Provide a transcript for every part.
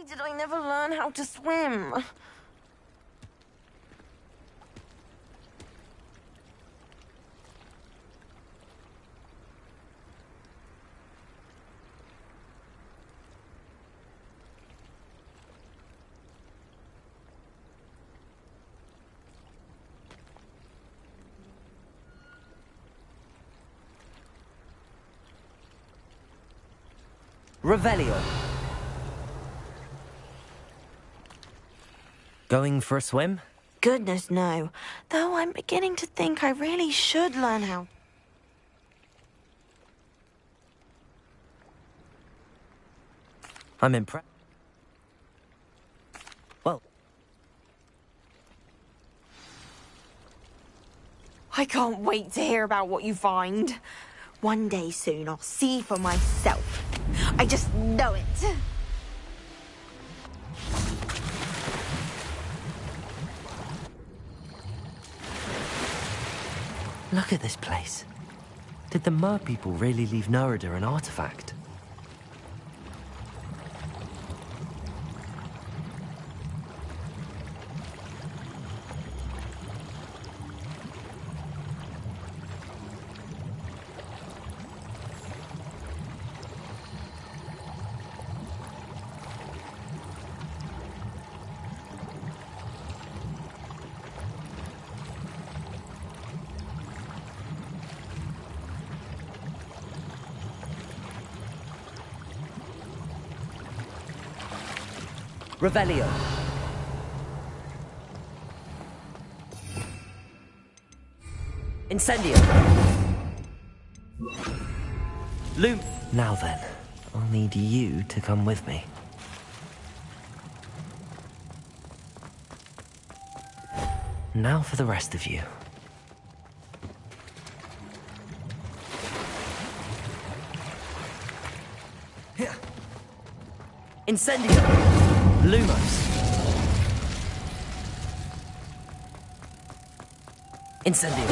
Why did I never learn how to swim? Revelio. Going for a swim? Goodness, no. Though I'm beginning to think I really should learn how. I'm impressed. Well, I can't wait to hear about what you find. One day soon, I'll see for myself. I just know it. look at this place. Did the Mer people really leave Nerida an artifact? Revelio. Incendio. Loom. Now then, I'll need you to come with me. Now for the rest of you. Incendio. Lumos. Incendio.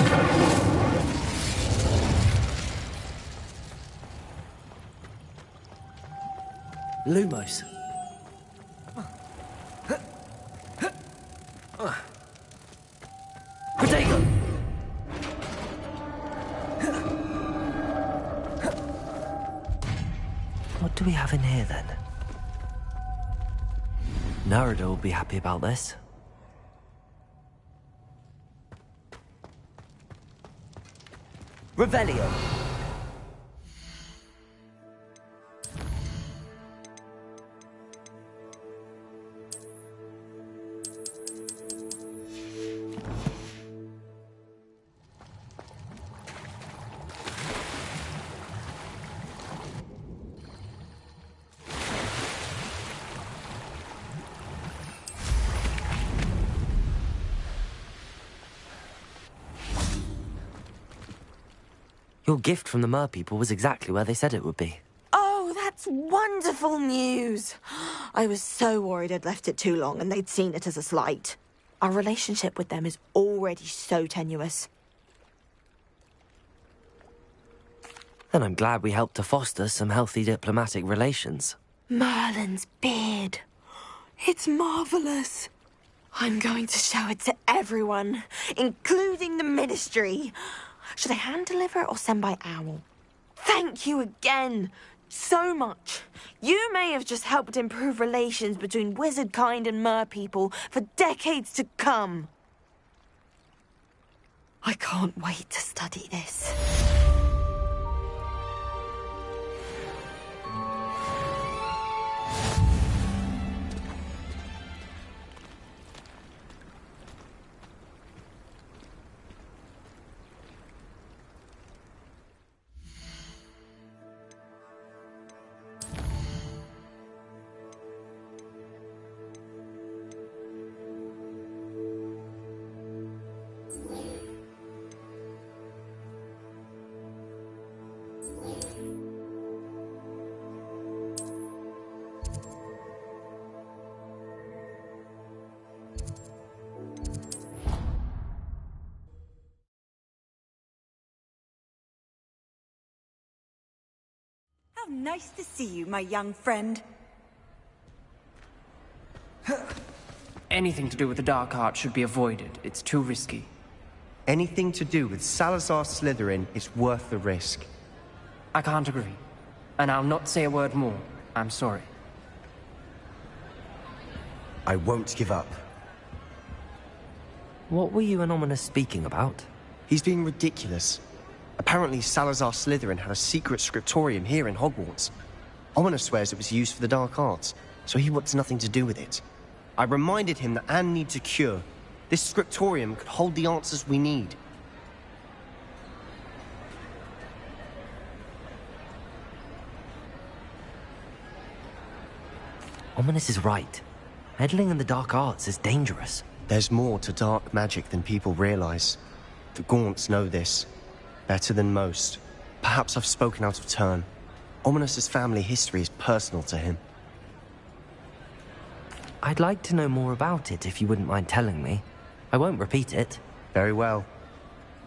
Lumos. Protego. What do we have in here then? Nerida will be happy about this. Revelio. Your gift from the Mer people was exactly where they said it would be. Oh, that's wonderful news. I was so worried I'd left it too long and they'd seen it as a slight. Our relationship with them is already so tenuous. Then I'm glad we helped to foster some healthy diplomatic relations. Merlin's beard. It's marvelous. I'm going to show it to everyone, including the Ministry. Should I hand deliver it or send by owl? Thank you again. So much. You may have just helped improve relations between wizard kind and Mer people for decades to come. I can't wait to study this. How nice to see you, my young friend. Anything to do with the dark arts should be avoided. It's too risky. Anything to do with Salazar Slytherin is worth the risk. I can't agree. And I'll not say a word more. I'm sorry. I won't give up. What were you and Ominous speaking about? He's being ridiculous. Apparently Salazar Slytherin had a secret scriptorium here in Hogwarts. Ominous swears it was used for the dark arts, so he wants nothing to do with it. I reminded him that Anne needs a cure. This scriptorium could hold the answers we need. Ominous is right. Meddling in the dark arts is dangerous. There's more to dark magic than people realize. The Gaunts know this. Better than most. Perhaps I've spoken out of turn. Ominous's family history is personal to him. I'd like to know more about it if you wouldn't mind telling me. I won't repeat it. Very well.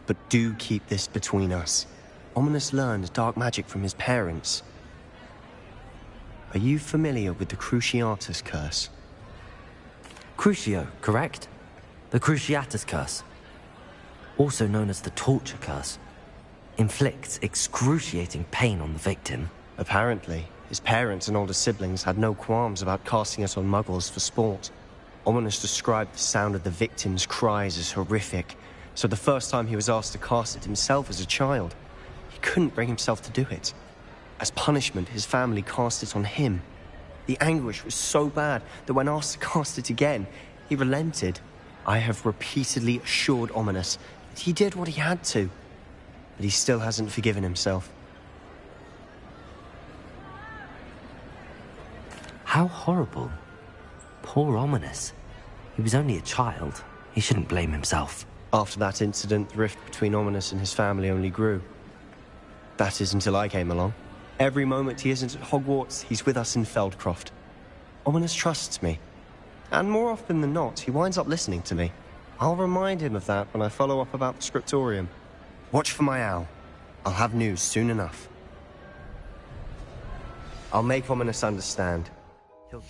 But do keep this between us. Ominous learned dark magic from his parents. Are you familiar with the Cruciatus Curse? Crucio, correct? The Cruciatus Curse. Also known as the Torture Curse. Inflicts excruciating pain on the victim. Apparently, his parents and older siblings had no qualms about casting it on muggles for sport. Ominous described the sound of the victim's cries as horrific, so the first time he was asked to cast it himself as a child, he couldn't bring himself to do it. As punishment, his family cast it on him. The anguish was so bad that when asked to cast it again, he relented. I have repeatedly assured Ominous that he did what he had to, but he still hasn't forgiven himself. How horrible. Poor Ominous. He was only a child. He shouldn't blame himself. After that incident, the rift between Ominous and his family only grew. That is until I came along. Every moment he isn't at Hogwarts, he's with us in Feldcroft. Ominous trusts me. And more often than not, he winds up listening to me. I'll remind him of that when I follow up about the scriptorium. Watch for my owl. I'll have news soon enough. I'll make Ominous understand. He'll...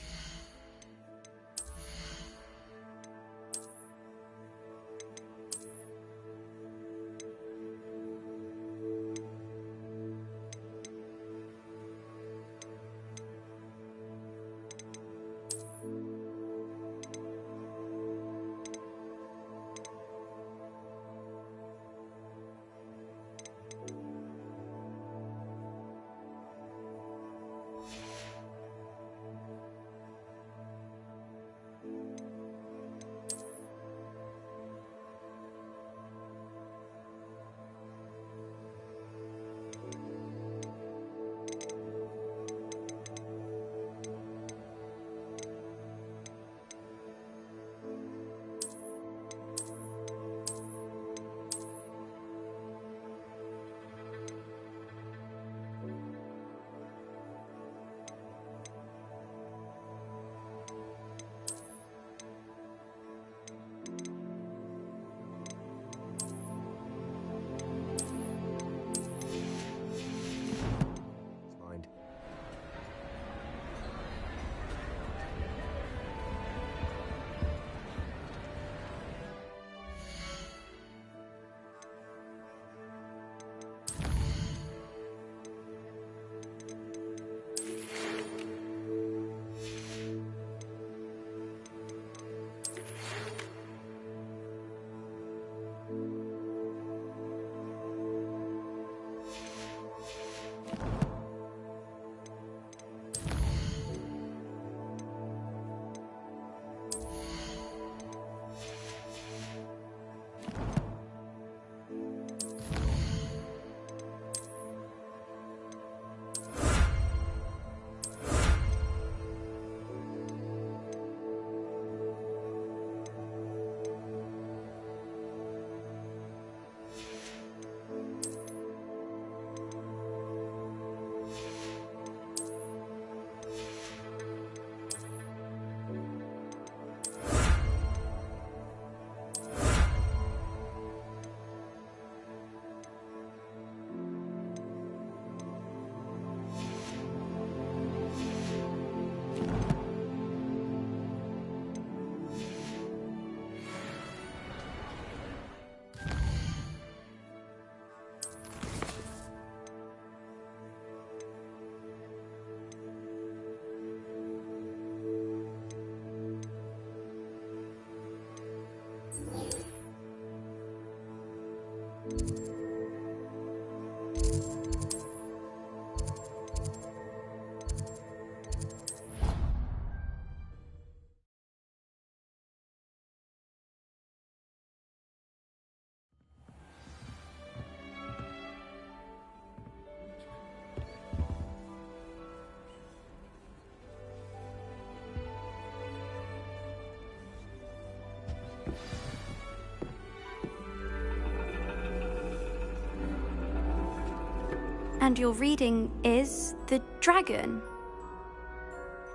And your reading is the dragon.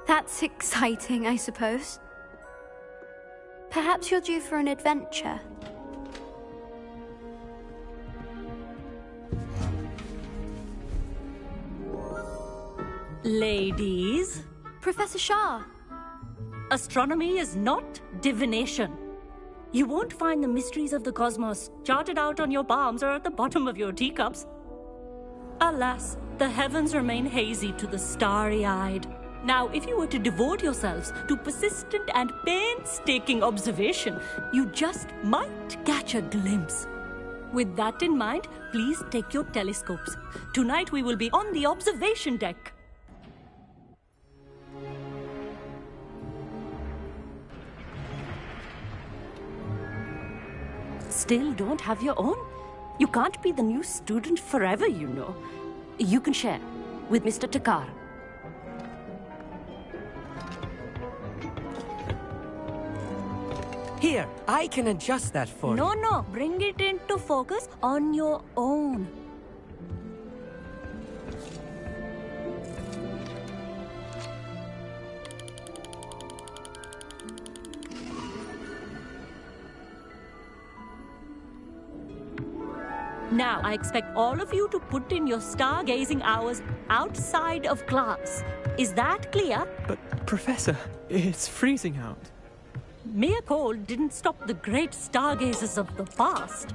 That's exciting, I suppose. Perhaps you're due for an adventure. Ladies, Professor Shah. astronomy is not divination. You won't find the mysteries of the cosmos charted out on your palms or at the bottom of your teacups. Alas, the heavens remain hazy to the starry-eyed. Now, if you were to devote yourselves to persistent and painstaking observation, you just might catch a glimpse. With that in mind, please take your telescopes. Tonight we will be on the observation deck. Still don't have your own? You can't be the new student forever, you know. You can share with Mr. Takar. Here, I can adjust that for you. No, bring it into focus on your own. Now, I expect all of you to put in your stargazing hours outside of class. Is that clear? But, Professor, it's freezing out. Mere cold didn't stop the great stargazers of the past.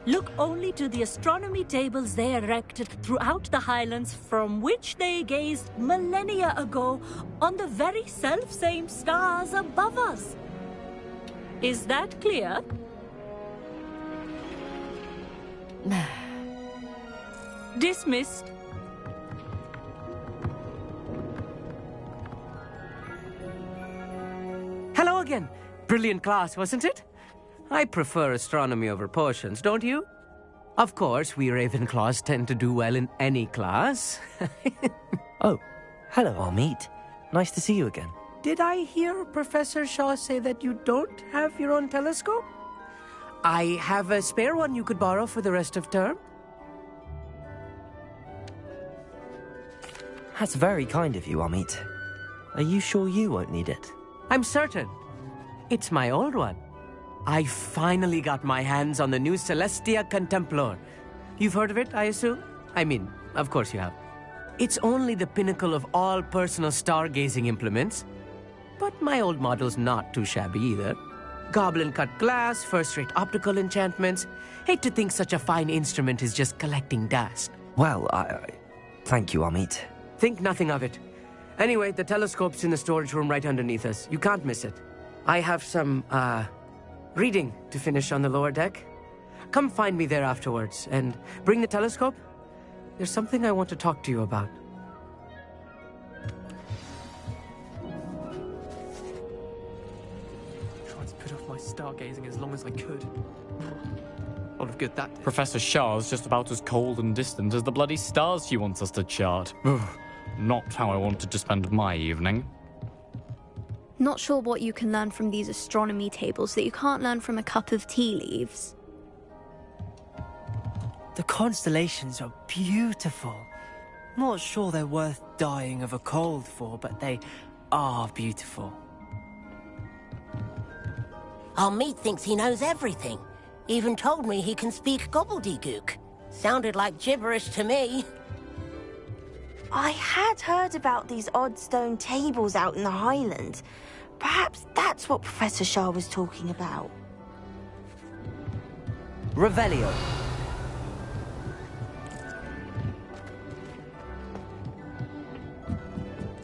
Look only to the astronomy tables they erected throughout the highlands from which they gazed millennia ago on the very self-same stars above us. Is that clear? Dismissed. Hello again. Brilliant class, wasn't it? I prefer astronomy over potions, don't you? Of course, we Ravenclaws tend to do well in any class. Oh, hello, Amit. Nice to see you again. Did I hear Professor Shaw say that you don't have your own telescope? I have a spare one you could borrow for the rest of term. That's very kind of you, Amit. Are you sure you won't need it? I'm certain. It's my old one. I finally got my hands on the new Celestia Contemplor. You've heard of it, I assume? I mean, of course you have. It's only the pinnacle of all personal stargazing implements. But my old model's not too shabby either. Goblin-cut glass, first-rate optical enchantments. Hate to think such a fine instrument is just collecting dust. Well, thank you, Amit. Think nothing of it. Anyway, the telescope's in the storage room right underneath us. You can't miss it. I have some, reading to finish on the lower deck. Come find me there afterwards, and bring the telescope. There's something I want to talk to you about. Tried to put off my stargazing as long as I could. A lot of good that did. Professor Shah's just about as cold and distant as the bloody stars she wants us to chart. Not how I wanted to spend my evening. Not sure what you can learn from these astronomy tables that you can't learn from a cup of tea leaves. The constellations are beautiful. Not sure they're worth dying of a cold for, but they are beautiful. Amit thinks he knows everything. Even told me he can speak gobbledygook. Sounded like gibberish to me. I had heard about these odd stone tables out in the Highlands. Perhaps that's what Professor Shah was talking about. Revelio.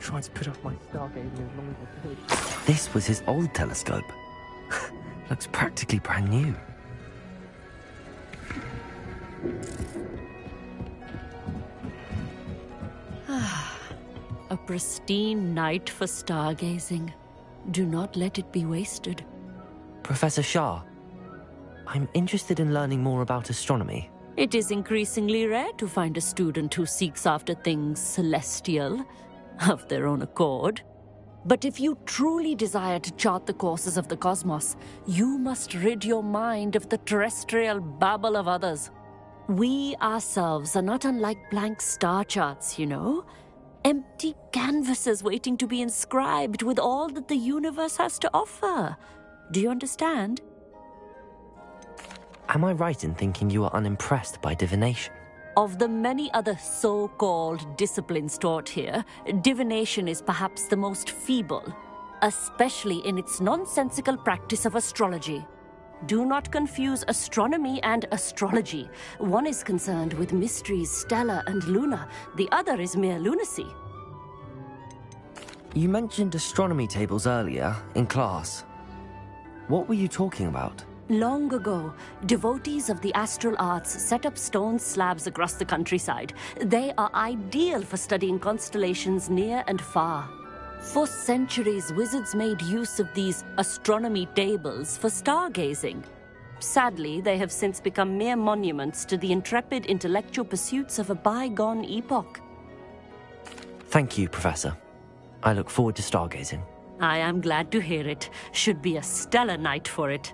Tried to put off my stargazing as long as I could. This was his old telescope. Looks practically brand new. A pristine night for stargazing. Do not let it be wasted. Professor Shah, I'm interested in learning more about astronomy. It is increasingly rare to find a student who seeks after things celestial, of their own accord. But if you truly desire to chart the courses of the cosmos, you must rid your mind of the terrestrial babble of others. We ourselves are not unlike blank star charts, you know? Empty canvases waiting to be inscribed with all that the universe has to offer. Do you understand? Am I right in thinking you are unimpressed by divination? Of the many other so-called disciplines taught here, divination is perhaps the most feeble, especially in its nonsensical practice of astrology. Do not confuse astronomy and astrology. One is concerned with mysteries stellar and lunar, the other is mere lunacy. You mentioned astronomy tables earlier, in class. What were you talking about? Long ago, devotees of the astral arts set up stone slabs across the countryside. They are ideal for studying constellations near and far. For centuries, wizards made use of these astronomy tables for stargazing. Sadly, they have since become mere monuments to the intrepid intellectual pursuits of a bygone epoch. Thank you, Professor. I look forward to stargazing. I am glad to hear it. Should be a stellar night for it.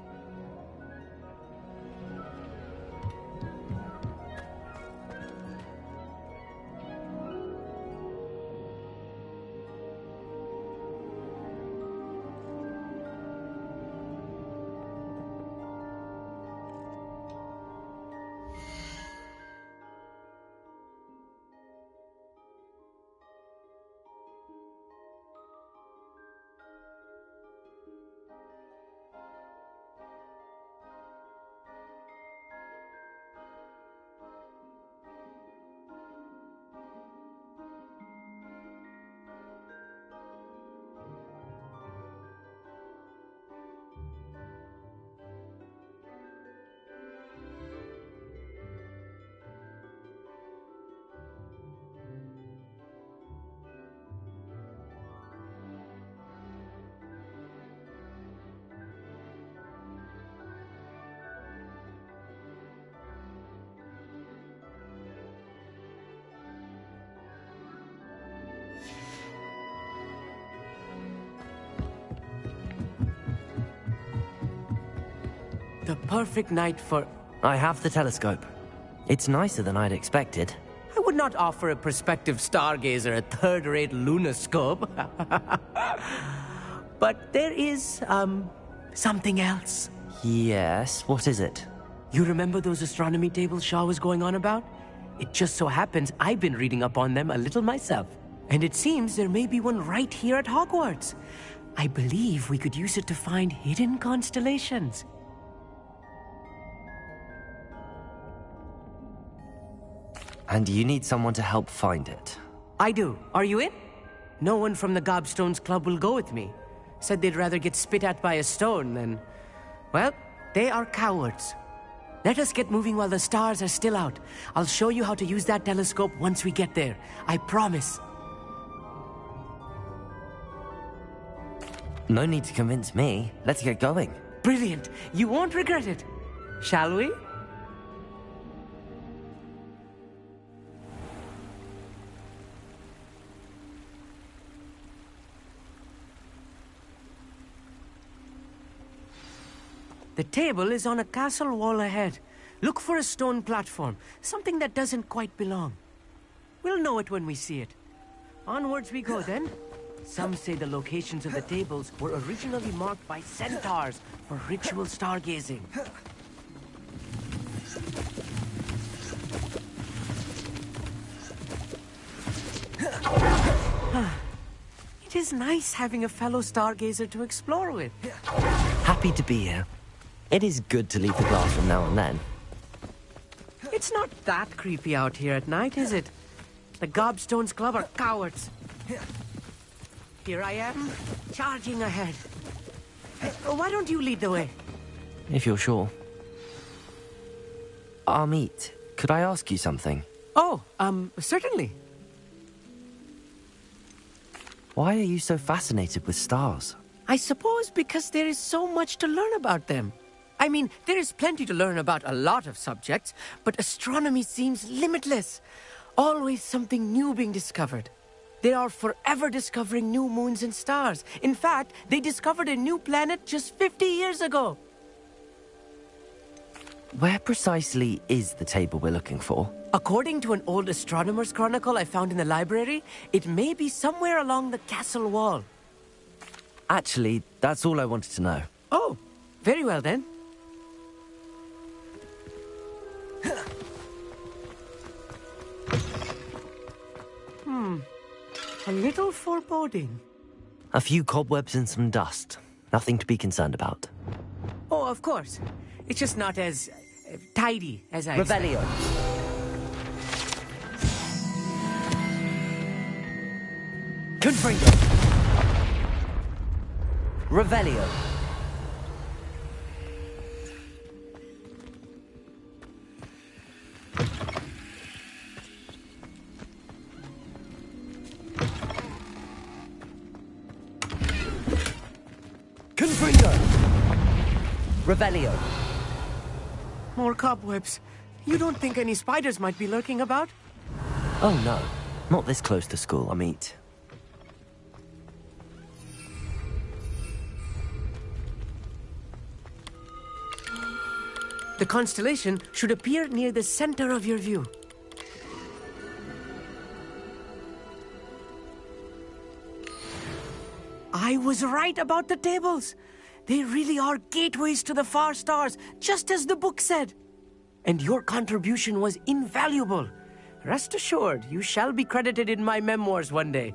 The perfect night for... I have the telescope. It's nicer than I'd expected. I would not offer a prospective stargazer a third-rate lunoscope. But there is, something else. Yes, what is it? You remember those astronomy tables Shaw was going on about? It just so happens I've been reading up on them a little myself. And it seems there may be one right here at Hogwarts. I believe we could use it to find hidden constellations. And you need someone to help find it. I do. Are you in? No one from the Gobstones Club will go with me. Said they'd rather get spit at by a stone than... Well, they are cowards. Let us get moving while the stars are still out. I'll show you how to use that telescope once we get there. I promise. No need to convince me. Let's get going. Brilliant. You won't regret it. Shall we? The table is on a castle wall ahead. Look for a stone platform, something that doesn't quite belong. We'll know it when we see it. Onwards we go then. Some say the locations of the tables were originally marked by centaurs for ritual stargazing. It is nice having a fellow stargazer to explore with. Happy to be here. It is good to leave the classroom now and then. It's not that creepy out here at night, is it? The Gobstones Club are cowards. Here I am, charging ahead. Why don't you lead the way? If you're sure. Amit, could I ask you something? Oh, certainly. Why are you so fascinated with stars? I suppose because there is so much to learn about them. I mean, there is plenty to learn about a lot of subjects, but astronomy seems limitless. Always something new being discovered. They are forever discovering new moons and stars. In fact, they discovered a new planet just 50 years ago. where precisely is the table we're looking for? According to an old astronomer's chronicle I found in the library, it may be somewhere along the castle wall. Actually, that's all I wanted to know. Oh, very well then. A little foreboding. A few cobwebs and some dust. Nothing to be concerned about. Oh, of course. It's just not as tidy as I Revelio. Confringo. Revelio. Confringo. Revelio. More cobwebs. You don't think any spiders might be lurking about? Oh no, not this close to school, Amit. The constellation should appear near the center of your view. I was right about the tables. They really are gateways to the far stars, just as the book said. And your contribution was invaluable. Rest assured, you shall be credited in my memoirs one day.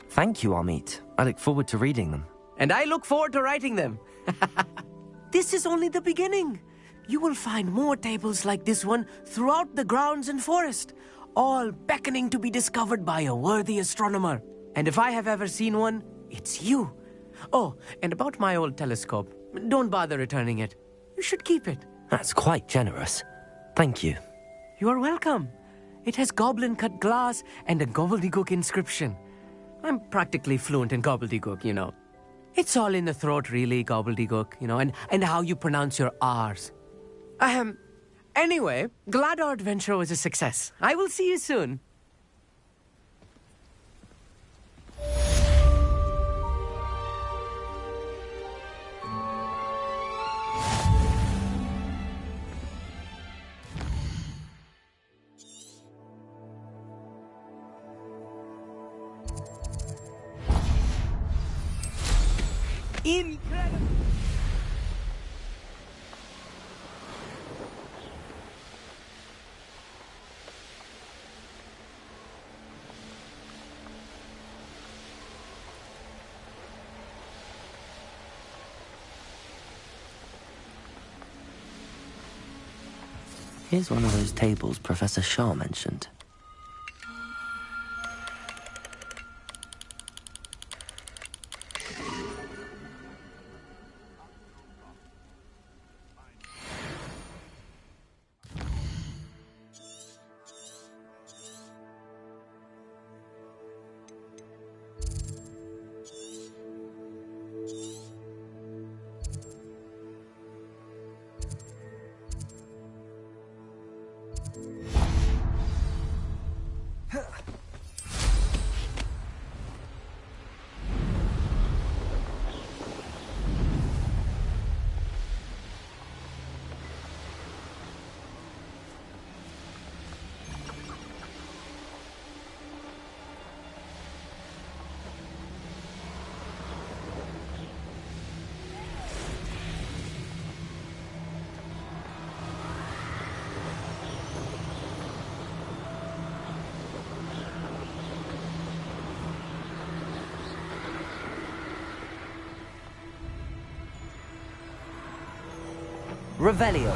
Thank you, Amit. I look forward to reading them. And I look forward to writing them. This is only the beginning. You will find more tables like this one throughout the grounds and forest, all beckoning to be discovered by a worthy astronomer. And if I have ever seen one, it's you. Oh, and about my old telescope, don't bother returning it. You should keep it. That's quite generous. Thank you. You are welcome. It has goblin-cut glass and a gobbledygook inscription. I'm practically fluent in gobbledygook, you know. It's all in the throat, really, gobbledygook, you know, and how you pronounce your R's. Anyway, glad our adventure was a success. I will see you soon. Incredible! Here's one of those tables Professor Shah mentioned. Revelio.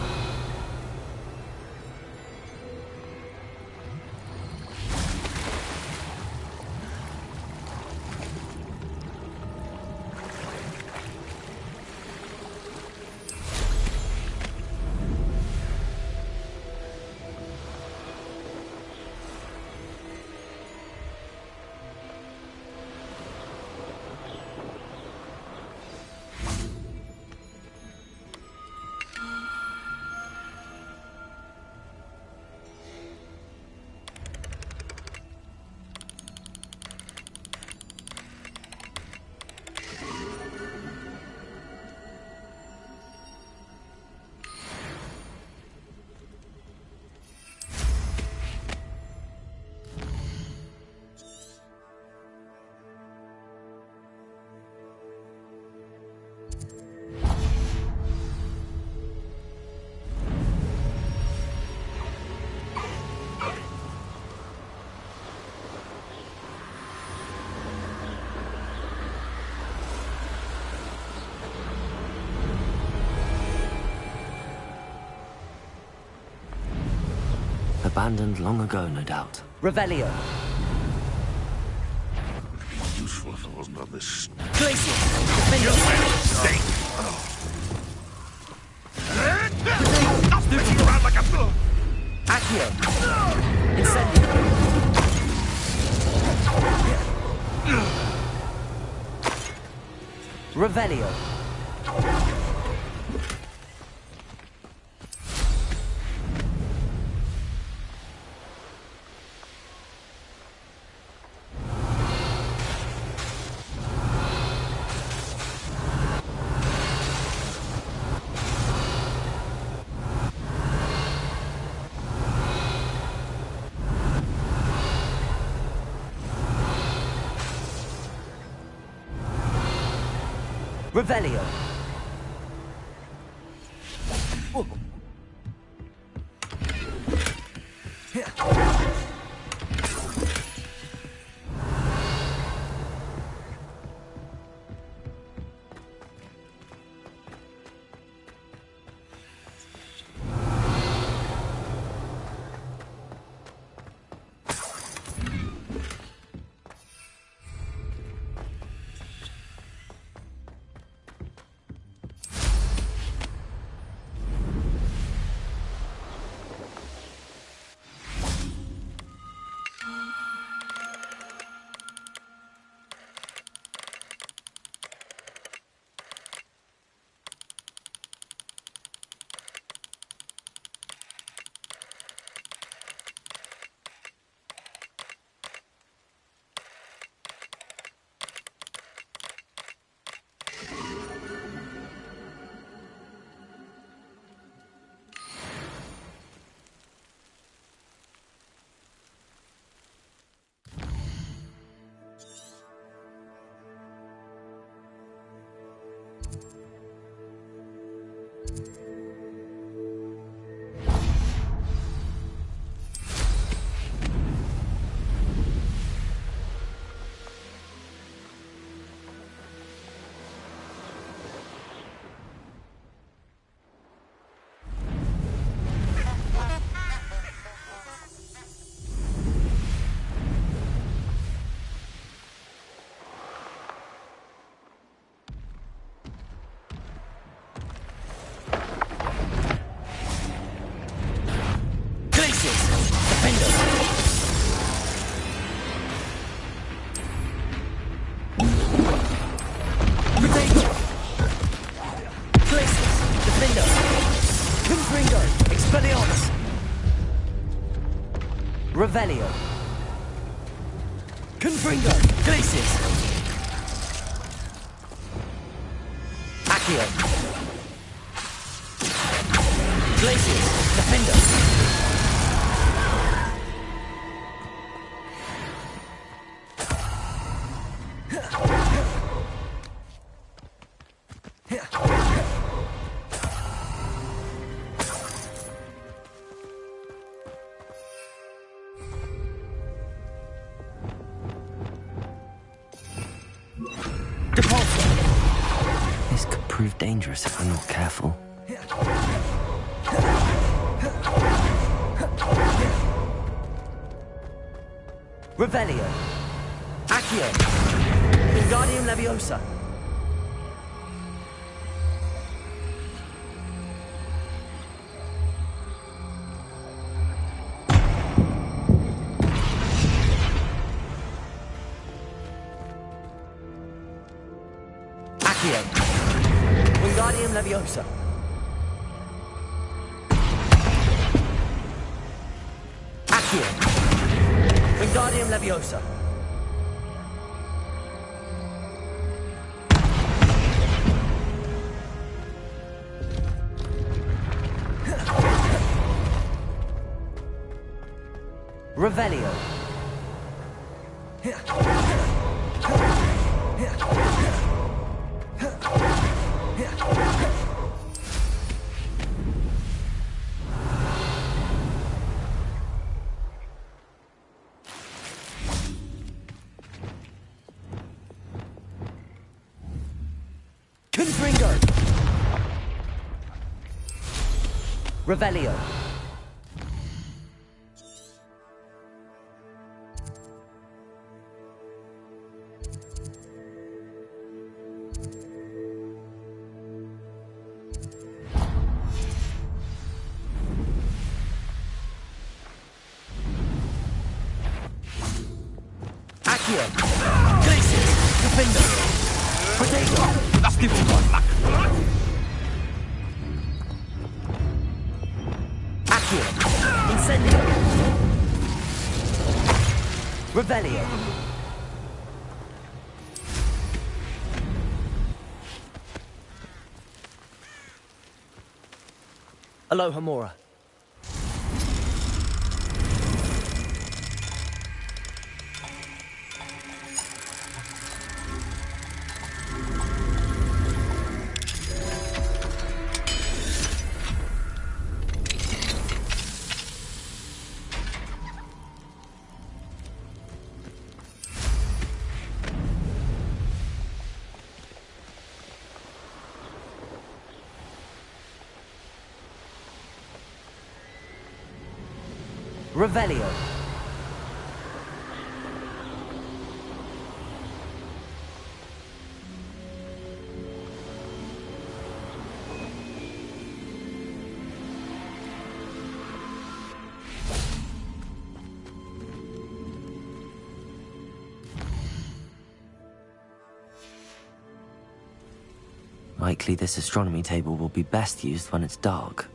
Abandoned long ago, no doubt. Revelio. Useful if it wasn't on this. Glacier. You made a mistake. Stop spinning around like a fool. Accio. Incendio. Revelio. Revelio. Revelio. Confringo. Glacius. Accio. Glacius. Defender. This could prove dangerous if we're not careful. Revelio. Accio. Wingardium Leviosa. Accio. Wingardium Leviosa. Accio. Wingardium Leviosa. Revelio. Confringo. Revelio. Accio! Glacius! Defender! Potato! Stupid! Accio! Incendio! Revelio! Aloha Mora. Revelio. Likely this astronomy table will be best used when it's dark.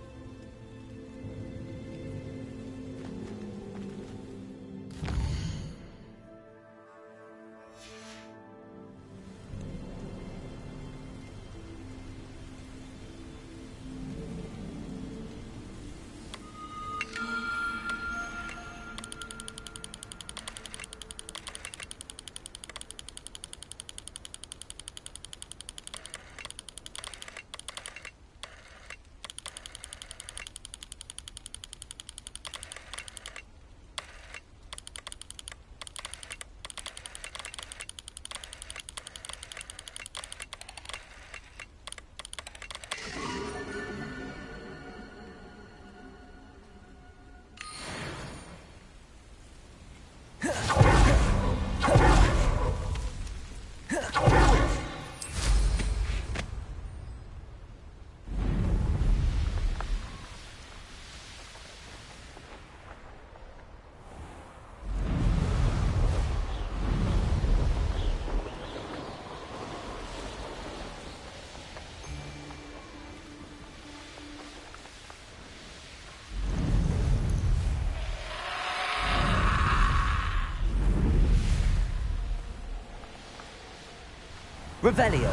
Revelio.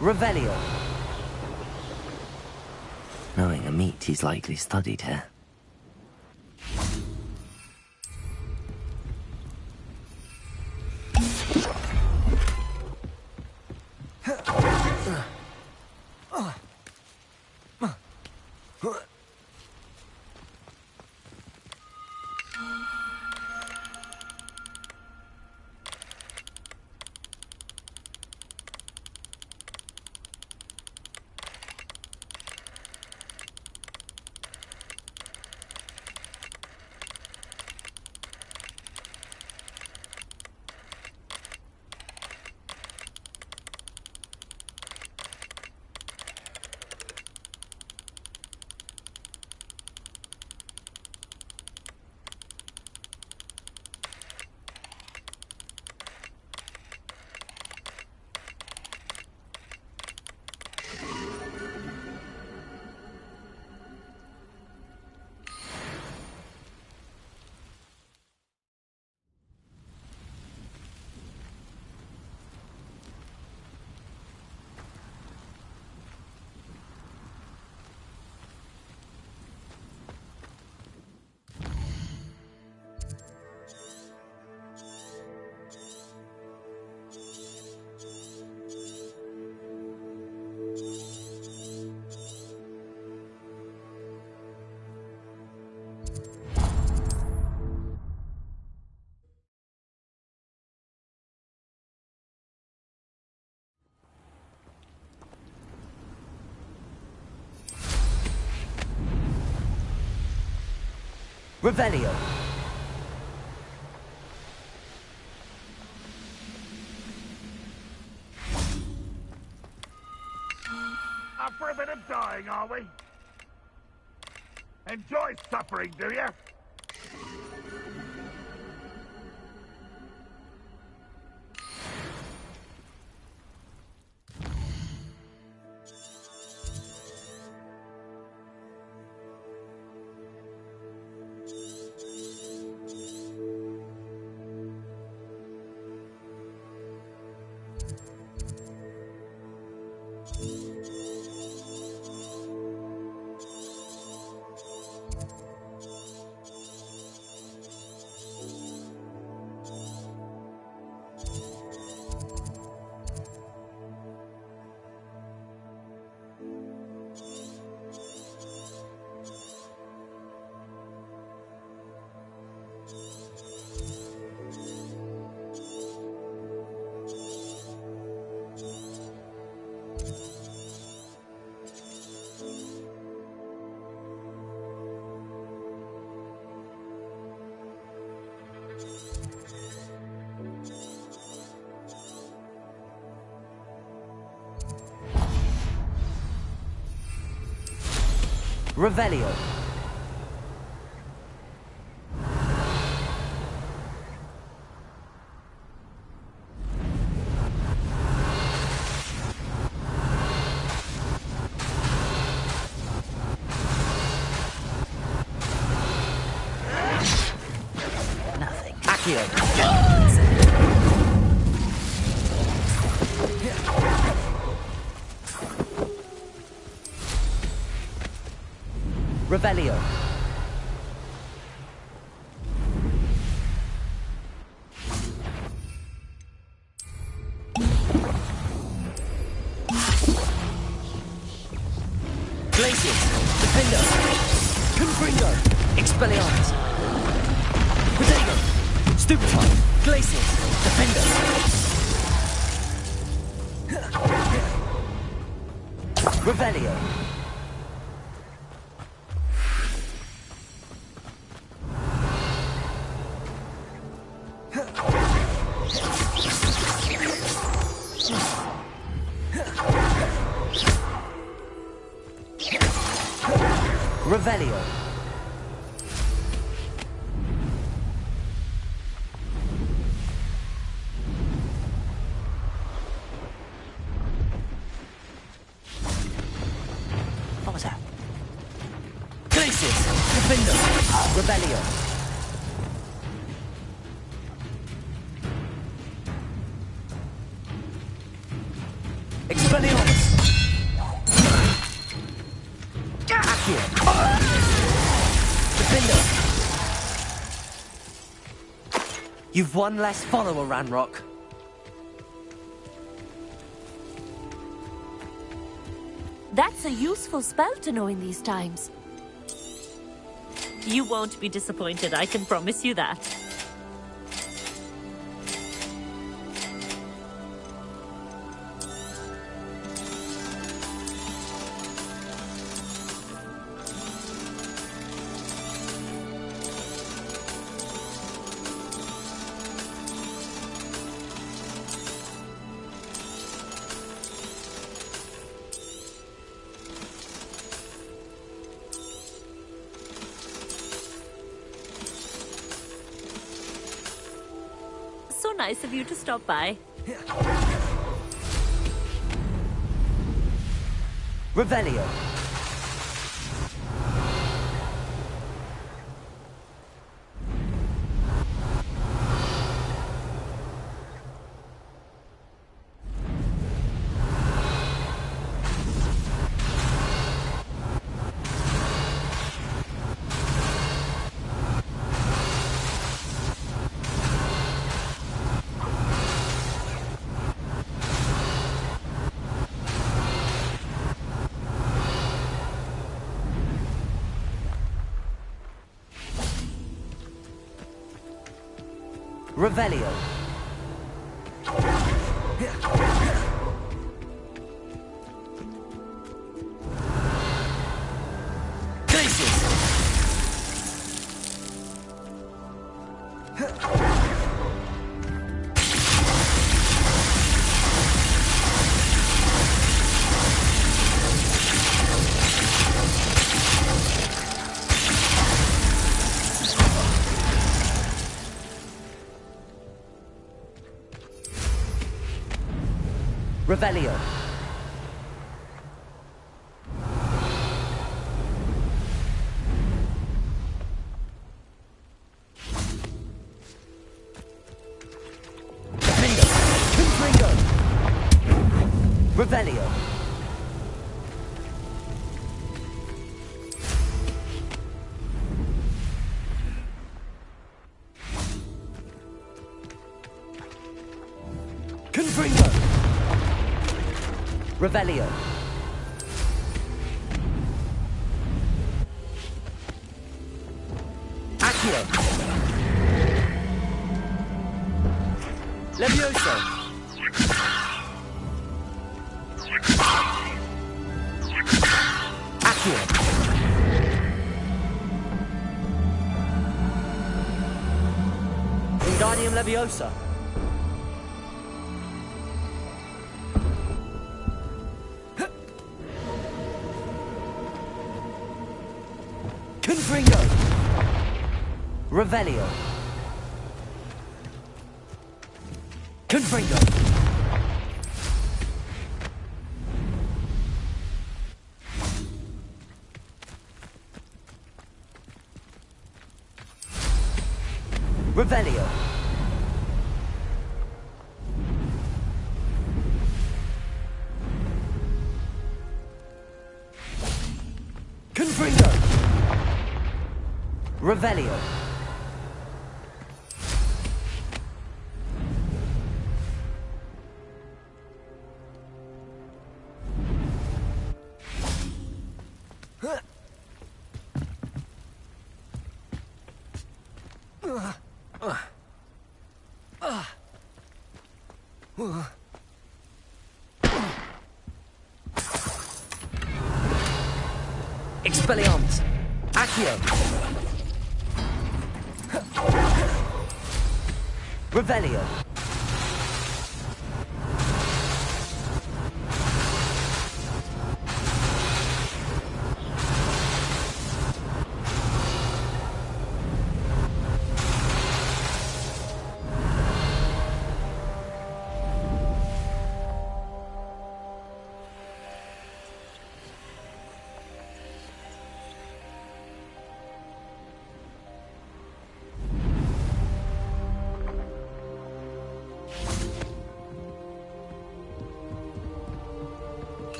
Revelio. Knowing a meat, he's likely studied here. Revelio. Up for a bit of dying, are we? Enjoy suffering, do you? Revelio. Nothing. Accio. Revelio. Glacius. Defender. Confringo. Expelliarmus. Protego. Stupefy. Glacius. Defender. Revelio. Revelio. What was that? Glacius. Defender. Revelio. Expelliarmus. Accio. Defender. You've one less follower, Ranrock. That's a useful spell to know in these times. You won't be disappointed, I can promise you that. So nice of you to stop by. Revelio. Revelio. Glacius. Revelio. Defendo. Confringo. Revelio. Confringo. Revelio. Accio. Levioso. Accio. Wingardium Leviosa. Confringo. Revelio. Confringo. Revelio. Confringo. Revelio. Expelliarmus. Accio. Revelio.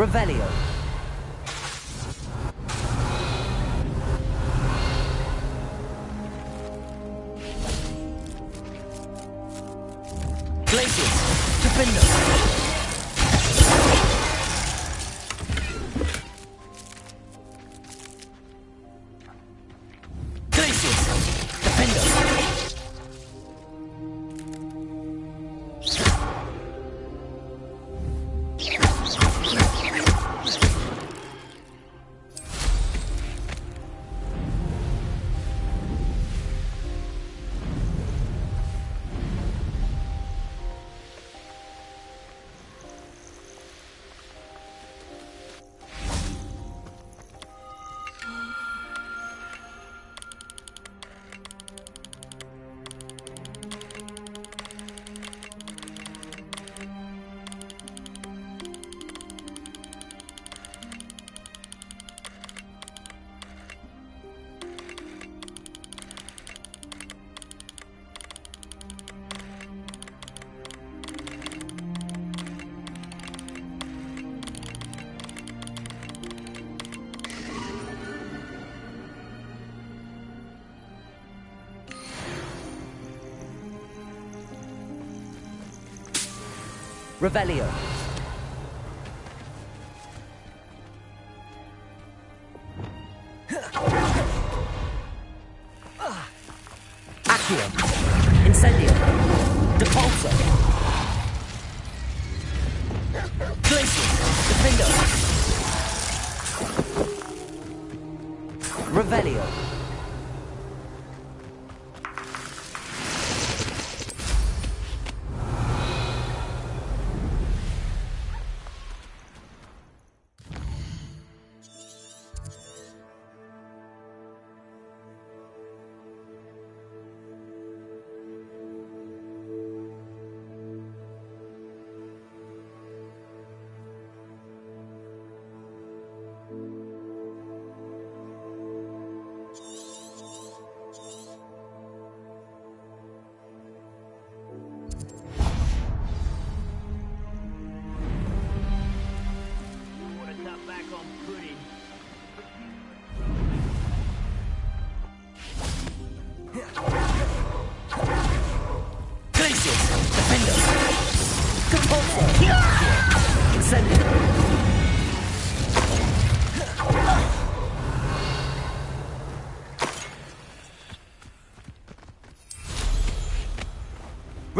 Revelio. Glacius. Defender. Glacius. Defender. Revelio. Accio. Incendio. Depulso. Glacius. Defender. Revelio.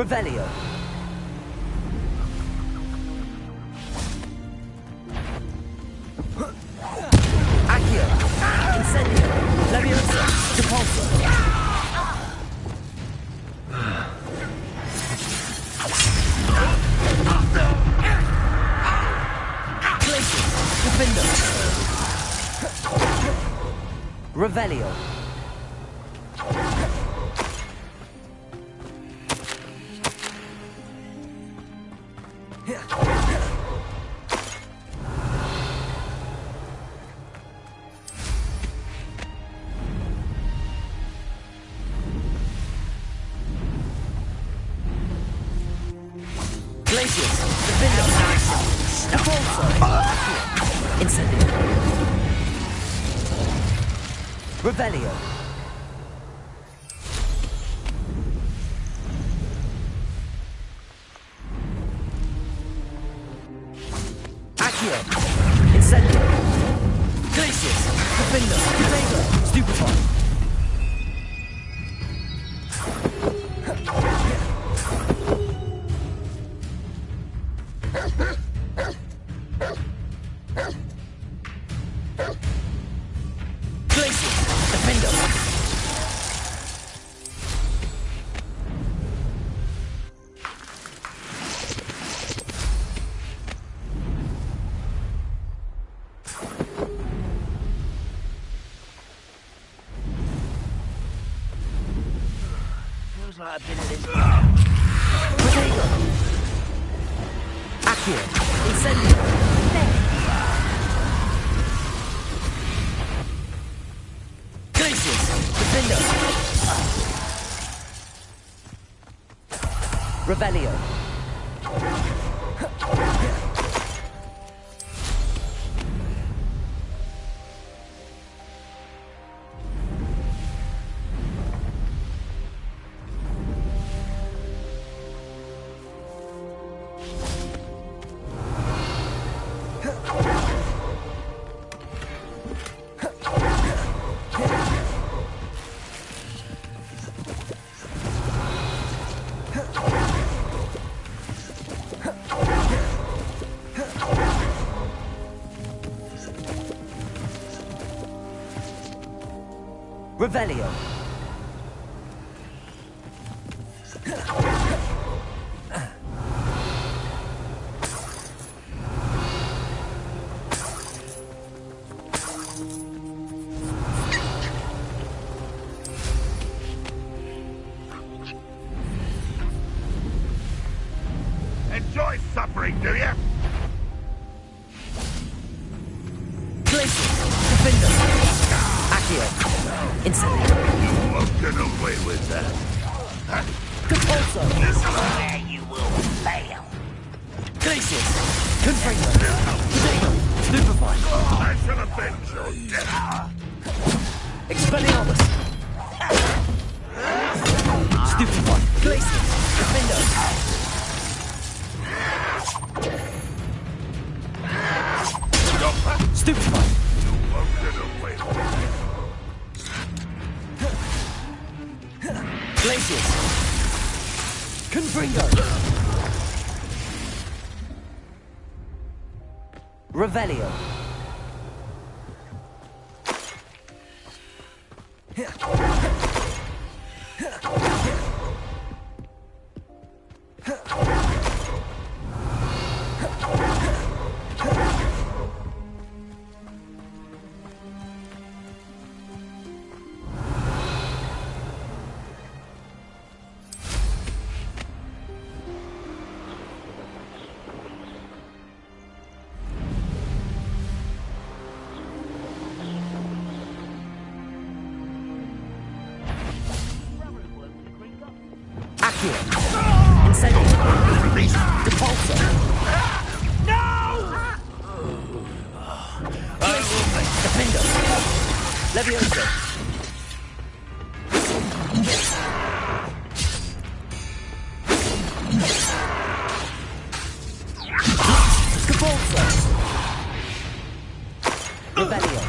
Revelio. Accio. Incendio. Leviosa. Depulso. Glacius. Defendo. Revelio. Glacius, Defendo, Depulso, Incendio, Revelio, Accio, Incendio, Glacius, Defendo, Defendo, Stupefy. Like I've been in this. Protego. Accio. Incendio. Glacius. Defendo. Revelio. Revelio. Enjoy suffering, do you? Glacius. Defendo. Accio. Incendio. You won't get away with that. Depulso. This is where you will fail. Glacius. Confringo. Protego. Stupefy. I shall avenge your death. Expelliarmus. Stupefy. Glacius. Defendo. Stupefy. You won't get away with that. Glacius. Confringo. Revelio. Accio. Incendio. Depulso. No! Defendo. Leviosa. Depulso. Revelio.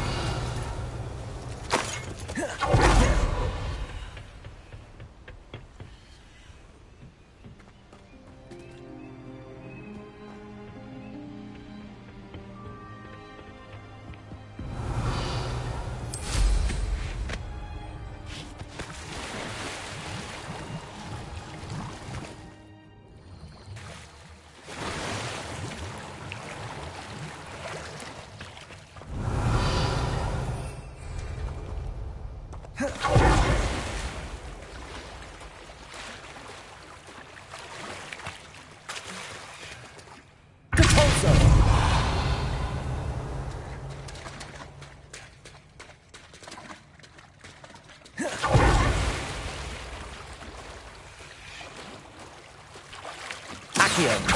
Accio.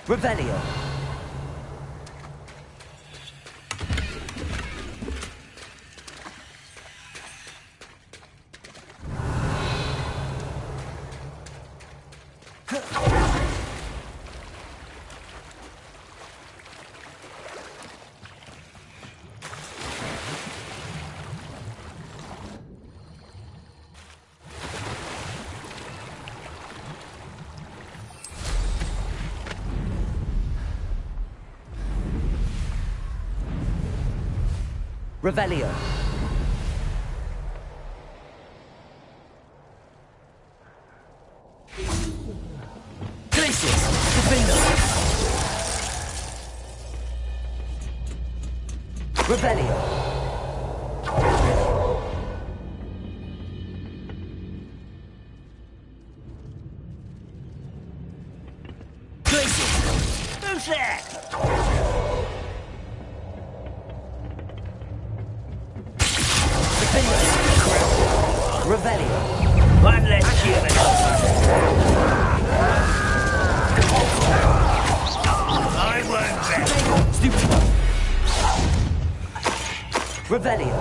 Revelio. Revelio. Glacius, Defender. Revelio. Glacius. Who's that? Revelio. One less human. I won't bet. Stupido. Revelio.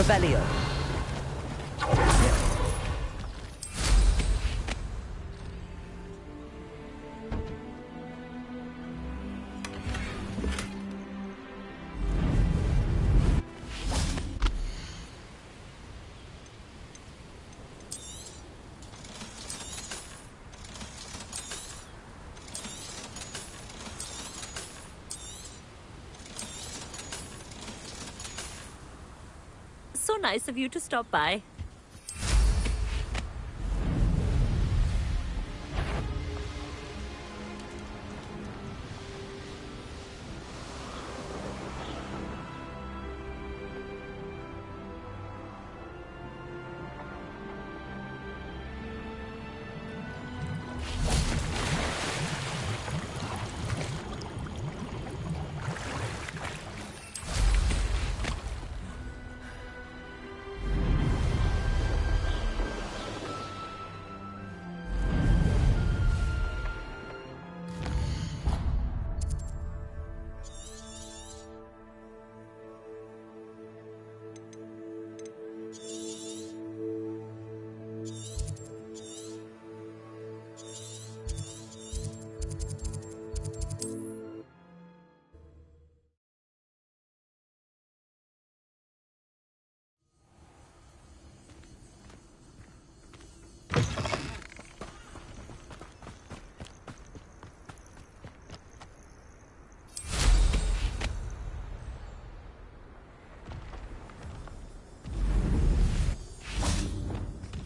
Revelio. So nice of you to stop by.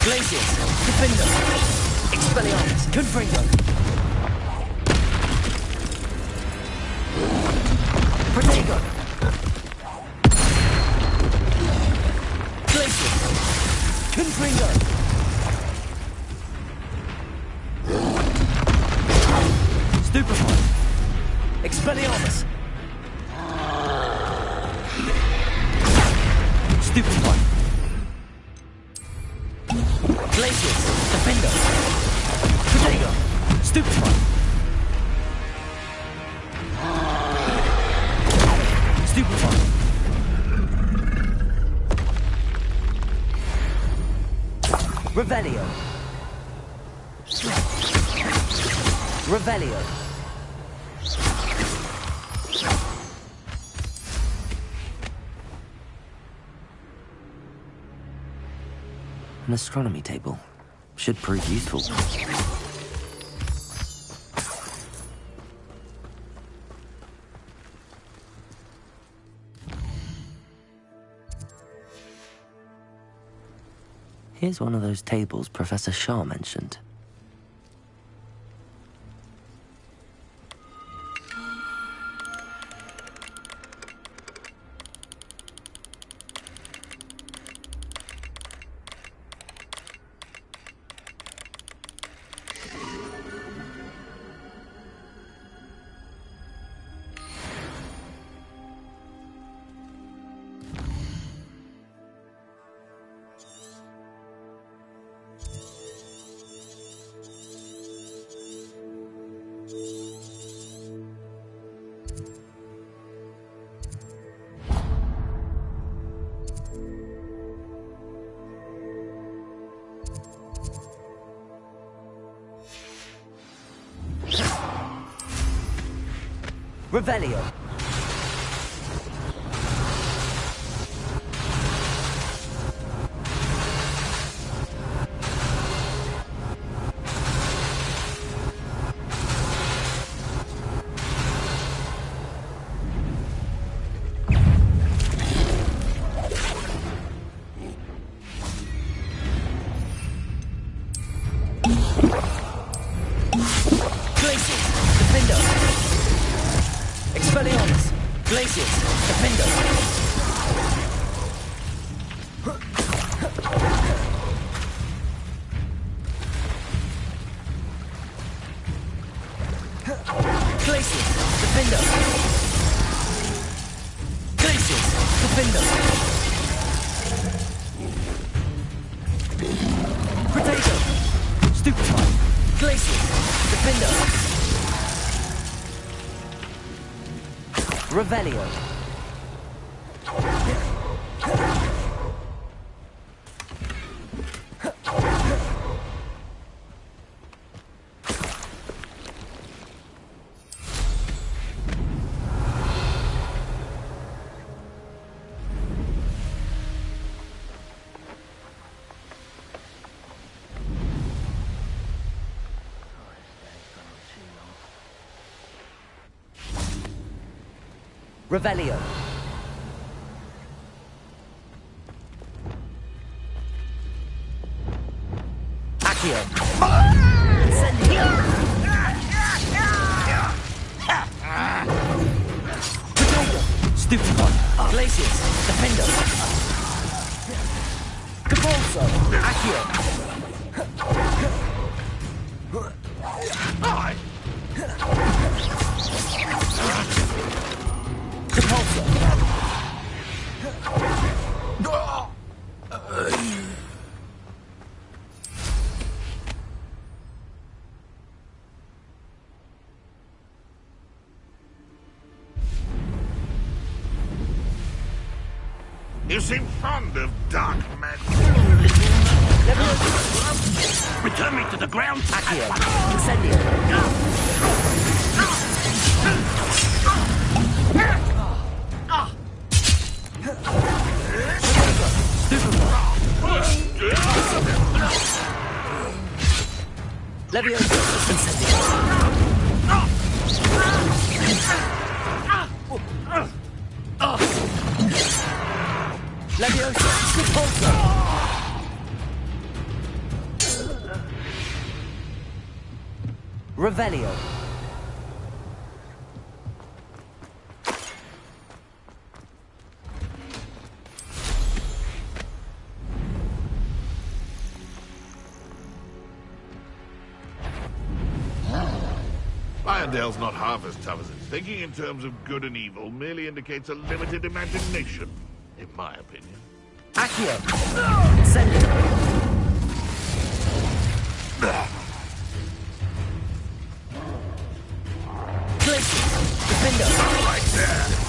Glacius, Defender. Expelliarmus, Confringo. Protego. Glacius, Confringo. Expelliarmus! Stupefy! Glacius! Defender! Protego! Stupefy! Stupefy! Revelio! Revelio! An astronomy table. Should prove useful. Here's one of those tables Professor Shah mentioned. Revelio. Revelio. Revelio. Accio. Incendio. Protego. Stupefy. Glacius. Defendo. Capolso. Accio. Capolso. You seem fond of dark magic. Return me to the ground. Accio. Incendio. Leviosa. Incendio. Leviosa. Repulsor. Revelio. Irondale's not half as tough as it's thinking in terms of good and evil, merely indicates a limited imagination, in my opinion. Accio! Send it! Glacius! Defender! Right there!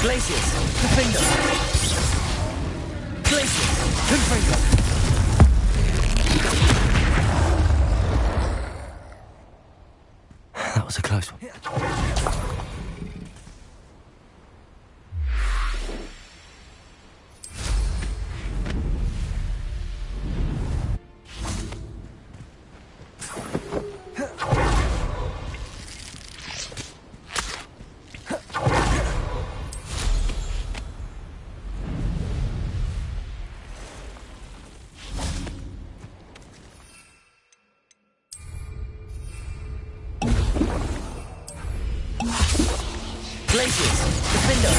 Glacius! Defender! Glacius! Confringo! That was a close one. Glacius! Defender!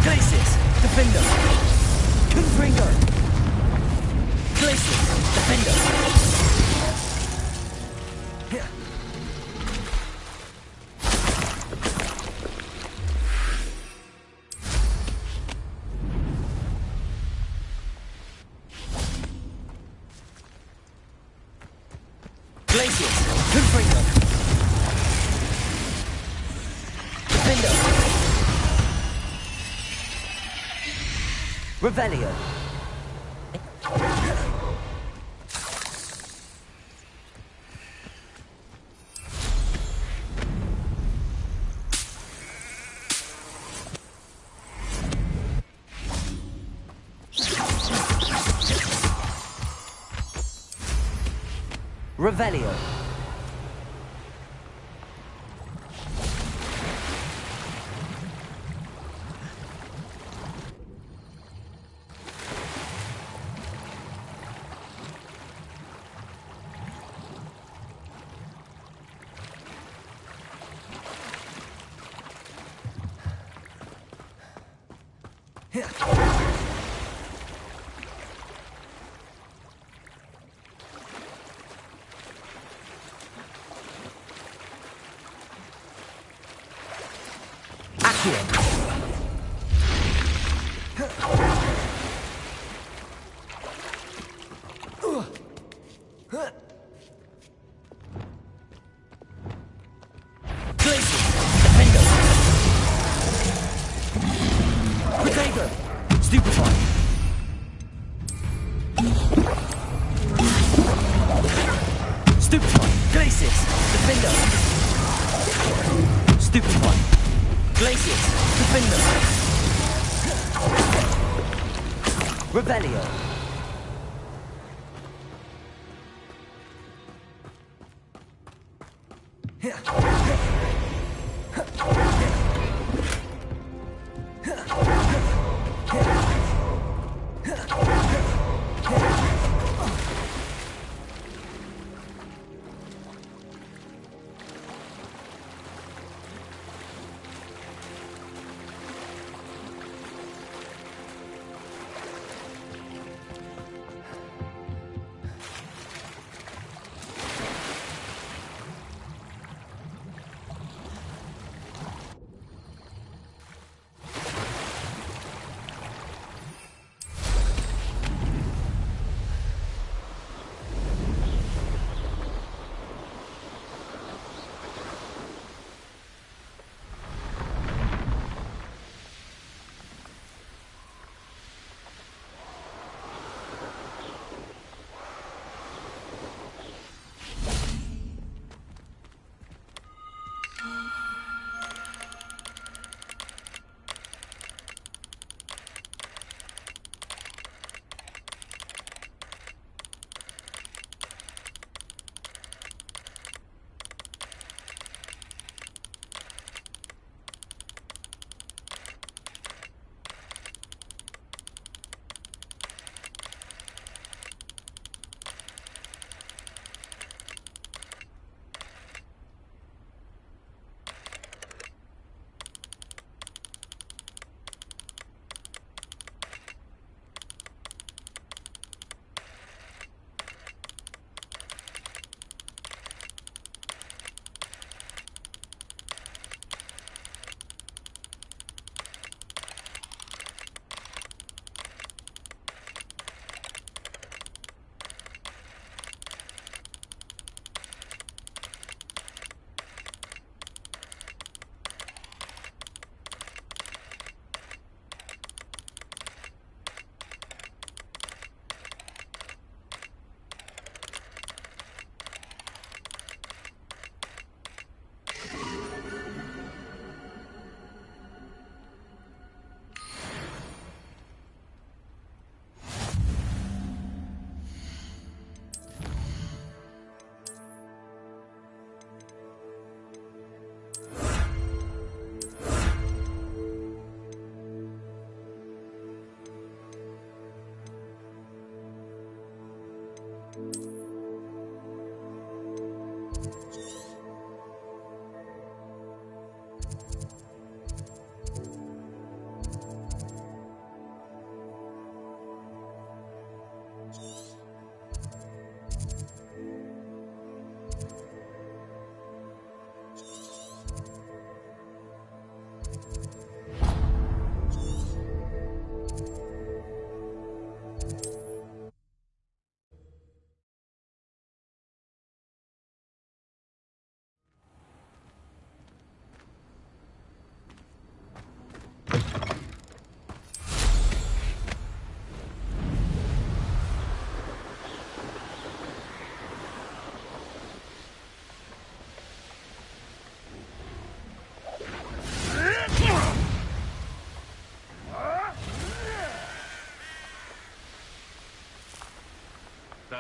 Glacius! Defender! Confringo! Glacius! Defender! Glacius! Confringo! Revelio. Revelio. Revelio.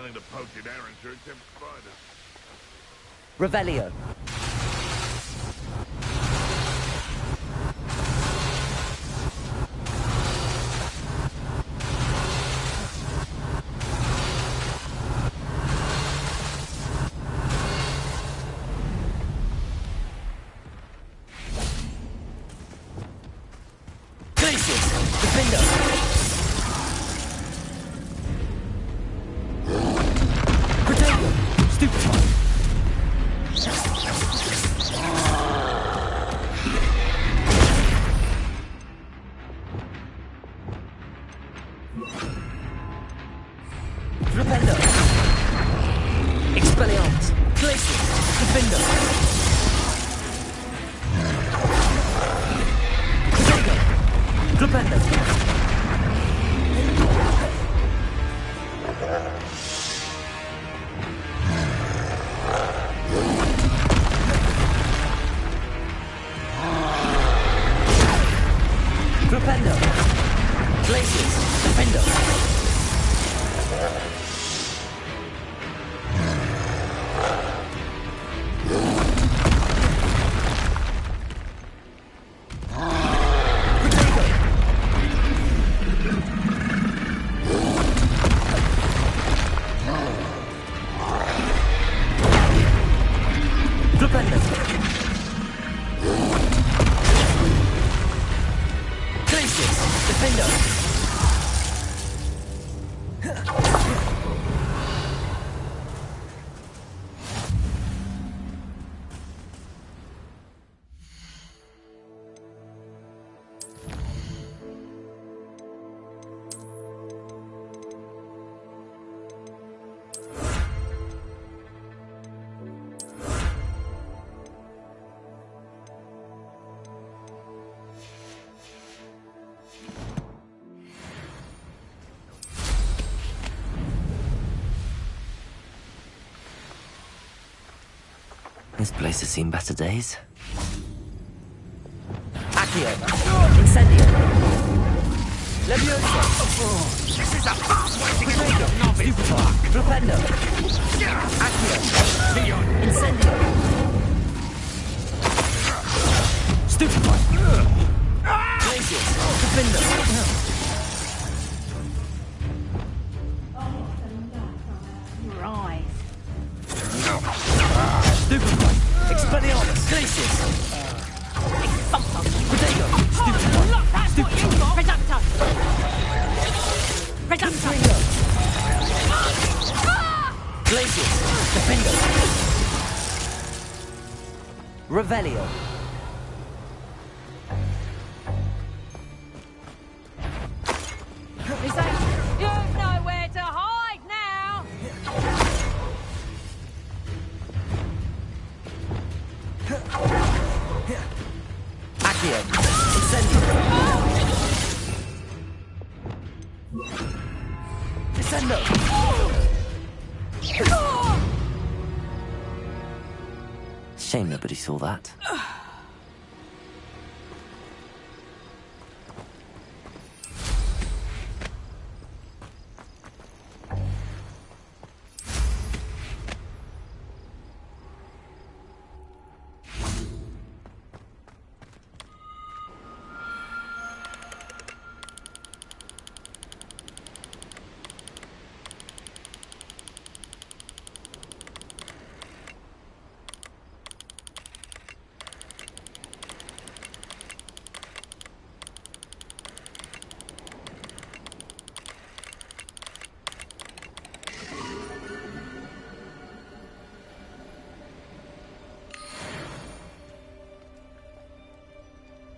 nothing to poke in Arrowshire except spiders. Revelio. This place has seen better days. Accio! Incendio! Leviosa! This is a pathway to get rid of novice fuck! Flipendo! Accio! Incendio! Stupefy! Glacius! Flipendo! Stupefy! Expelliarmus! Glacius! Protego! Stupefy! Look, that's what you got! Reducto! Reducto! Glacius! Defendo! Revelio! You've nowhere to hide now! Accio! Incendio! Descendo! Shame nobody saw that.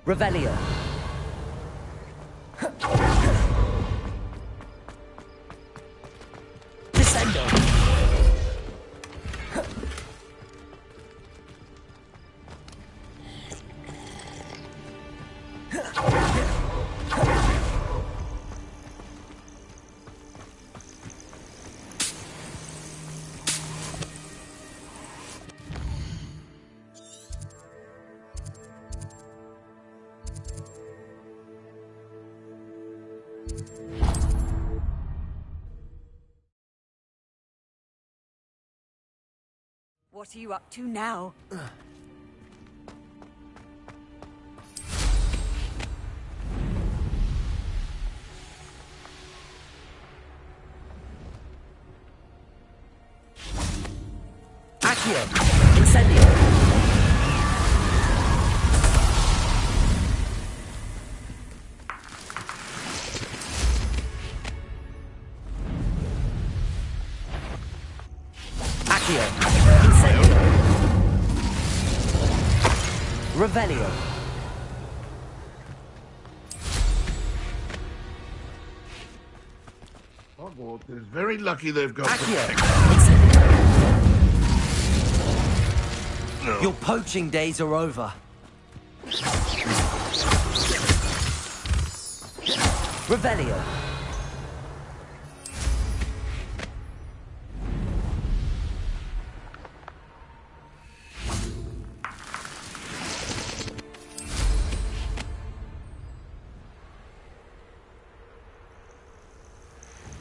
Revelio. Descendo. What are you up to now? Accio! Incendio! Accio! Incendio! Revelio! Hogwarts is very lucky they've got Accio! protection. Your poaching days are over. Revelio.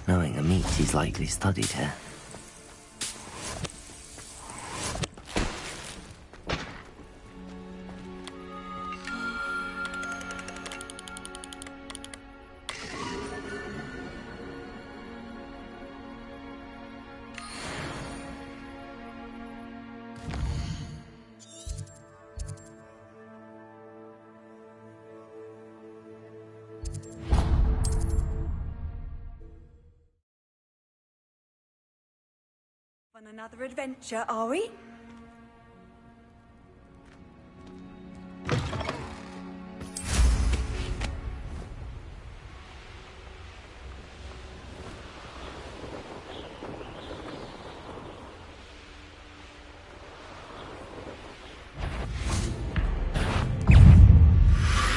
Knowing a meat, he's likely studied here. On another adventure, are we?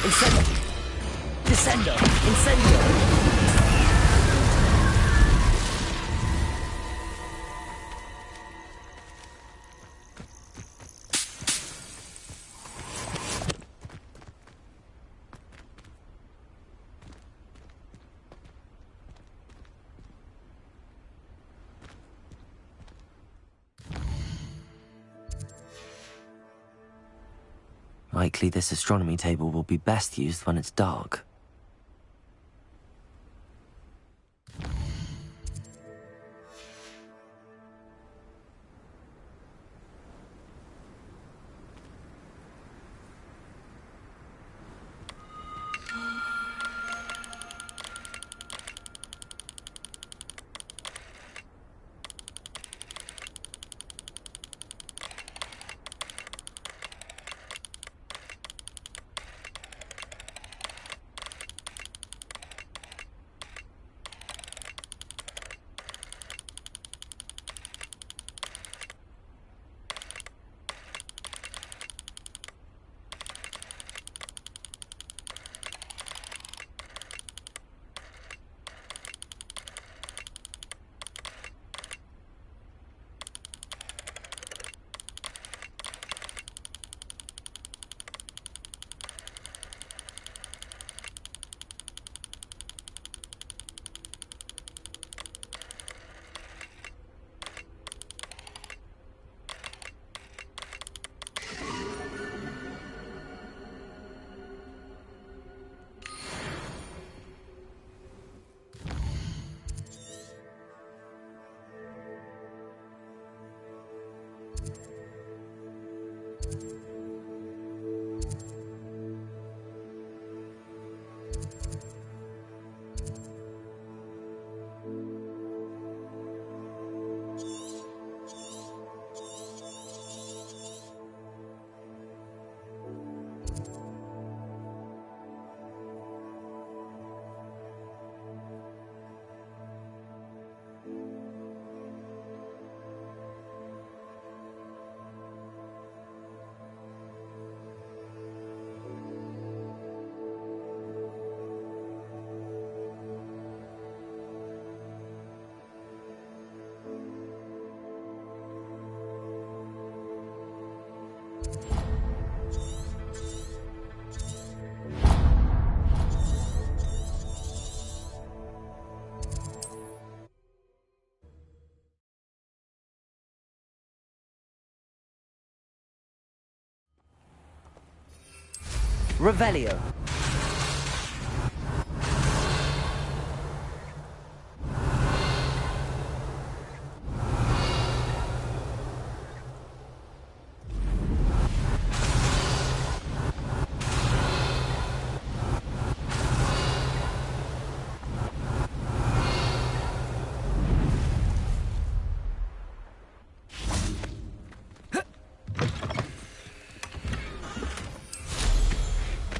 Incendio! Descendo! Incendio! Likely this astronomy table will be best used when it's dark. Revelio.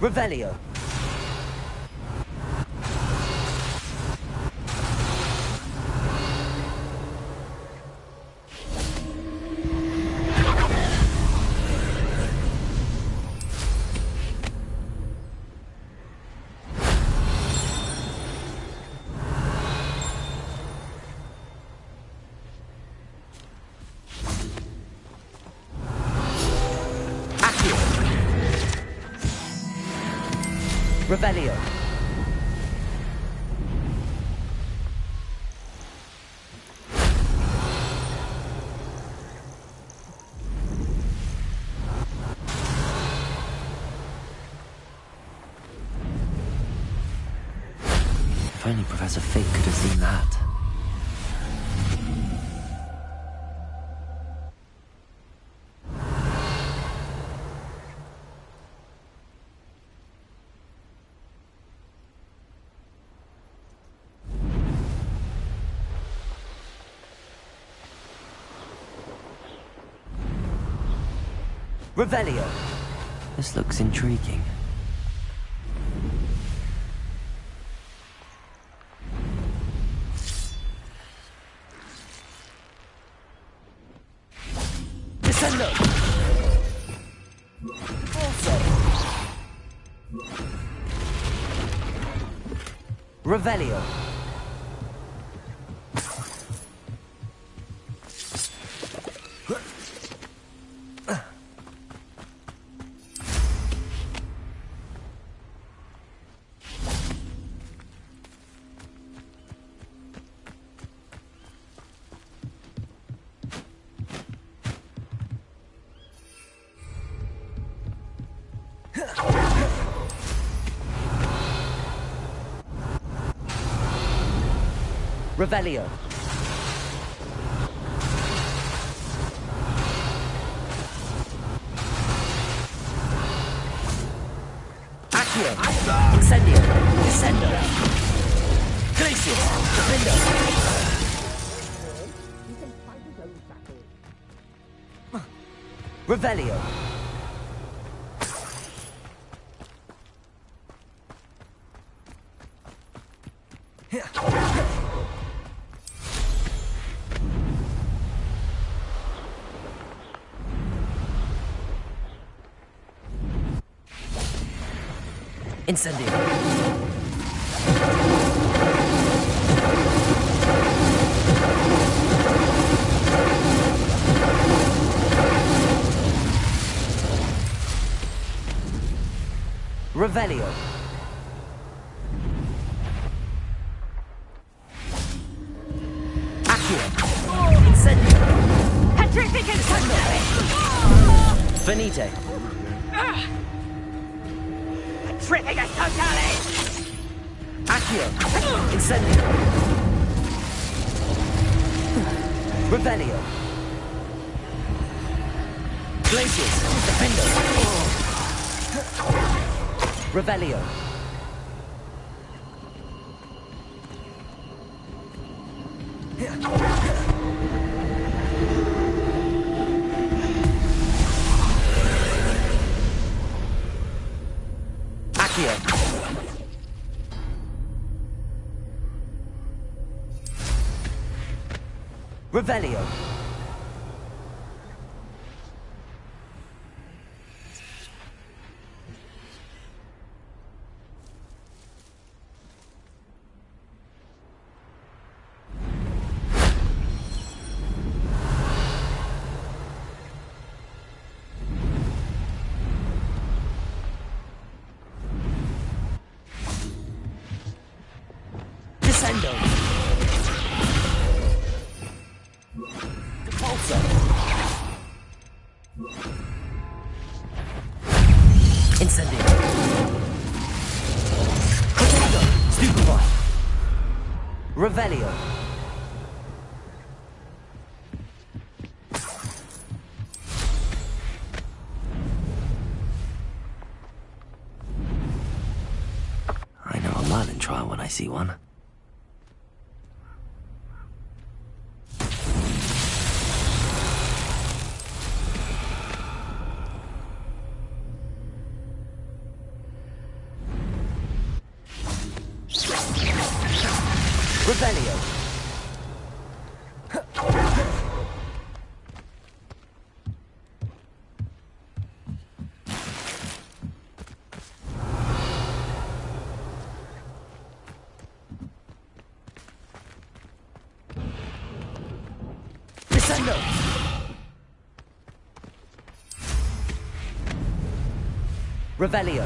Revelio. Revelio. If only Professor Fig could have seen that. Revelio. This looks intriguing. Descendo. Also. Revelio. Revelio. Accio. Incendio. Descendo. Glacius. Defendo. Revelio. Incendio. Revelio. Accio. Incendio. Petrific Incendio. Venite. Petrific Totale. Accio. Incendio. Revelio. Glacius. Defendo. Revelio. Accio. Revelio. Descendo. Repulsor. Incendio. Revelio. I know a Merlin trial when I see one. Revelio. Descendo. Revelio.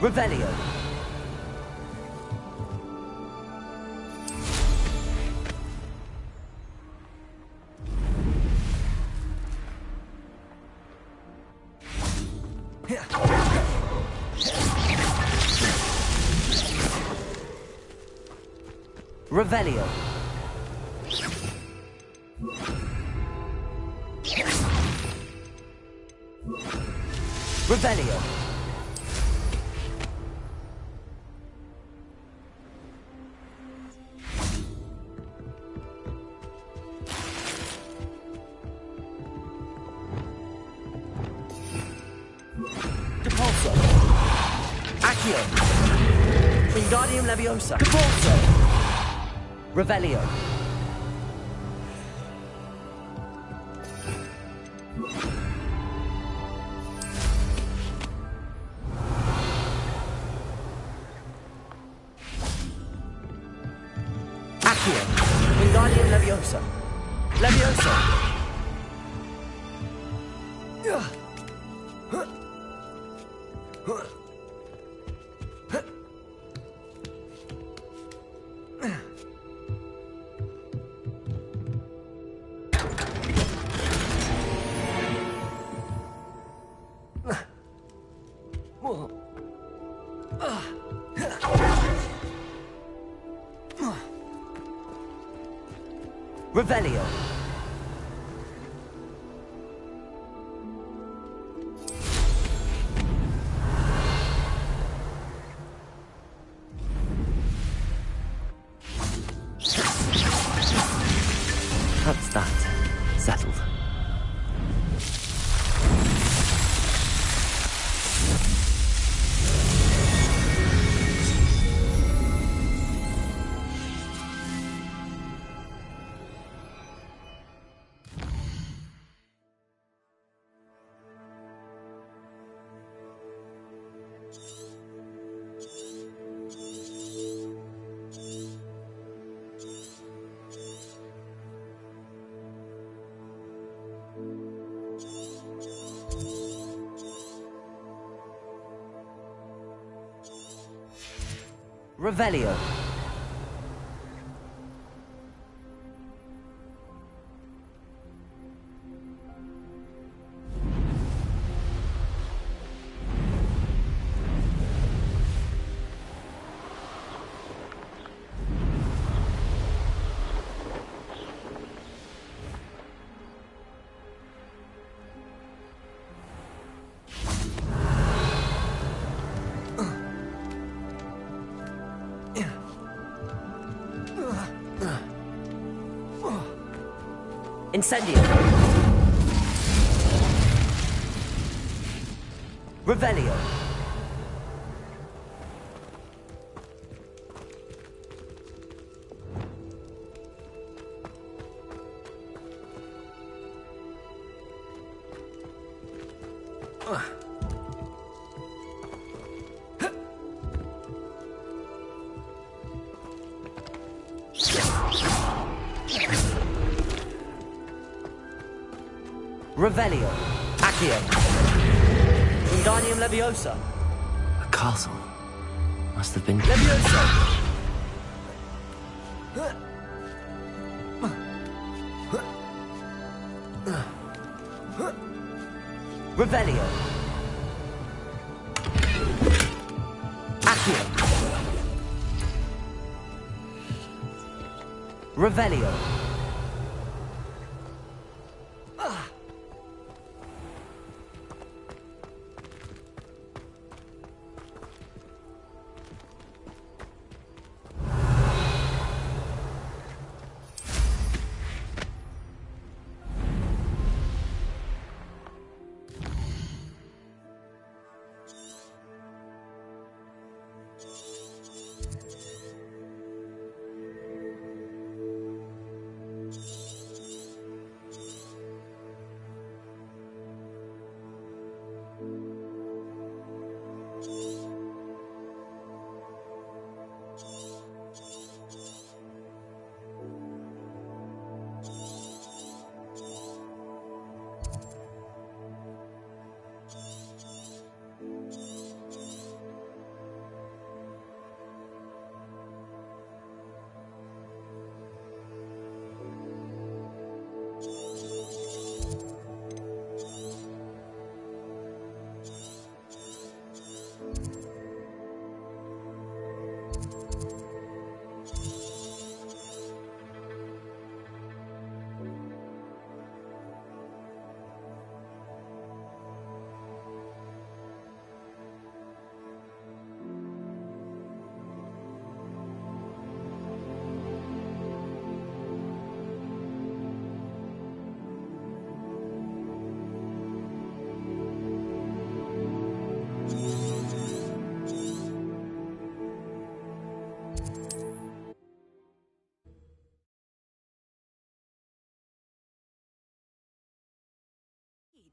Revelio. Revelio. Revelio. Depulso. Accio. Wingardium Leviosa. Depulso. Revelio. Accio. Wingardium Leviosa. Leviosa. Revelio. That's that. Settled. Revelio. Incendio. Revelio. Revelio. Accio. Wingardium Leviosa. A castle. Must have been... Leviosa! Revelio. Accio. Revelio.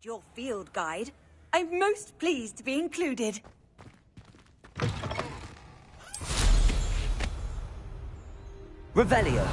Your field guide. I'm most pleased to be included. Revelio.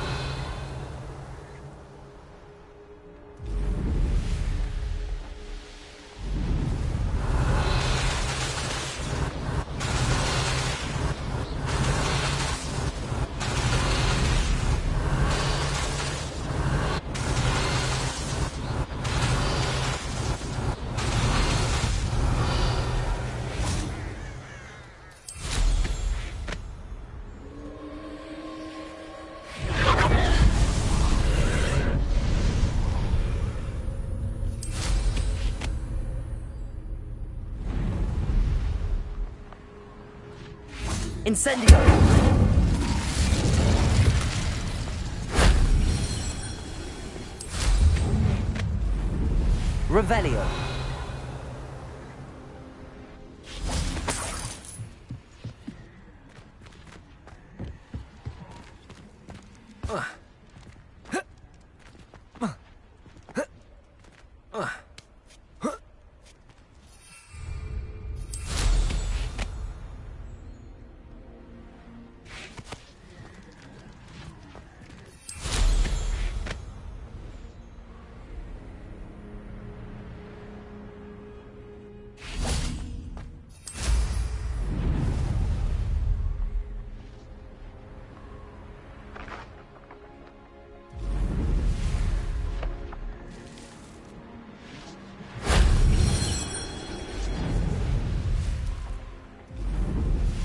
Incendio! Revelio.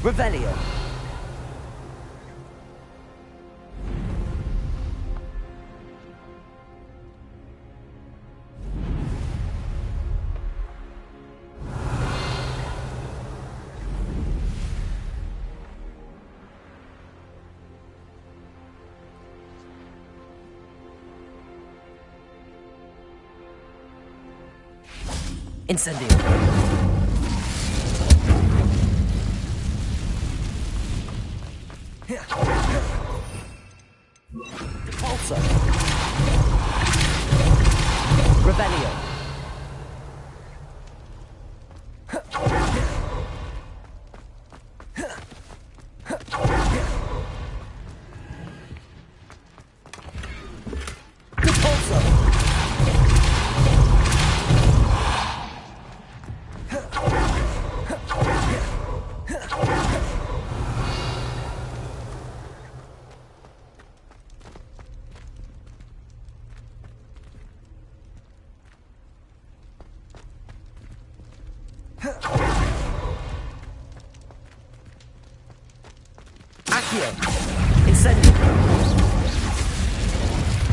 Revelio. Incendio. Also. Revelio. Accio. Incendio.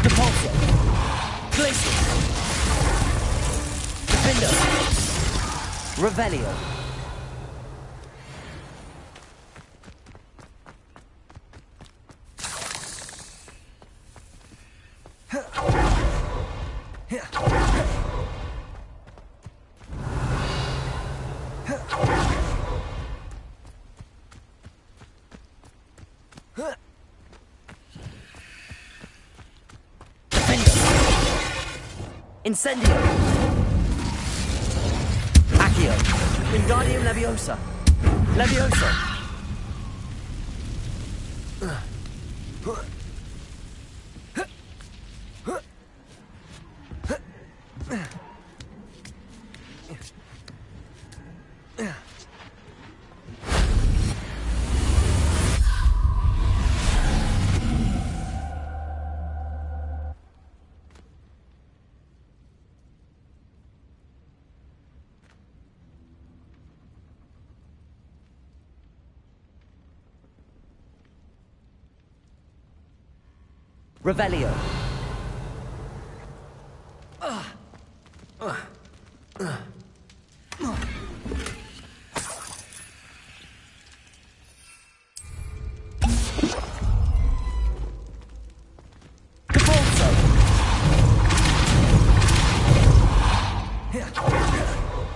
Depulso. Glacial. Defender. Revelio. Incendio. Accio. Wingardium Leviosa. Levioso. Revelio. Depulso.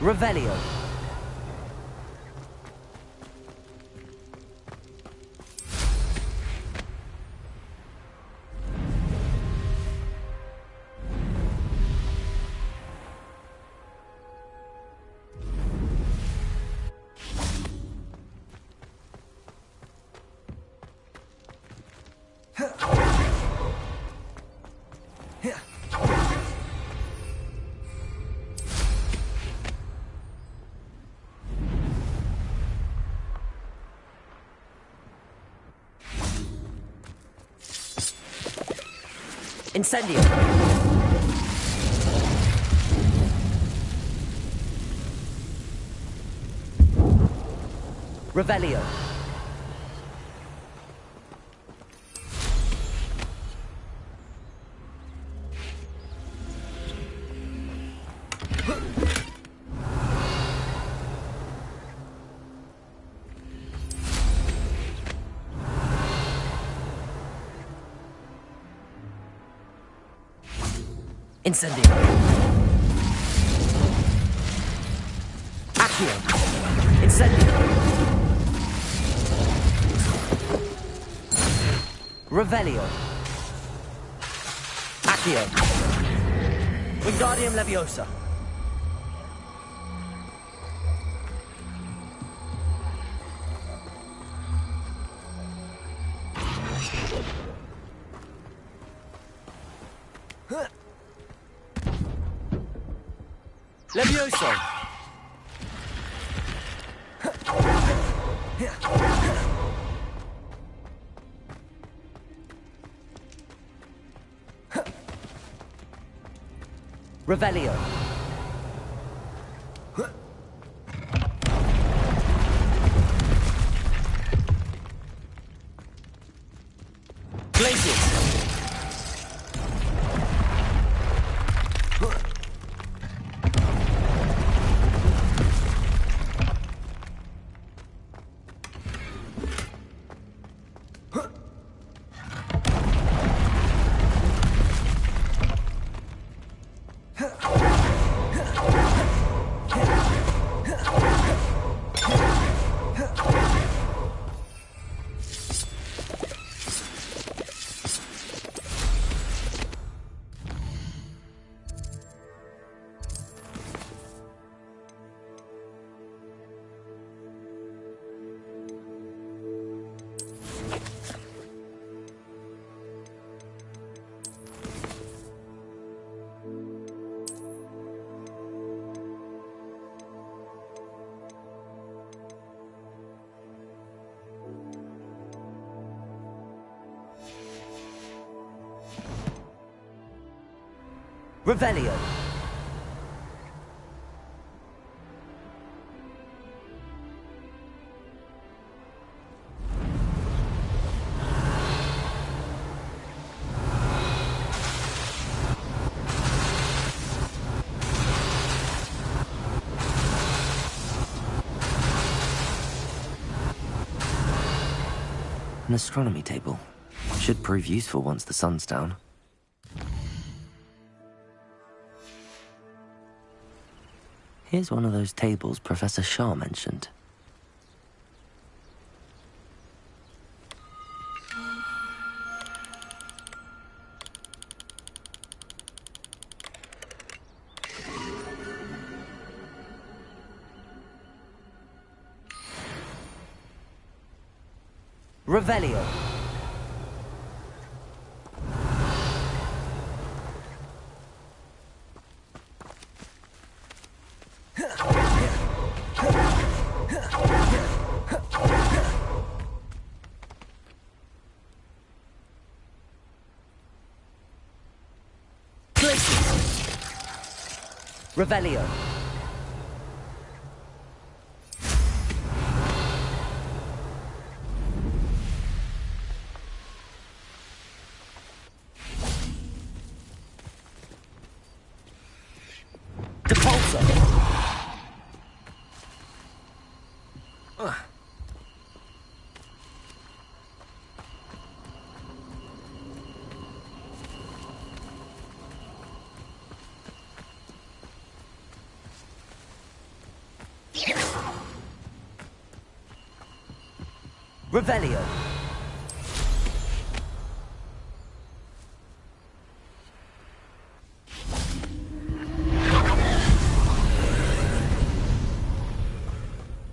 Revelio. Incendio. Revelio. Incendio. Accio. Incendio. Revelio. Accio. Wingardium Leviosa. Levioso. Revelio. Glacius. Revelio. An astronomy table. Should prove useful once the sun's down. Here's one of those tables Professor Shah mentioned. Revelio. Revelio. Revelio.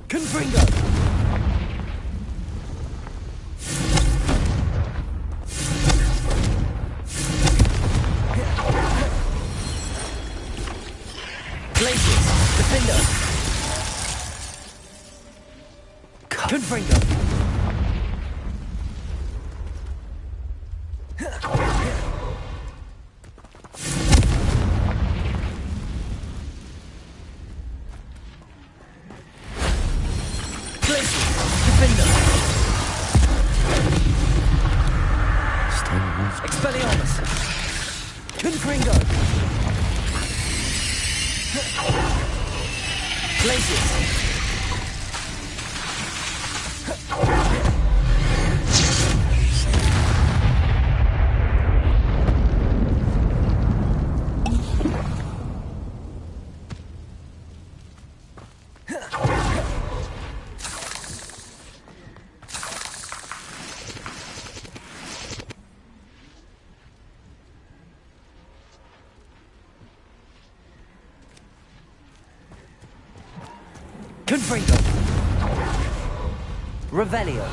Confringo. Glacius. Defender. Confringo. Expelliarmus! Confringo! Glacius! Confringo! Revelio!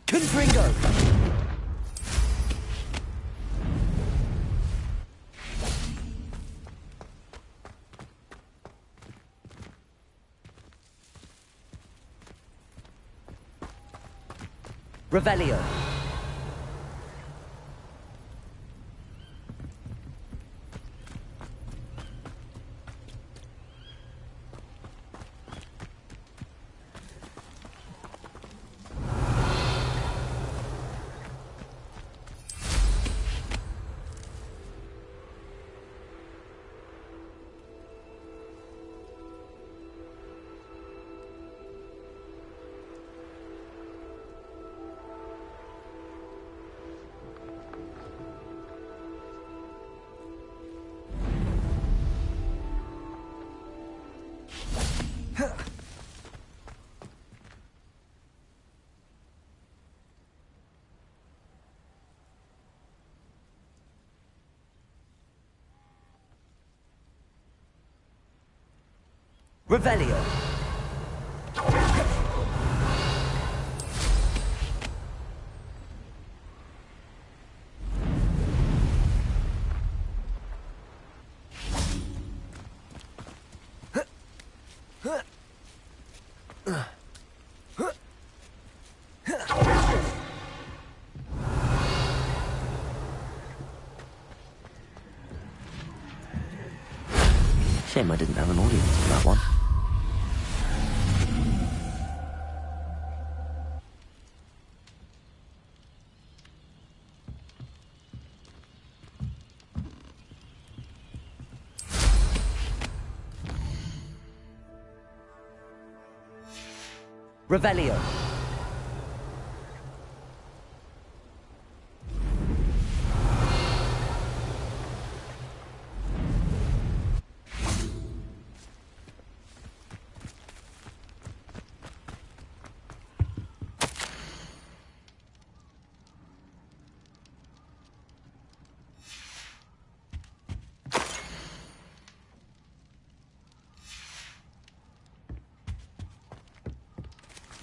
Confringo! Revelio! Revelio. Shame I didn't have an audience for that one. Revelio.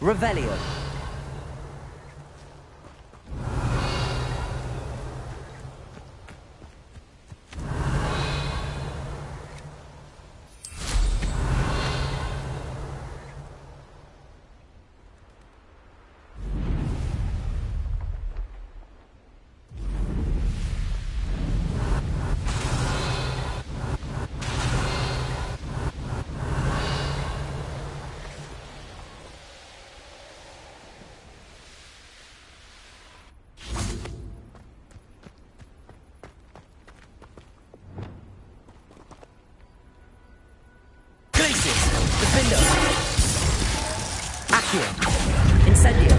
Revelio. Incendio.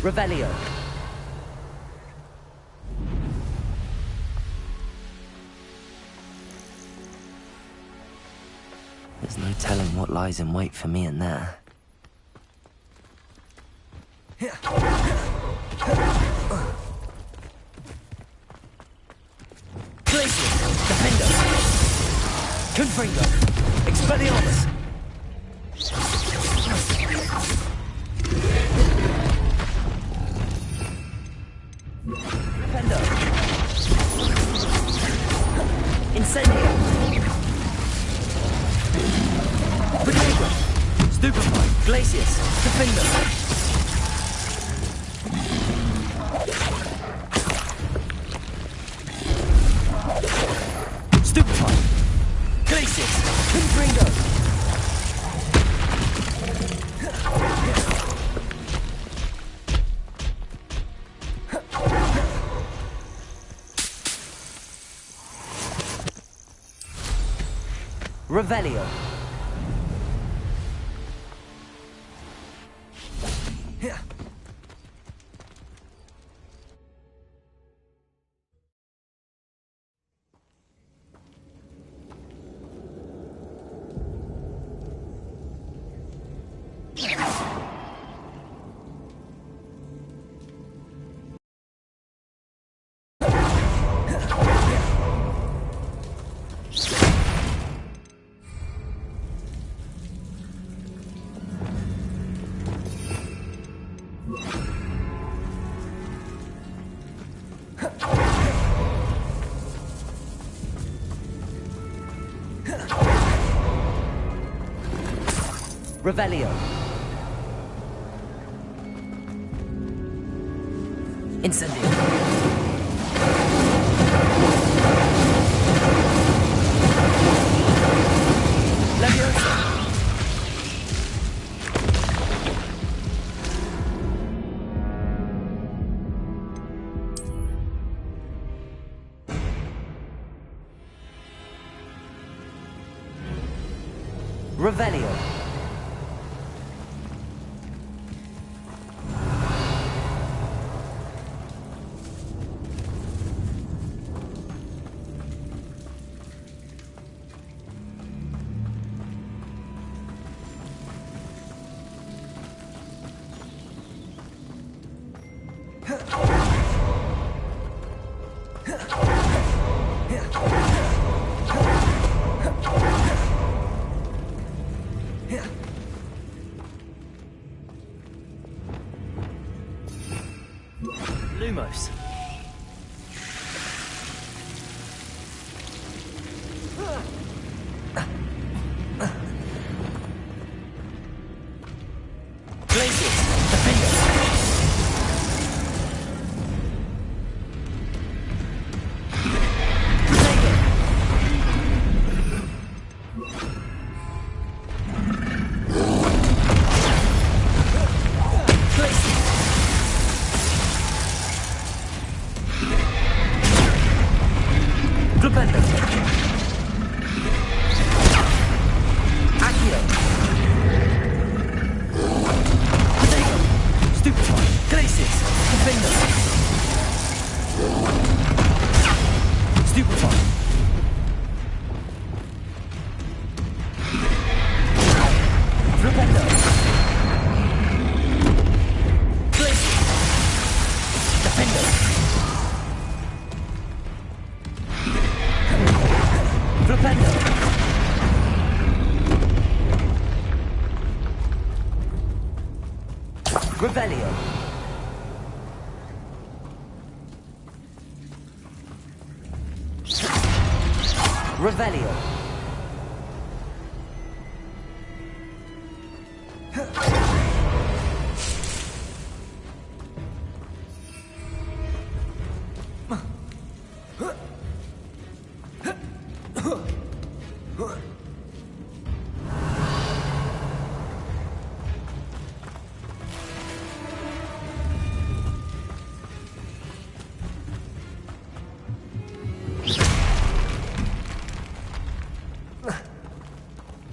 Revelio. There's no telling what lies in wait for me in there. Confringo! Expelliarmus! Defender! Incendio! Betrayal! Stupefy! Glacius! Defender! Revelio. Revelio. Incendio. Leviosa. Revelio. Lumos. Glacius, Defender. Glupendo. Accio. Stupefy. Glacius. Defender. Stupefy. Glupendo. Glacius. Defender. Glupendo. Revelio. Revelio.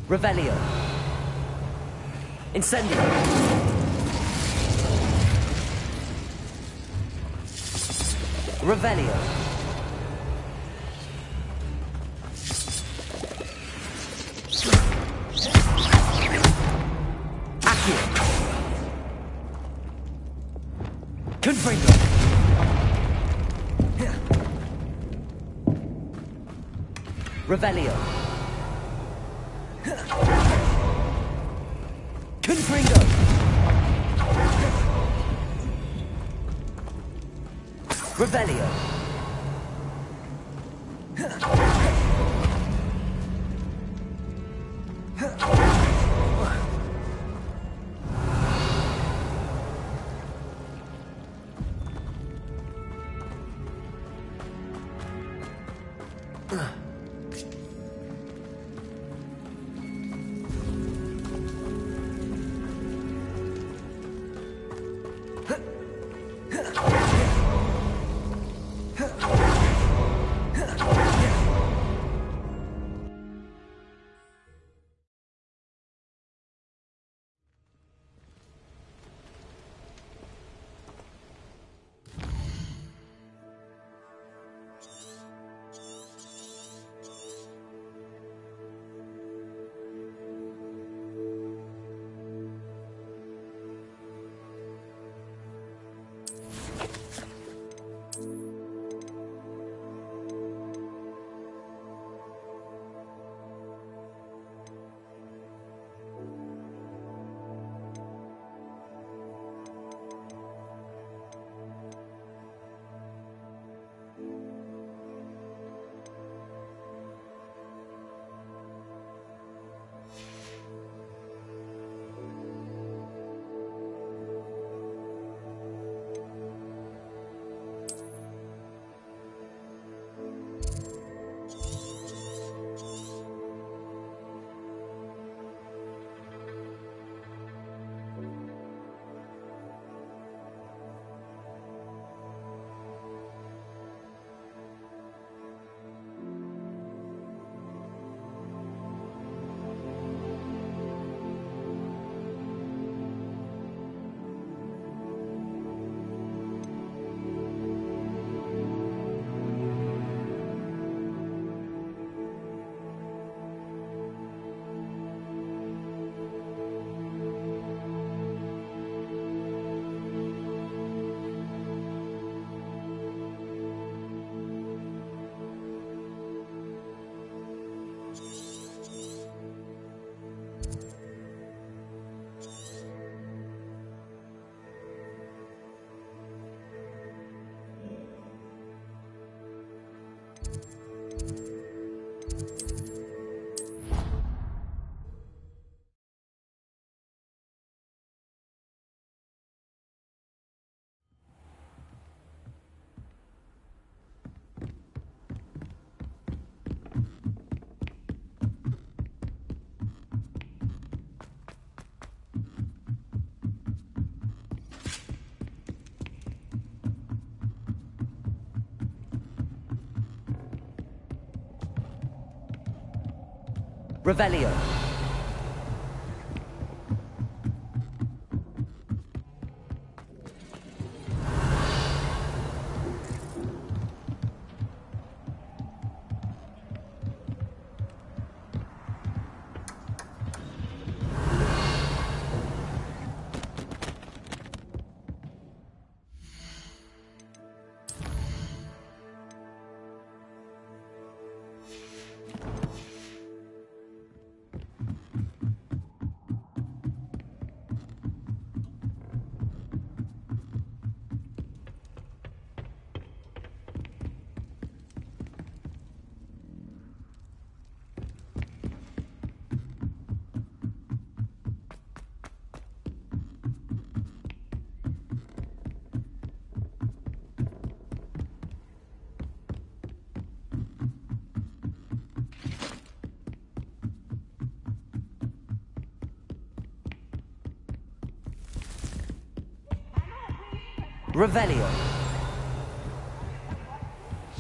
Revelio. Incendio. Revelio. Accio. Confringo. Revelio. Confringo. Revelio. Revelio. Revelio.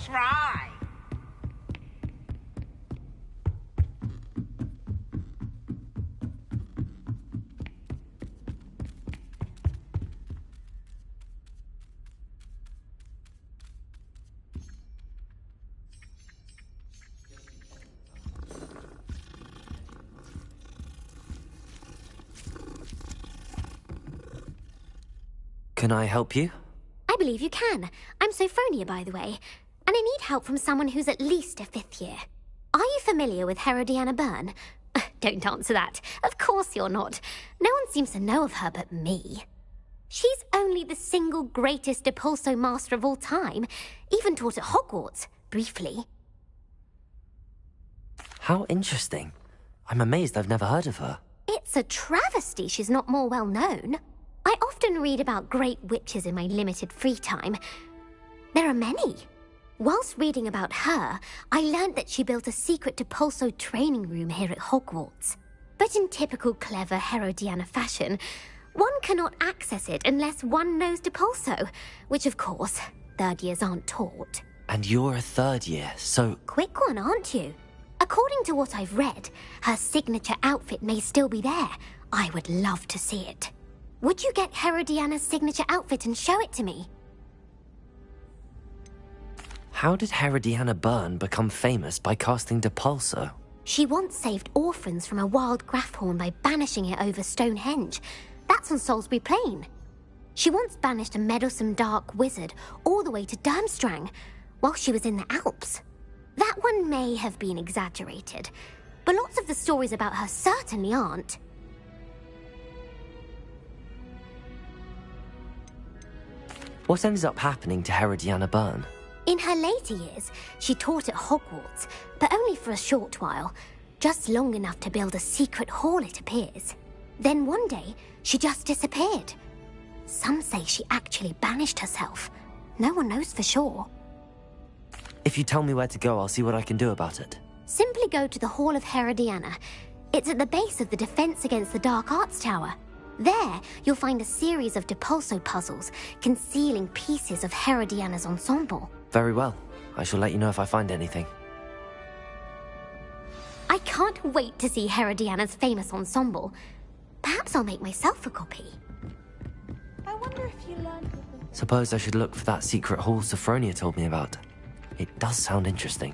Try. Can I help you? I believe you can. I'm Sophronia, by the way, and I need help from someone who's at least a 5th year. Are you familiar with Herodiana Byrne? Don't answer that. Of course you're not. No one seems to know of her but me. She's only the single greatest Depulso master of all time, even taught at Hogwarts, briefly. How interesting. I'm amazed I've never heard of her. It's a travesty she's not more well known. I often read about great witches in my limited free time. There are many. Whilst reading about her, I learned that she built a secret Depulso training room here at Hogwarts. But in typical clever Herodiana fashion, one cannot access it unless one knows Depulso, which of course, 3rd years aren't taught. And you're a 3rd year, so... Quick one, aren't you? According to what I've read, her signature outfit may still be there. I would love to see it. Would you get Herodiana's signature outfit and show it to me? How did Herodiana Byrne become famous by casting Depulso? She once saved orphans from a wild Grafhorn by banishing it over Stonehenge. That's on Salisbury Plain. She once banished a meddlesome dark wizard all the way to Durmstrang while she was in the Alps. That one may have been exaggerated, but lots of the stories about her certainly aren't. What ends up happening to Herodiana Byrne? In her later years, she taught at Hogwarts, but only for a short while. Just long enough to build a secret hall, it appears. Then one day, she just disappeared. Some say she actually banished herself. No one knows for sure. If you tell me where to go, I'll see what I can do about it. Simply go to the Hall of Herodiana. It's at the base of the Defense Against the Dark Arts Tower. There, you'll find a series of Depulso puzzles concealing pieces of Herodiana's ensemble. Very well. I shall let you know if I find anything. I can't wait to see Herodiana's famous ensemble. Perhaps I'll make myself a copy. I wonder if you learned... Suppose I should look for that secret hall Sophronia told me about. It does sound interesting.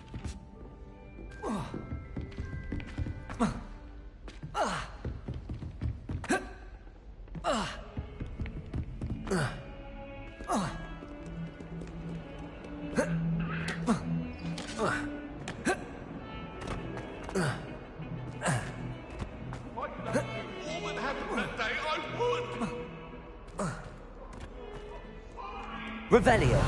Revelio.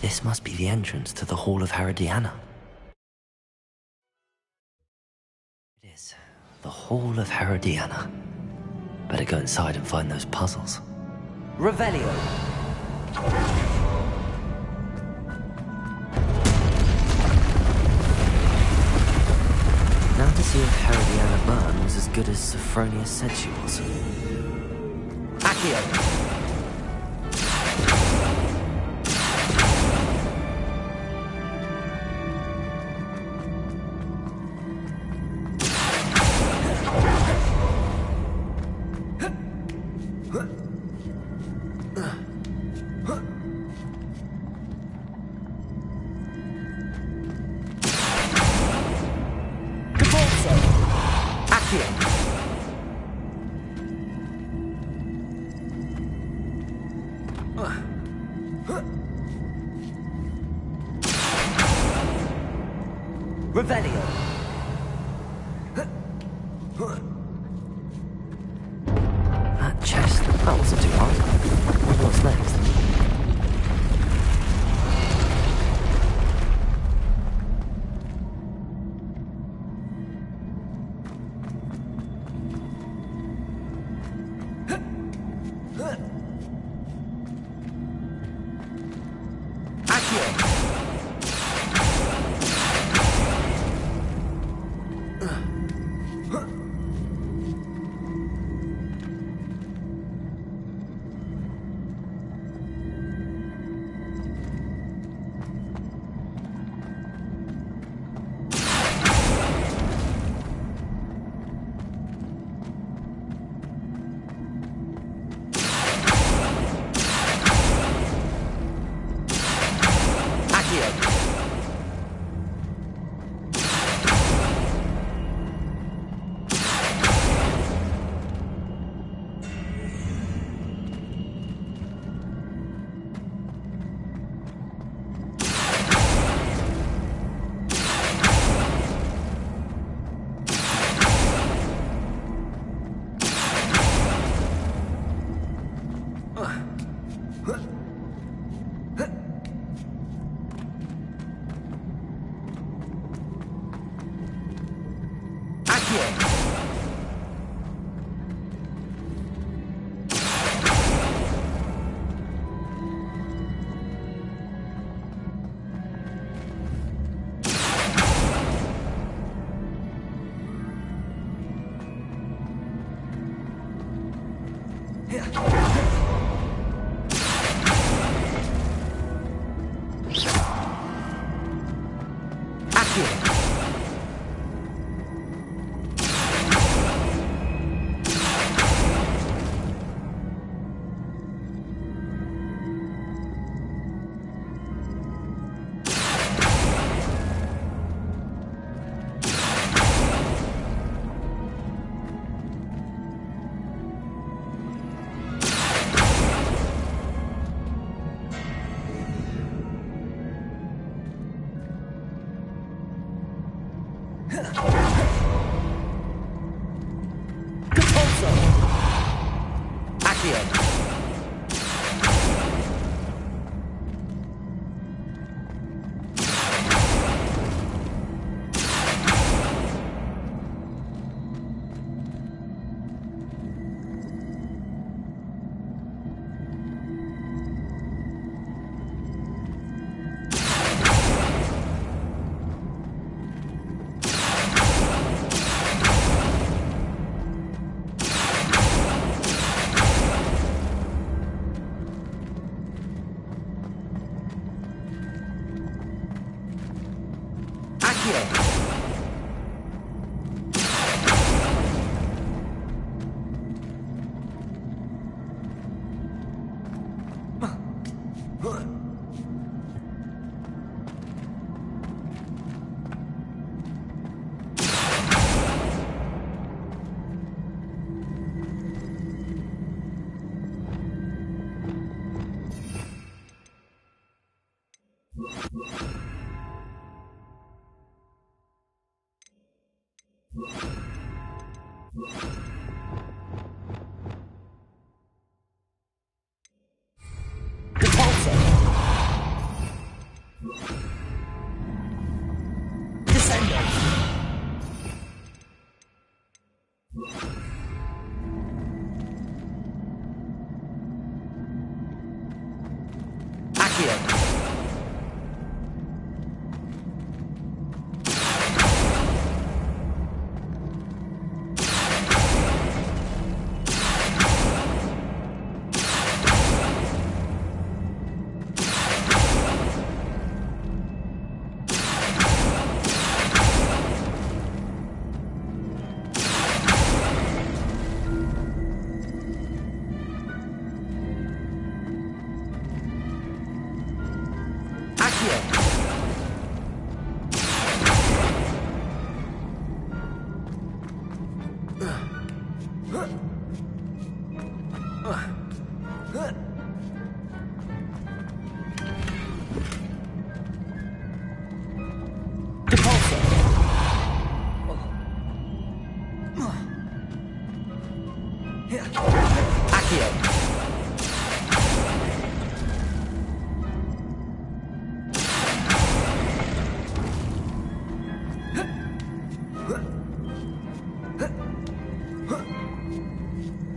This must be the entrance to the Hall of Herodiana. It is. The Hall of Herodiana. Better go inside and find those puzzles. Revelio! see if Herodiana Byrne was as good as Sophronia said she was. Accio! Revelio! That chest, that wasn't too hard. What's next?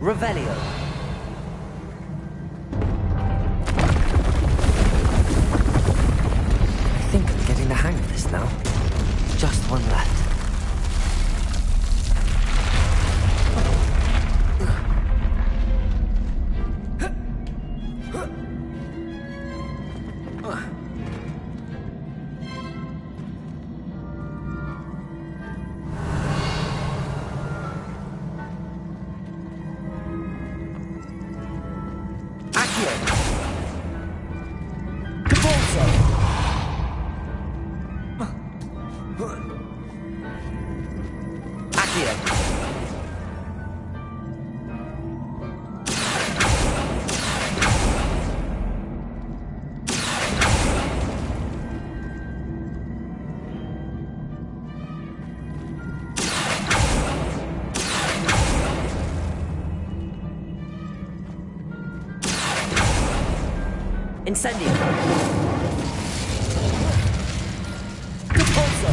Revelio. I think I'm getting the hang of this now. Just one left. Incendio. Repulso.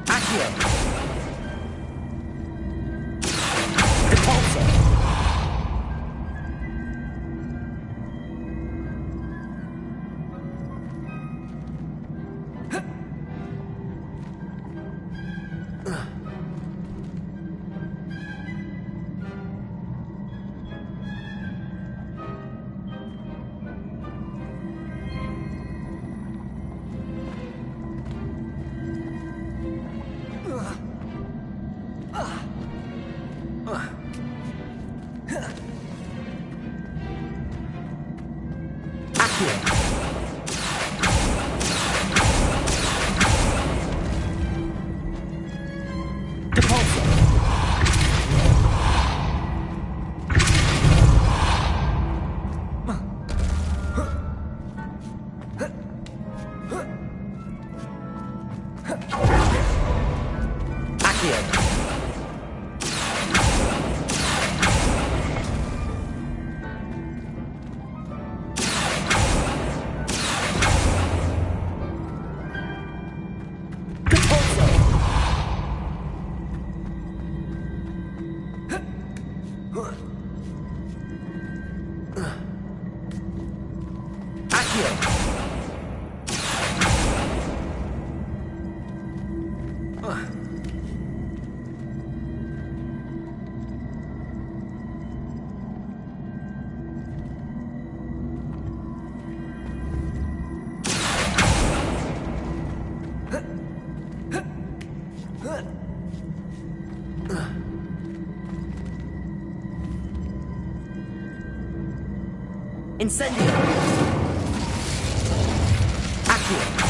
Accio. Repulso. Incendio. Accio.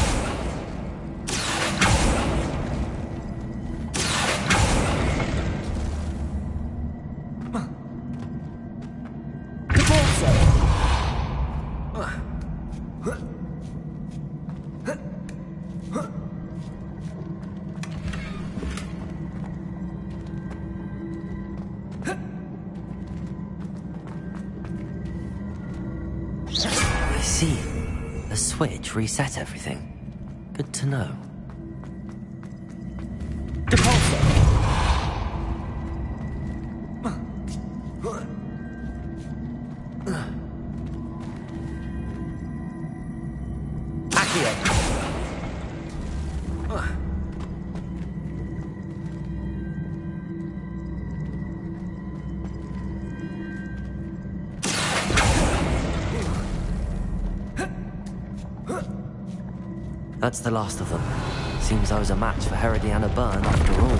I see. The switch reset everything. Good to know. That's the last of them. Seems I was a match for Herodiana Byrne after all.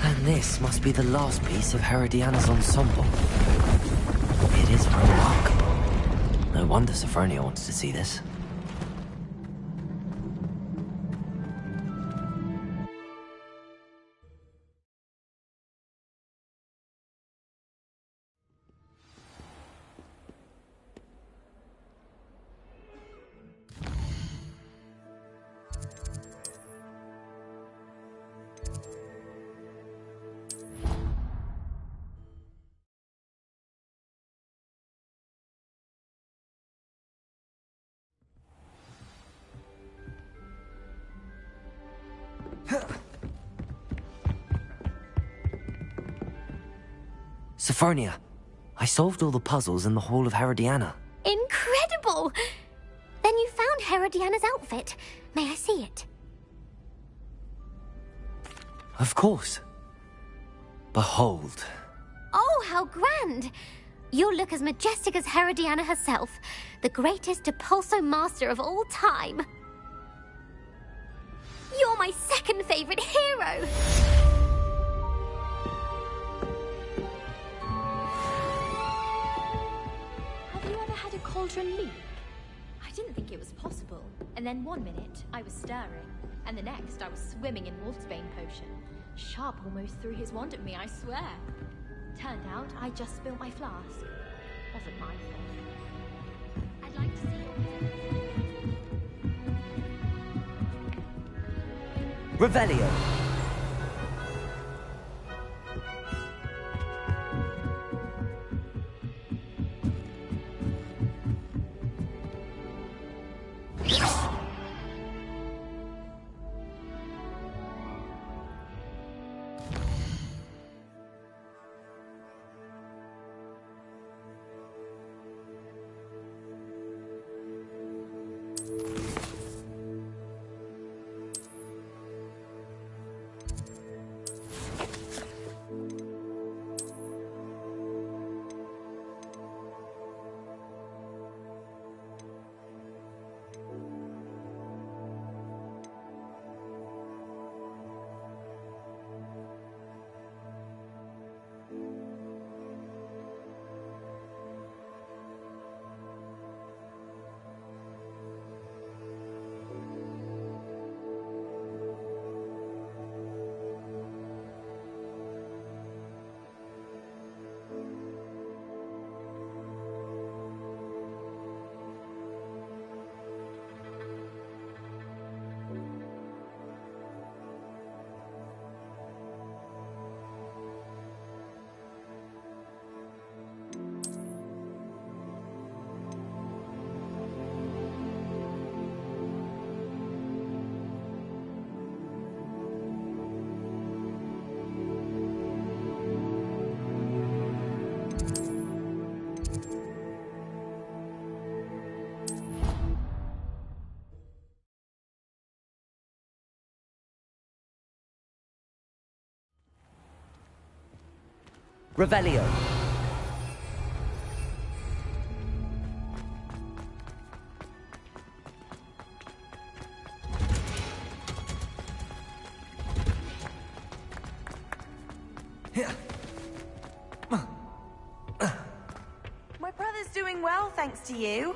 And this must be the last piece of Herodiana's ensemble. It is remarkable. No wonder Sophronia wants to see this. Sophronia, I solved all the puzzles in the Hall of Herodiana. Incredible! Then you found Herodiana's outfit. May I see it? Of course. Behold. Oh, how grand! You'll look as majestic as Herodiana herself, the greatest Depulso master of all time. You're my second favorite hero! Have you ever had a cauldron leak? I didn't think it was possible. And then one minute, I was stirring. And the next, I was swimming in Wolfsbane potion. Sharp almost threw his wand at me, I swear. Turned out, I just spilled my flask. Wasn't my fault. I'd like to see your... Revelio. Revelio. My brother's doing well, thanks to you.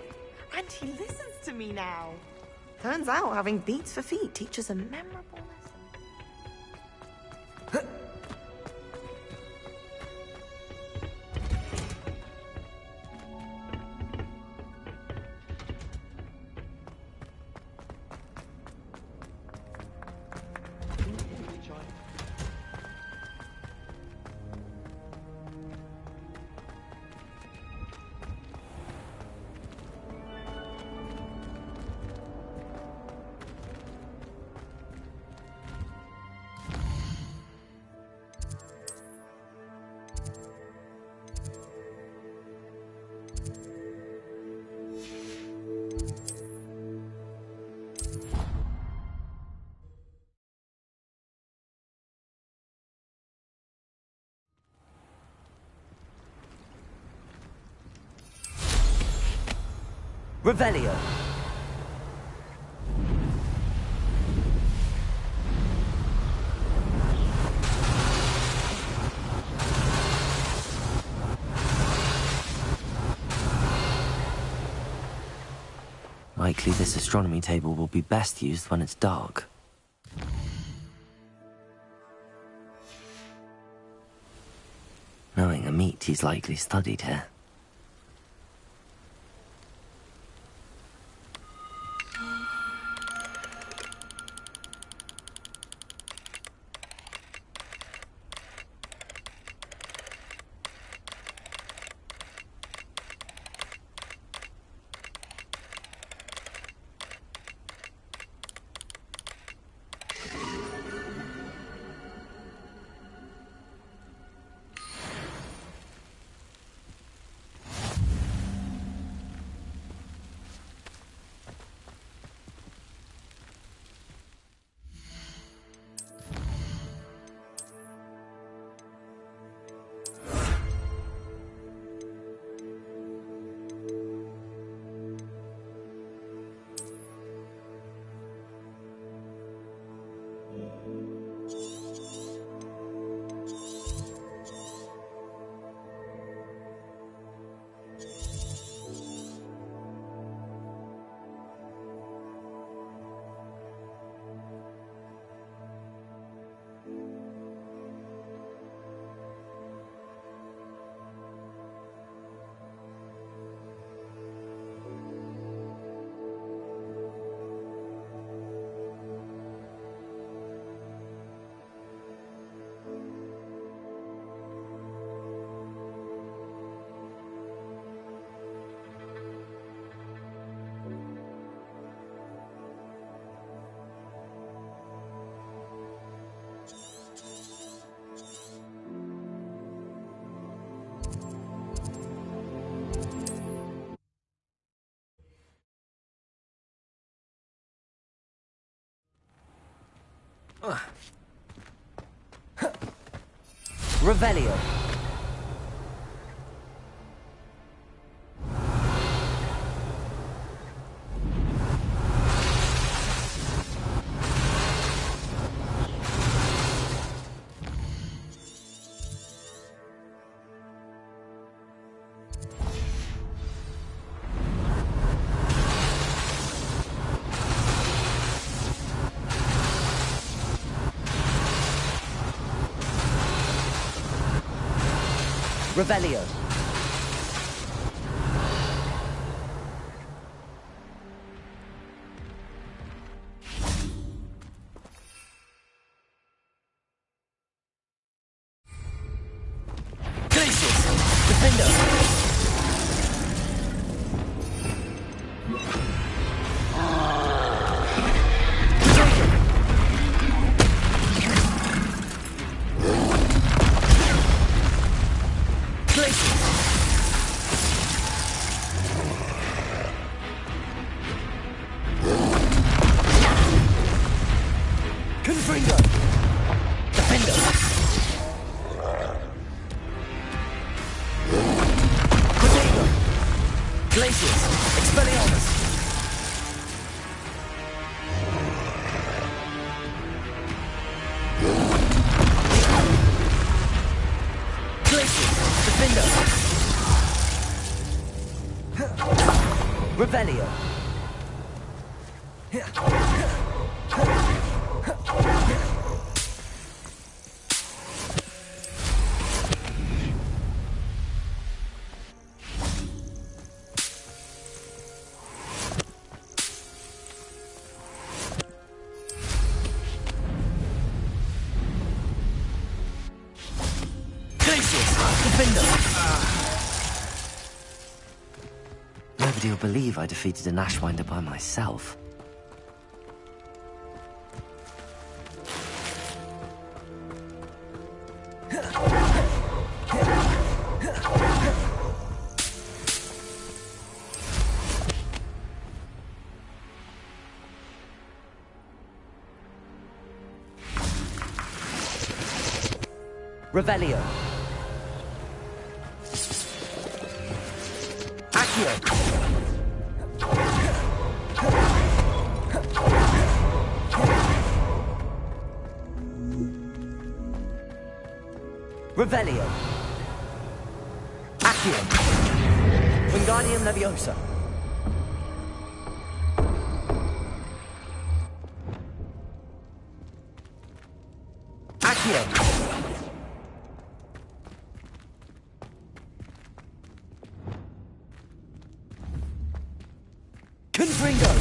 And he listens to me now. Turns out having beats for feet teaches a memorable lesson. Revelio. Likely this astronomy table will be best used when it's dark. Knowing Amit, he's likely studied here. Revelio. Revelio. Glacius. Defender. Revelio. Nobody will believe I defeated an Ashwinder by myself. Revelio. Accio. Revelio. Accio. Wingardium Leviosa. Accio. Confringo.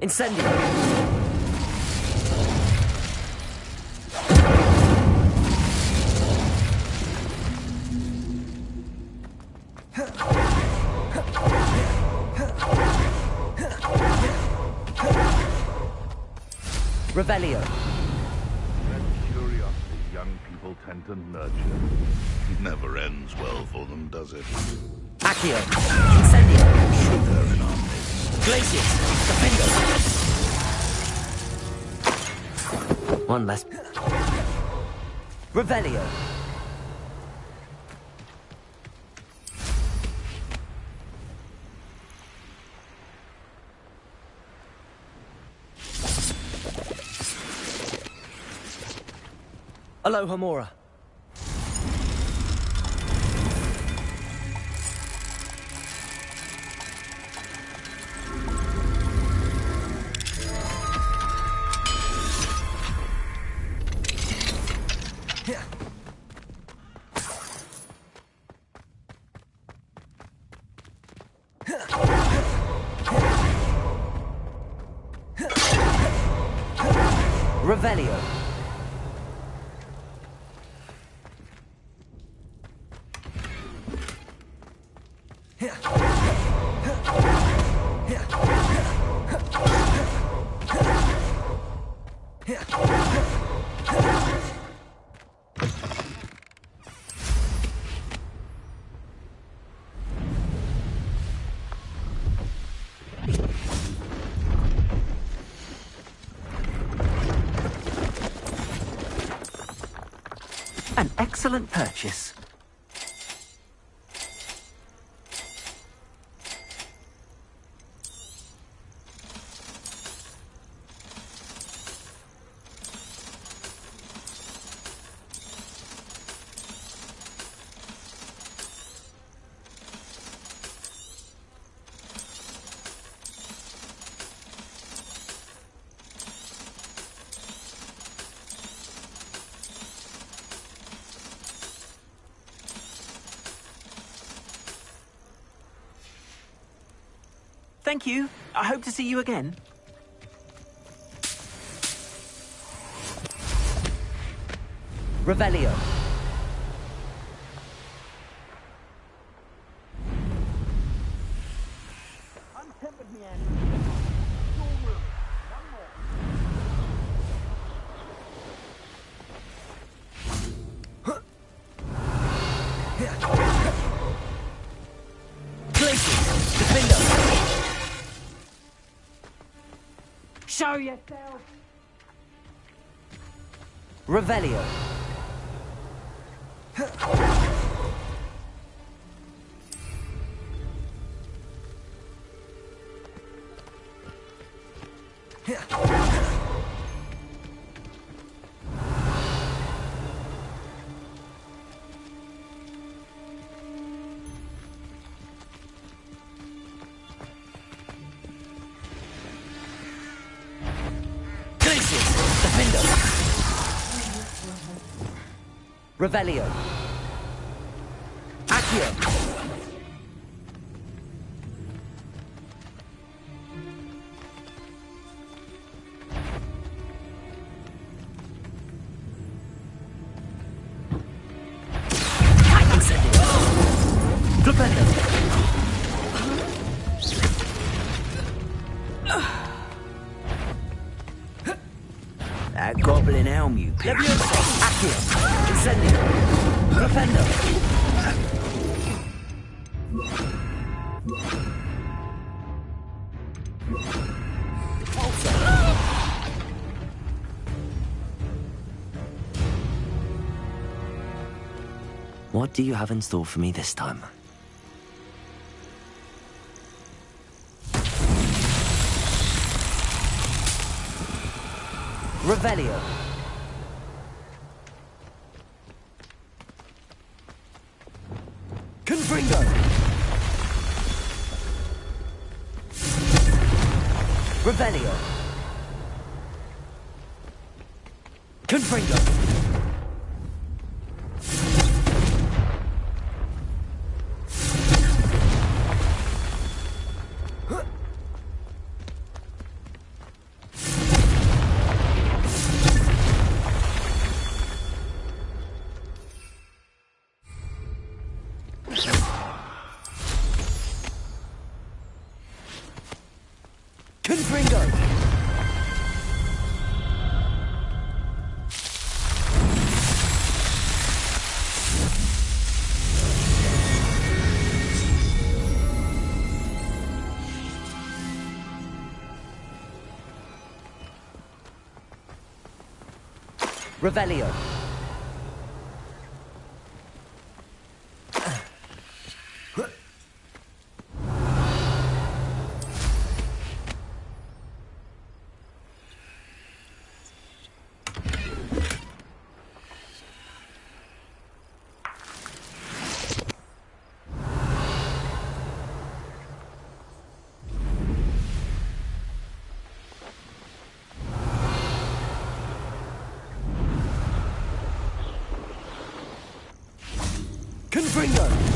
Incendio. Revelio. That curiosity young people tend to nurture. It never ends well for them, does it? Accio. Incendio. Sugar in our midst. Glacius. Defender. One less. Revelio. Alohomora. Revelio. An excellent purchase. Thank you. I hope to see you again. Revelio. Show yourself! Revelio. Revelio. Accio. Flipendo. That goblin elm you picked. Accio. Incendio. Flipendo. What do you have in store for me this time? Revelio. Confringo. Revelio. Confringo. Confringo. Revelio. Confringo.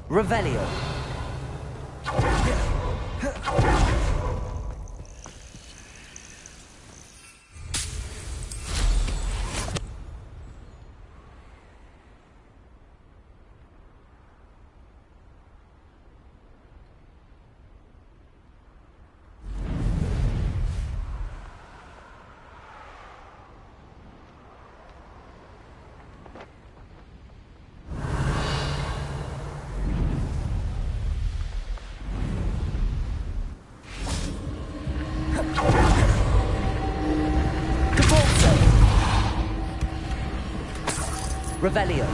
Revelio. Revelio.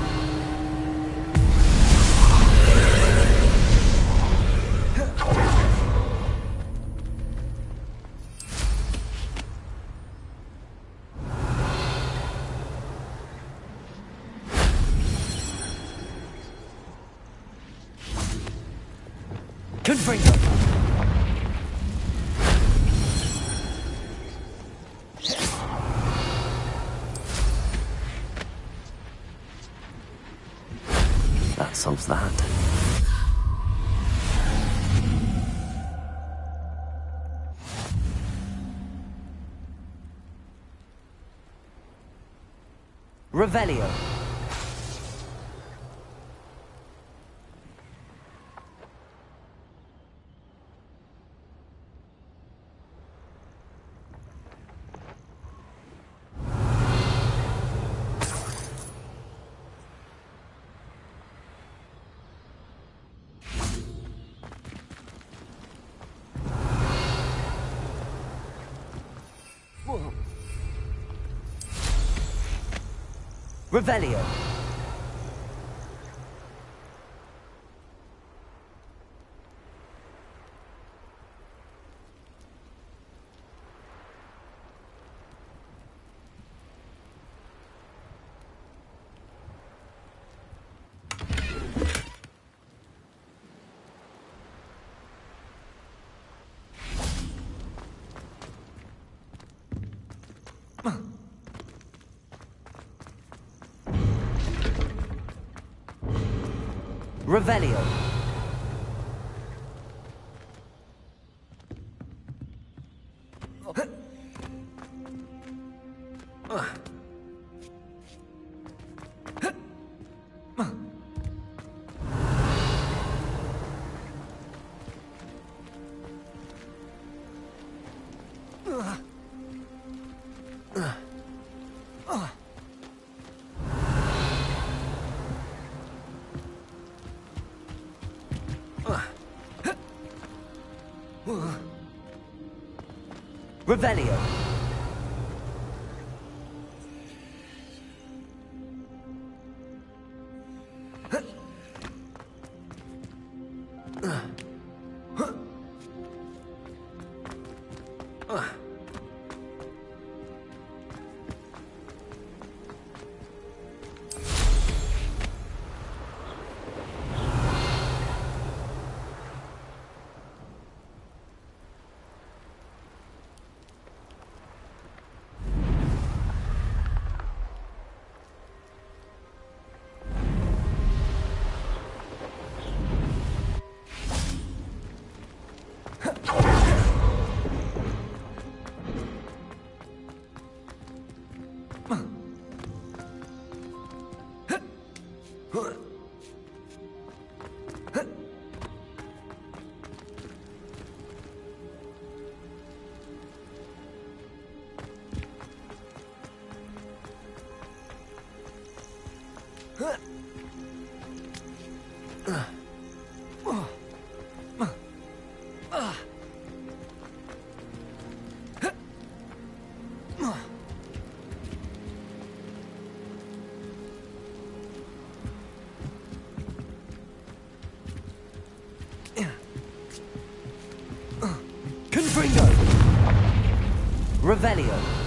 Confringo. That solves that. Revelio. Revelio. Revelio. Revelio. Confringo. Revelio.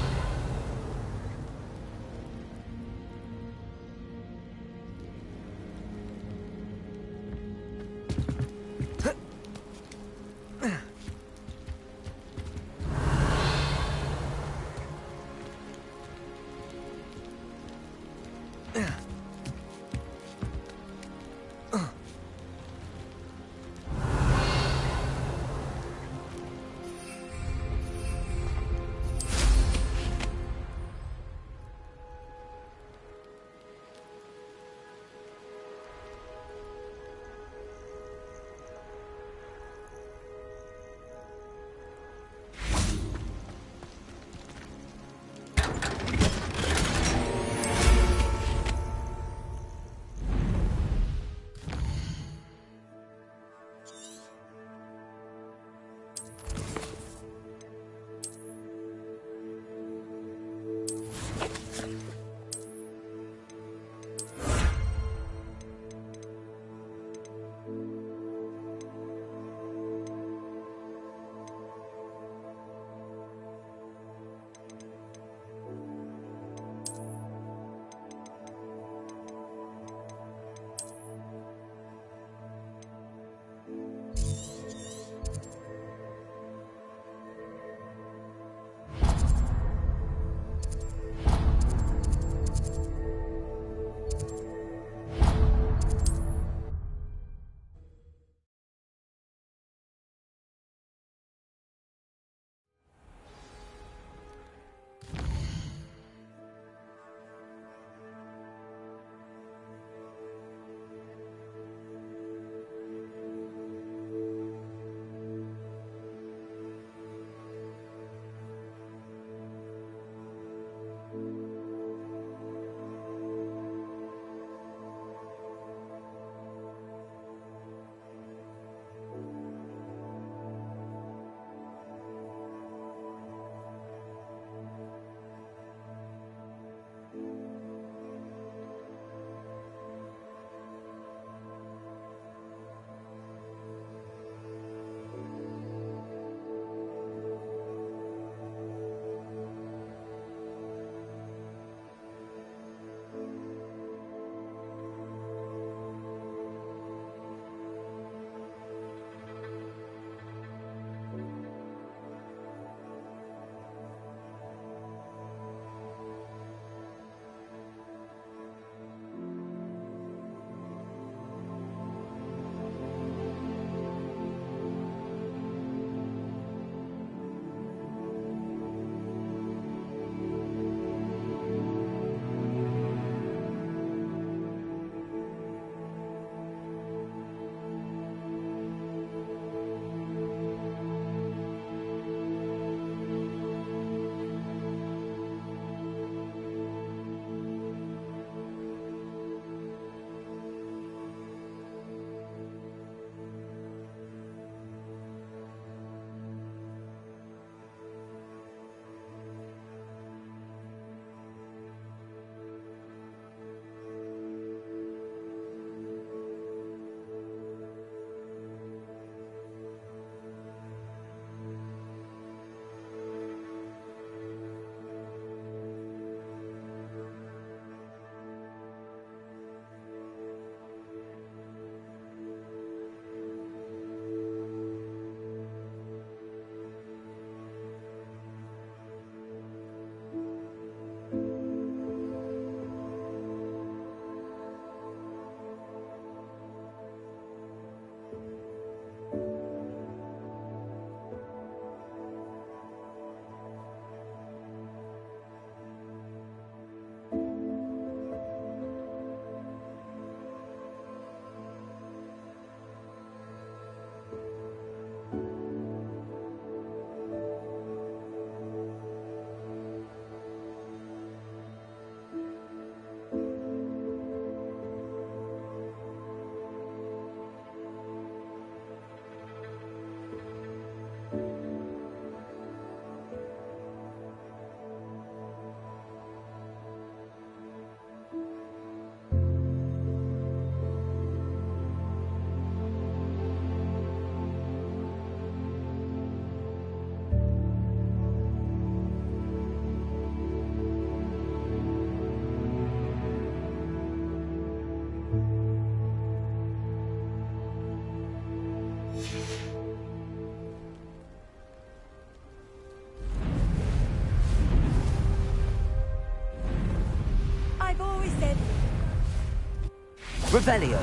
Revelio.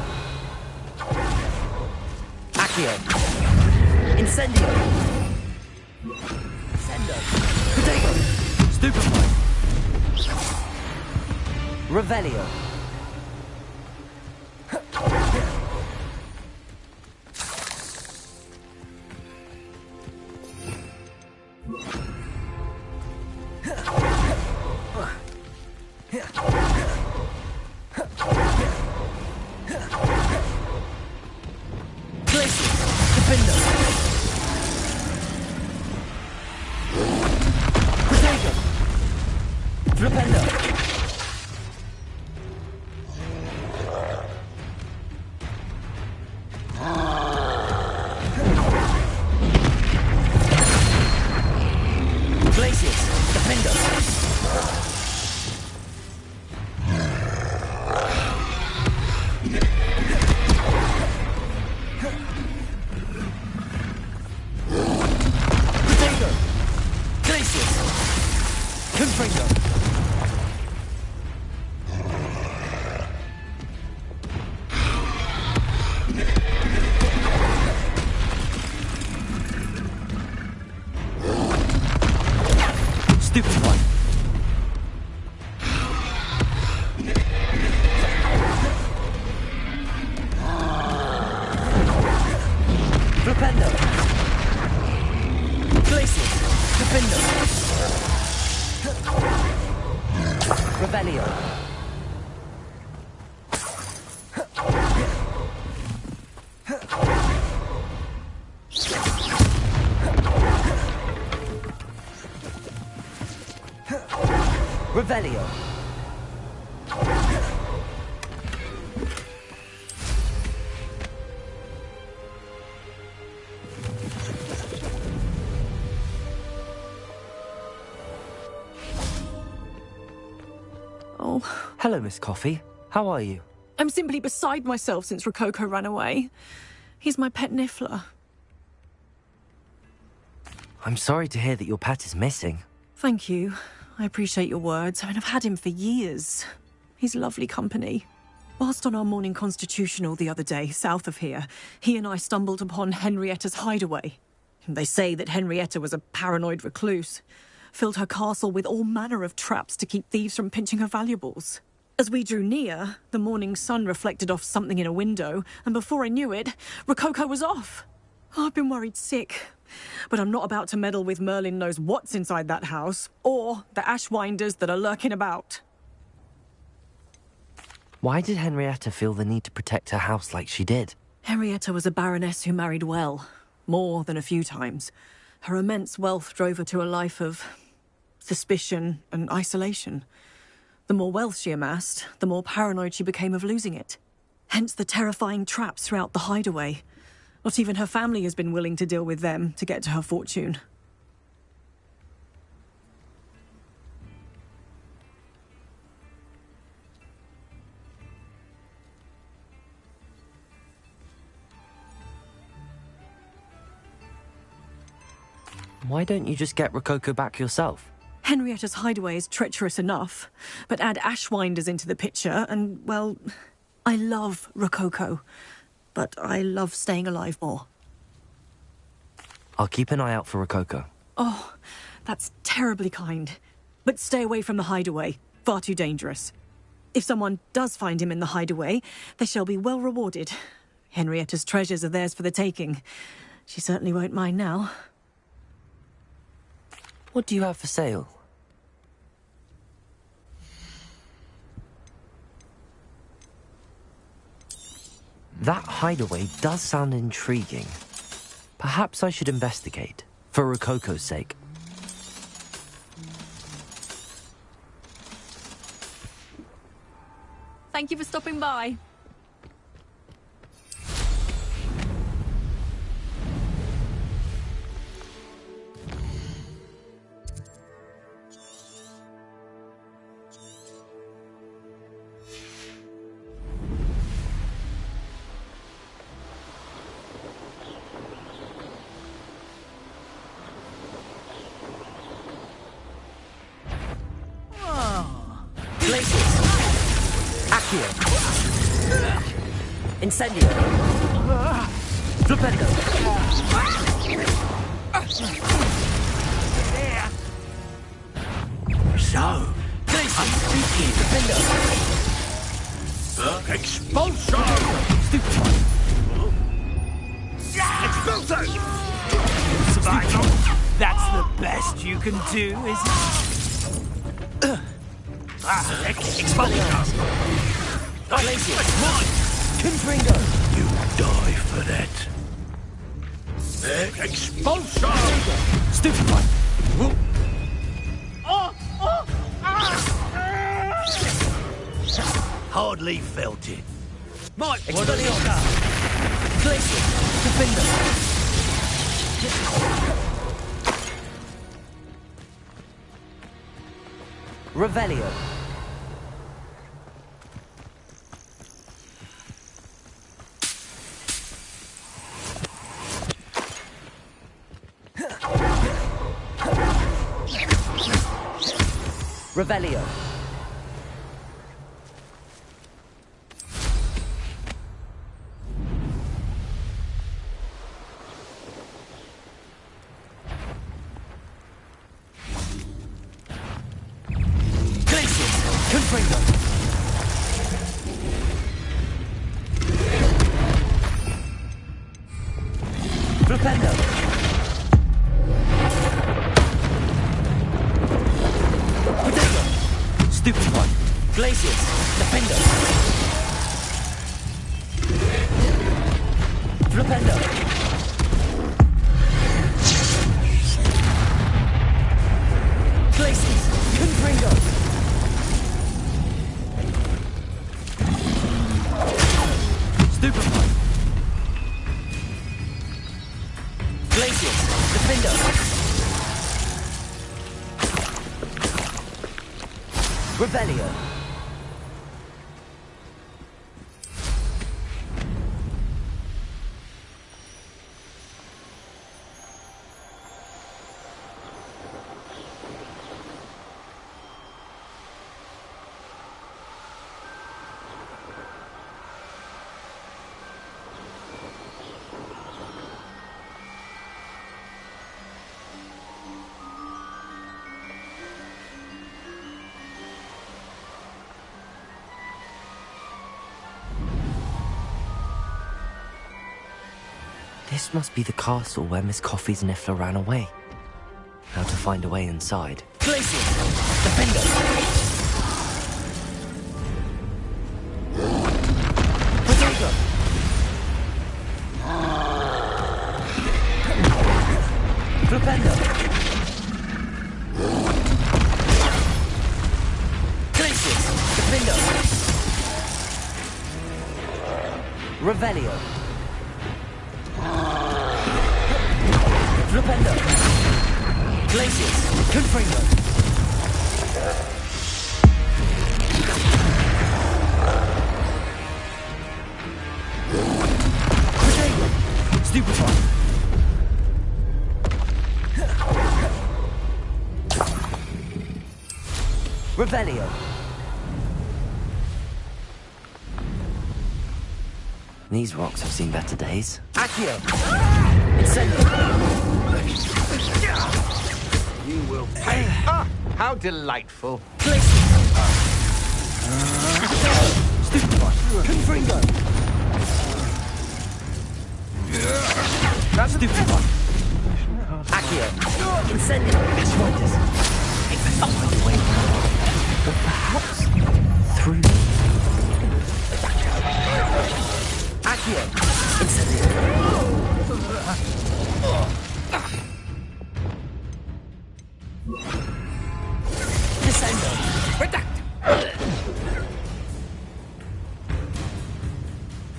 Accio. Incendio. Sendo. Potato. Stupefy. Revelio. Revelio. Oh. Hello, Miss Coffee. How are you? I'm simply beside myself since Rococo ran away. He's my pet Niffler. I'm sorry to hear that your pet is missing. Thank you. I appreciate your words. I mean, I've had him for years. He's lovely company. Whilst on our morning constitutional the other day, south of here, he and I stumbled upon Henrietta's hideaway. They say that Henrietta was a paranoid recluse, filled her castle with all manner of traps to keep thieves from pinching her valuables. As we drew near, the morning sun reflected off something in a window, and before I knew it, Rococo was off. Oh, I've been worried sick. But I'm not about to meddle with Merlin knows what's inside that house, or the ashwinders that are lurking about. Why did Henrietta feel the need to protect her house like she did? Henrietta was a baroness who married well, more than a few times. Her immense wealth drove her to a life of suspicion and isolation. The more wealth she amassed, the more paranoid she became of losing it. Hence the terrifying traps throughout the hideaway. Not even her family has been willing to deal with them to get to her fortune. Why don't you just get Rococo back yourself? Henrietta's hideaway is treacherous enough, but add ashwinders into the picture and, well, I love Rococo. But I love staying alive more. I'll keep an eye out for Rococo. Oh, that's terribly kind. But stay away from the hideaway. Far too dangerous. If someone does find him in the hideaway, they shall be well rewarded. Henrietta's treasures are theirs for the taking. She certainly won't mind now. What do you have for sale? That hideaway does sound intriguing. Perhaps I should investigate, for Rococo's sake. Thank you for stopping by. Accio. Incendio! Flipendo! So, I'm speaking! Flipendo! Expulsion! Expulsion! That's the best you can do, is it? Expulsion! Confringo! You die for that. Expulsion! Stupefy! Hardly felt it. Mike, Expelliarmus! Glacier! Defender! Revelio! Revelio! Confringo! Flipendo! Potato! Stupefy! Glaciers! Defendo! Flipendo! Glaciers! Confringo! Stupefy! Glaciers! Defendo! Revelio! This must be the castle where Miss Coffee's Niffler ran away. How to find a way inside? Glacier! Defender! Potato! Flipendo! Glaciers! Defender! Revelio! Flipendo! Glaciers! Confringo! Potato! Stupefy! Revelio! These rocks have seen better days. Accio! Incendio! You will pay. Ah, how delightful. Stupefy! Confringo! That's Stupefy! Accio! Incendio! Exploiters! Find a way out. Or perhaps through. Accio! Incendio! Descendo! Redact!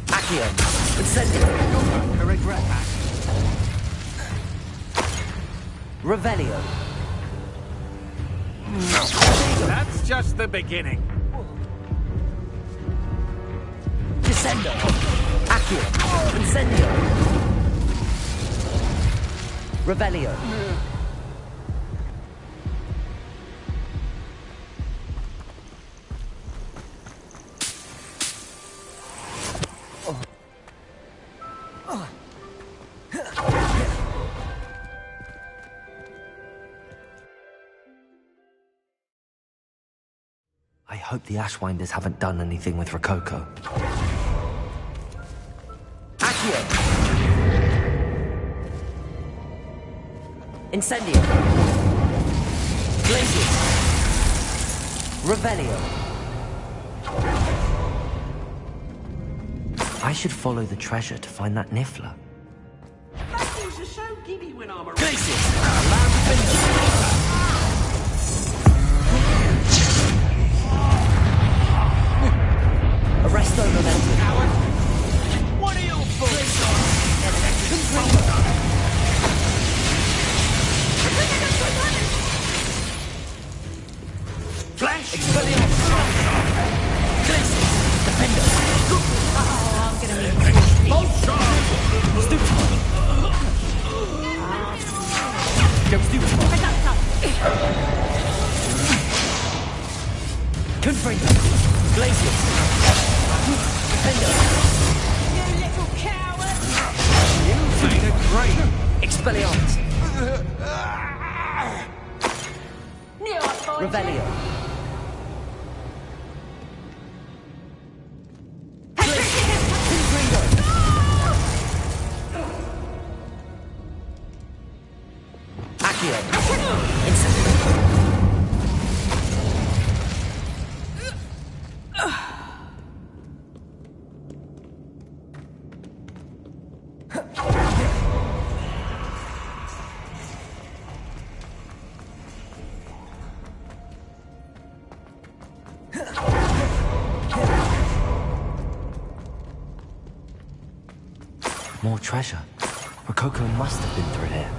Accio! Incendio! I regret that. Revelio! That's just the beginning. Descendo! Accio! Incendio! Revelio! I hope the Ashwinders haven't done anything with Rococo. Accio! Incendio! Glacius! Revelio! I should follow the treasure to find that Niffler. Matthews are so giddy when I'm around. Glacius! Arresto Momentum. What are you for? Flash! Expelliarmus! Glacius! Defender! Oh, I'm gonna need Stupefy! Go Stupefy! Confringo! Glacius! Defender! You little coward! You made a great! Expelliarmus! Revelio! Confringo! Accio! Incendio! More treasure. Rococo must have been through here.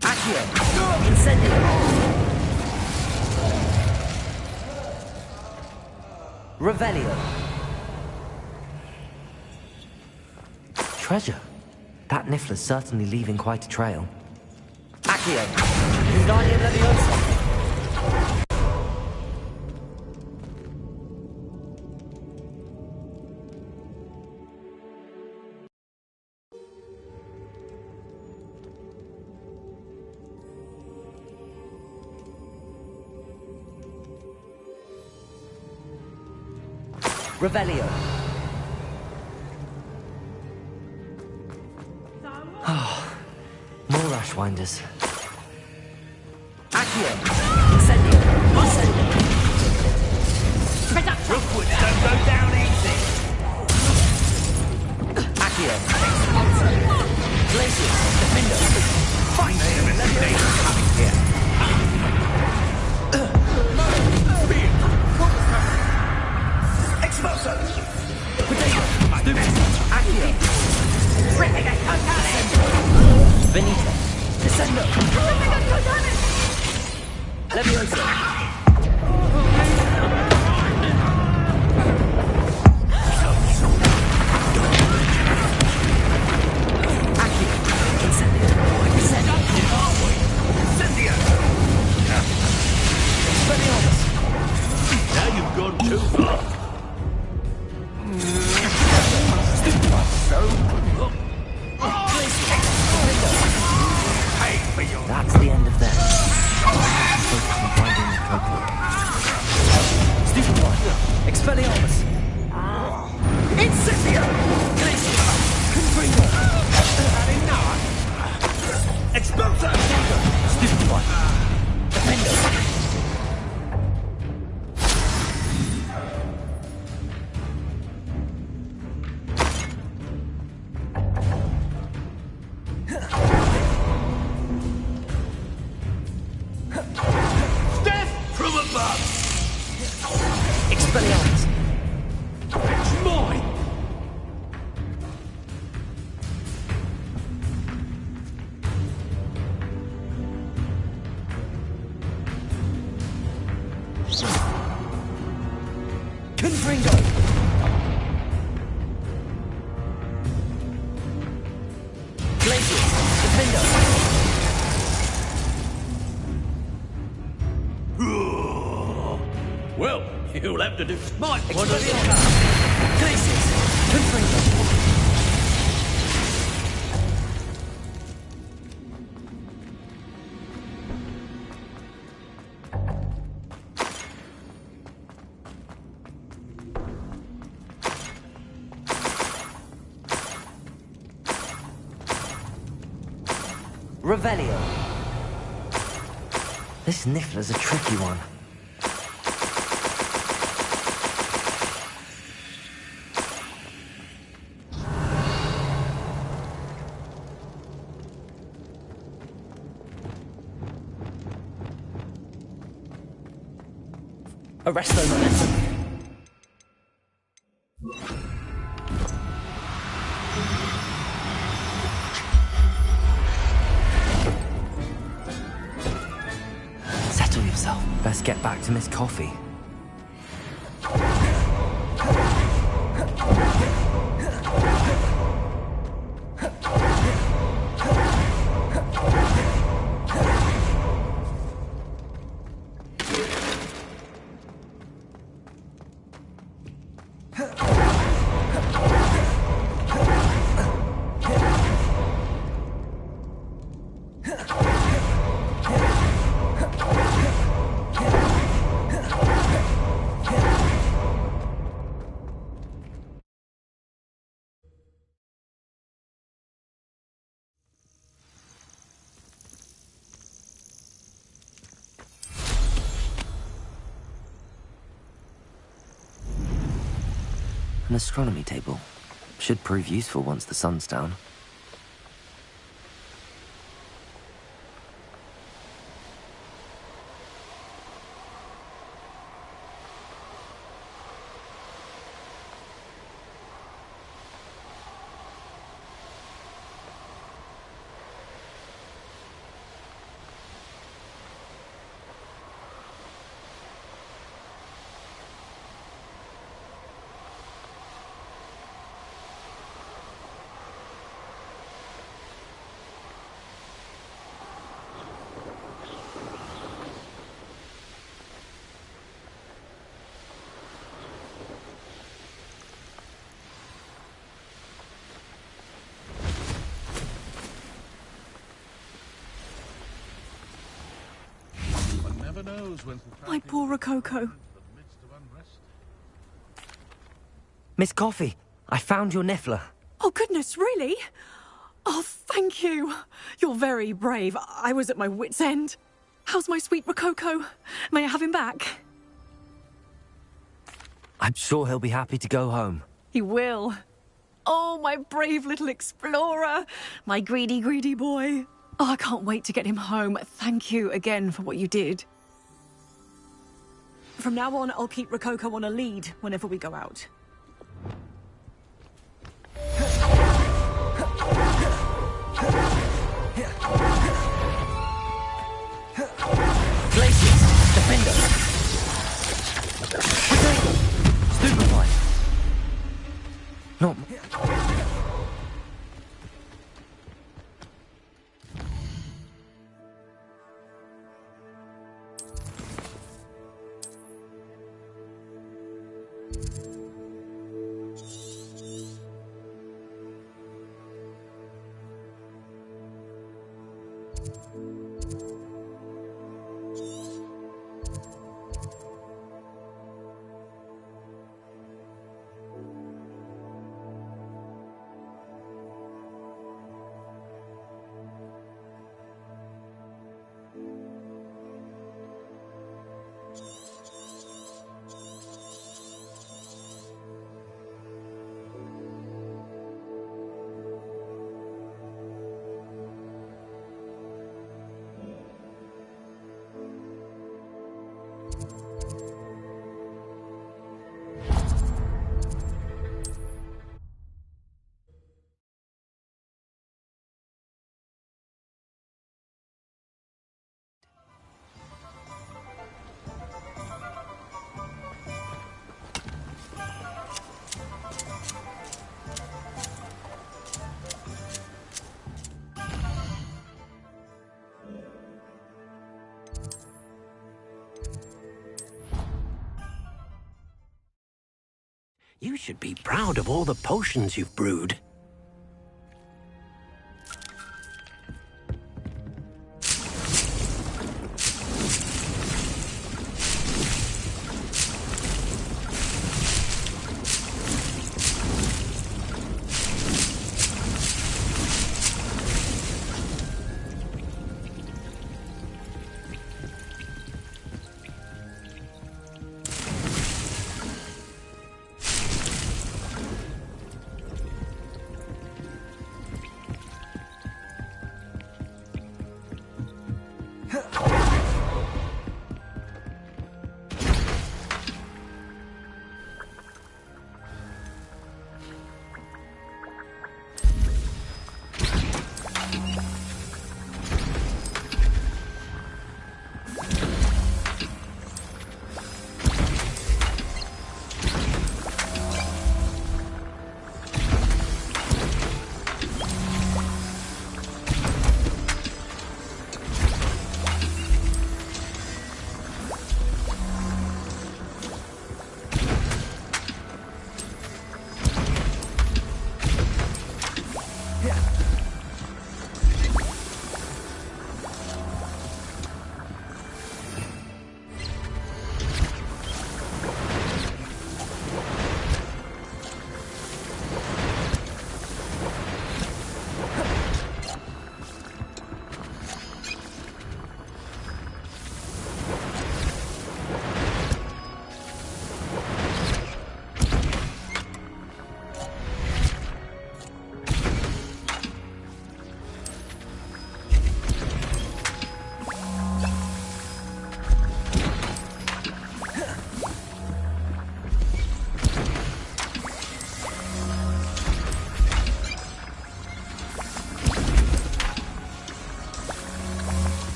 Accio! Incendio! Revelio! Treasure? That Niffler's certainly leaving quite a trail. Accio! Wingardium Leviosa! Revelio! More Ashwinders. Accio! Incendio! Incendio! Rookwoods don't go down easy! Accio! Glacius! Defender! Find the investigation coming here! Expulso! Potato! Stupid! Accio! Benito! Descendo! Leviosa! Accio! Incendio! Incendio! Expelliarmus! Now you've gone too far! That's the end of them. Focus on finding Rococo. Stupefy! Expelliarmus! Incendio! Glacius! Confringo! Had enough? Expulso! Stupefy! Defender! Death from above! Expelliarmus! It's mine! Confringo! Glacius! Defender! Well, you'll have to do smite one of the Glaciers! Confringo! Revelio. This Niffler's a tricky one. Arresto momentum. Settle yourself. Best get back to Miss Coffee. An astronomy table. Should prove useful once the sun's down. My poor Rococo. Miss Coffee, I found your Niffler. Oh, goodness, really? Oh, thank you. You're very brave. I was at my wit's end. How's my sweet Rococo? May I have him back? I'm sure he'll be happy to go home. He will. Oh, my brave little explorer. My greedy, greedy boy. Oh, I can't wait to get him home. Thank you again for what you did. From now on, I'll keep Rococo on a lead whenever we go out. Glaciers! Defender! Potato! Stupefy! Not... You should be proud of all the potions you've brewed.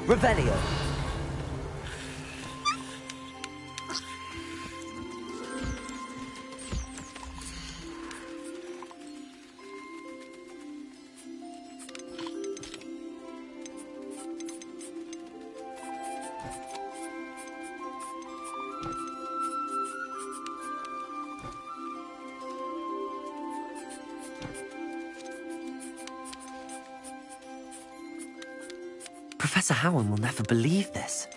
Revelio. Professor Howard will never believe this.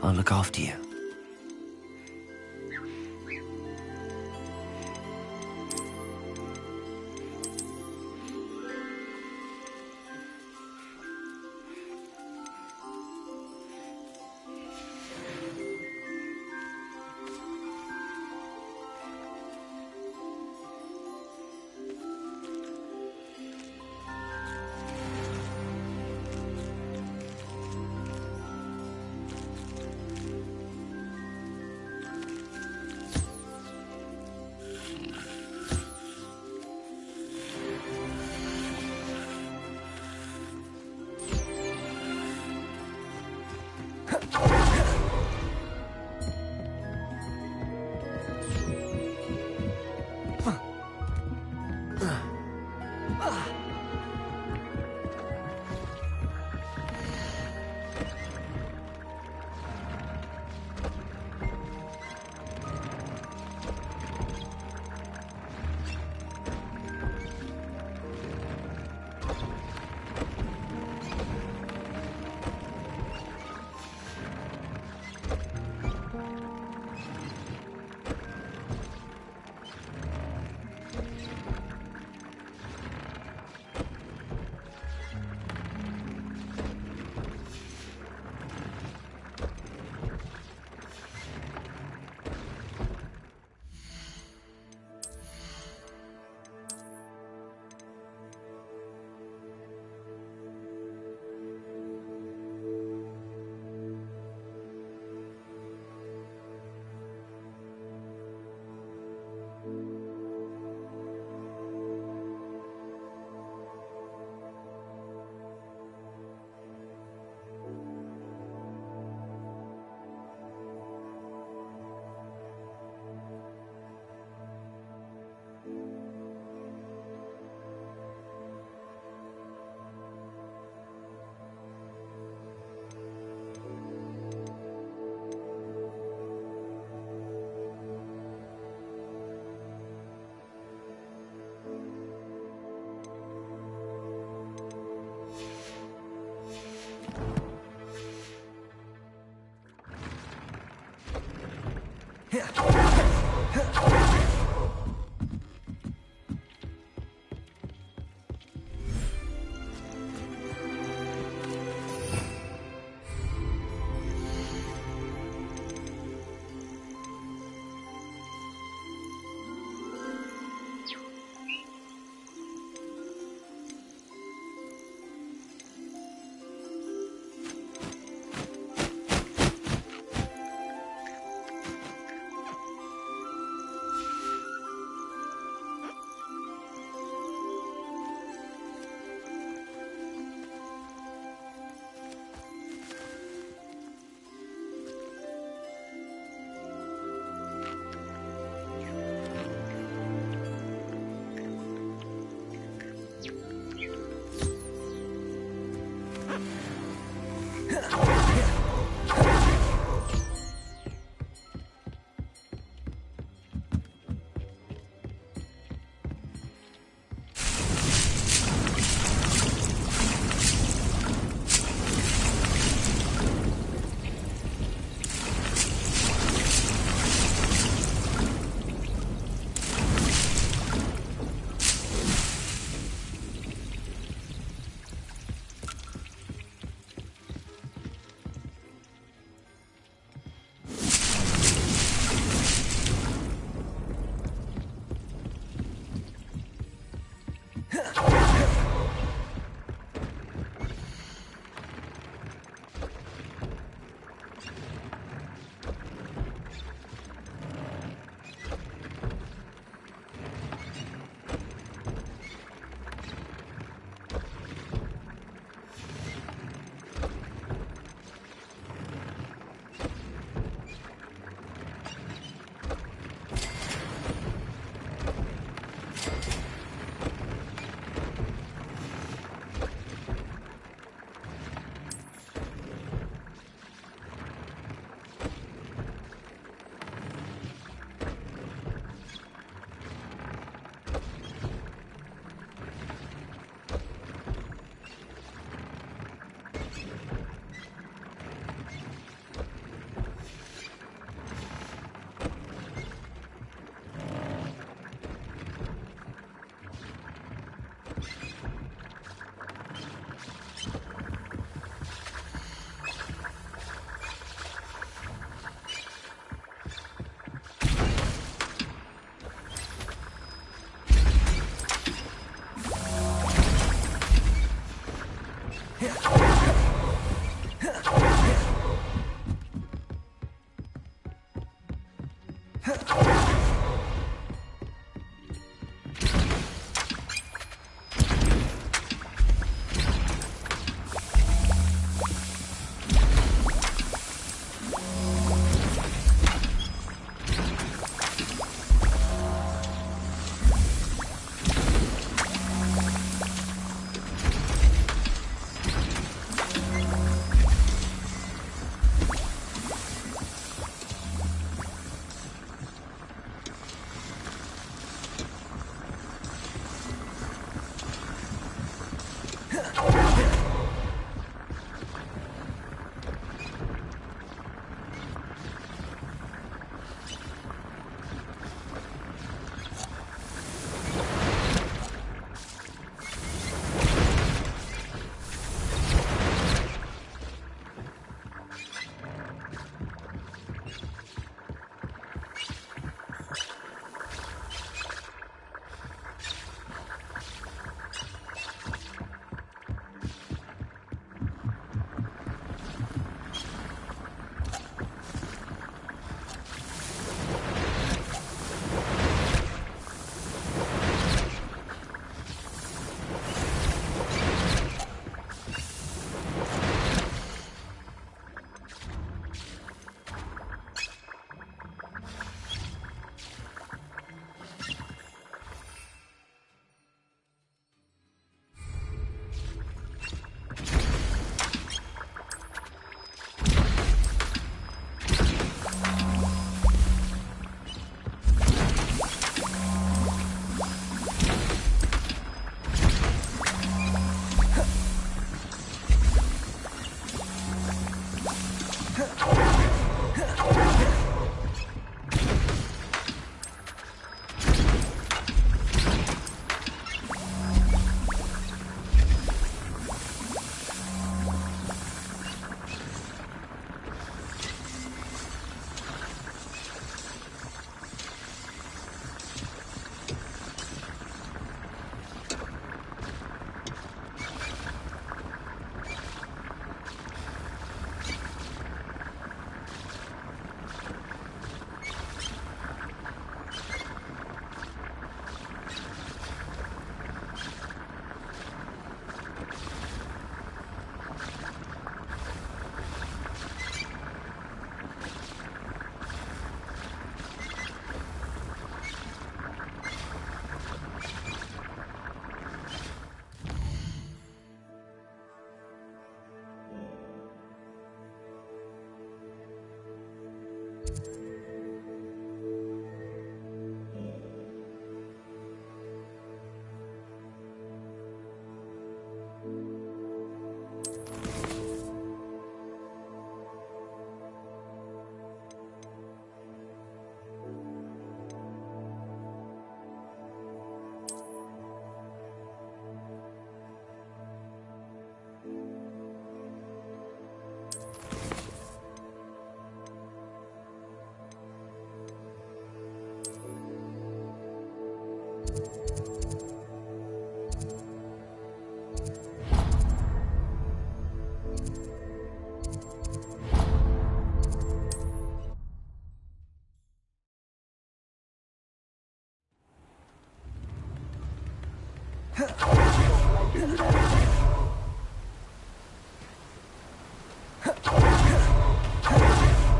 I'll look after you.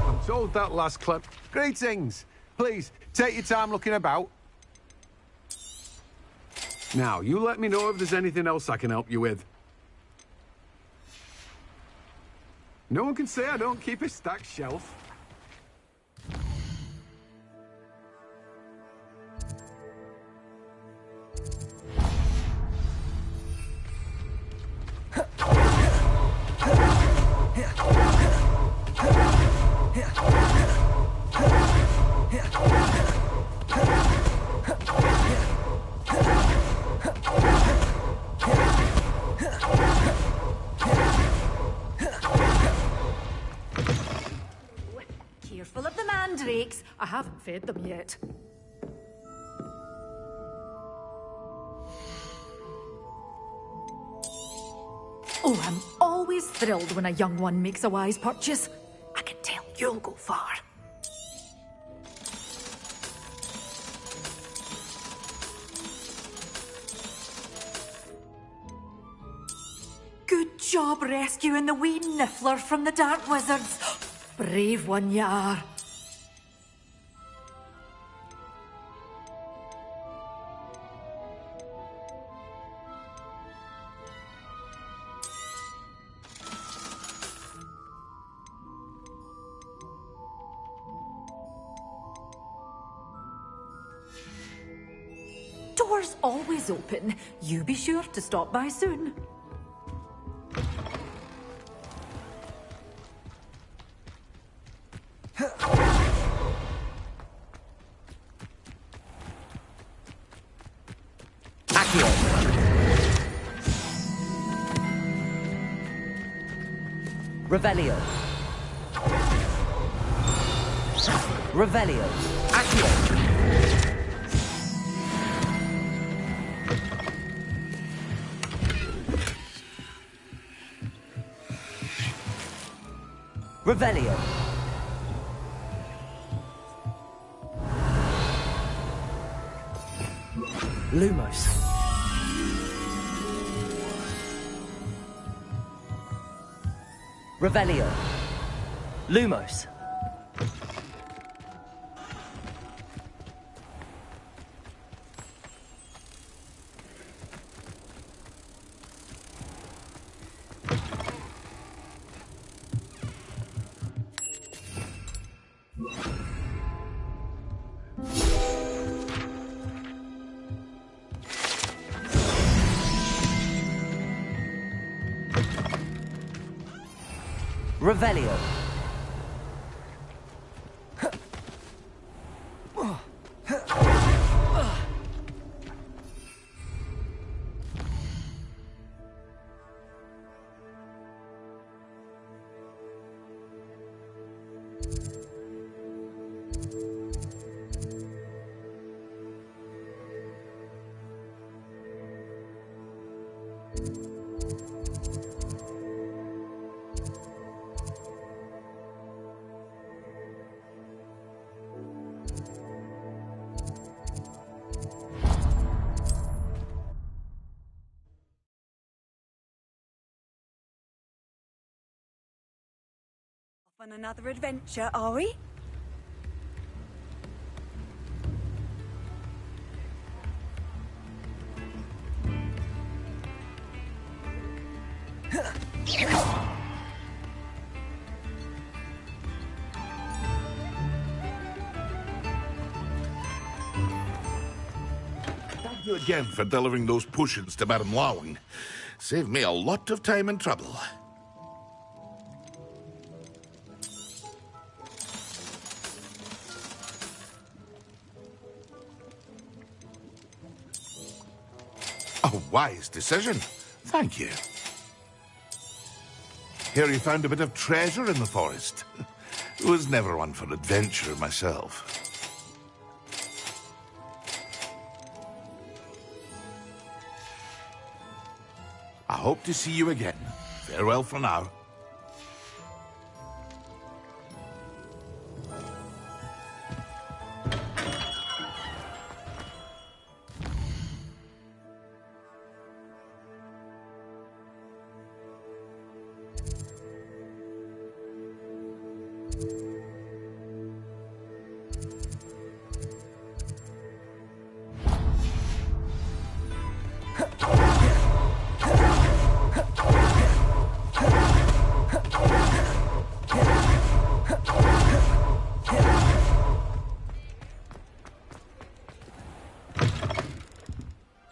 I'm told that last clip. Greetings. Please, take your time looking about. Now, you let me know if there's anything else I can help you with. No one can say I don't keep a stacked shelf. Careful of the mandrakes. I haven't fed them yet. Oh, I'm always thrilled when a young one makes a wise purchase. I can tell you'll go far. Good job rescuing the wee niffler from the Dark Wizards. Brave one you are. Door's always open. You be sure to stop by soon. Revelio. Revelio. Accio. Revelio. Lumos. Revelio. Lumos. Revelio. On another adventure, are we? Thank you again for delivering those potions to Madame Lawing. Saved me a lot of time and trouble. A wise decision. Thank you. Hear you found a bit of treasure in the forest. Was never one for adventure myself. I hope to see you again. Farewell for now.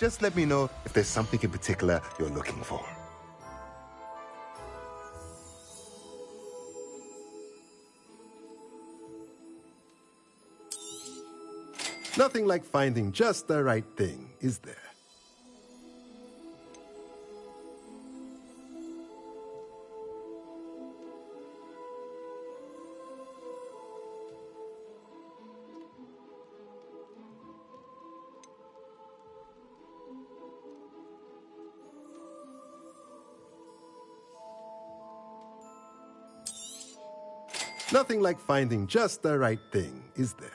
Just let me know if there's something in particular you're looking for. Nothing like finding just the right thing, is there? Nothing like finding just the right thing, is there?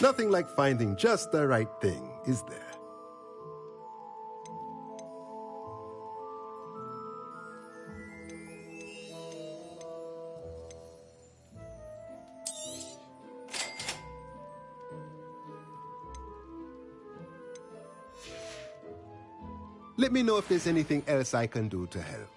Nothing like finding just the right thing, is there? Let me know if there's anything else I can do to help.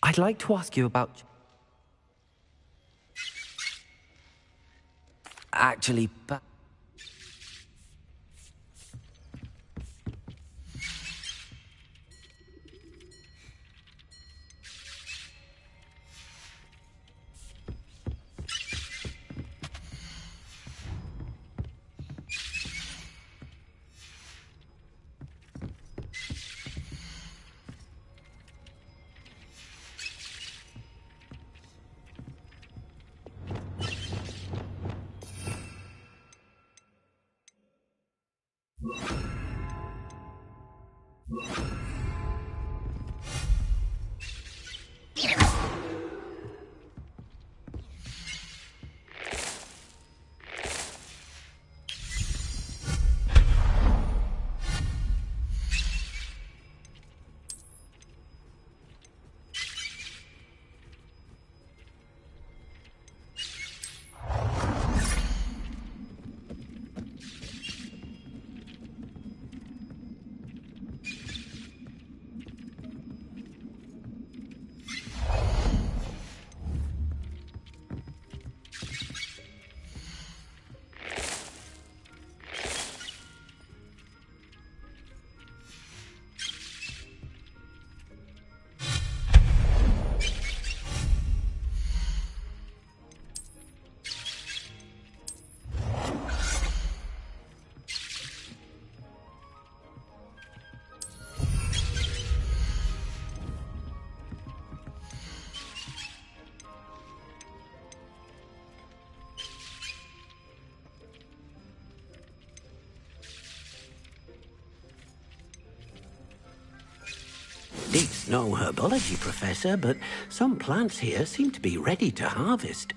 I'd like to ask you about... Actually, but... Dick's no herbology professor, but some plants here seem to be ready to harvest.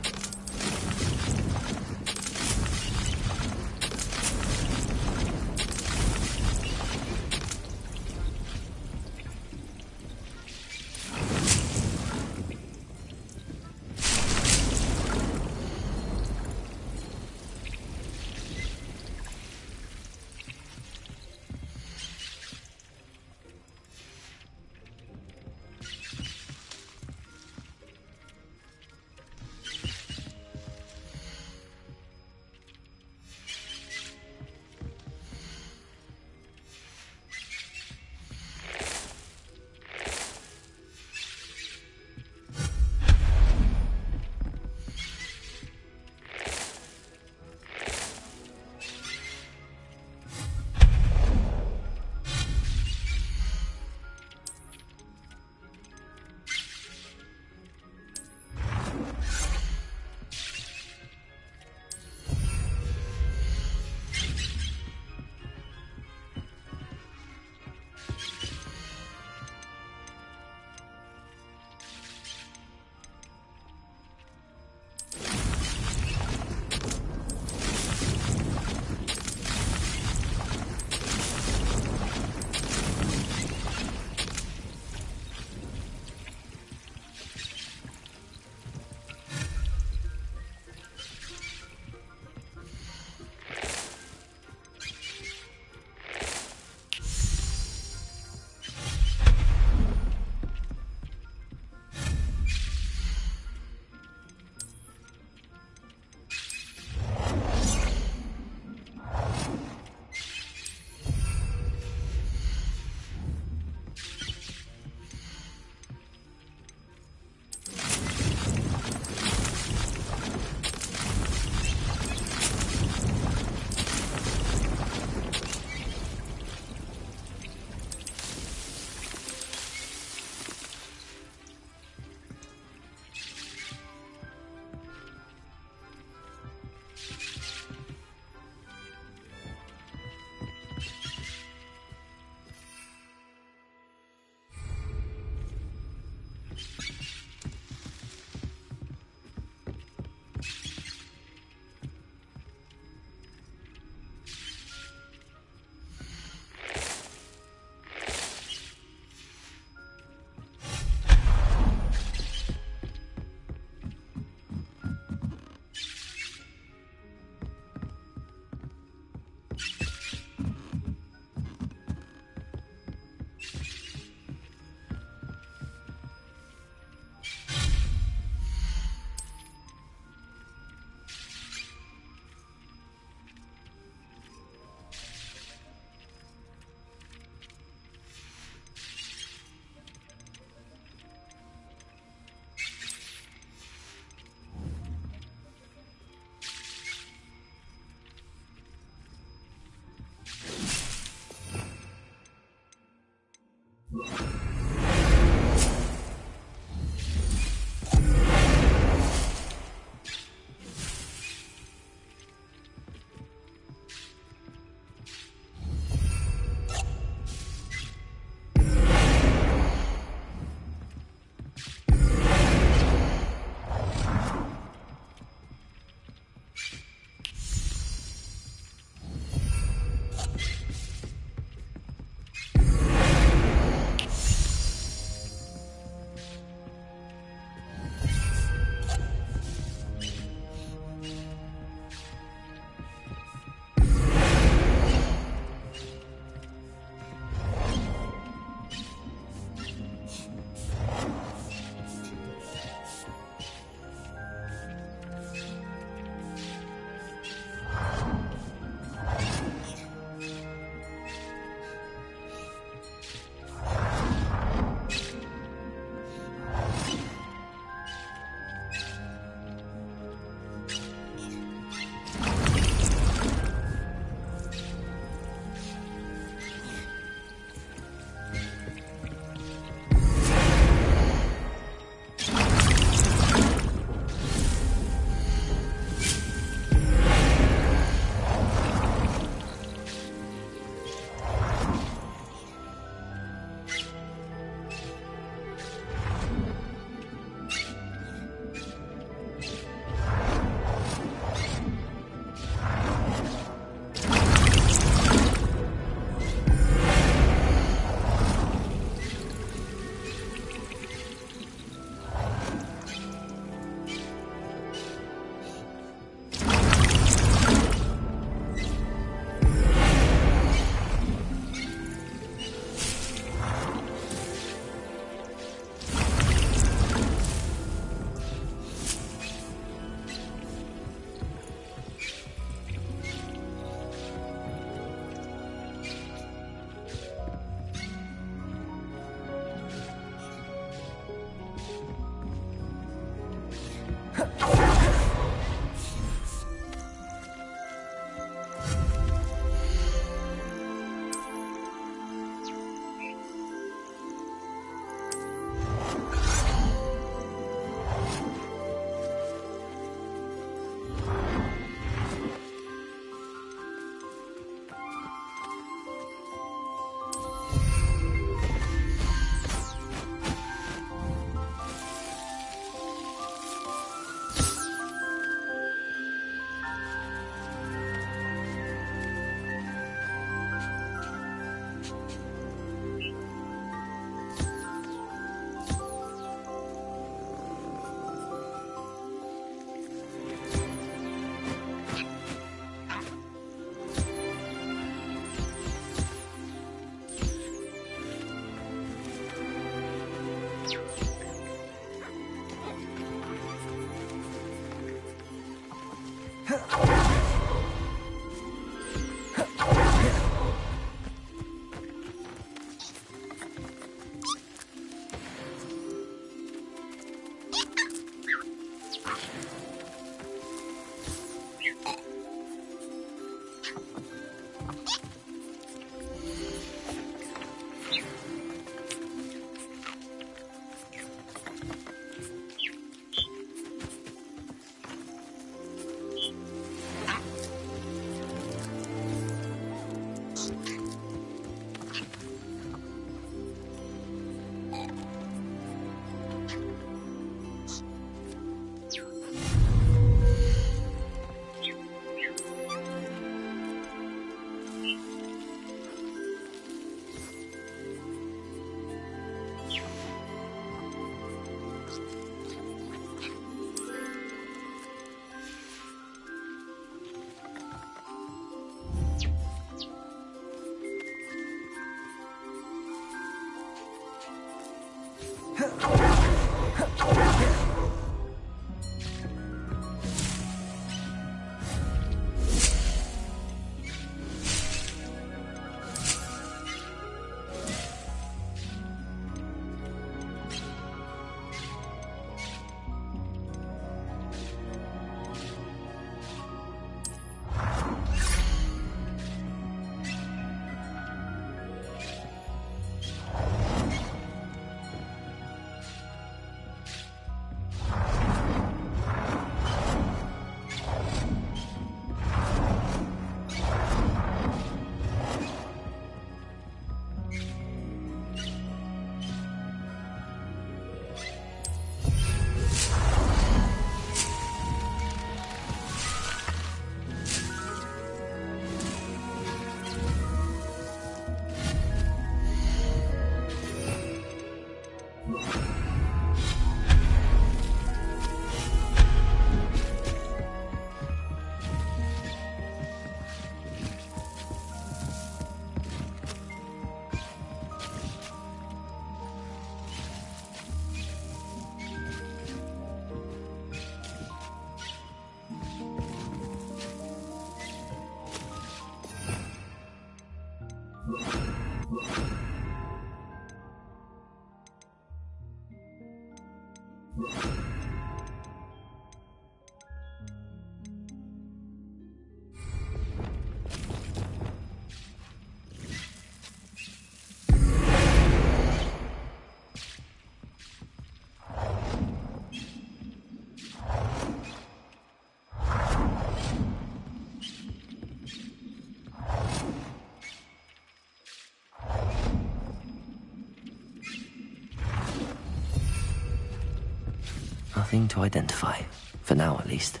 Nothing to identify, for now at least.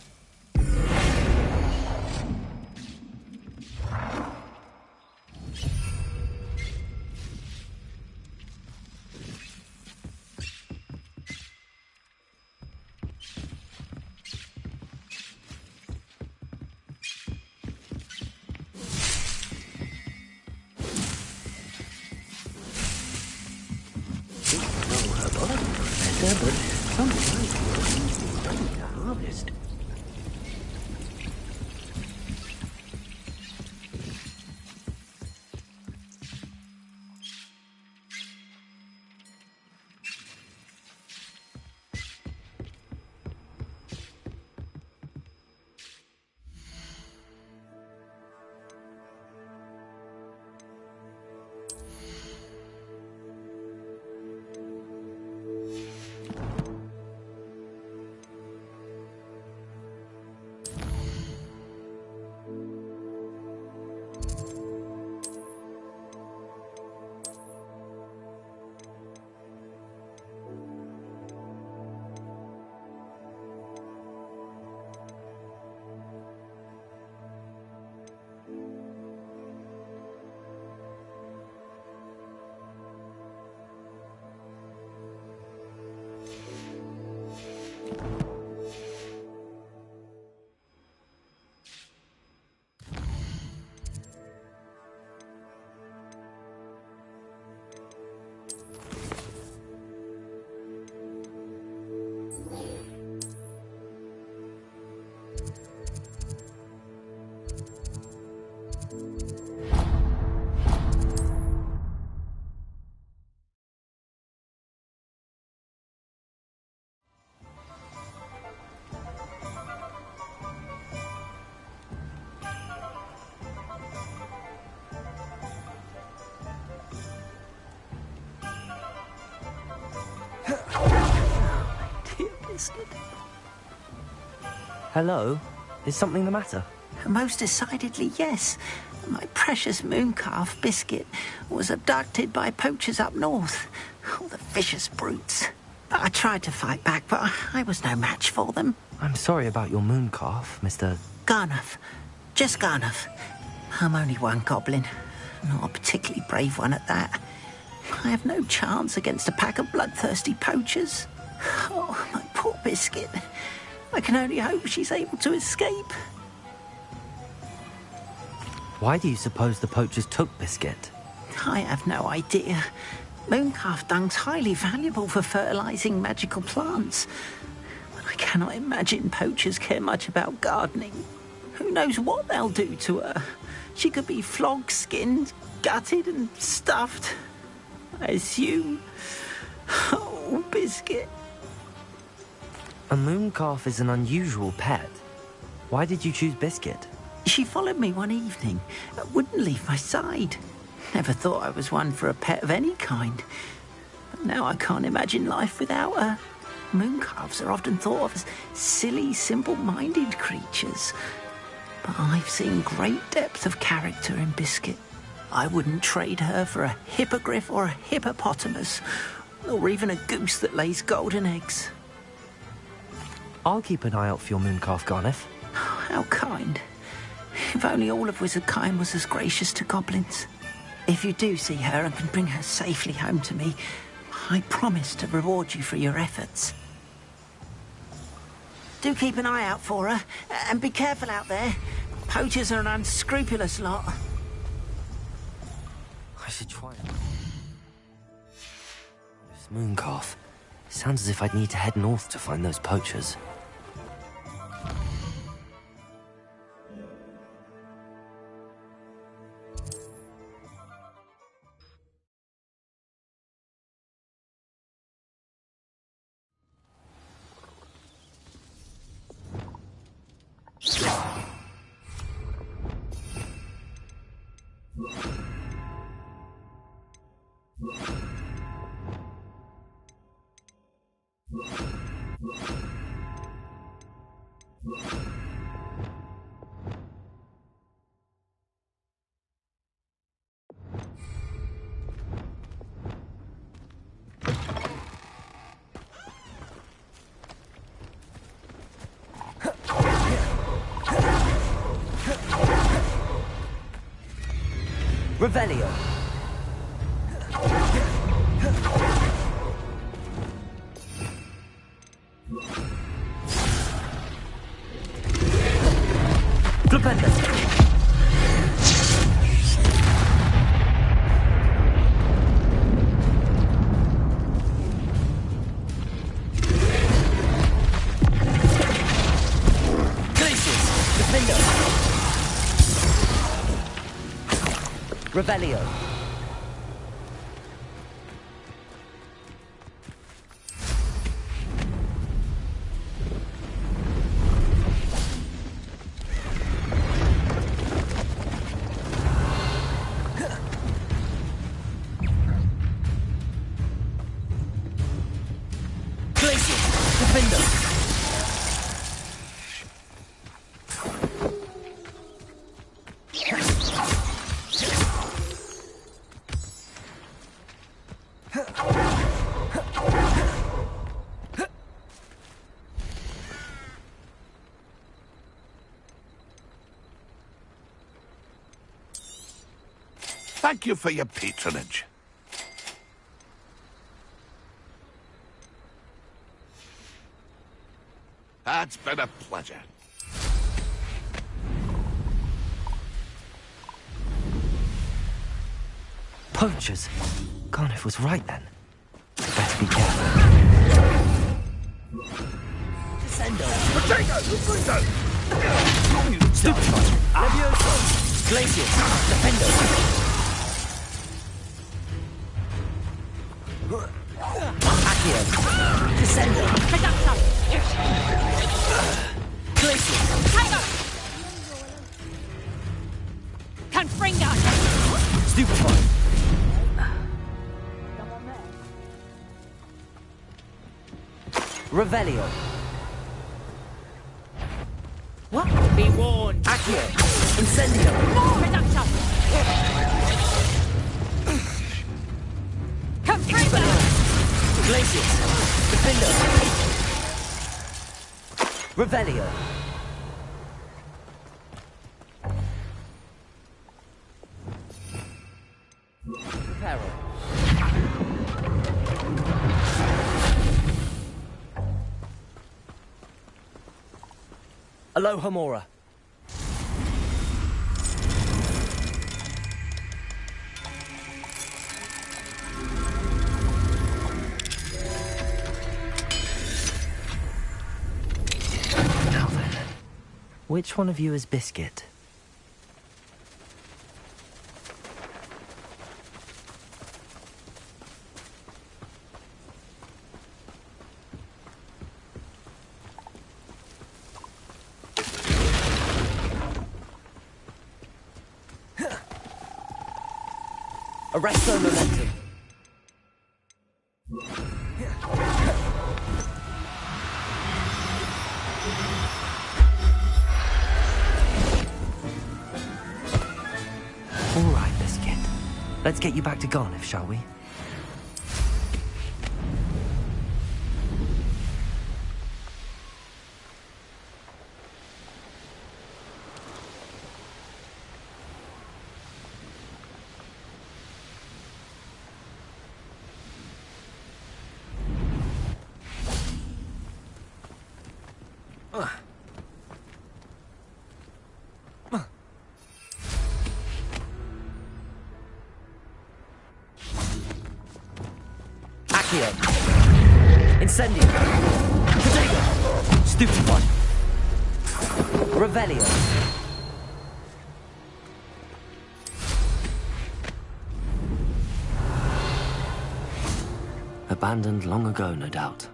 Biscuit? Hello? Is something the matter? Most decidedly, yes. My precious mooncalf, Biscuit, was abducted by poachers up north. All the vicious brutes. I tried to fight back, but I was no match for them. I'm sorry about your mooncalf, Mr. Garnuff. Just Garnuff. I'm only one goblin. Not a particularly brave one at that. I have no chance against a pack of bloodthirsty poachers. Oh, my poor Biscuit. I can only hope she's able to escape. Why do you suppose the poachers took Biscuit? I have no idea. Mooncalf dung's highly valuable for fertilizing magical plants. But I cannot imagine poachers care much about gardening. Who knows what they'll do to her? She could be flogged, skinned, gutted and stuffed. I assume. Oh, Biscuit. A mooncalf is an unusual pet. Why did you choose Biscuit? She followed me one evening, wouldn't leave my side. Never thought I was one for a pet of any kind. But now I can't imagine life without her. Mooncalves are often thought of as silly, simple-minded creatures. But I've seen great depth of character in Biscuit. I wouldn't trade her for a hippogriff or a hippopotamus, or even a goose that lays golden eggs. I'll keep an eye out for your mooncalf, Garniff. How kind. If only all of Wizardkind was as gracious to goblins. If you do see her and can bring her safely home to me, I promise to reward you for your efforts. Do keep an eye out for her, and be careful out there. Poachers are an unscrupulous lot. I should try it. This mooncalf. Sounds as if I'd need to head north to find those poachers. Revelio. Flipendo. Glacius. Flipendo. Revelio. Thank you for your patronage. It's been a pleasure. Poachers. Garniff was right then. Better be careful. Descendo. Potato! Potato! Stupefy. Levioso. Glacius. Defendo. Accio. Descendo. Glacius. Tiger! Confringo! Stupefy. Revelio. What? Be warned. Accio. Incendio. More reduction! Come through! Glacius. Defendo. Revelio. Peril. Aloha Mora. Now then, which one of you is Biscuit? Arresto momentum. All right, Biscuit. Let's get you back to Garniff, shall we? Accio. Incendio. Potato. Stupid one. Revelio. Abandoned long ago, no doubt.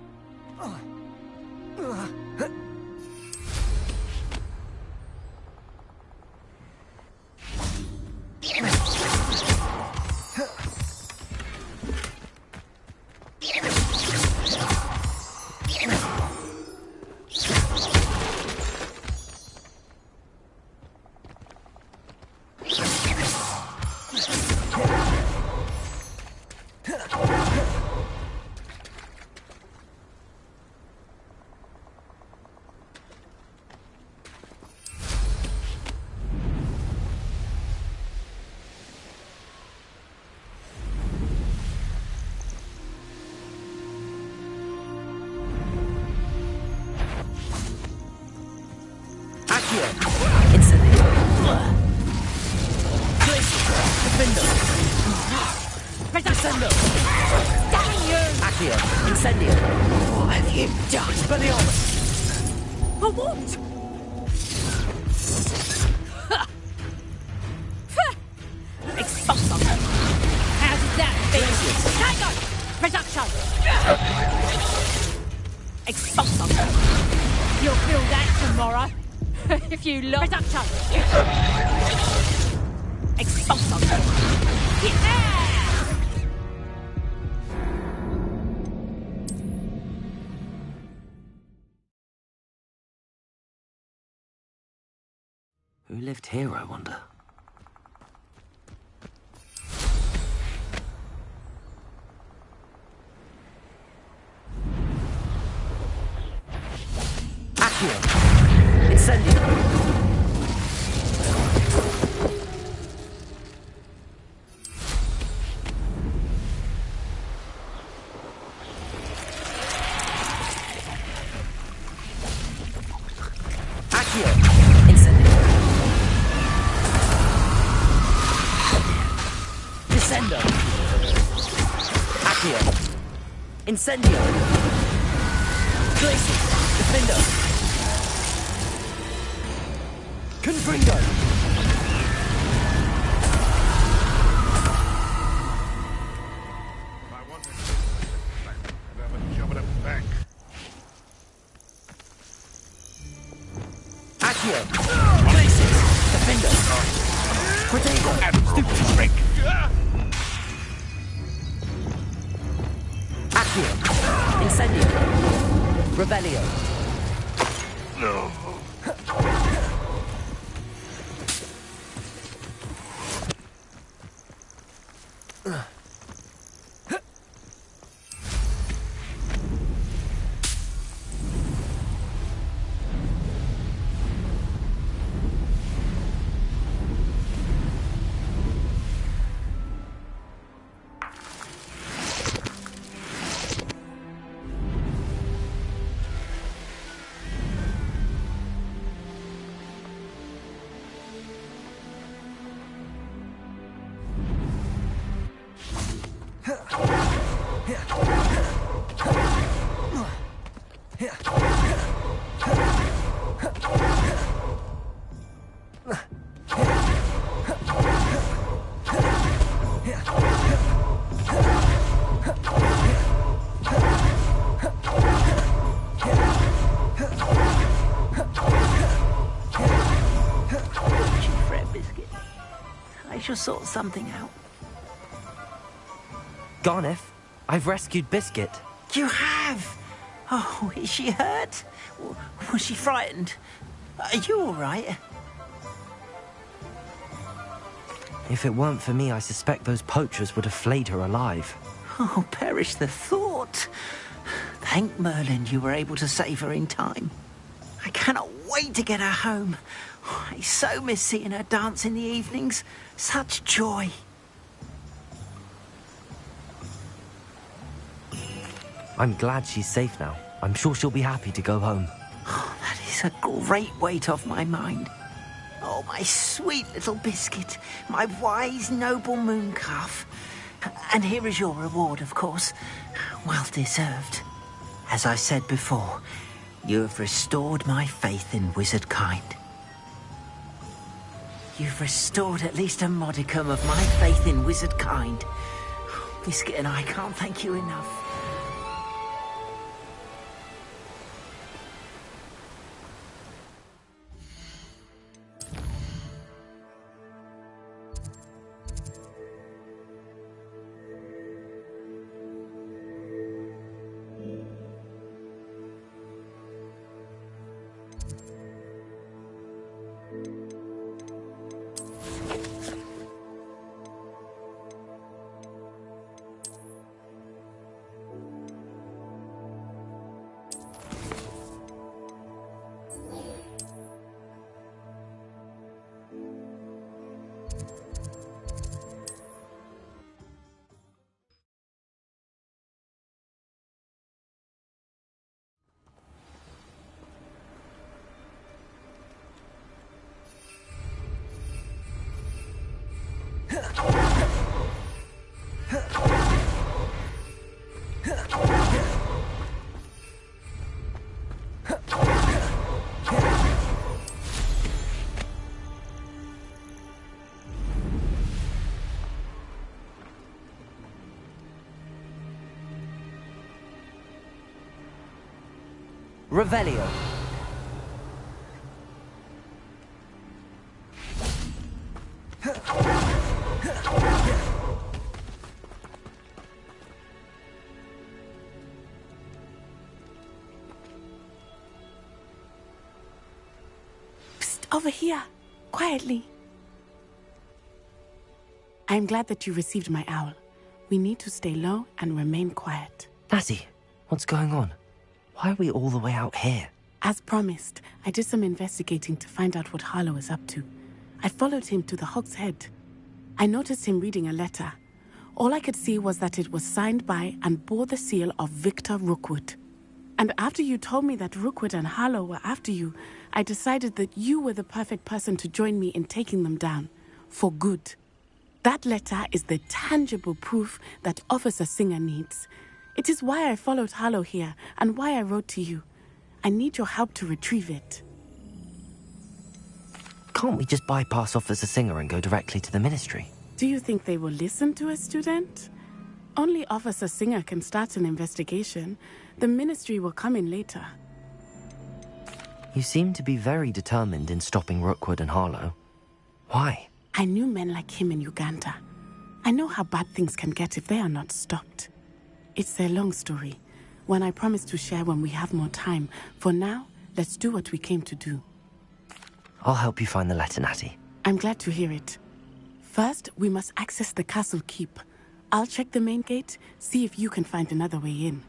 Incendio. Defendo. Descendo. Damn you! Accio. Incendio. What have you done? Spelliolus. A what? Expulso. How did that feel? Tango! Reduction! Expulso. You'll feel that tomorrow. If you love reduction. Expulso. Yeah! Who lived here, I wonder? Accio. Incendio. Accio. Incendio. Descendo. Accio. Incendio. Glacius. Defendo. Confringo. I want to have a job at a bank. Accio. Glacius. Defendo. Potato. Stupid trick. Accio. Incendio. Revelio. No. I shall sort something out. Garneth, I've rescued Biscuit. You have? Oh, is she hurt? Was she frightened? Are you all right? If it weren't for me, I suspect those poachers would have flayed her alive. Oh, perish the thought. Thank Merlin you were able to save her in time. I cannot wait to get her home. I so miss seeing her dance in the evenings. Such joy. I'm glad she's safe now. I'm sure she'll be happy to go home. Oh, that is a great weight off my mind. Oh, my sweet little Biscuit, my wise, noble moon calf. And here is your reward, of course. Well deserved. As I said before, you have restored my faith in wizard kind. You've restored at least a modicum of my faith in wizard kind. Biscuit and I can't thank you enough. Revelio. Psst, over here. Quietly. I'm glad that you received my owl. We need to stay low and remain quiet. Natty, what's going on? Why are we all the way out here? As promised, I did some investigating to find out what Harlow is up to. I followed him to the Hog's Head. I noticed him reading a letter. All I could see was that it was signed by and bore the seal of Victor Rookwood. And after you told me that Rookwood and Harlow were after you, I decided that you were the perfect person to join me in taking them down. For good. That letter is the tangible proof that Officer Singer needs. It is why I followed Harlow here, and why I wrote to you. I need your help to retrieve it. Can't we just bypass Officer Singer and go directly to the Ministry? Do you think they will listen to a student? Only Officer Singer can start an investigation. The Ministry will come in later. You seem to be very determined in stopping Rookwood and Harlow. Why? I knew men like him in Uganda. I know how bad things can get if they are not stopped. It's a long story. One I promise to share when we have more time. For now, let's do what we came to do. I'll help you find the letter, Natty. I'm glad to hear it. First, we must access the castle keep. I'll check the main gate, see if you can find another way in.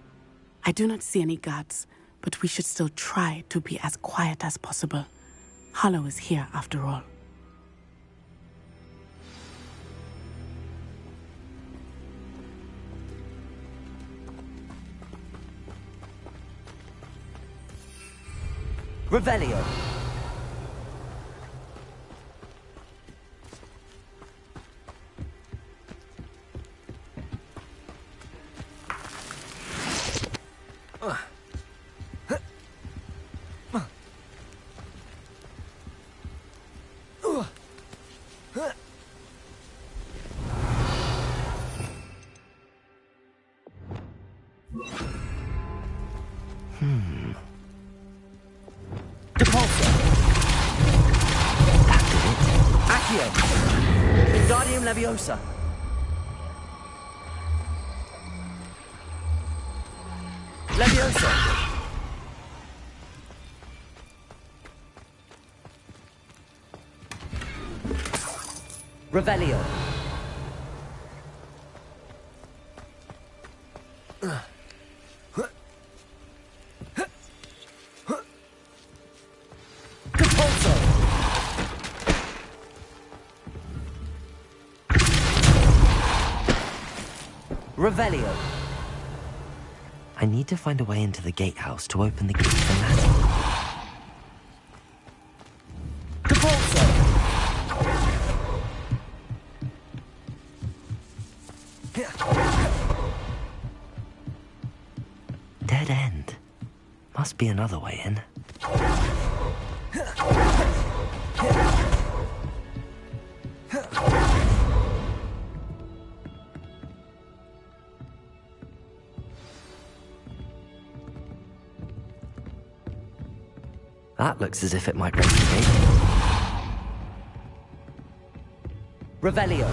I do not see any guards, but we should still try to be as quiet as possible. Harlow is here after all. Revelio. Leviosa. Leviosa. Revelio. Revelio. I need to find a way into the gatehouse to open the gate for Natty. Capulso. Dead end. Must be another way in. That looks as if it might raise the gate. Revelio.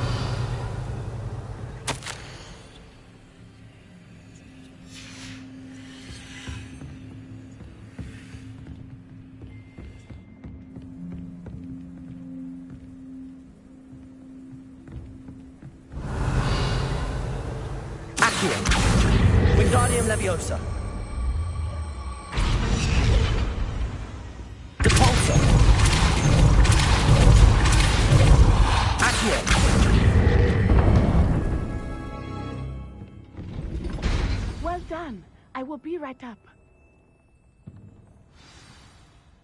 Accio. Wingardium Leviosa. Well done. I will be right up.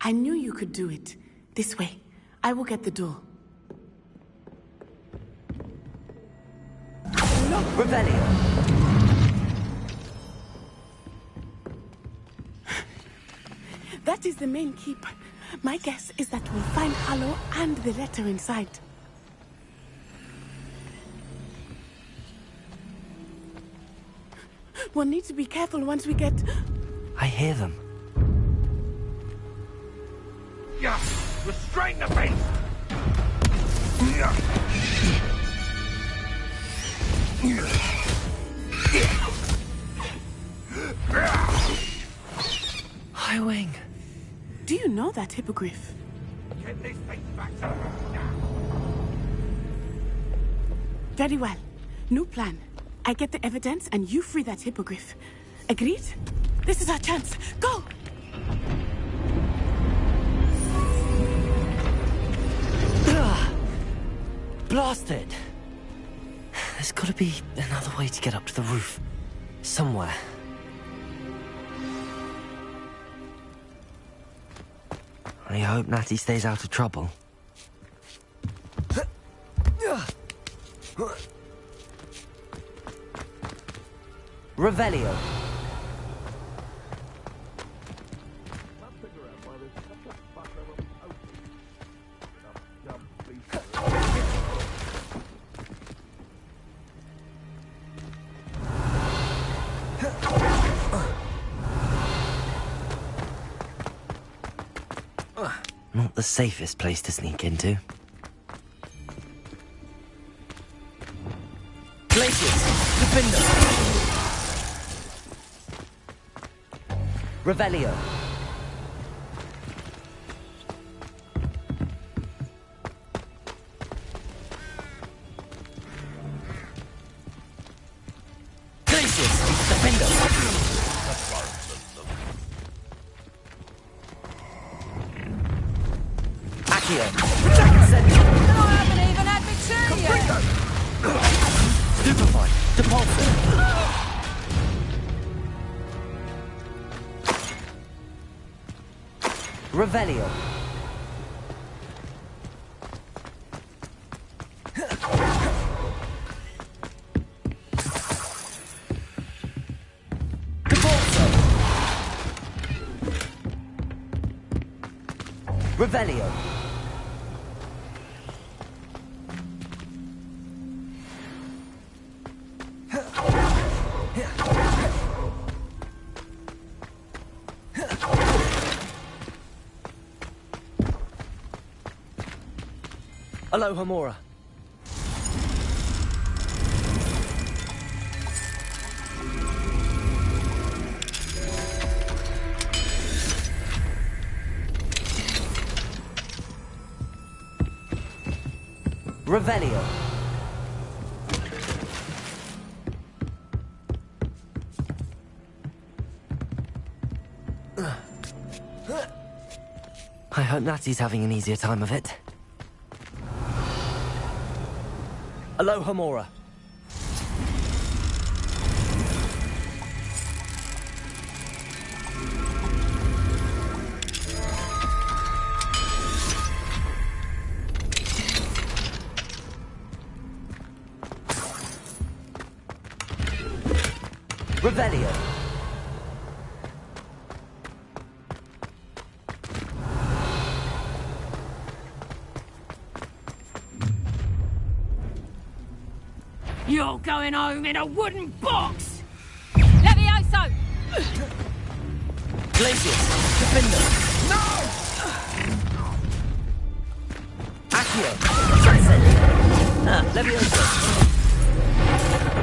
I knew you could do it. This way. I will get the door. No, Revelio. That is the main keep. My guess is that we'll find Harlow and the letter inside. We'll need to be careful once we get... I hear them. Yeah, restrain the beast! High Wing. Do you know that hippogriff? Get this thing back to me now. Very well. New plan. I get the evidence and you free that hippogriff. Agreed? This is our chance. Go! Blasted! There's gotta be another way to get up to the roof. Somewhere. I hope Natty stays out of trouble. Revelio. Not the safest place to sneak into. Glaciers! Defender! Revelio. Glacius, defender. Accio. I haven't even had my tea yet. Stupefy. Depulsor. Revelio. Depulso. Revelio. Alohomora. Revelio. I hope Natty's having an easier time of it. Alohomora. Revelio. You're going home in a wooden box! Levioso! Glacius, defender. No! Accio. Transcend. Levioso.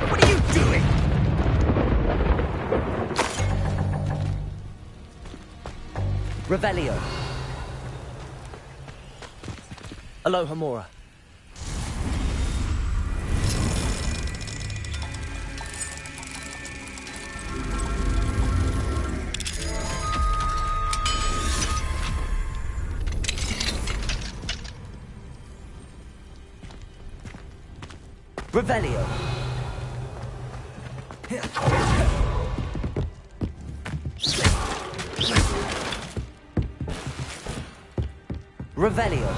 What are you doing? Revelio. Alohomora. Revelio. Revelio.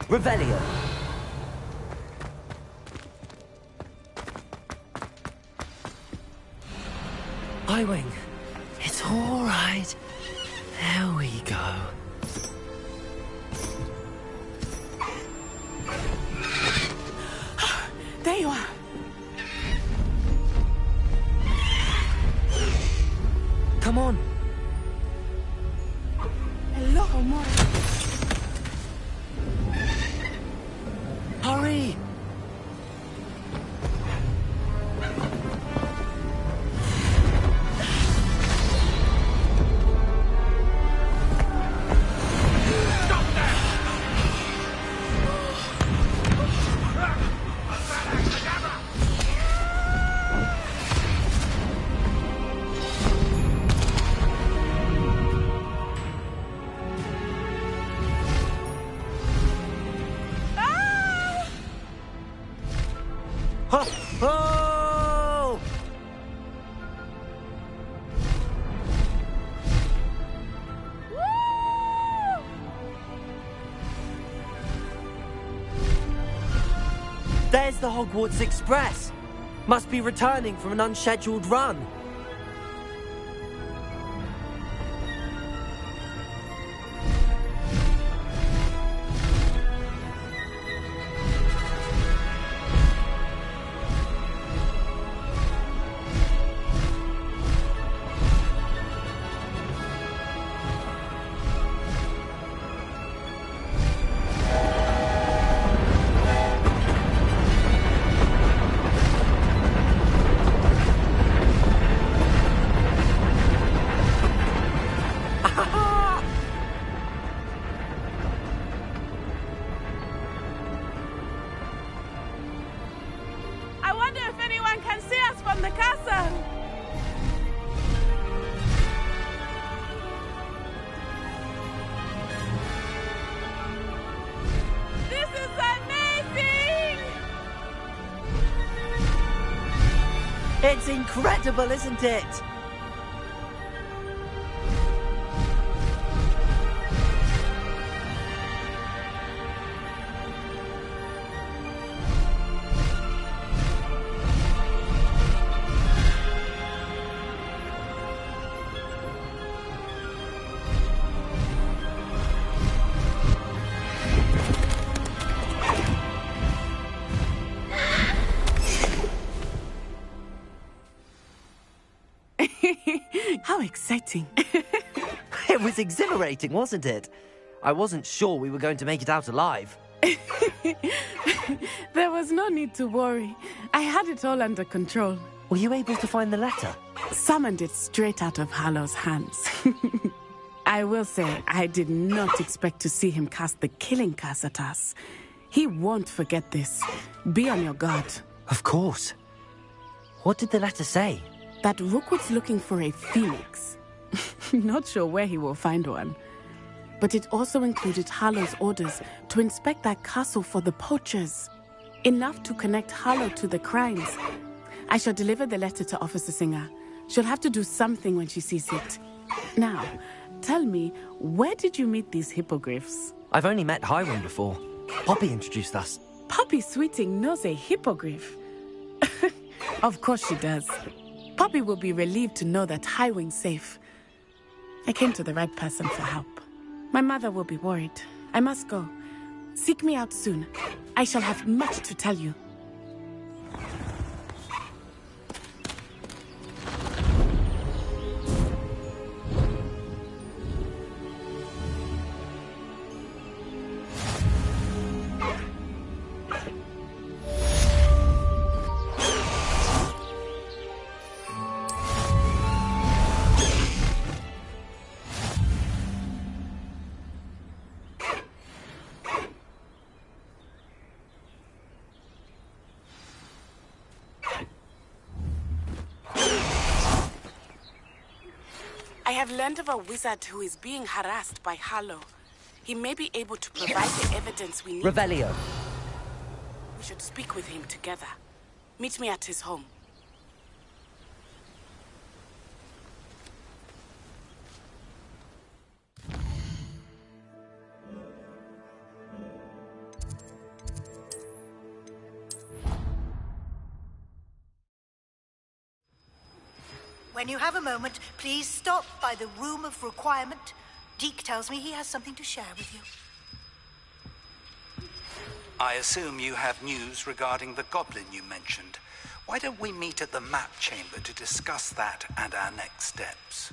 Revelio. I-Wing, it's all right. There we go. There you are. Come on. Hello, more. Hurry! Oh! There's the Hogwarts Express. Must be returning from an unscheduled run. I wonder if anyone can see us from the castle. This is amazing! It's incredible, isn't it? How exciting. It was exhilarating, wasn't it? I wasn't sure we were going to make it out alive. There was no need to worry. I had it all under control. Were you able to find the letter? Summoned it straight out of Harlow's hands. I will say, I did not expect to see him cast the killing curse at us. He won't forget this. Be on your guard. Of course. What did the letter say? That Rookwood's looking for a phoenix. Not sure where he will find one. But it also included Harlow's orders to inspect that castle for the poachers. Enough to connect Harlow to the crimes. I shall deliver the letter to Officer Singer. She'll have to do something when she sees it. Now, tell me, where did you meet these hippogriffs? I've only met Hiram before. Poppy introduced us. Poppy Sweeting knows a hippogriff. Of course she does. Poppy will be relieved to know that Highwing's safe. I came to the right person for help. My mother will be worried. I must go. Seek me out soon. I shall have much to tell you. I have learned of a wizard who is being harassed by Harlow. He may be able to provide the evidence we need. Revelio. We should speak with him together. Meet me at his home. When you have a moment, please stop by the Room of Requirement. Deke tells me he has something to share with you. I assume you have news regarding the goblin you mentioned. Why don't we meet at the map chamber to discuss that and our next steps?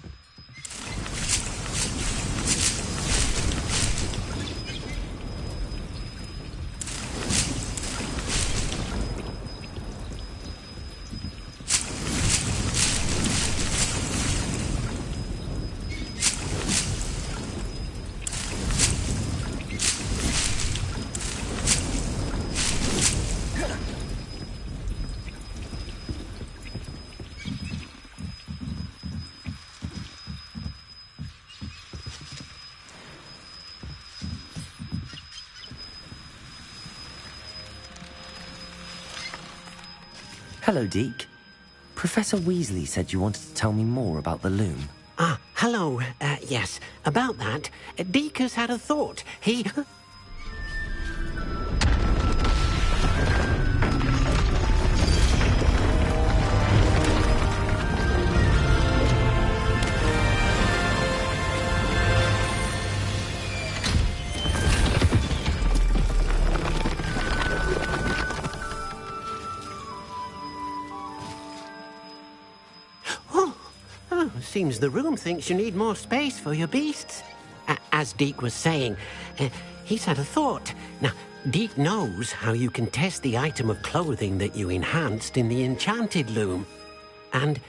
Hello, Deke. Professor Weasley said you wanted to tell me more about the loom. Ah, hello. Yes, about that. Deke has had a thought. seems the room thinks you need more space for your beasts. As Deke was saying, he's had a thought. Now, Deke knows how you can test the item of clothing that you enhanced in the enchanted loom. And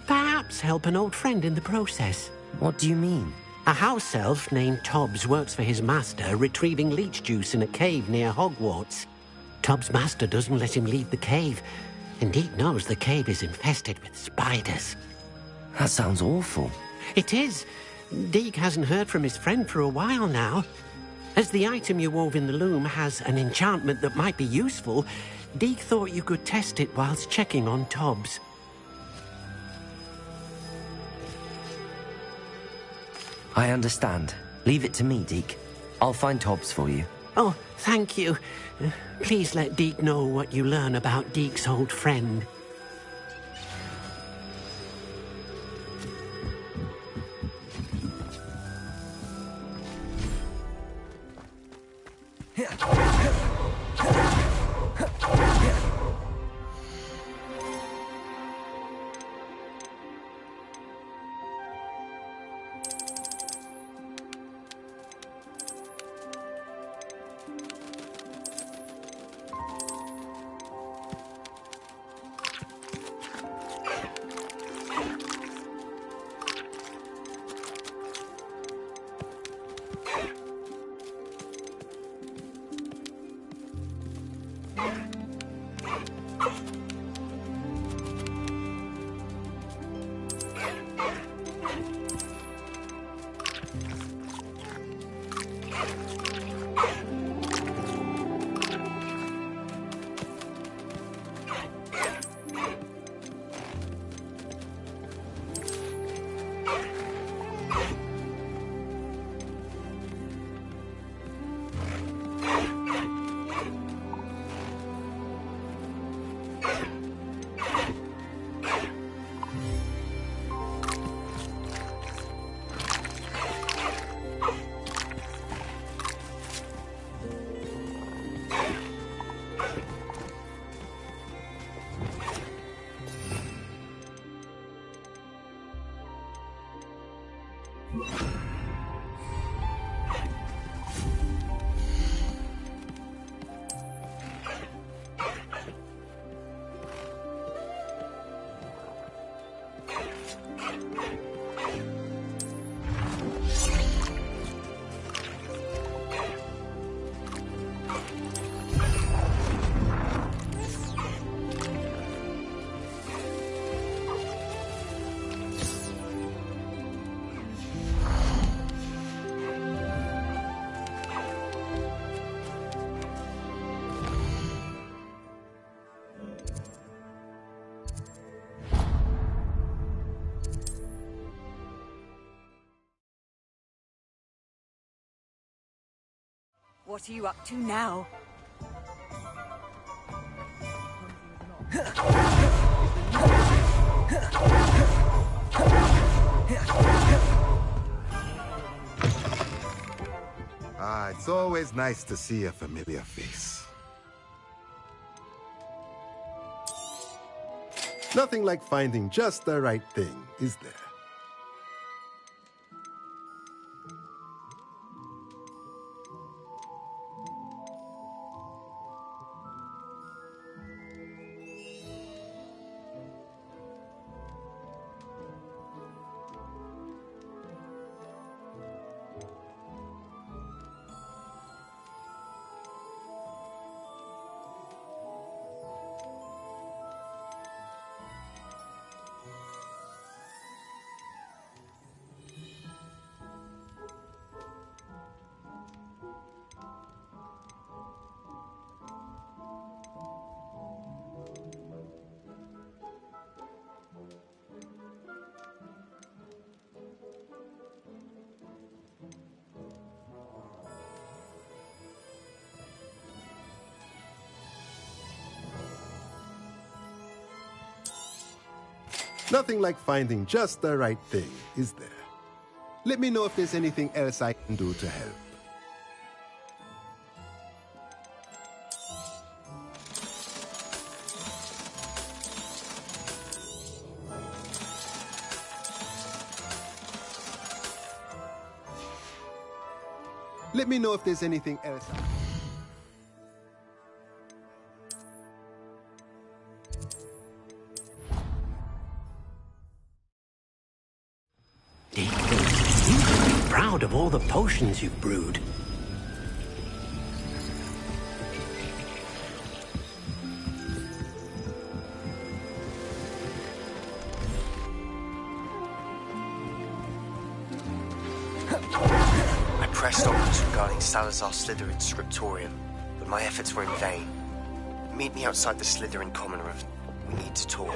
perhaps help an old friend in the process. What do you mean? A house elf named Tobbs works for his master, retrieving leech juice in a cave near Hogwarts. Tobbs' master doesn't let him leave the cave, and Deke knows the cave is infested with spiders. That sounds awful. It is. Deke hasn't heard from his friend for a while now. As the item you wove in the loom has an enchantment that might be useful, Deke thought you could test it whilst checking on Tobbs. I understand. Leave it to me, Deke. I'll find Tobbs for you. Oh, thank you. Please let Deke know what you learn about Deke's old friend. What are you up to now? It's always nice to see a familiar face. Nothing like finding just the right thing, is there? Nothing like finding just the right thing, is there? Let me know if there's anything else I can do to help. Let me know if there's anything else. You should be proud of all the potions you've brewed. I pressed onwards regarding Salazar Slytherin's scriptorium, but my efforts were in vain. Meet me outside the Slytherin common room. We need to talk.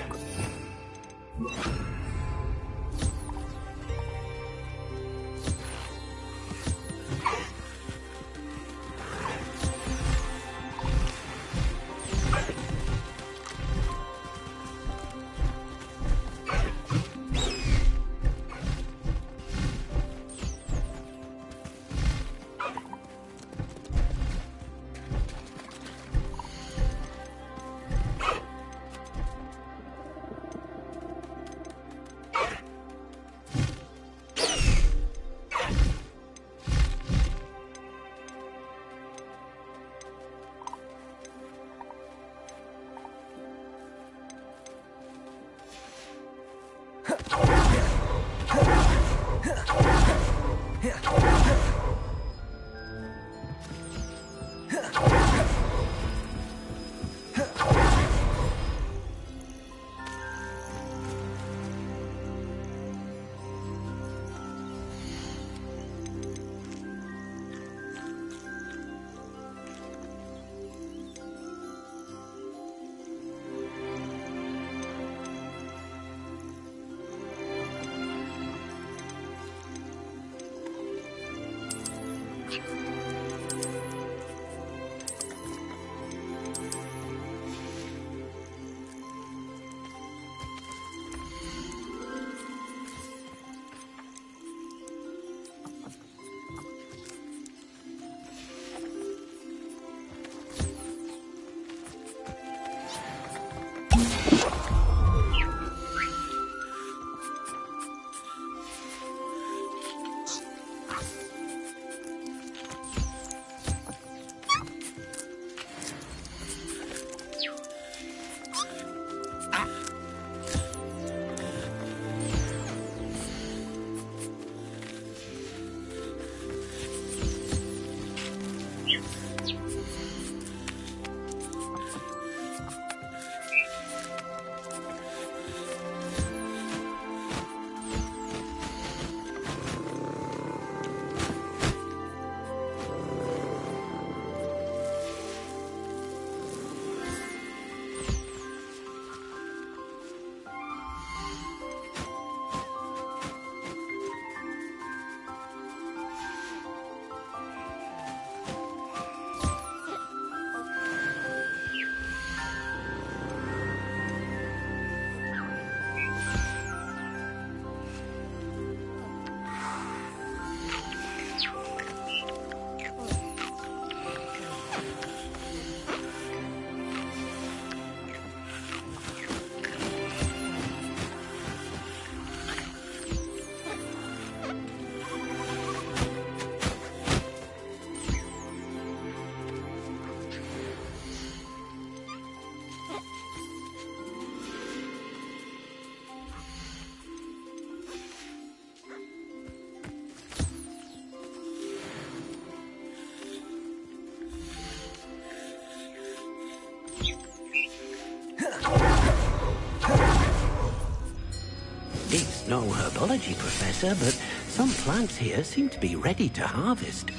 He's no herbology professor, but some plants here seem to be ready to harvest.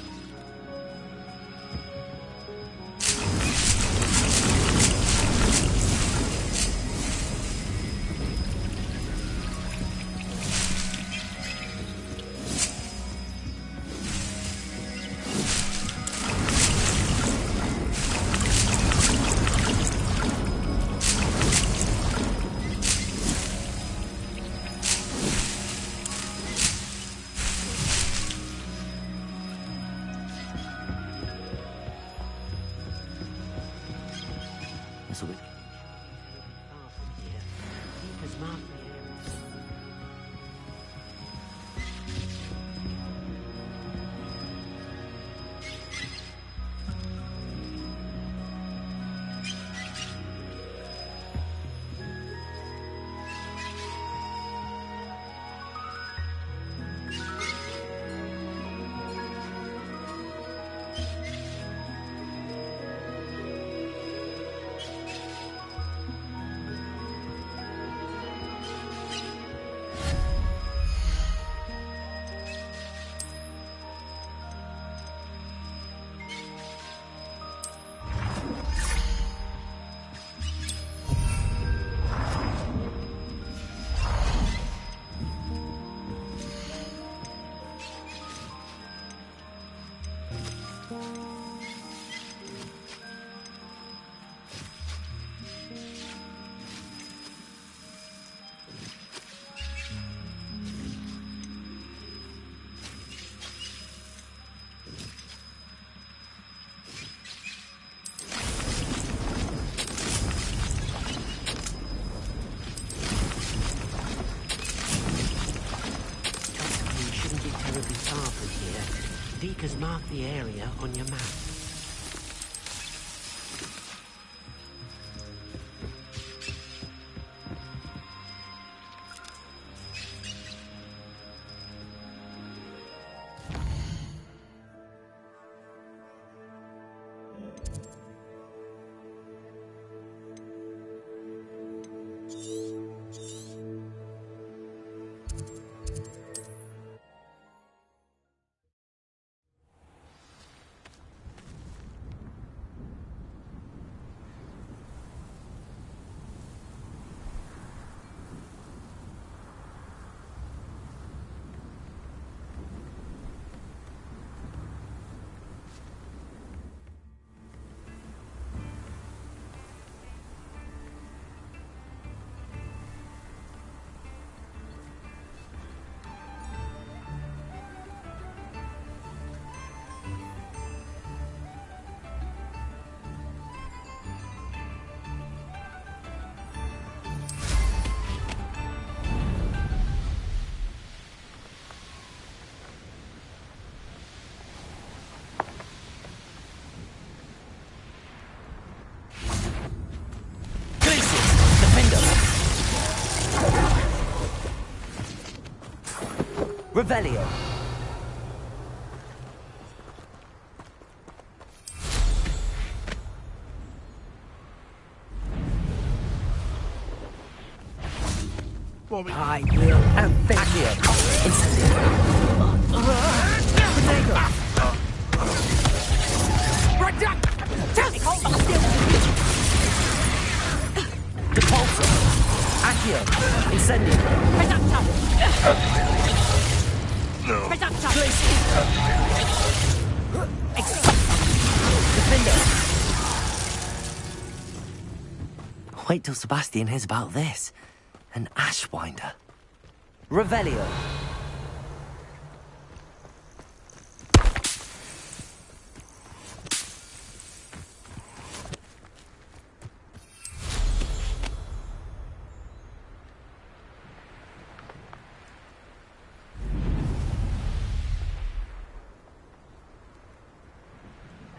mark the area on your map. Revelio. I will avenge you. Depulso. Accio. Incendio. No. Defender. Wait till Sebastian hears about this. An Ashwinder. Revelio.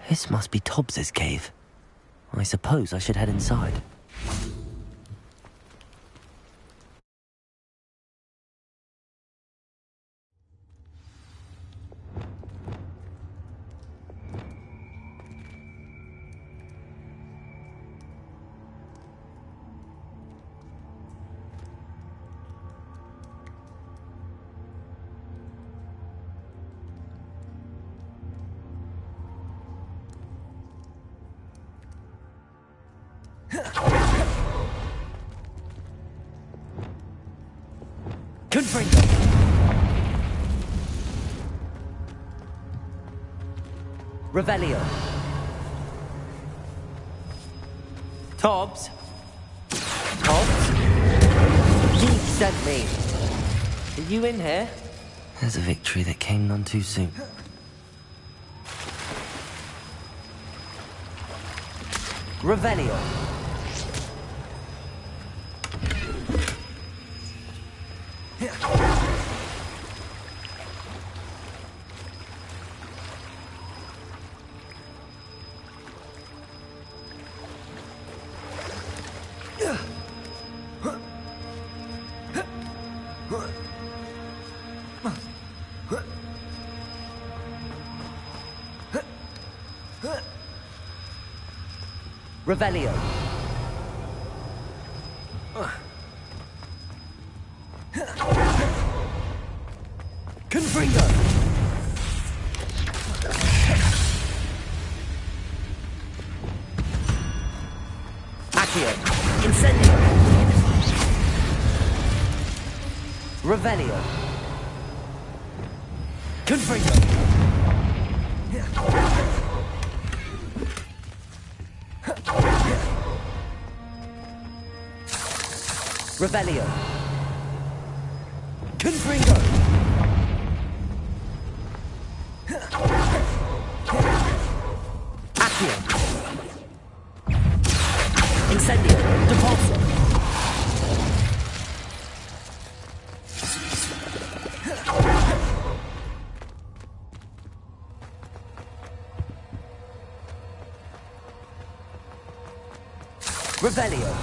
This must be Tobbs's cave. I suppose I should head inside. Confringo. Revelio. Tobbs. Tobbs? Geek sent me. Are you in here? There's a victory that came none too soon. Revelio. Revelio. Confringo. Accio. Incendio. Revelio. Confringo. Revelio. Confringo. Accio. Incendio. Depulso. Revelio.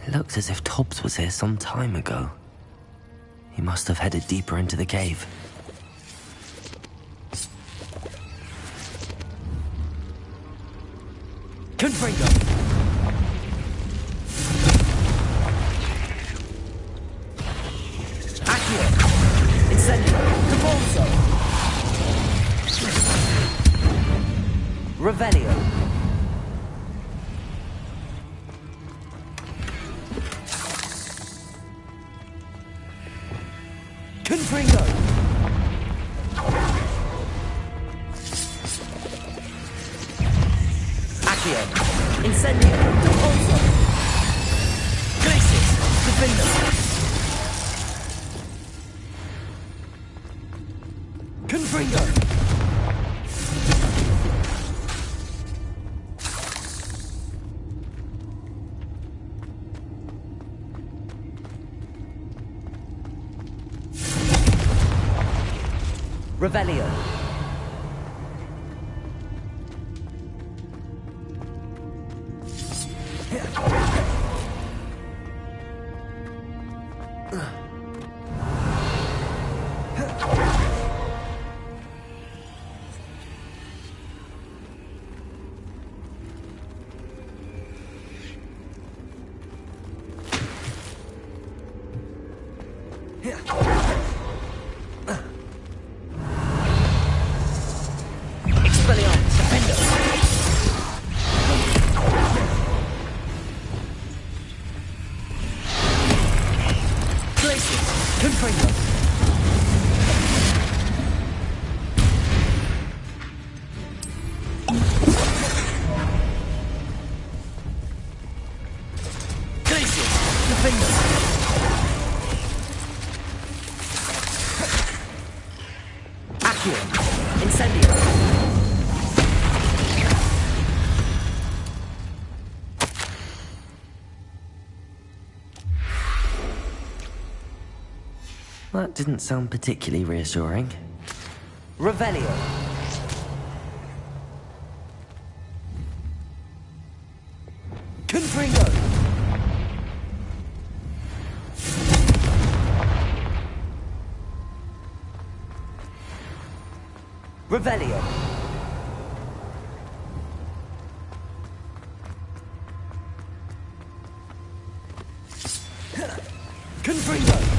It looked as if Tobbs was here some time ago. He must have headed deeper into the cave. Confringo! Accio! Incendio! Caponzo! Revelio! Confringo! Accio! Incendio! Caponzo! Glacius! Defendo! Confringo! Revelio. That didn't sound particularly reassuring. Revelio. Confringo. Revelio. Confringo.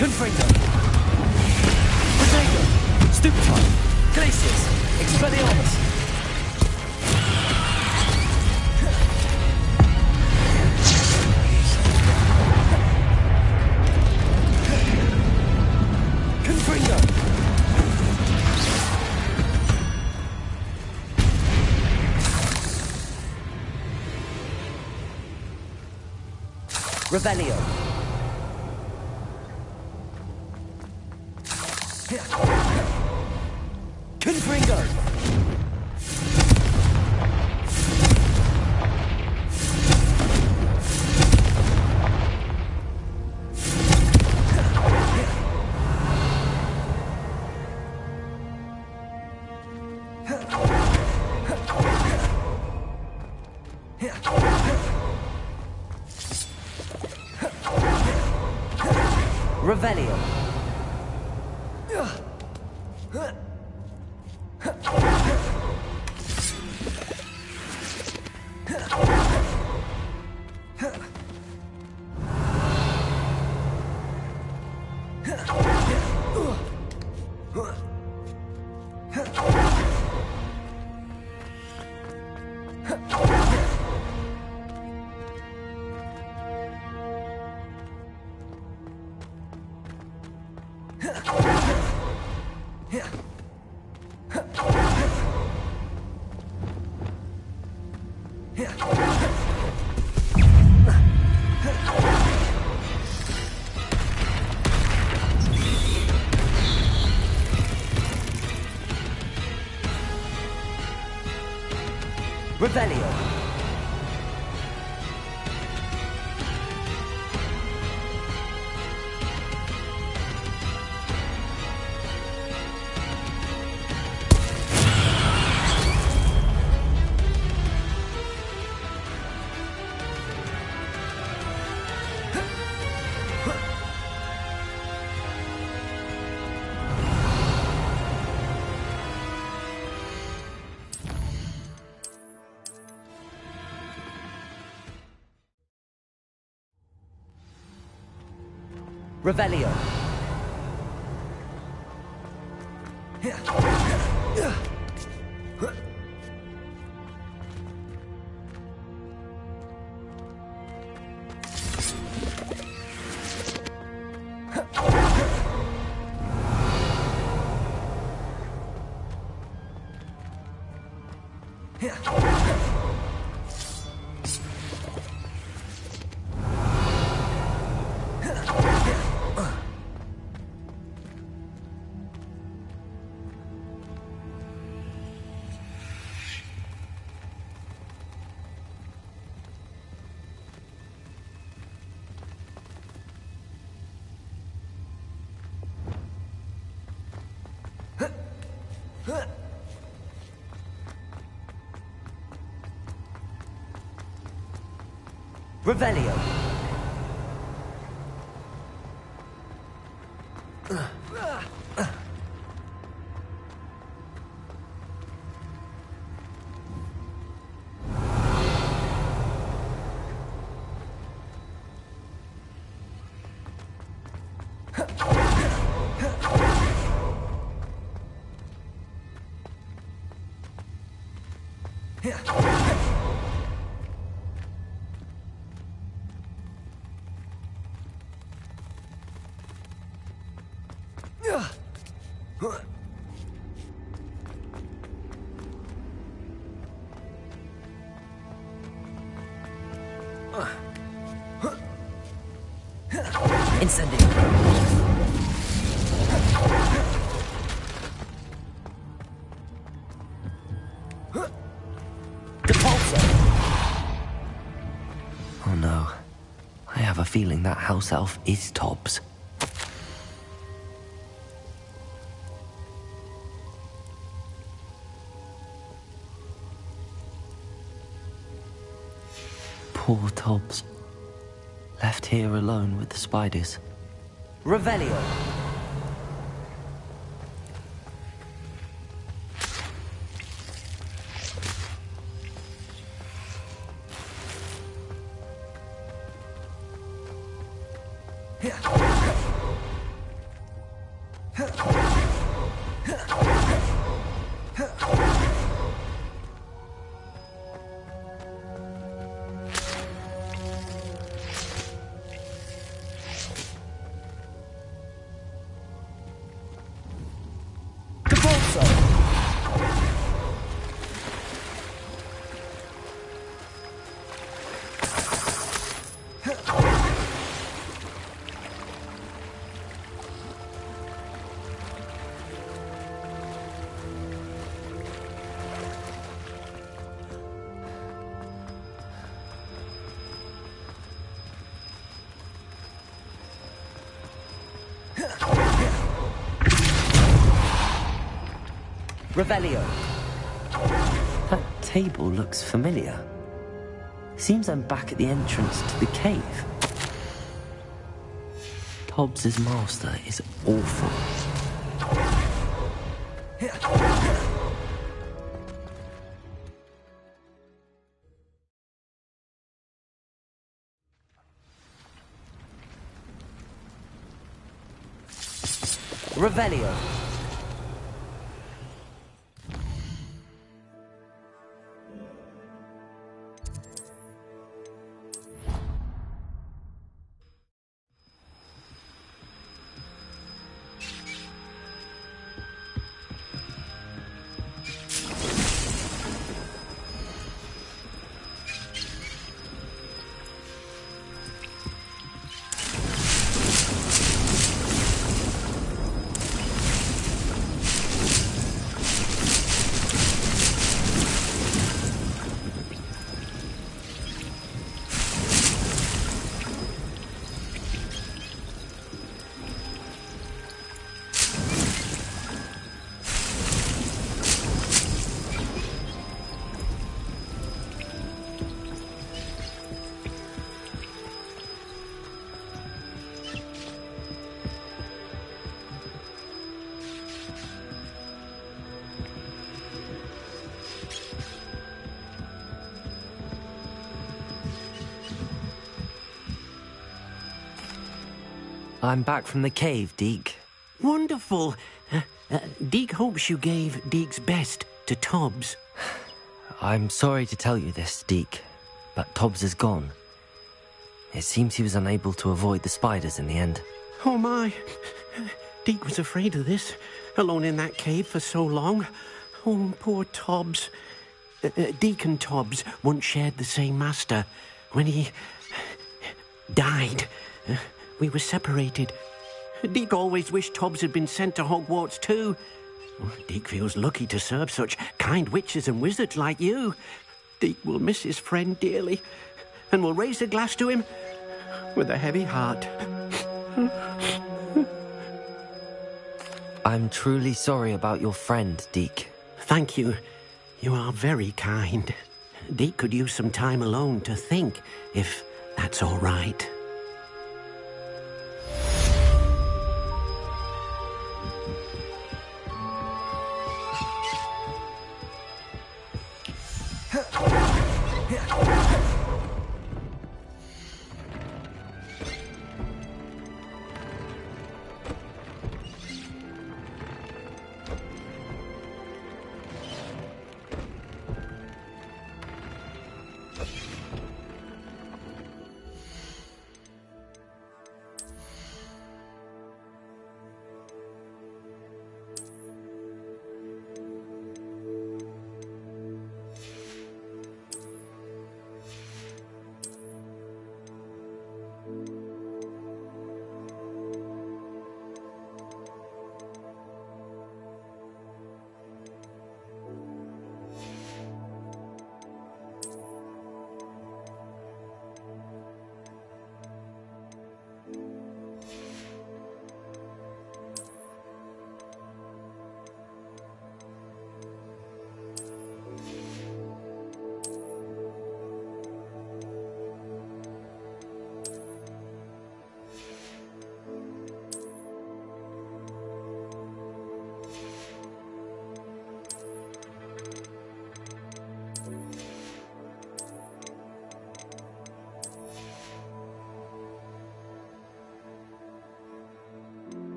Confringo. Potato. Stupefy. Glacius. Expelliarmus. Confringo. Revelio. Confringo! Revelio. Revelio. Revelio. Revelio. Incendio. Oh no. I have a feeling that house elf is Tobbs. Poor Tobbs. Left here alone with the spiders. Revelio. Revelio. That table looks familiar. Seems I'm back at the entrance to the cave. Tobbs's master is awful. Revelio. I'm back from the cave, Deke. Wonderful. Deke hopes you gave Deke's best to Tobbs. I'm sorry to tell you this, Deke, but Tobbs is gone. It seems he was unable to avoid the spiders in the end. Oh my. Deke was afraid of this, alone in that cave for so long. Oh, poor Tobbs. Deke and Tobbs once shared the same master. When he died, we were separated. Deke always wished Tobbs had been sent to Hogwarts too. Deke feels lucky to serve such kind witches and wizards like you. Deke will miss his friend dearly, and will raise a glass to him with a heavy heart. I'm truly sorry about your friend, Deke. Thank you. You are very kind. Deke could use some time alone to think, if that's all right.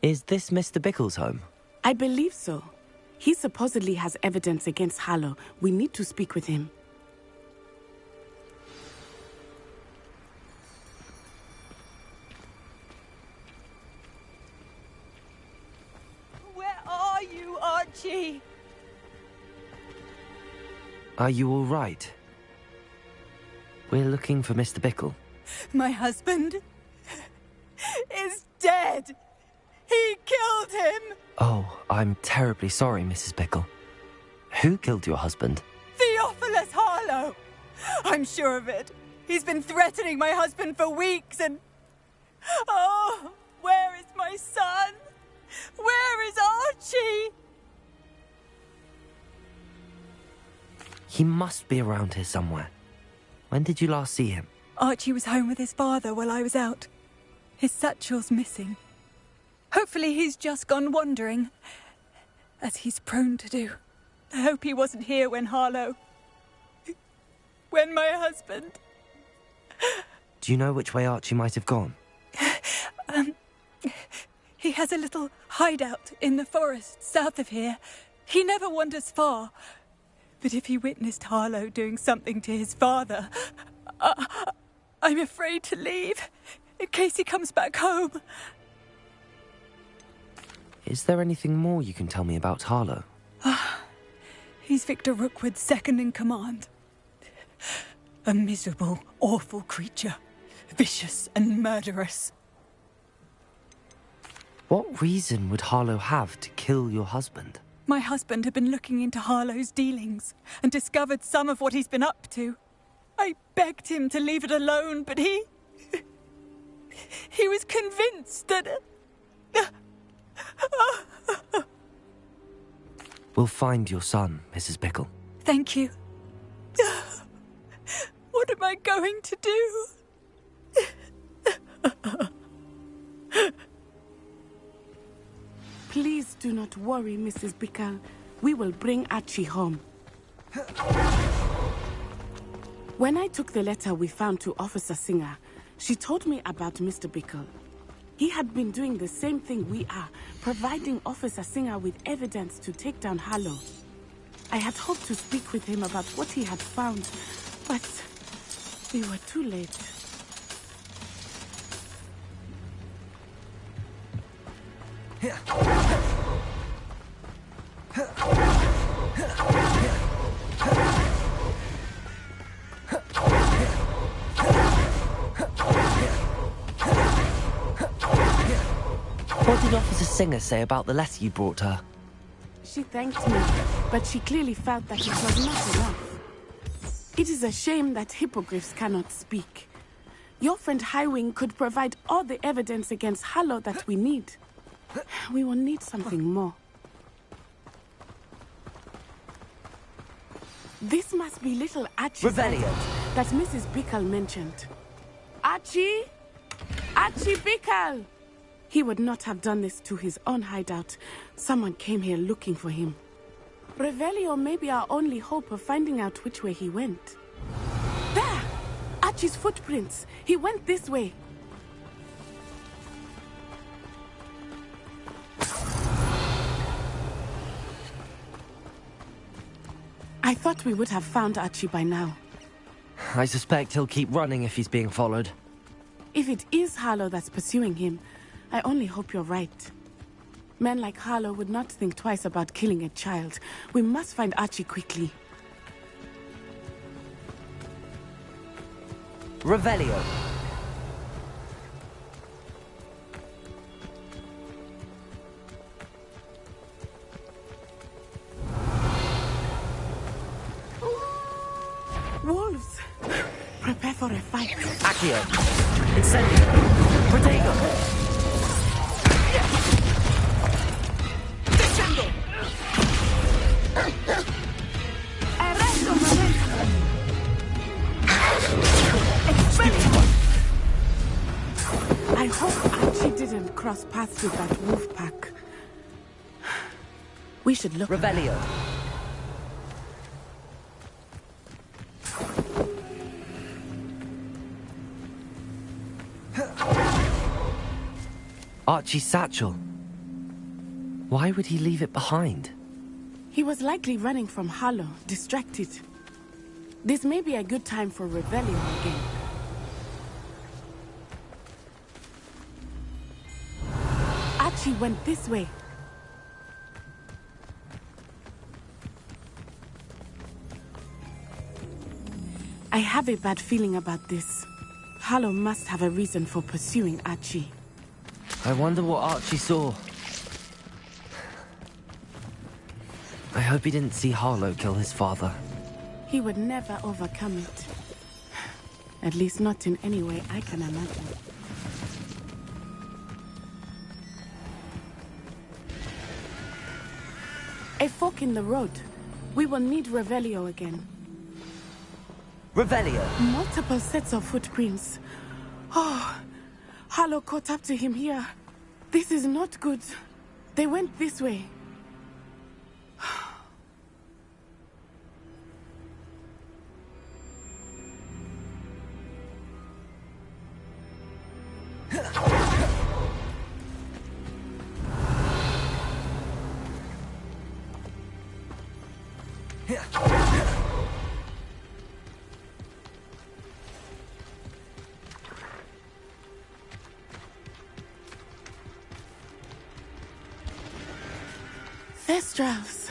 Is this Mr. Bickle's home? I believe so. He supposedly has evidence against Harlow. We need to speak with him. Where are you, Archie? Are you all right? We're looking for Mr. Bickle. My husband is dead. He killed him. Oh, I'm terribly sorry, Mrs. Bickle. Who killed your husband? Theophilus Harlow! I'm sure of it. He's been threatening my husband for weeks and... Oh, where is my son? Where is Archie? He must be around here somewhere. When did you last see him? Archie was home with his father while I was out. His satchel's missing. Hopefully he's just gone wandering, as he's prone to do. I hope he wasn't here when when my husband... Do you know which way Archie might have gone? He has a little hideout in the forest south of here. He never wanders far. But if he witnessed Harlow doing something to his father, I'm afraid to leave, in case he comes back home. Is there anything more you can tell me about Harlow? He's Victor Rookwood's second in command. A miserable, awful creature. Vicious and murderous. What reason would Harlow have to kill your husband? My husband had been looking into Harlow's dealings and discovered some of what he's been up to. I begged him to leave it alone, but he was convinced that... We'll find your son, Mrs. Bickle. Thank you. What am I going to do? Please do not worry, Mrs. Bickle. We will bring Archie home. When I took the letter we found to Officer Singer, she told me about Mr. Bickle. He had been doing the same thing we are, providing Officer Singer with evidence to take down Harlow. I had hoped to speak with him about what he had found, but we were too late. What did Officer Singer say about the letter you brought her? She thanked me, but she clearly felt that it was not enough. It is a shame that hippogriffs cannot speak. Your friend Highwing could provide all the evidence against Harlow that we need. We will need something more. This must be little Archie's Revelio that Mrs. Bickle mentioned. Archie? Archie Bickle! He would not have done this to his own hideout. Someone came here looking for him. Revelio may be our only hope of finding out which way he went. There! Archie's footprints. He went this way. I thought we would have found Archie by now. I suspect he'll keep running if he's being followed. If it is Harlow that's pursuing him, I only hope you're right. Men like Harlow would not think twice about killing a child. We must find Archie quickly. Revelio. Wolves! Prepare for a fight. Accio. Incendio. Protego. Descendo! Arresto momento! I hope Archie didn't cross paths with that wolf pack. We should look. Revelio. Archie's satchel. Why would he leave it behind? He was likely running from Harlow, distracted. This may be a good time for rebellion again. Archie went this way. I have a bad feeling about this. Harlow must have a reason for pursuing Archie. I wonder what Archie saw. I hope he didn't see Harlow kill his father. He would never overcome it. At least not in any way I can imagine. A fork in the road. We will need Revelio again. Revelio! Multiple sets of footprints. Oh, Harlow caught up to him here. This is not good. They went this way. Thestrals.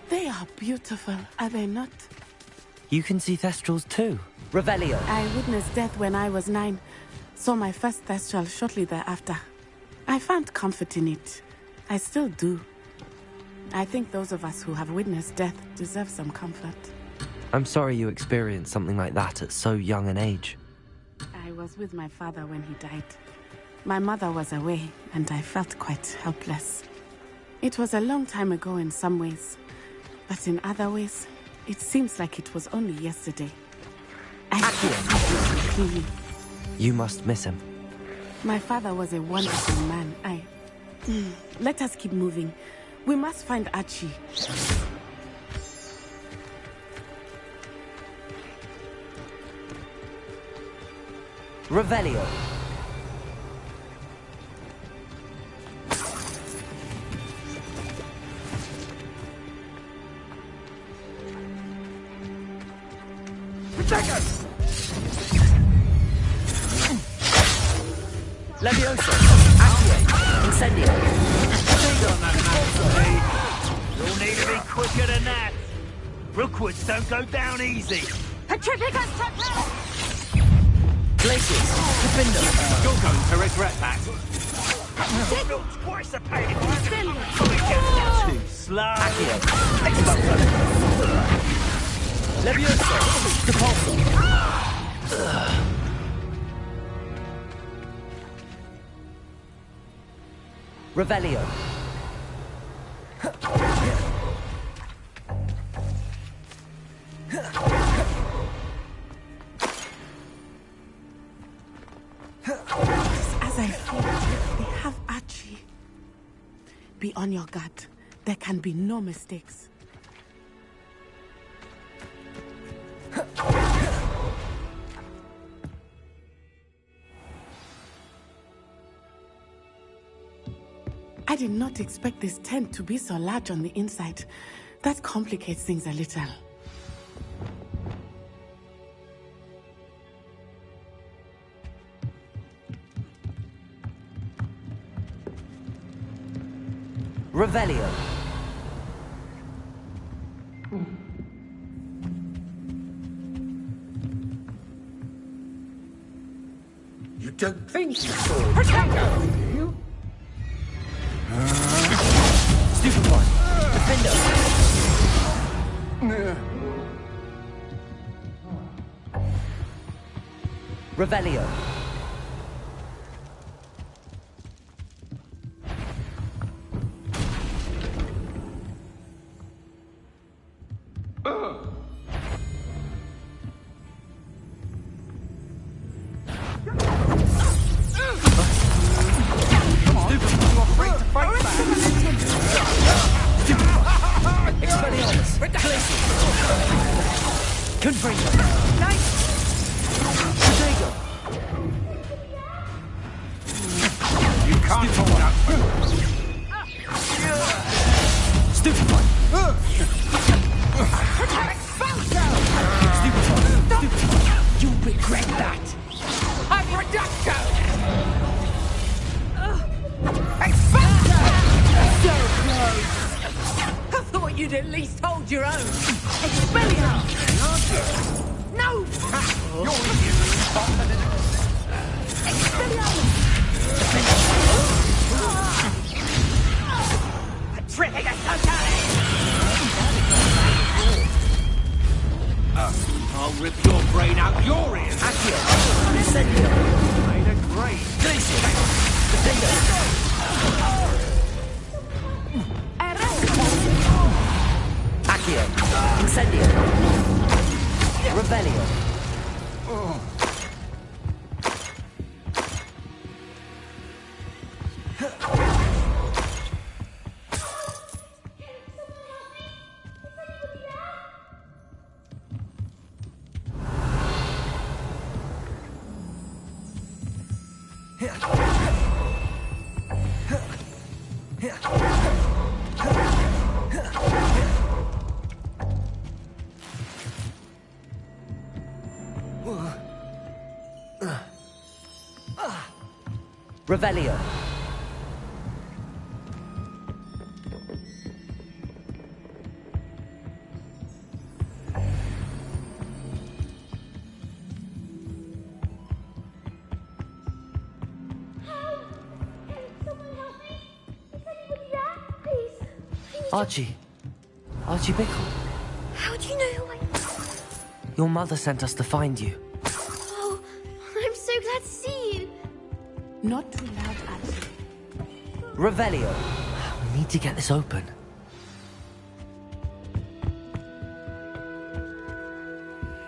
They are beautiful, are they not? You can see Thestrals too. Revelio. I witnessed death when I was 9. Saw my first Thestral shortly thereafter. I found comfort in it. I still do. I think those of us who have witnessed death deserve some comfort. I'm sorry you experienced something like that at so young an age. I was with my father when he died. My mother was away, and I felt quite helpless. It was a long time ago in some ways, but in other ways, it seems like it was only yesterday. You must miss him. My father was a wonderful man. Let us keep moving. We must find Archie. Revelio. Levioso! Accio! Incendio! You'll need to be quicker than that! Rookwoods don't go down easy! Petrificus Templar! Glaciers! Defender! You're going to regret that! Not twice the pain! Too slow! Accio! Exploso! Levioso! Depulso! Revelio. As I feel, they have Archie. Be on your guard. There can be no mistakes. I did not expect this tent to be so large on the inside. That complicates things a little. Revelio. You don't think you saw Potato, do you? Stupid one. Defender. Revelio. I'll rip your brain out your ears! Accio! Incendio! Made a great! Glacier! Defender! Accio! Incendio! Revelio! Revelio. Archie. Archie Bickle. How do you know who I am? Your mother sent us to find you. Oh, I'm so glad to see you. Not too loud, Archie. Revelio. We need to get this open.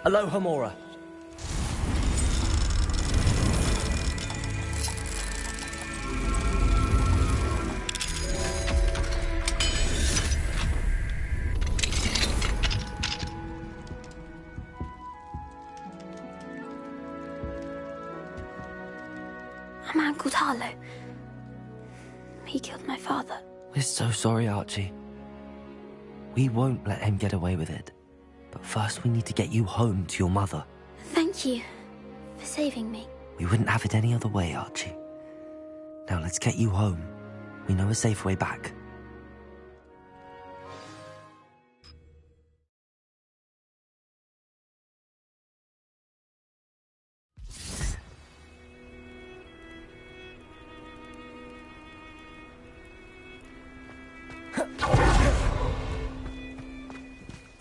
Aloha Mora. A man called Harlow. He killed my father. We're so sorry, Archie. We won't let him get away with it. But first we need to get you home to your mother. Thank you for saving me. We wouldn't have it any other way, Archie. Now let's get you home. We know a safe way back.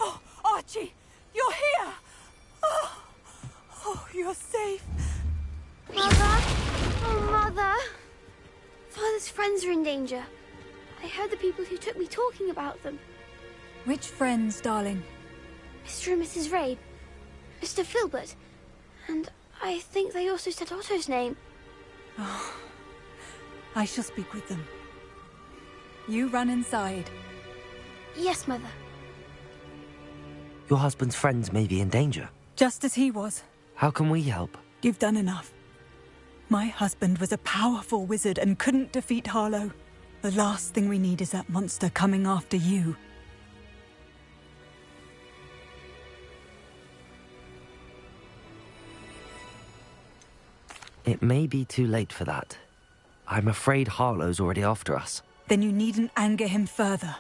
Oh, Archie, you're here! Oh, you're safe. Mother? Oh, Mother. Father's friends are in danger. I heard the people who took me talking about them. Which friends, darling? Mr. and Mrs. Rabe, Mr. Filbert, and I think they also said Otto's name. Oh, I shall speak with them. You run inside. Yes, Mother. Your husband's friends may be in danger. Just as he was. How can we help? You've done enough. My husband was a powerful wizard and couldn't defeat Harlow. The last thing we need is that monster coming after you. It may be too late for that. I'm afraid Harlow's already after us. Then you needn't anger him further.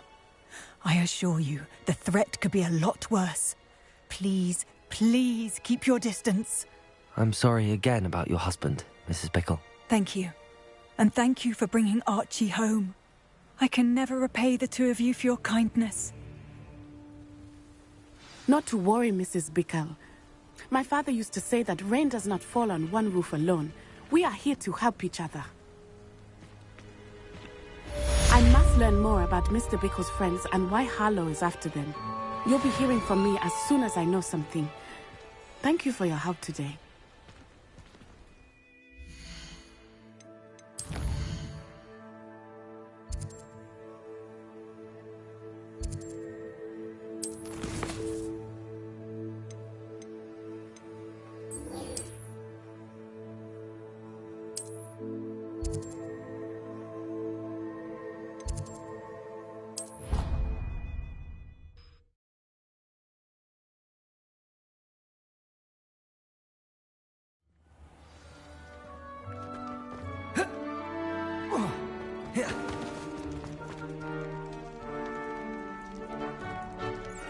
I assure you, the threat could be a lot worse. Please, please keep your distance. I'm sorry again about your husband, Mrs. Bickle. Thank you. And thank you for bringing Archie home. I can never repay the two of you for your kindness. Not to worry, Mrs. Bickle. My father used to say that rain does not fall on one roof alone. We are here to help each other. I must learn more about Mr. Bickle's friends and why Harlow is after them. You'll be hearing from me as soon as I know something. Thank you for your help today.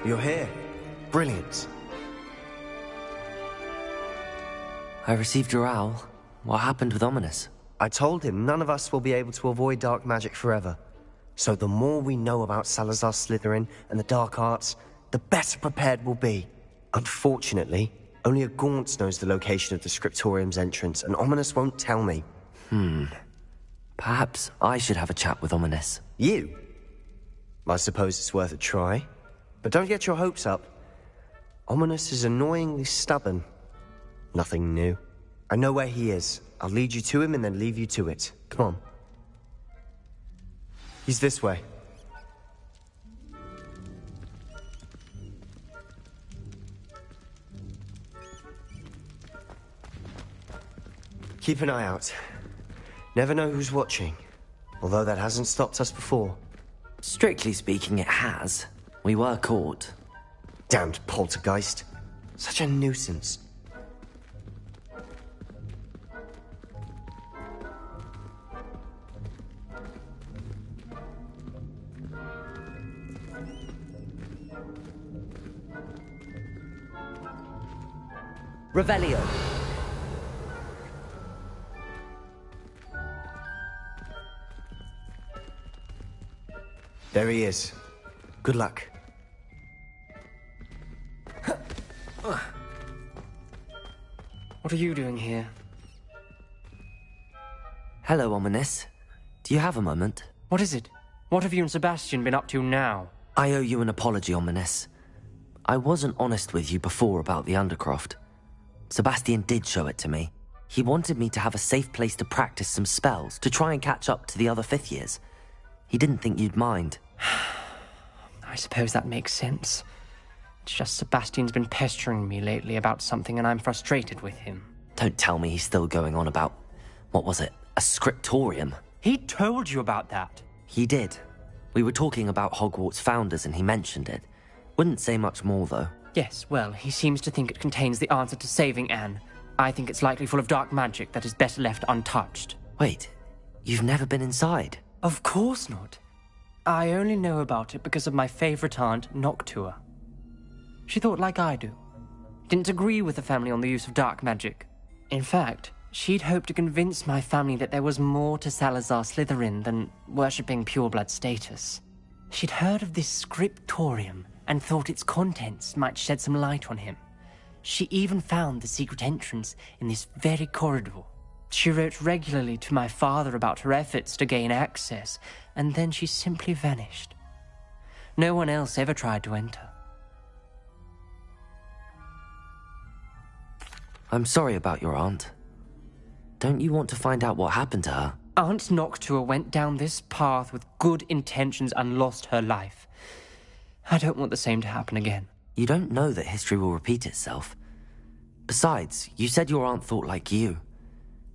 You're here. Brilliant. I received your owl. What happened with Ominous? I told him none of us will be able to avoid dark magic forever. So the more we know about Salazar Slytherin and the dark arts, the better prepared we'll be. Unfortunately, Only a Gaunt knows the location of the Scriptorium's entrance, and Ominous won't tell me. Perhaps I should have a chat with Ominous. You? I suppose it's worth a try. But don't get your hopes up. Ominous is annoyingly stubborn. Nothing new. I know where he is. I'll lead you to him and then leave you to it. Come on. He's this way. Keep an eye out. Never know who's watching. Although that hasn't stopped us before. Strictly speaking, it has. We were caught. Damned poltergeist. Such a nuisance. Revelio. There he is. Good luck. What are you doing here? Hello, Ominous. Do you have a moment? What is it? What have you and Sebastian been up to now? I owe you an apology, Ominous. I wasn't honest with you before about the Undercroft. Sebastian did show it to me. He wanted me to have a safe place to practice some spells, to try and catch up to the other fifth years. He didn't think you'd mind. I suppose that makes sense. It's just Sebastian's been pestering me lately about something and I'm frustrated with him. Don't tell me he's still going on about, what was it, a scriptorium? He told you about that? He did. We were talking about Hogwarts founders and he mentioned it. Wouldn't say much more, though. Yes, well, he seems to think it contains the answer to saving Anne. I think it's likely full of dark magic that is better left untouched. Wait, you've never been inside? Of course not. I only know about it because of my favorite aunt, Noctua. She thought like I do. Didn't agree with the family on the use of dark magic. In fact, she'd hoped to convince my family that there was more to Salazar Slytherin than worshipping pureblood status. She'd heard of this scriptorium and thought its contents might shed some light on him. She even found the secret entrance in this very corridor. She wrote regularly to my father about her efforts to gain access, and then she simply vanished. No one else ever tried to enter. I'm sorry about your aunt. Don't you want to find out what happened to her? Aunt Noctua went down this path with good intentions and lost her life. I don't want the same to happen again. You don't know that history will repeat itself. Besides, you said your aunt thought like you.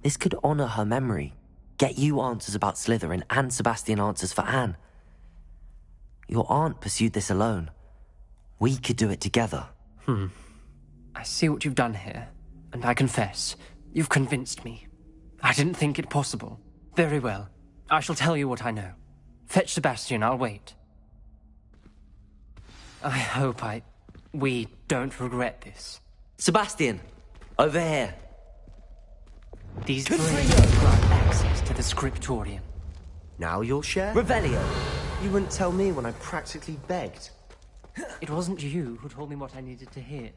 This could honor her memory, get you answers about Slytherin and Sebastian answers for Anne. Your aunt pursued this alone. We could do it together. I see what you've done here, and I confess, you've convinced me. I didn't think it possible. Very well. I shall tell you what I know. Fetch Sebastian, I'll wait. I hope we don't regret this. Sebastian, over here. These brains grant access to the scriptorium. Now you'll share? Revelio! You wouldn't tell me when I practically begged. It wasn't you who told me what I needed to hear.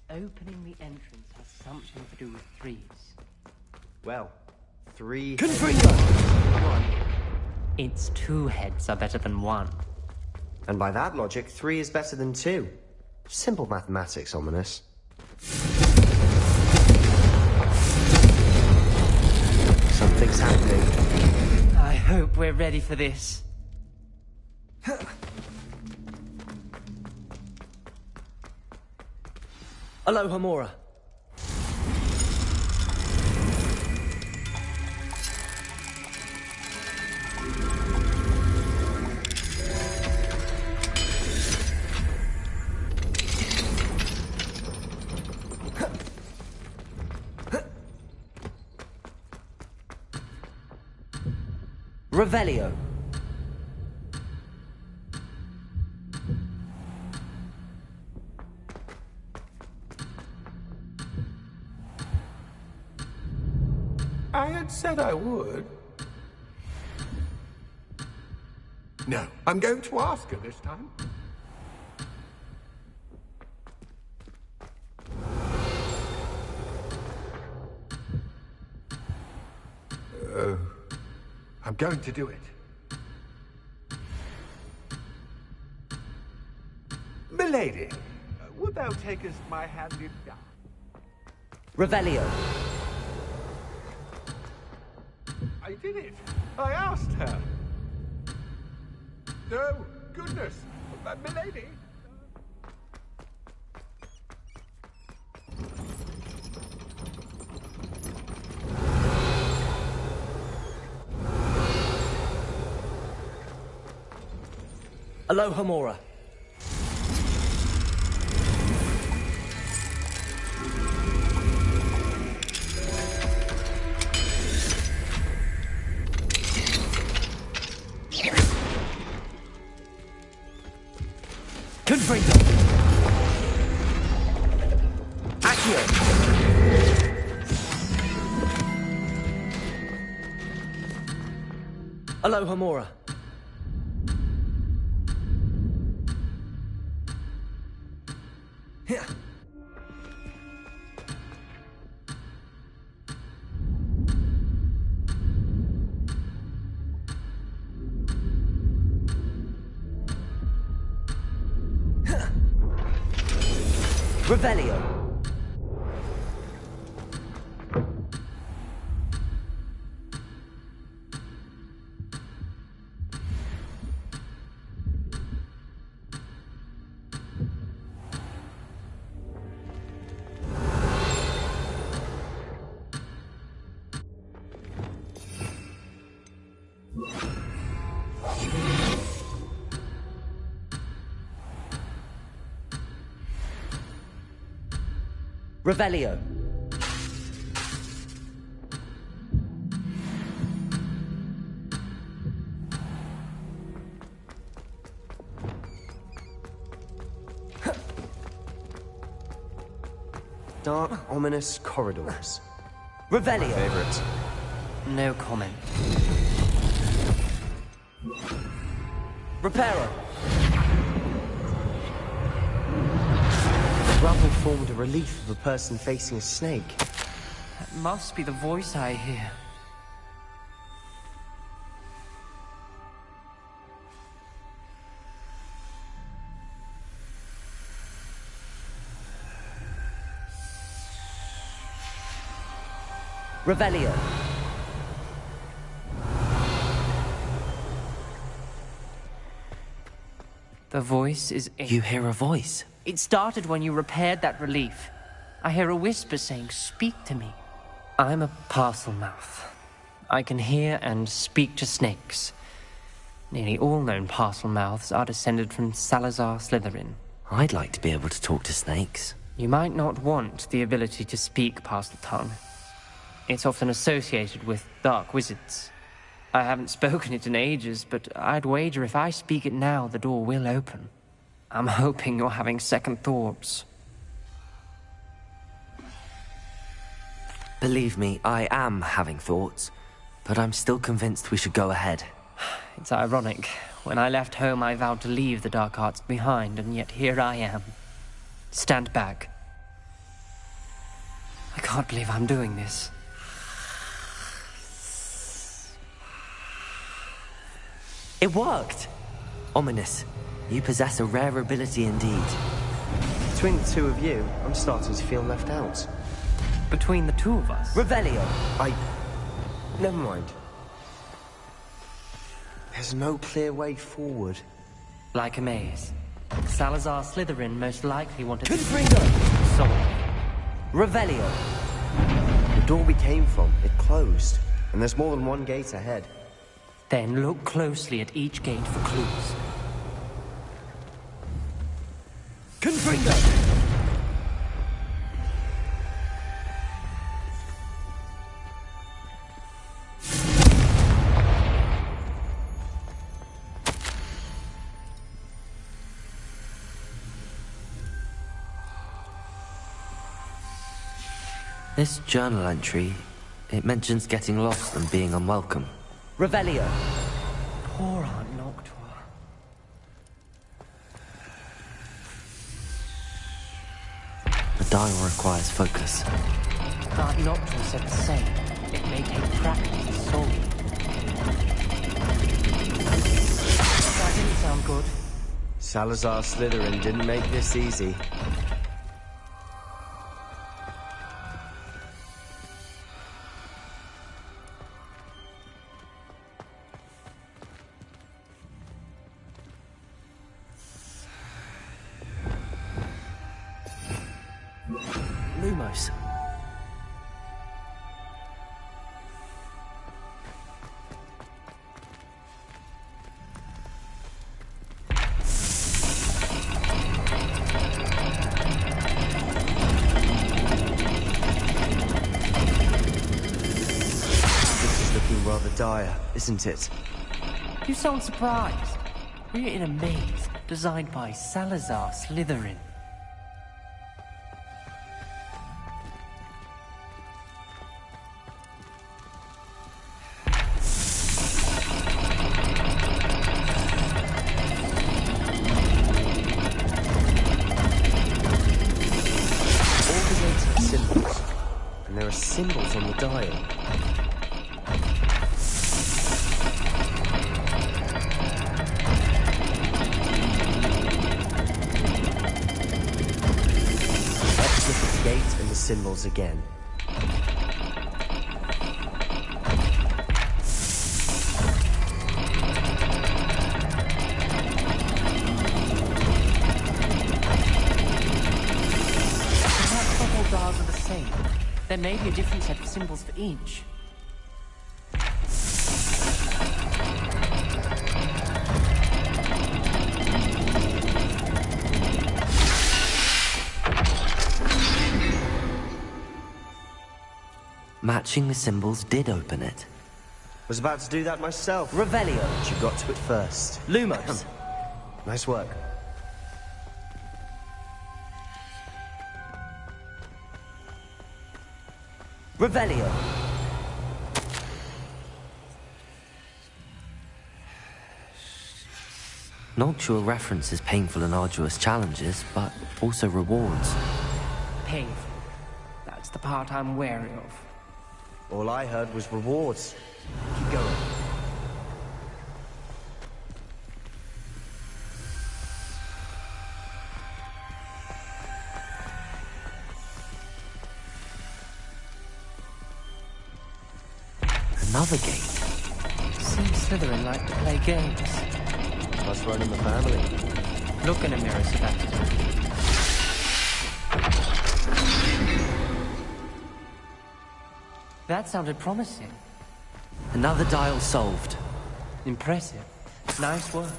Opening the entrance has something to do with threes. Well, 3 Confringo! One. Its 2 heads are better than 1. And by that logic, 3 is better than 2. Simple mathematics, Ominous. Something's happening. I hope we're ready for this. Aloha, Mora. Revelio. I had said I would. No, I'm going to ask her this time. So, I'm going to do it. Milady, wilt thou takest my hand in down? Revelio. I did it. I asked her. No, goodness. Milady. Aloha Mora. Confringo. Accio. Aloha Mora. Here. Revelio. Revelio. Dark, ominous corridors. Revelio. My favorite. No comment. Reparo. The rubble formed a relief of a person facing a snake. That must be the voice I hear. Revelio. The voice is... You hear a voice? It started when you repaired that relief. I hear a whisper saying, "Speak to me." I'm a parcel mouth. I can hear and speak to snakes. Nearly all known parcel mouths are descended from Salazar Slytherin. I'd like to be able to talk to snakes. You might not want the ability to speak parcel tongue. It's often associated with dark wizards. I haven't spoken it in ages, but I'd wager if I speak it now, the door will open. I'm hoping you're having second thoughts. Believe me, I am having thoughts, but I'm still convinced we should go ahead. It's ironic. When I left home, I vowed to leave the dark arts behind, and yet here I am. Stand back. I can't believe I'm doing this. It worked! Ominous. You possess a rare ability indeed. Between the two of you, I'm starting to feel left out. Between the two of us? Revelio. Never mind. There's no clear way forward. Like a maze. Salazar Slytherin most likely wanted to... Confringo! So... Revelio. The door we came from, it closed. And there's more than one gate ahead. Then look closely at each gate for clues. Confringo! This journal entry, it mentions getting lost and being unwelcome. Revelio. Poor Aunt Noctua. The dial requires focus. Aunt Noctua said the same. It may take practice to solve. That didn't sound good. Salazar Slytherin didn't make this easy. Lumos. This is looking rather dire, isn't it? You sound surprised. We're in a maze designed by Salazar Slytherin. Symbols on the dial. Let's look at the gate and the symbols again. Perhaps the whole dials are the same. There may be a different set of symbols for each. Matching the symbols did open it. Was about to do that myself. Revelio. But you got to it first. Lumos. Nice work. Revelio. Noctua references painful and arduous challenges, but also rewards. Painful. That's the part I'm wary of. All I heard was rewards. Keep going. Another gate. Seems Slytherin like to play games. Must run in the family. Look in a mirror, Sebastian. That sounded promising. Another dial solved. Impressive. Nice work.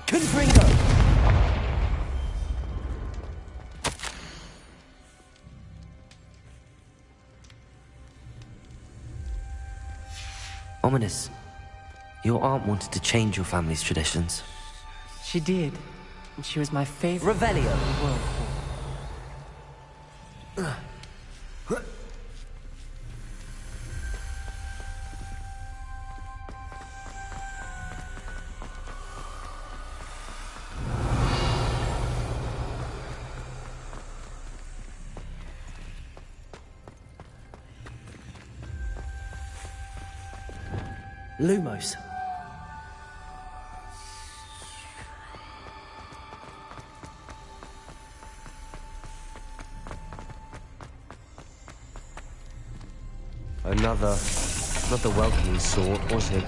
Confringo! Ominous. Your aunt wanted to change your family's traditions. She did. And she was my favorite Revelio. in the world. Lumos. Another. Not the welcoming sort, was it?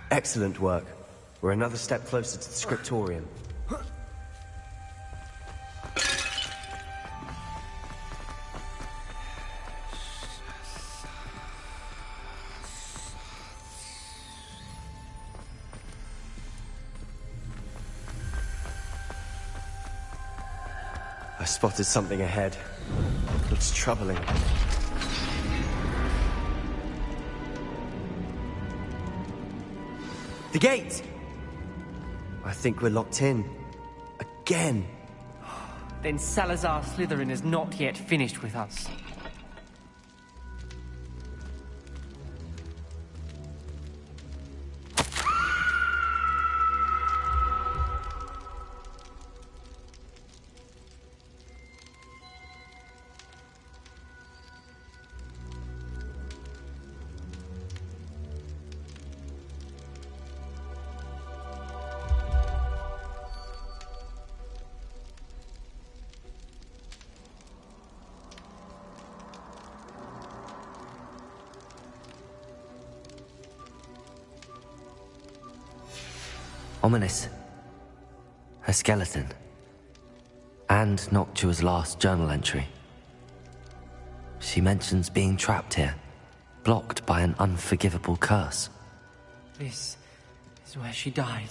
Excellent work. We're another step closer to the scriptorium. I spotted something ahead. Looks troubling. The gate! I think we're locked in. Again. Then Salazar Slytherin is not yet finished with us. Ominous. Her skeleton. And Noctua's last journal entry. She mentions being trapped here, blocked by an unforgivable curse. This is where she died.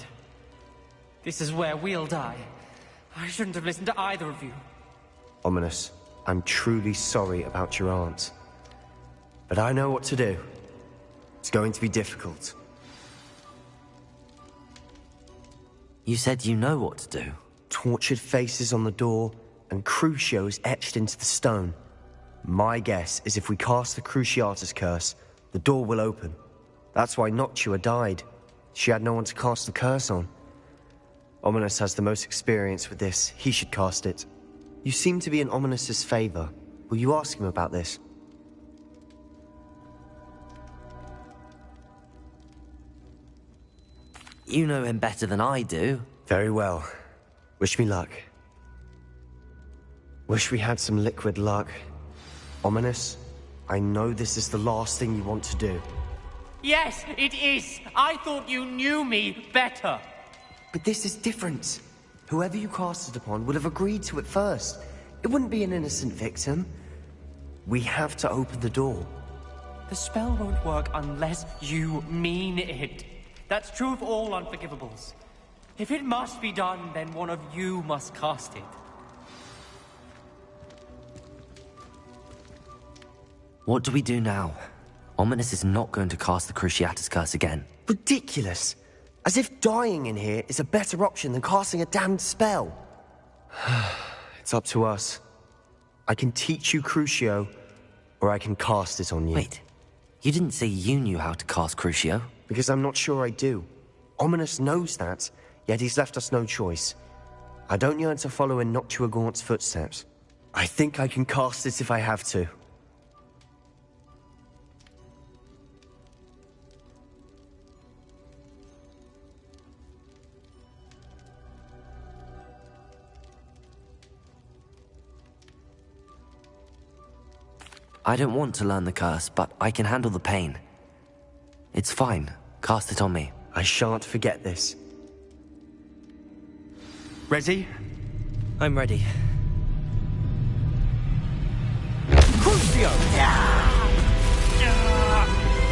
This is where we'll die. I shouldn't have listened to either of you. Ominous, I'm truly sorry about your aunt. But I know what to do. It's going to be difficult. You said you know what to do. Tortured faces on the door, and Crucios etched into the stone. My guess is if we cast the Cruciatus curse, the door will open. That's why Noctua died. She had no one to cast the curse on. Ominous has the most experience with this. He should cast it. You seem to be in Ominous's favor. Will you ask him about this? You know him better than I do. Very well. Wish me luck. Wish we had some liquid luck. Ominous, I know this is the last thing you want to do. Yes, it is. I thought you knew me better. But this is different. Whoever you cast it upon would have agreed to it first. It wouldn't be an innocent victim. We have to open the door. The spell won't work unless you mean it. That's true of all unforgivables. If it must be done, then one of you must cast it. What do we do now? Ominous is not going to cast the Cruciatus curse again. Ridiculous! As if dying in here is a better option than casting a damned spell. It's up to us. I can teach you Crucio, or I can cast it on you. Wait, you didn't say you knew how to cast Crucio? Because I'm not sure I do. Ominous knows that, yet he's left us no choice. I don't yearn to follow in Noctua Gaunt's footsteps. I think I can cast it if I have to. I don't want to learn the curse, but I can handle the pain. It's fine. Cast it on me. I shan't forget this. Ready? I'm ready. Crucio!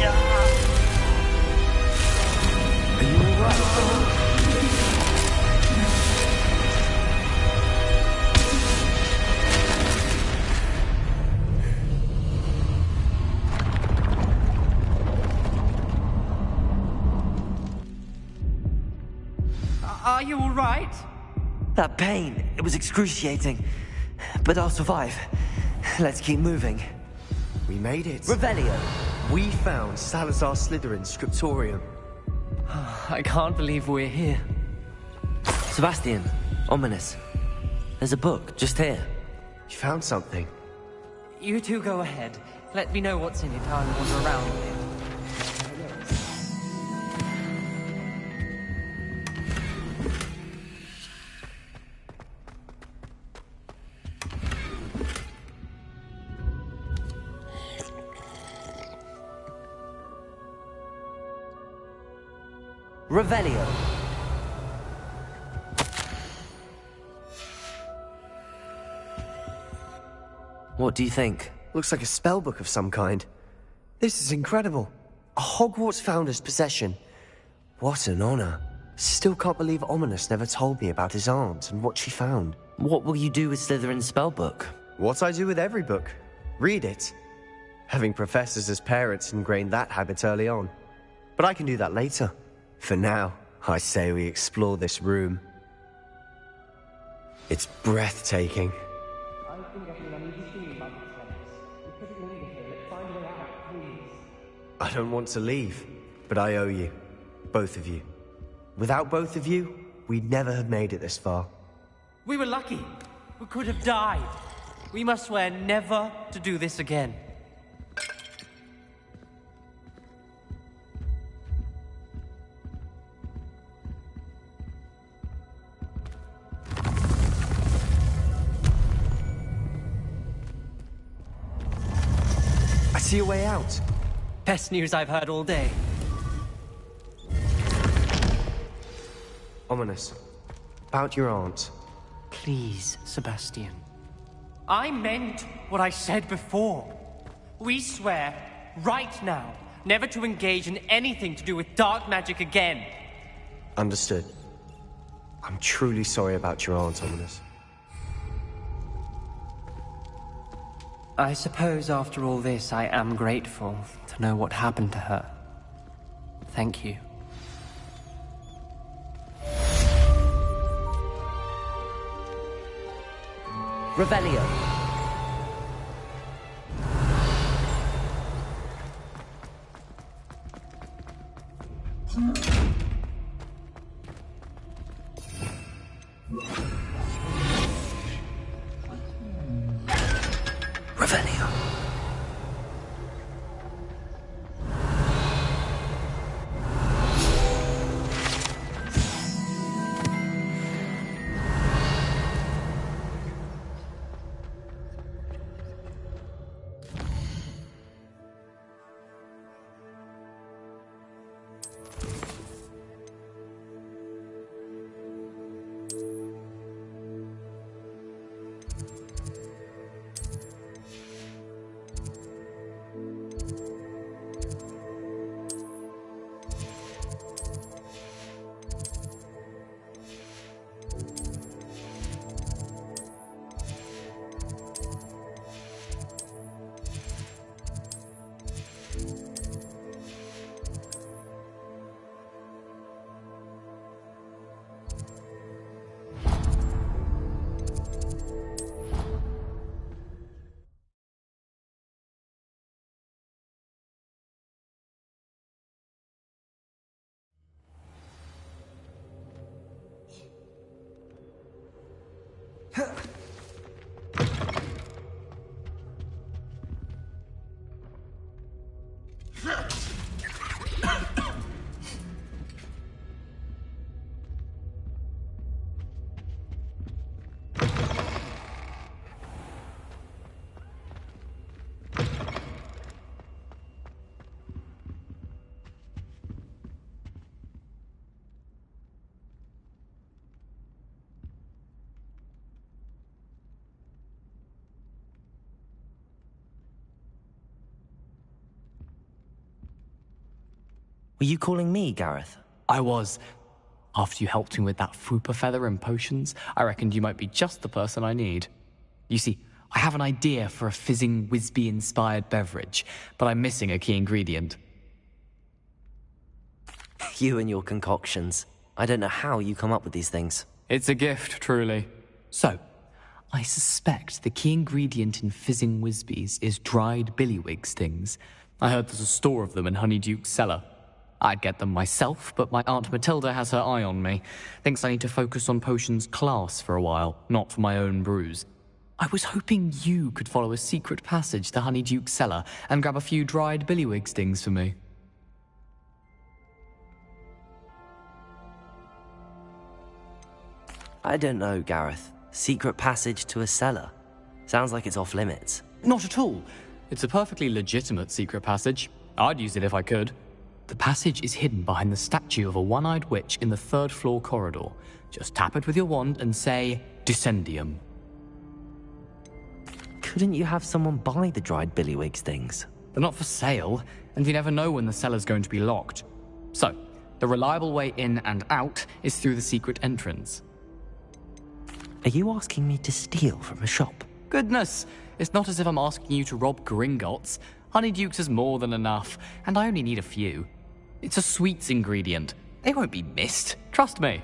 Are you alright? Are you all right? That pain, it was excruciating. But I'll survive. Let's keep moving. We made it. Revelio! We found Salazar Slytherin's scriptorium. I can't believe we're here. Sebastian, Ominous. There's a book, just here. You found something? You two go ahead. Let me know what's in it. I'll wander around a bit. Revelio. What do you think? Looks like a spellbook of some kind. This is incredible. A Hogwarts founder's possession. What an honor. Still can't believe Ominous never told me about his aunt and what she found. What will you do with Slytherin's spellbook? What I do with every book. Read it. Having professors as parents ingrained that habit early on. But I can do that later. For now, I say we explore this room. It's breathtaking. I don't want to leave, but I owe you. Both of you. Without both of you, we'd never have made it this far. We were lucky. We could have died. We must swear never to do this again. I see a way out. Best news I've heard all day. Ominous. About your aunt. Please, Sebastian. I meant what I said before. We swear, right now, never to engage in anything to do with dark magic again. Understood. I'm truly sorry about your aunt, Ominous. I suppose after all this, I am grateful to know what happened to her. Thank you. Revelio. Revelio. Were you calling me, Gareth? I was. After you helped me with that Fupa feather and potions, I reckoned you might be just the person I need. You see, I have an idea for a fizzing Wisby-inspired beverage, but I'm missing a key ingredient. You and your concoctions. I don't know how you come up with these things. It's a gift, truly. So, I suspect the key ingredient in fizzing Wisbies is dried billywig stings. I heard there's a store of them in Honeyduke's cellar. I'd get them myself, but my Aunt Matilda has her eye on me. Thinks I need to focus on potions class for a while, not for my own brews. I was hoping you could follow a secret passage to Honeyduke's cellar and grab a few dried billywig stings for me. I don't know, Gareth. Secret passage to a cellar. Sounds like it's off limits. Not at all. It's a perfectly legitimate secret passage. I'd use it if I could. The passage is hidden behind the statue of a one-eyed witch in the third-floor corridor. Just tap it with your wand and say, Descendium. Couldn't you have someone buy the dried billywig stings? They're not for sale, and you never know when the cellar's going to be locked. So, the reliable way in and out is through the secret entrance. Are you asking me to steal from a shop? Goodness, it's not as if I'm asking you to rob Gringotts. Honeyduke's is more than enough, and I only need a few. It's a sweets ingredient. They won't be missed, trust me.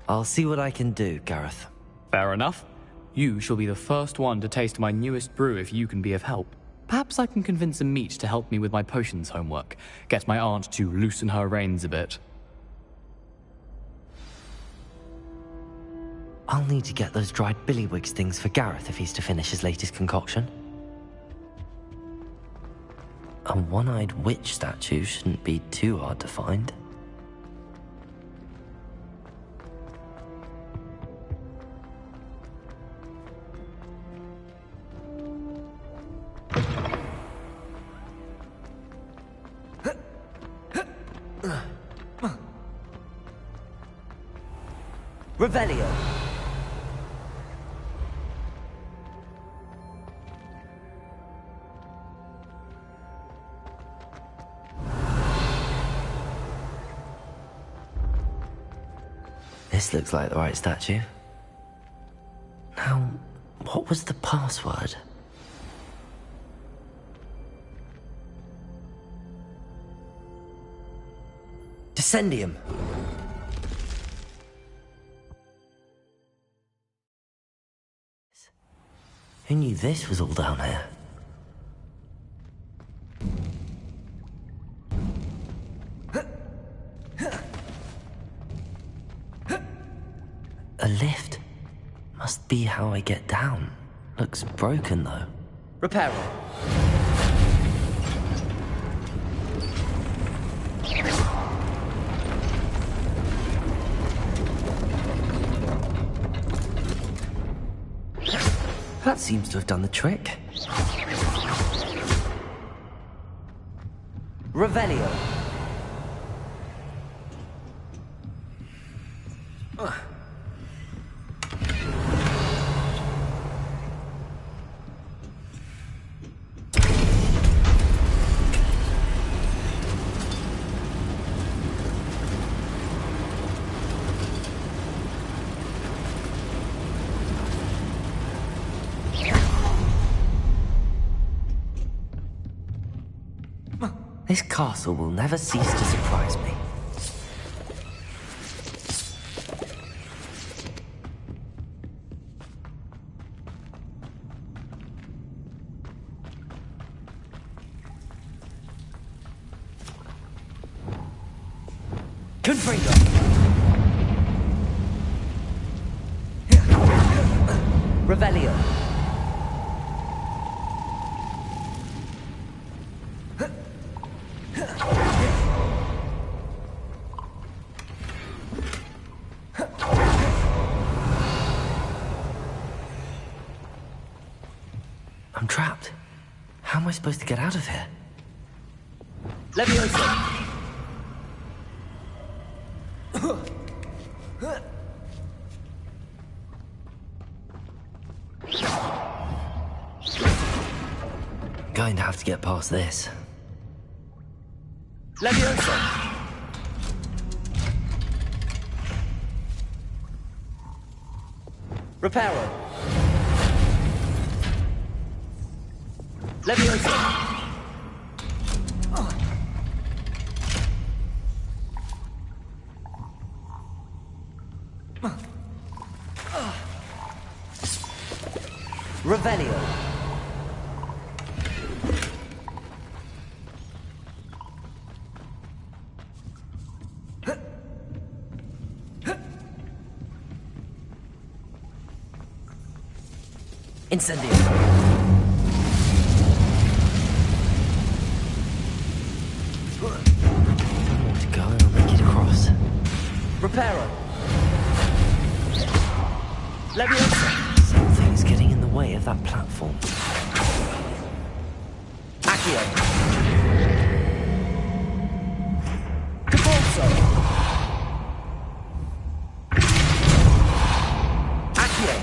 I'll see what I can do, Gareth. Fair enough. You shall be the first one to taste my newest brew if you can be of help. Perhaps I can convince a meat to help me with my potions homework. Get my aunt to loosen her reins a bit. I'll need to get those dried billywig stings for Gareth if he's to finish his latest concoction. A one-eyed witch statue shouldn't be too hard to find. Revelio. This looks like the right statue. Now, what was the password? Descendium. Who knew this was all down here? A lift. Must be how I get down. Looks broken, though. Repair it. That seems to have done the trick. Revelio. This castle will never cease to surprise me. Confringo! Revelio! I'm trapped. How am I supposed to get out of here? Leviosa! Going to have to get past this. Leviosa! Reparo! Leviosa! Revelio! Incendio! More to go and I'll make it across. Reparo! Leviosa! Something's getting in the way of that platform. Accio! Cabalso! Accio!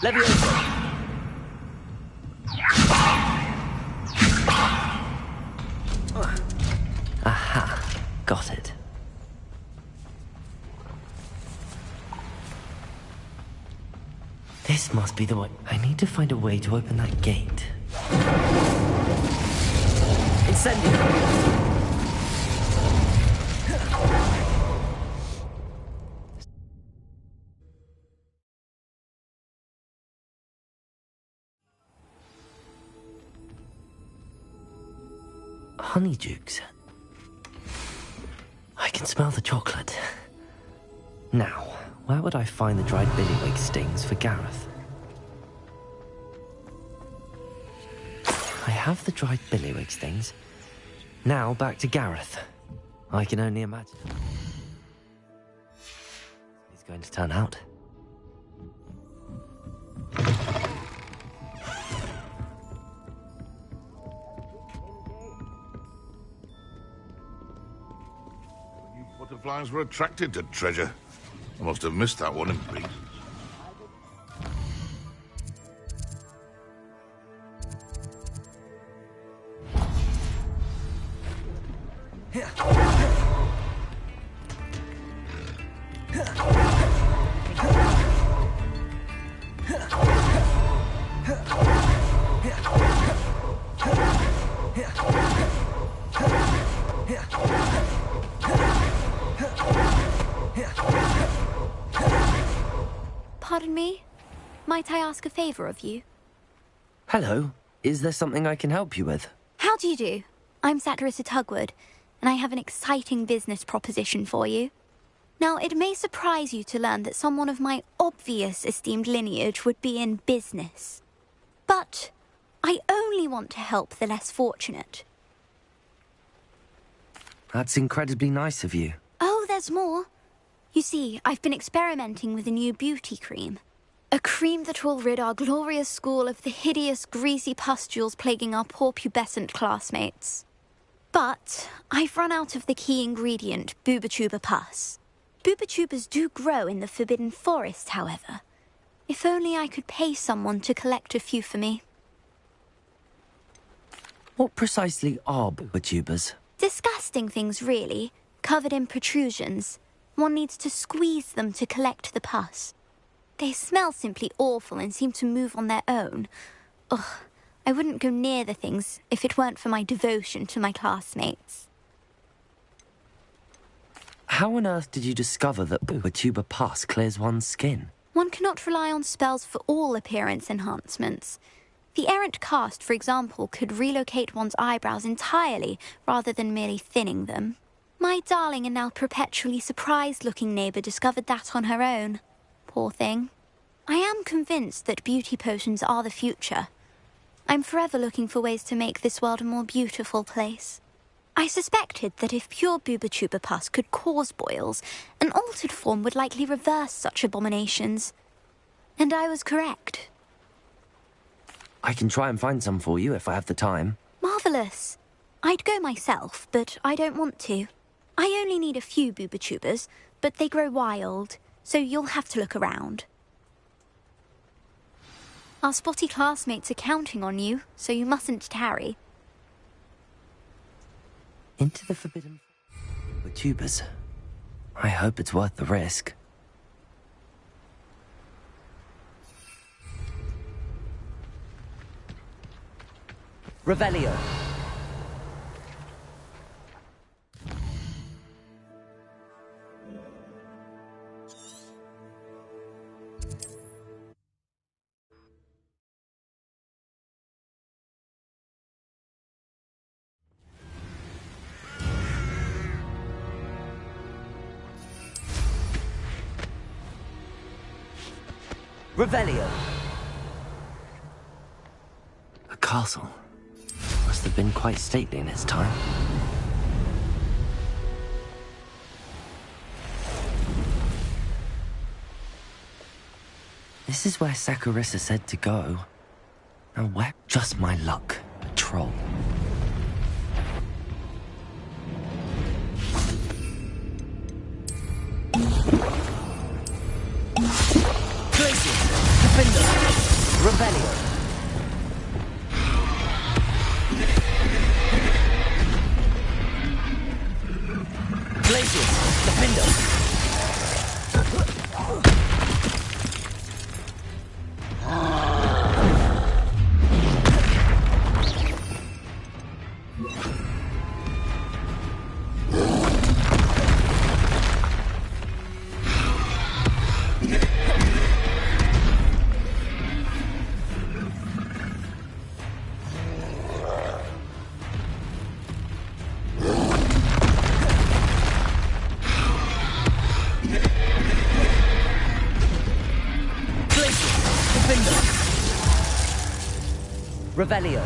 Leviosa! Aha, got it. This must be the way. I need to find a way to open that gate. Incendio! Honeydukes. I can smell the chocolate. Now, where would I find the dried billywig stings for Gareth? I have the dried billywig stings. Now back to Gareth. I can only imagine he's going to turn out. Butterflies were attracted to treasure. I must have missed that one in Greece. Pardon me? Might I ask a favor of you? Hello. Is there something I can help you with? How do you do? I'm Satirissa Tugwood, and I have an exciting business proposition for you. Now, it may surprise you to learn that someone of my obvious esteemed lineage would be in business. But I only want to help the less fortunate. That's incredibly nice of you. Oh, there's more. You see, I've been experimenting with a new beauty cream. A cream that will rid our glorious school of the hideous, greasy pustules plaguing our poor pubescent classmates. But I've run out of the key ingredient, boobotuber pus. Boobotubers do grow in the Forbidden Forest, however. If only I could pay someone to collect a few for me. What precisely are boobotubers? Disgusting things, really, covered in protrusions. One needs to squeeze them to collect the pus. They smell simply awful and seem to move on their own. Ugh, I wouldn't go near the things if it weren't for my devotion to my classmates. How on earth did you discover that boobotuber pus clears one's skin? One cannot rely on spells for all appearance enhancements. The errant cast, for example, could relocate one's eyebrows entirely rather than merely thinning them. My darling and now perpetually surprised-looking neighbour discovered that on her own. Poor thing. I am convinced that beauty potions are the future. I'm forever looking for ways to make this world a more beautiful place. I suspected that if pure boobotuber pus could cause boils, an altered form would likely reverse such abominations. And I was correct. I can try and find some for you if I have the time. Marvellous. I'd go myself, but I don't want to. I only need a few boobotubers, but they grow wild, so you'll have to look around. Our spotty classmates are counting on you, so you mustn't tarry. Into the Forbidden boobotubers. I hope it's worth the risk. Revelio. Revelio. A castle. Must have been quite stately in its time. This is where Satirissa said to go. Now where? Just my luck. A troll. Revelio. Glacius, Defendo. Defender. Revelio.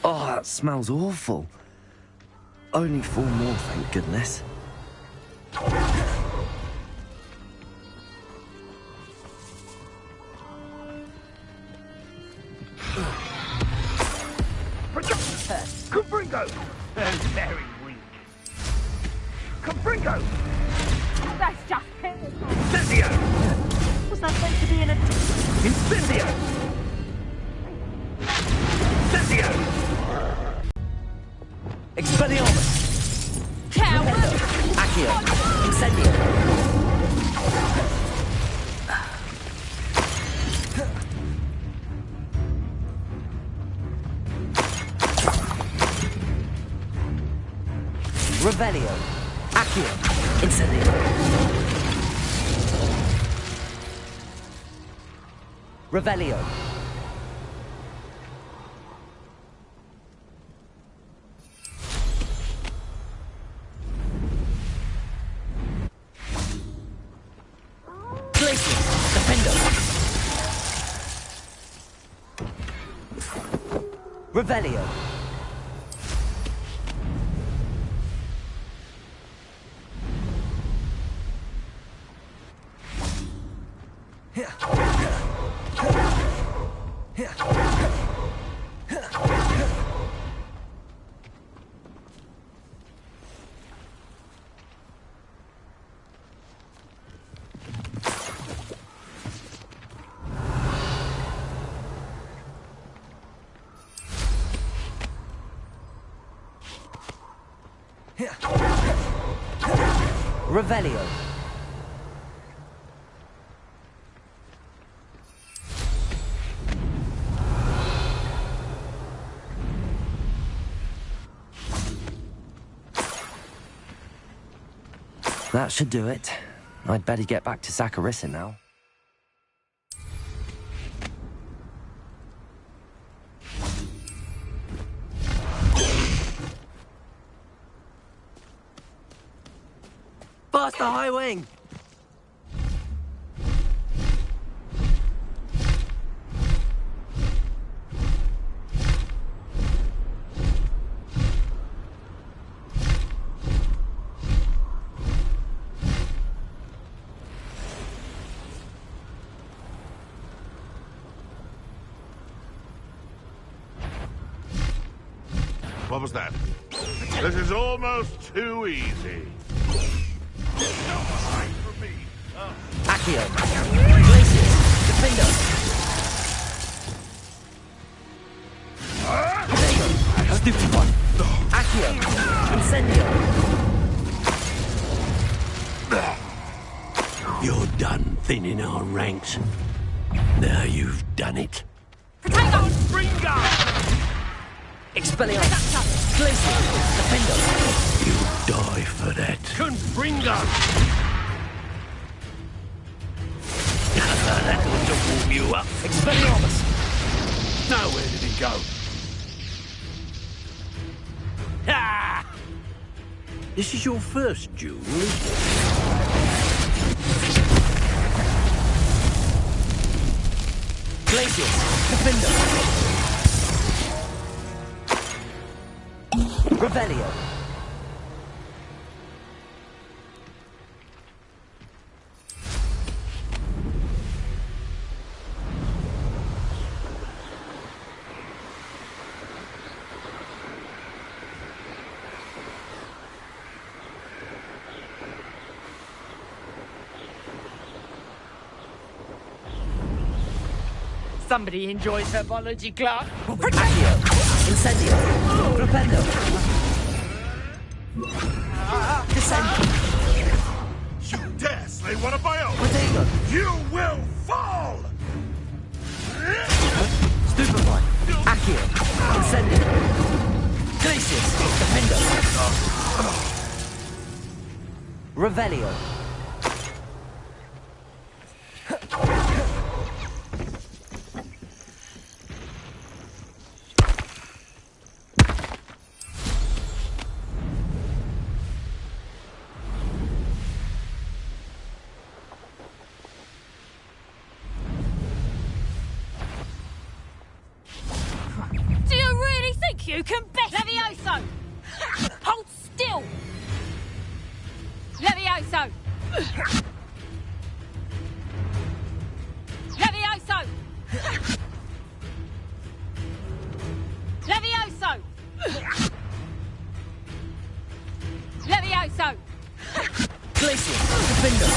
Oh, that smells awful. Only 4 more, thank goodness. Confringo! Very weak. Confringo! That's just Incendio! Was that meant to be in a... Incendio! Incendio! Expelliarmus! Coward! Accio! Incendio! Revelio. Accio. Incendio. Revelio. Glacius. Defendo. Revelio. Revelio. That should do it. I'd better get back to Zacharissa now. Faster, High Wing! What was that? This is almost too easy. Accio. Glacius. Defendo. Stupid one. Accio. Incendio. You're done thinning our ranks. Now you've done it. Potato! Confringo! Expelliarmus. Glacius. Defendo. You'll die for that. Confringo! That ought to warm you up. Expelliarmus. Now where did he go? Ha! This is your first duel, isn't it? Glacius. Defendo. Revelio. Somebody enjoys herbology, Clark. Accio. Incendio. Propendo. Descendo. You dare slay one of my own! Potato. You will fall! Stupefy. Accio. Incendio. Glacius. Defendo. Revelio. You can bet. Levioso! Hold still! Levioso! Levioso! Levioso! Levioso! Glacier, defender.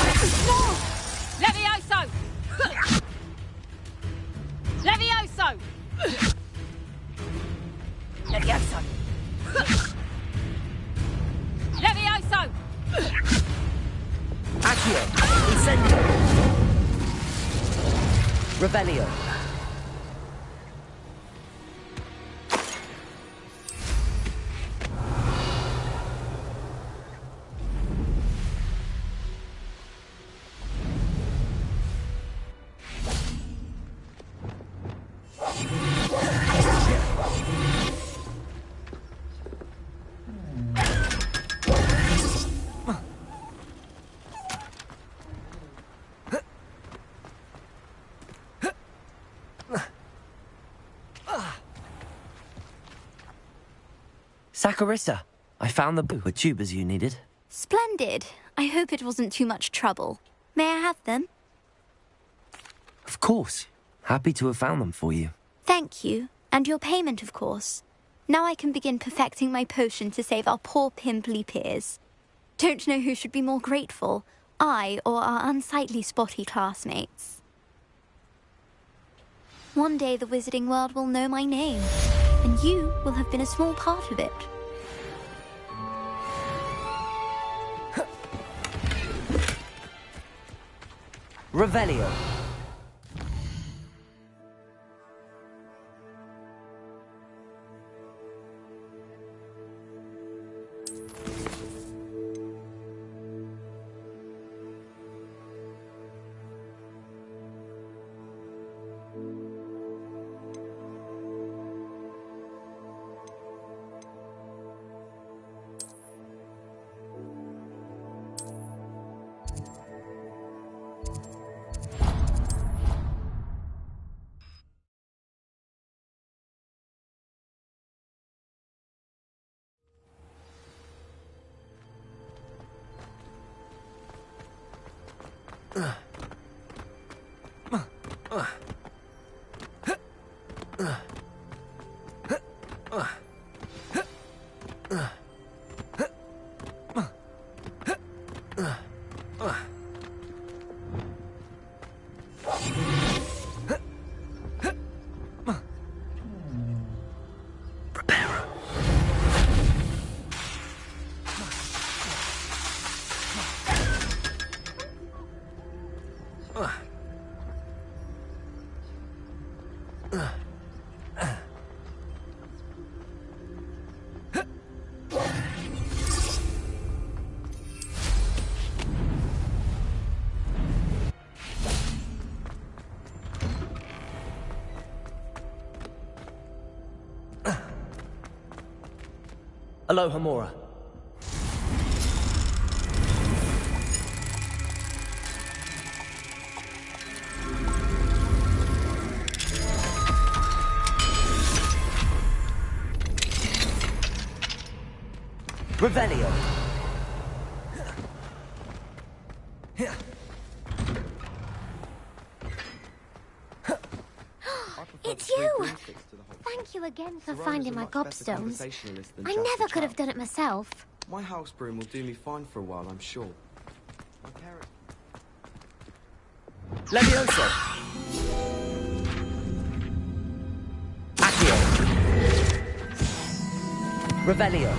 No! Levioso! Levioso! Levioso! Levioso! Accio, Incendio. Revelio. Saccharissa, I found the tubers you needed. Splendid. I hope it wasn't too much trouble. May I have them? Of course. Happy to have found them for you. Thank you. And your payment, of course. Now I can begin perfecting my potion to save our poor pimply peers. Don't know who should be more grateful, I or our unsightly spotty classmates. One day the wizarding world will know my name, and you will have been a small part of it. Revelio. Aloha Mora. Revelio. It's you! Thank you again for finding my gobstones. I never could have done it myself. My house broom will do me fine for a while, I'm sure. My parents... Levioso. Accio. Revelio.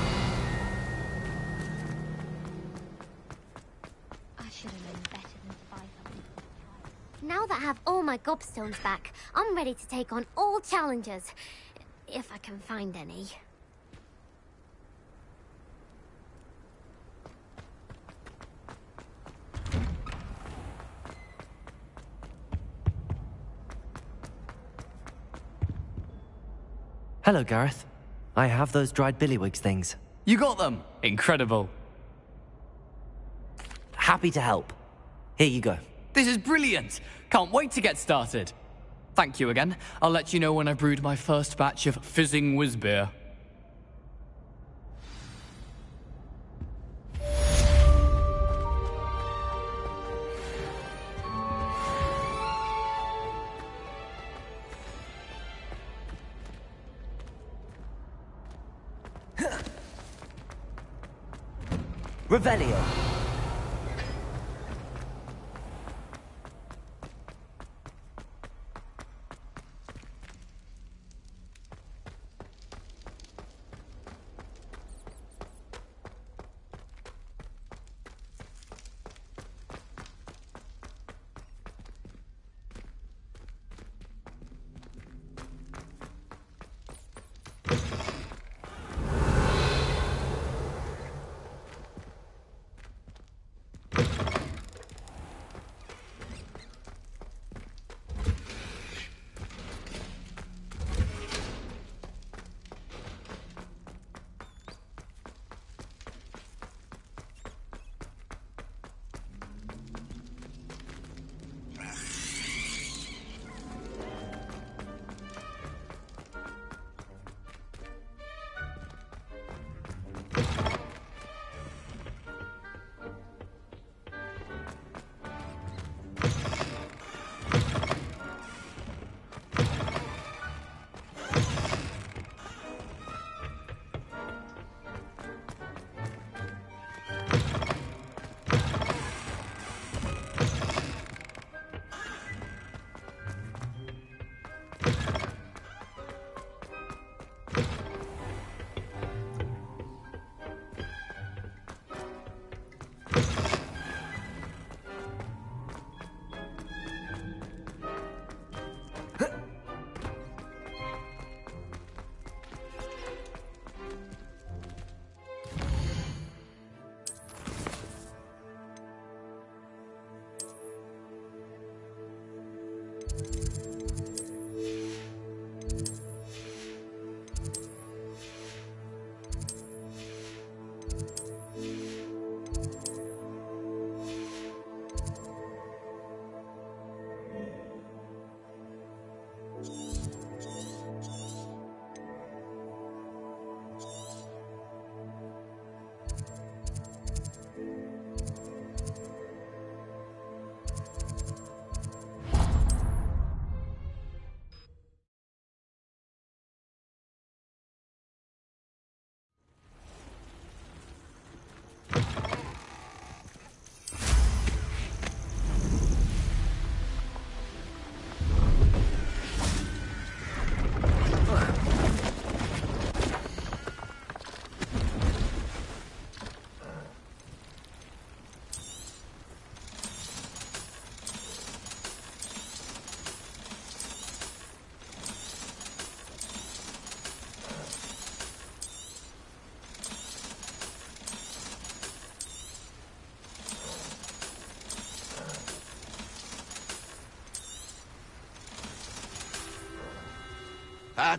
I should have known better than to buy something. Now that I have all my gobstones back, I'm ready to take on all challenges. If I can find any. Hello, Gareth. I have those dried billywigs things. You got them! Incredible. Happy to help. Here you go. This is brilliant! Can't wait to get started. Thank you again. I'll let you know when I've brewed my first batch of fizzing whiz beer. Revelio.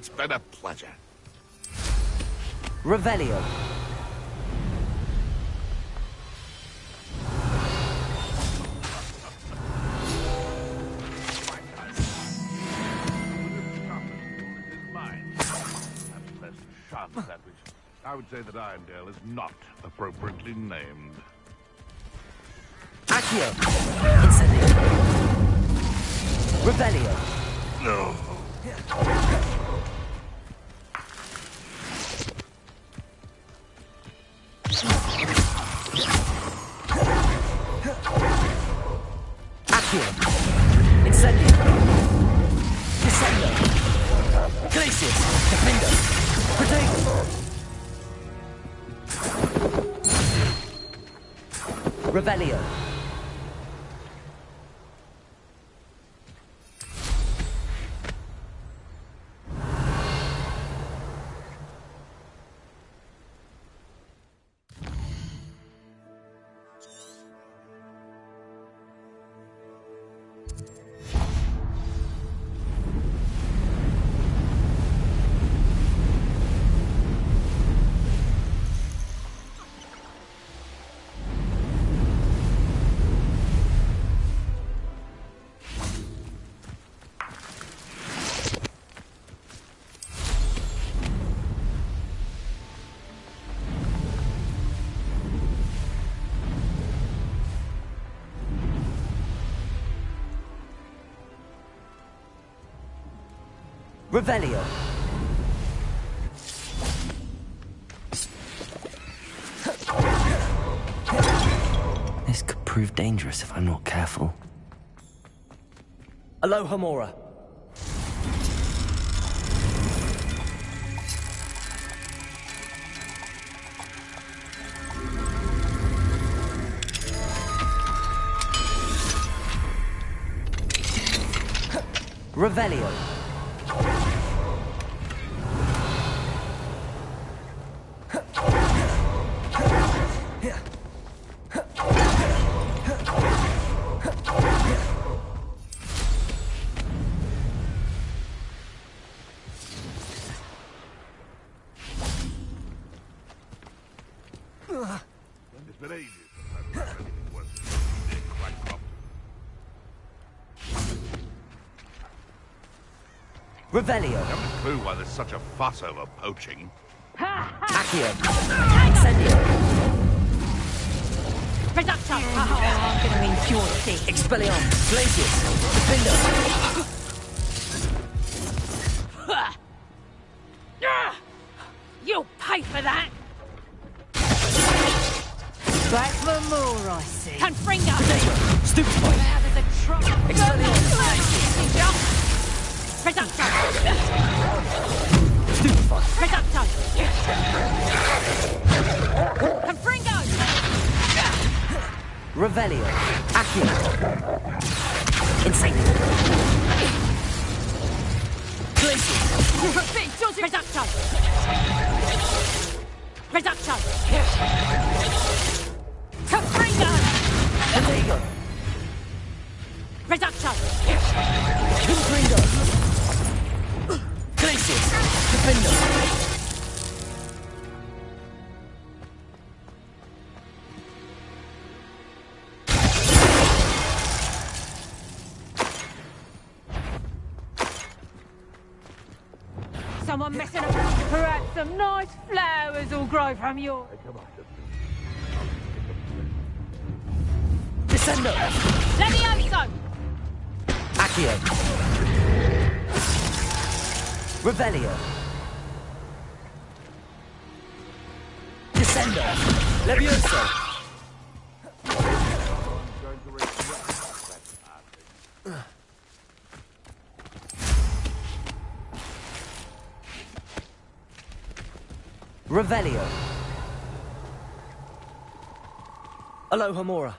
It's been a pleasure. Revelio. I would say that Irondale is not appropriately named. Accio. Incendio. Revelio. No. Accio. Incendio. Descendo. Glacius. Defendo. Protego. Revelio. Revelio. prove dangerous if I'm not careful. Aloha, Mora. Revelio. It's been ages since I've heard anything worth seeing quite properly. Revelio. I haven't a clue why there's such a fuss over poaching. Accio. Incendio. Reducto! Oh, I'm gonna impurity. Expelliarmus. Glacius. Defender. You'll pay for that! Back for more, I see. Confringo! Stupefy. Out of the trunk! Expelliarmus. Reducto! Stupefy. Reducto! Confringo! Revelio. Accio. Insane. Glacius. Reducto! Reducto! Confringo! Amigo. Reducto! Confringo. Glacius. Defender. Someone messing up. Perhaps some nice flowers will grow from your... Descendo. Levioso! Accio. Revelio. Descendo. Levioso. Revelio. Aloha, Mora.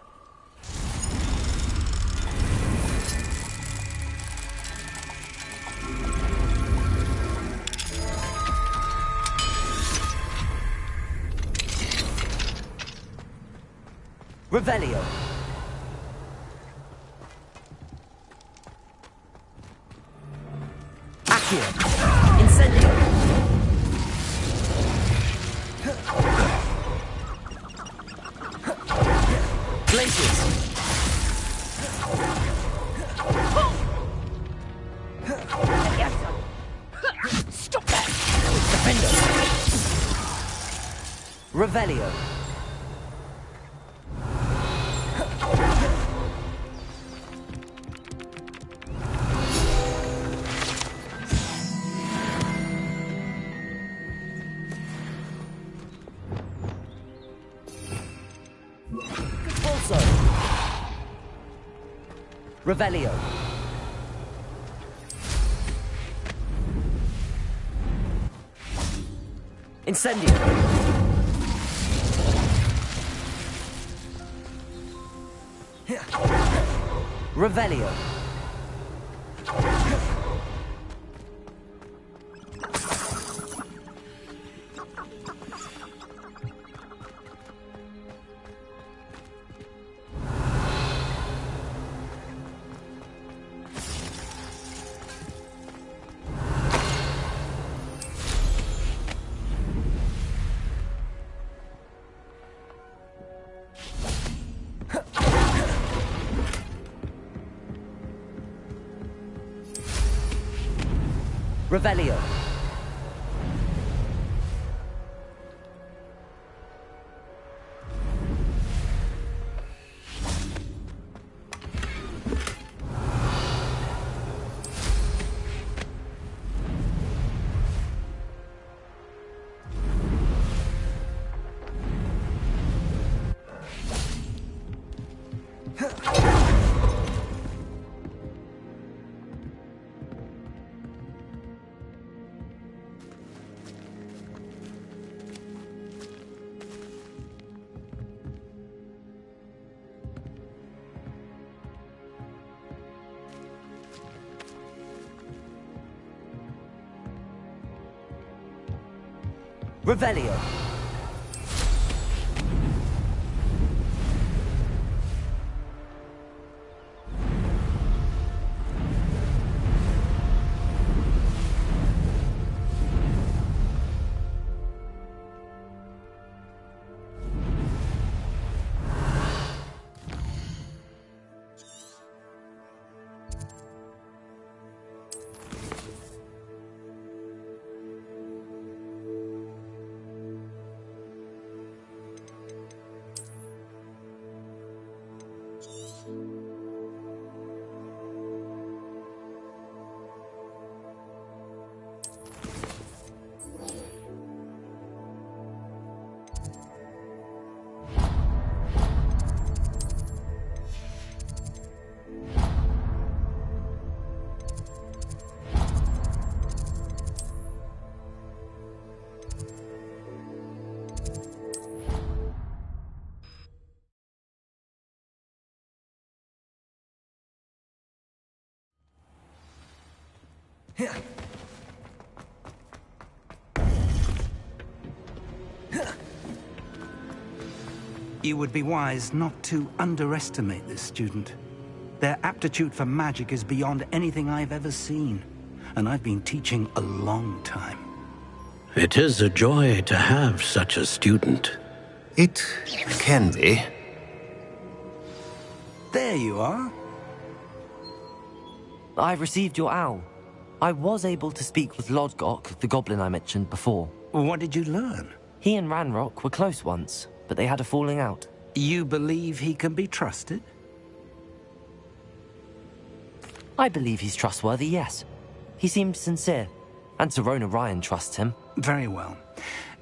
Revelio. Accio. Incendio. Glacius. Stop that! Defender. Revelio. Also. Revelio. Incendio. Revelio. Revelio. Revelio. You would be wise not to underestimate this student. Their aptitude for magic is beyond anything I've ever seen, and I've been teaching a long time. It is a joy to have such a student. It can be. There you are. I received your owl. I was able to speak with Lodgok, the goblin I mentioned before. What did you learn? He and Ranrock were close once, but they had a falling out. You believe he can be trusted? I believe he's trustworthy, yes. He seemed sincere, and Serona Ryan trusts him. Very well.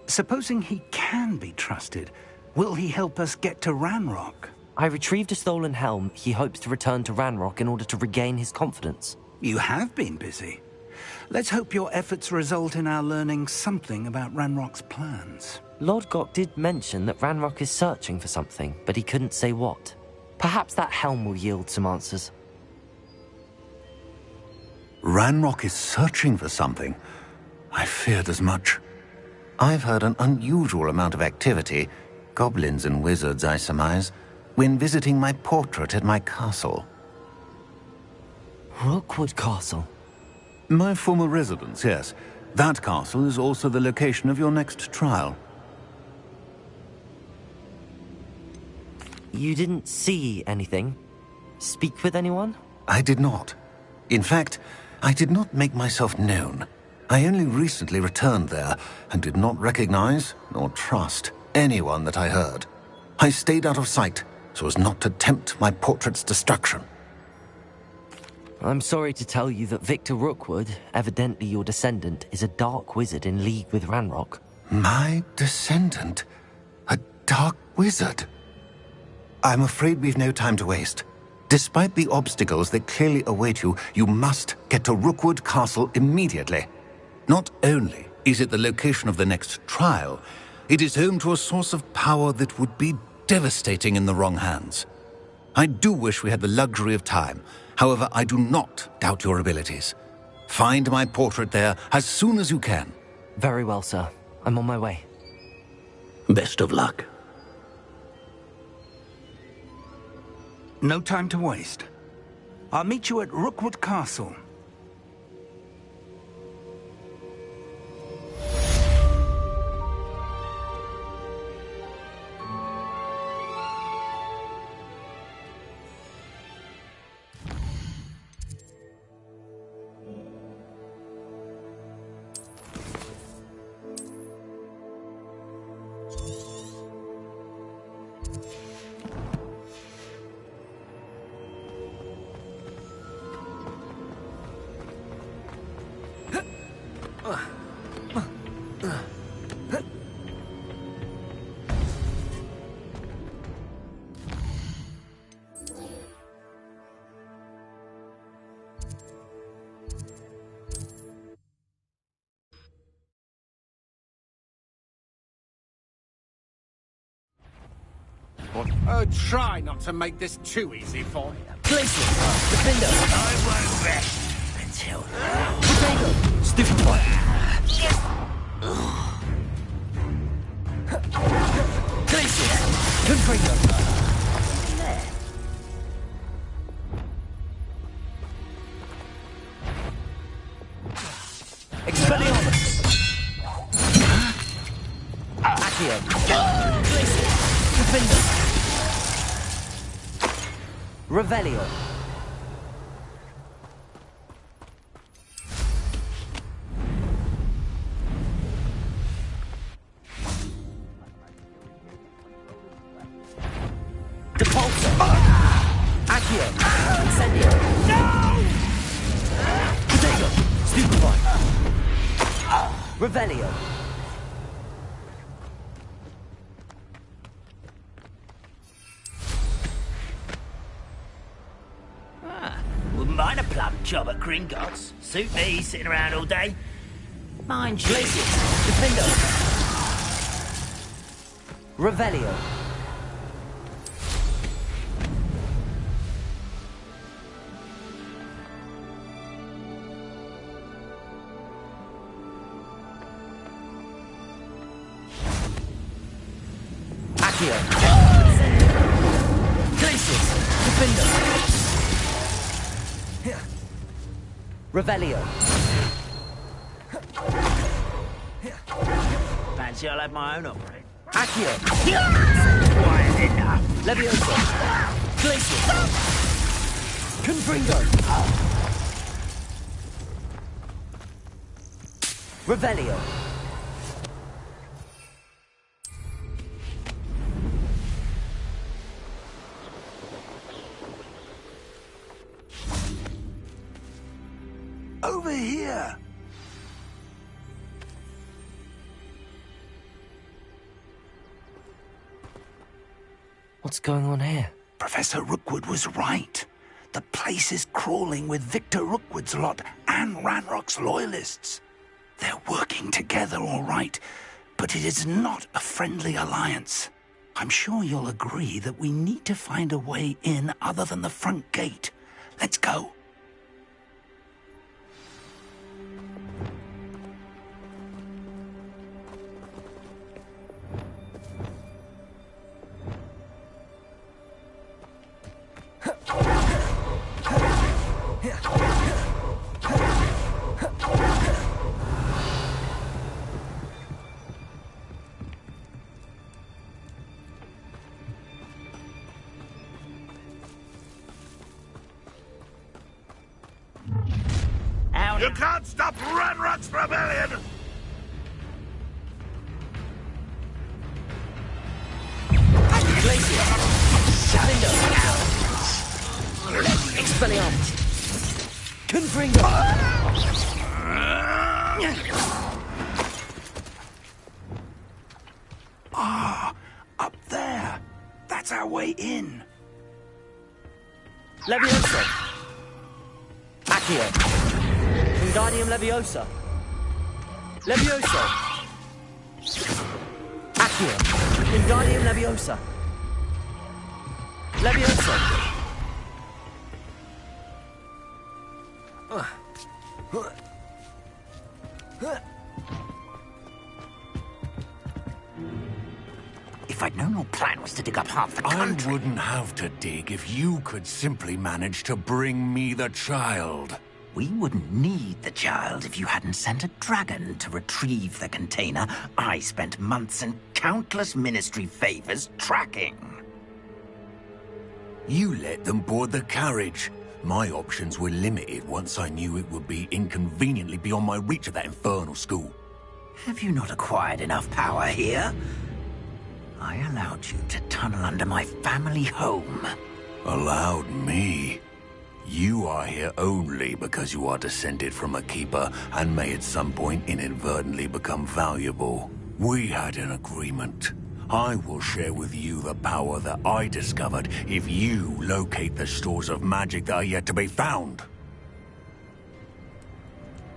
Supposing he can be trusted, will he help us get to Ranrock? I retrieved a stolen helm. He hopes to return to Ranrock in order to regain his confidence. You have been busy. Let's hope your efforts result in our learning something about Ranrock's plans. Lodgok did mention that Ranrock is searching for something, but he couldn't say what. Perhaps that helm will yield some answers. Ranrock is searching for something? I feared as much. I've heard an unusual amount of activity, goblins and wizards, I surmise, when visiting my portrait at my castle. Rookwood Castle? My former residence, yes. That castle is also the location of your next trial. You didn't see anything? Speak with anyone? I did not. In fact, I did not make myself known. I only recently returned there and did not recognize nor trust anyone that I heard. I stayed out of sight so as not to tempt my portrait's destruction. I'm sorry to tell you that Victor Rookwood, evidently your descendant, is a dark wizard in league with Ranrock. My descendant? A dark wizard? I'm afraid we've no time to waste. Despite the obstacles that clearly await you, you must get to Rookwood Castle immediately. Not only is it the location of the next trial, it is home to a source of power that would be devastating in the wrong hands. I do wish we had the luxury of time. However, I do not doubt your abilities. Find my portrait there as soon as you can. Very well, sir. I'm on my way. Best of luck. No time to waste. I'll meet you at Rookwood Castle. Try not to make this too easy for you. Glacier, Defender. I won't rest until Potato, Stiff. Expelliarmus! Accio! Defender! Revelio! Depulso! Accio! Incendio! No! Potato! Stupefy! Revelio! Wouldn't mind a plum job at Gringotts. Suit me, sitting around all day. Mind you. Glacius! Defendo! Revelio! Accio! Glacius! Defendo! Revelio! Fancy I'll have my own operate. Accio! Quiet enough. Levioso! Glacius! Confringo! Revelio! Over here! What's going on here? Professor Rookwood was right. The place is crawling with Victor Rookwood's lot and Ranrock's loyalists. They're working together, all right, but it is not a friendly alliance. I'm sure you'll agree that we need to find a way in other than the front gate. Let's go. You can't stop Ranrock's rebellion! Glacius! Defendo! Expelliarmus! Confringo! Ah, up there. That's our way in. Levioso! Accio! Wingardium Leviosa! Levioso! Accio! Wingardium Leviosa! Levioso! If I'd known your plan was to dig up half the country... I wouldn't have to dig if you could simply manage to bring me the child. We wouldn't need the child if you hadn't sent a dragon to retrieve the container I spent months and countless ministry favors tracking. You let them board the carriage. My options were limited once I knew it would be inconveniently beyond my reach at that infernal school. Have you not acquired enough power here? I allowed you to tunnel under my family home. Allowed me? You are here only because you are descended from a keeper and may at some point inadvertently become valuable. We had an agreement. I will share with you the power that I discovered if you locate the stores of magic that are yet to be found.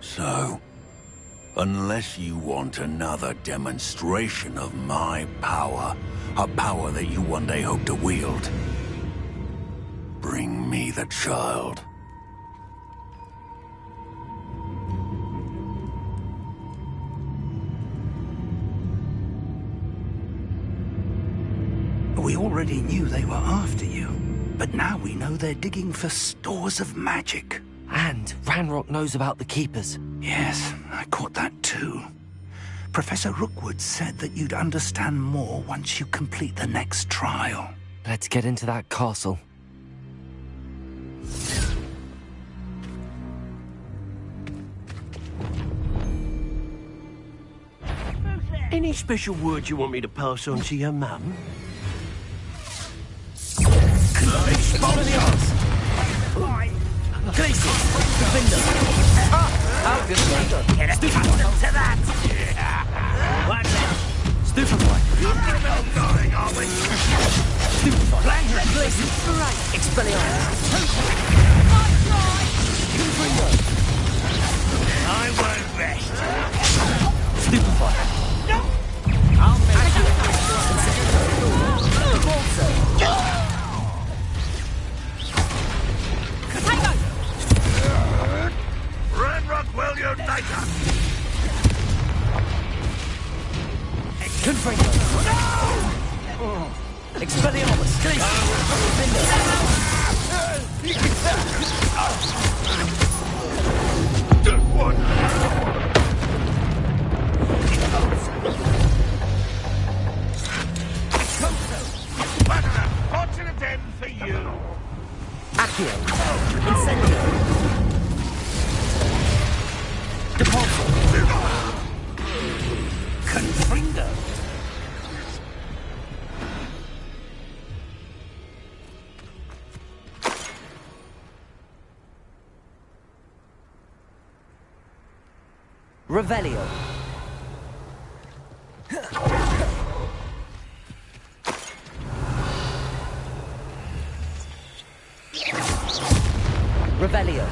So, unless you want another demonstration of my power, a power that you one day hope to wield, bring me the child. We already knew they were after you, but now we know they're digging for stores of magic. And Ranrock knows about the Keepers. Yes, I caught that too. Professor Rookwood said that you'd understand more once you complete the next trial. Let's get into that castle. Any special words you want me to pass on to your mum? How good get accustomed to that! Stupefy! Going, are we? Stupefy! Blanket Glacius! Right! Expelliarmus! I won't rest. Stupefy! I'll make Ranrock will unite us! Confringo! No! Expelliarmus! Fortunate end for you! Accio! Incendio! Depulso! Confringo! Revelio. Revelio.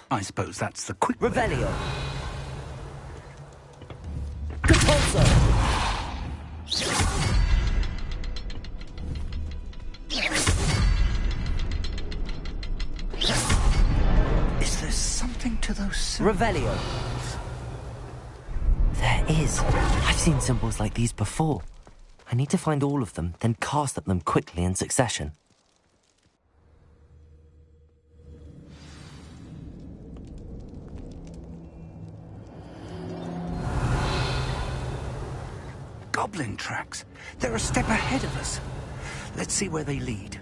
I suppose that's the quick Revelio. Is there something to those symbols? Revelio. There is. I've seen symbols like these before. I need to find all of them, then cast at them quickly in succession. Goblin tracks. They're a step ahead of us. Let's see where they lead.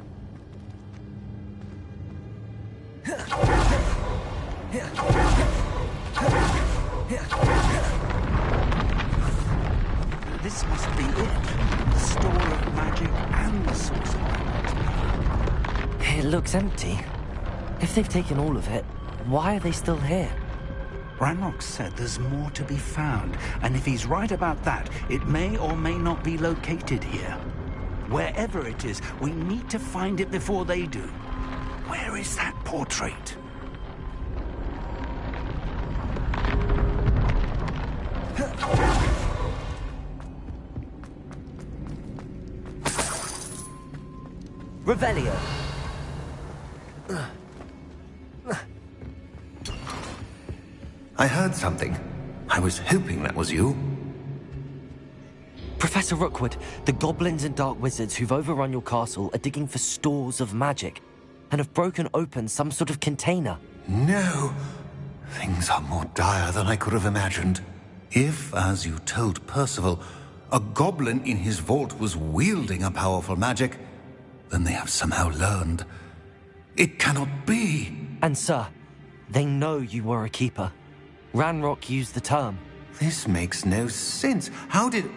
This must be it. The store of magic and the source of magic. It looks empty. If they've taken all of it, why are they still here? Ranrock said there's more to be found, and if he's right about that, it may or may not be located here. Wherever it is, we need to find it before they do. Where is that portrait? Revelio. I heard something. I was hoping that was you. Professor Rookwood, the goblins and dark wizards who've overrun your castle are digging for stores of magic and have broken open some sort of container. No. Things are more dire than I could have imagined. If, as you told Percival, a goblin in his vault was wielding a powerful magic, then they have somehow learned. It cannot be. And sir, they know you were a keeper. Ranrock used the term. This makes no sense. How did...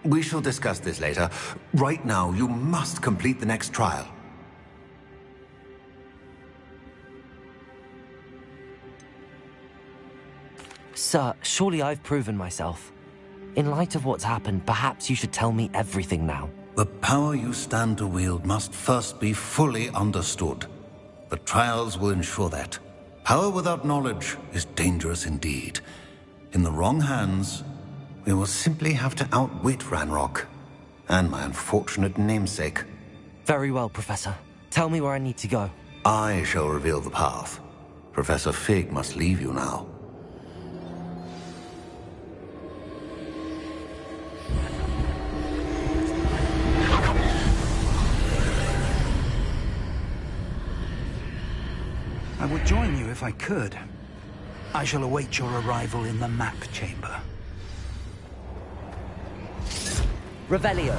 We shall discuss this later. Right now, you must complete the next trial. Sir, surely I've proven myself. In light of what's happened, perhaps you should tell me everything now. The power you stand to wield must first be fully understood. The trials will ensure that. Power without knowledge is dangerous indeed. In the wrong hands, we will simply have to outwit Ranrock and my unfortunate namesake. Very well, Professor. Tell me where I need to go. I shall reveal the path. Professor Fig must leave you now. I would join you if I could. I shall await your arrival in the map chamber. Revelio.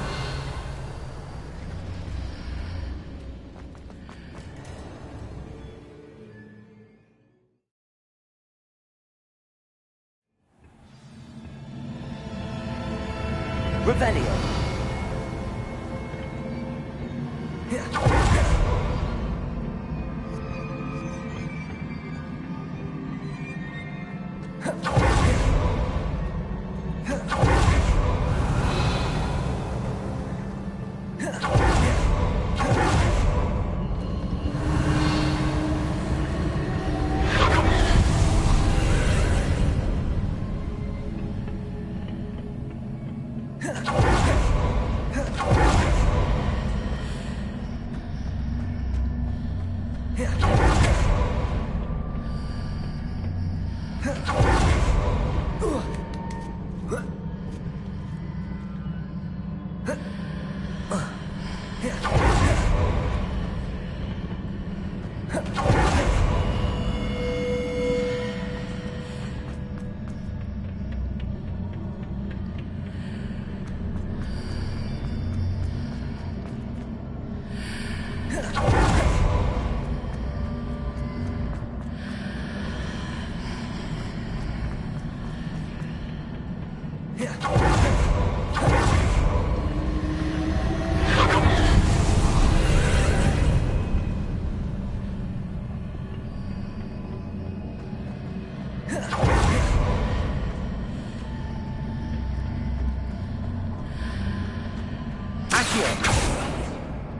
Revelio.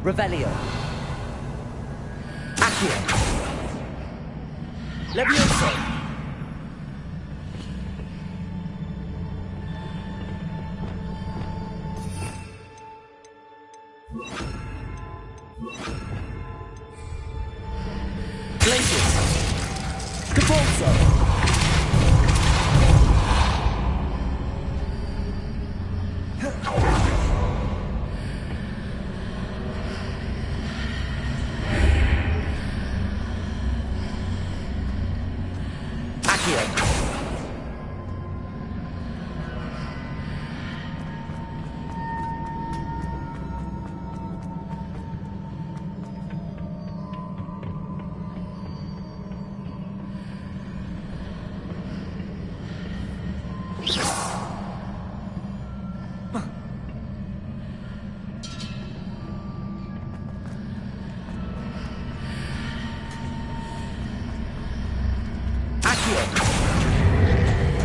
Revelio. Accio. Levioso. Glacius. Capulso.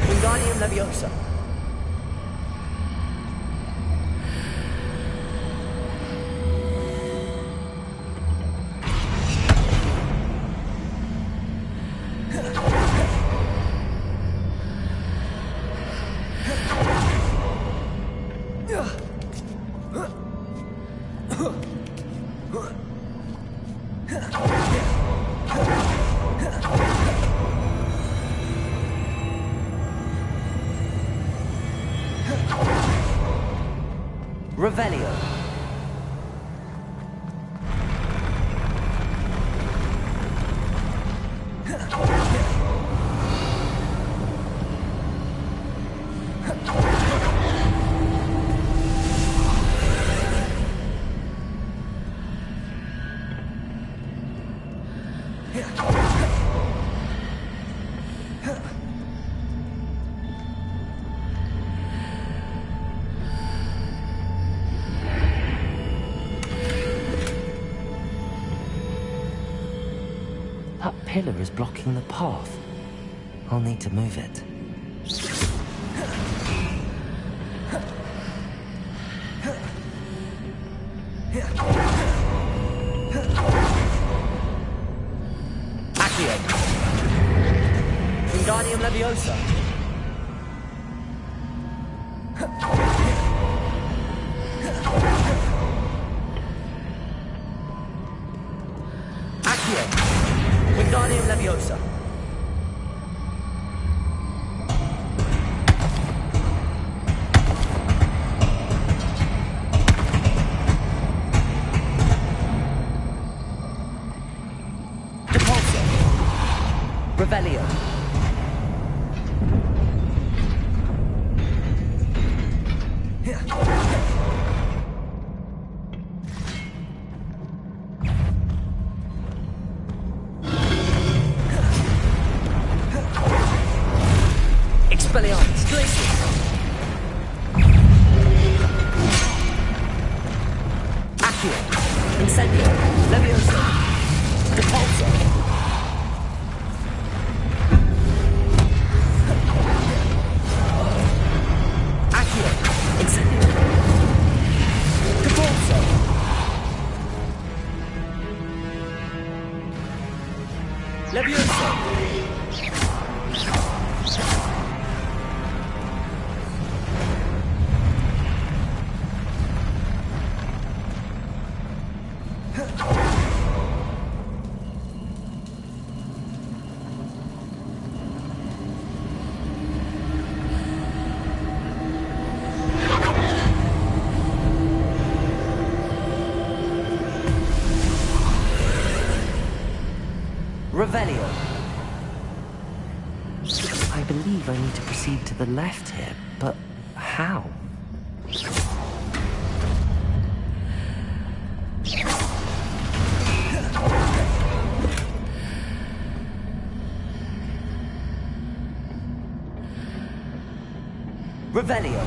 Wingardium Leviosa. Revelio. That pillar is blocking the path. I'll need to move it. Wingardium Leviosa. Accio. Wingardium Leviosa. Depulso. Revelio. Expelliarmus. Glacius. Accio. Incendio. Leviosa. Depulso. Accio. Incendio. Depulso. Leviosa. Revelio. I believe I need to proceed to the left here, but how? Revelio.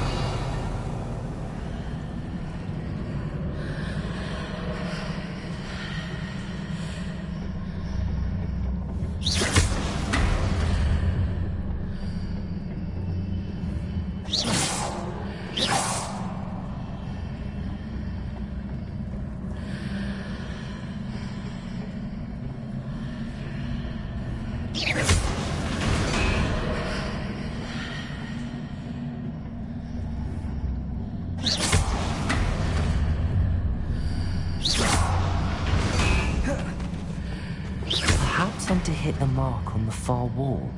Perhaps I'm to hit the mark on the far wall.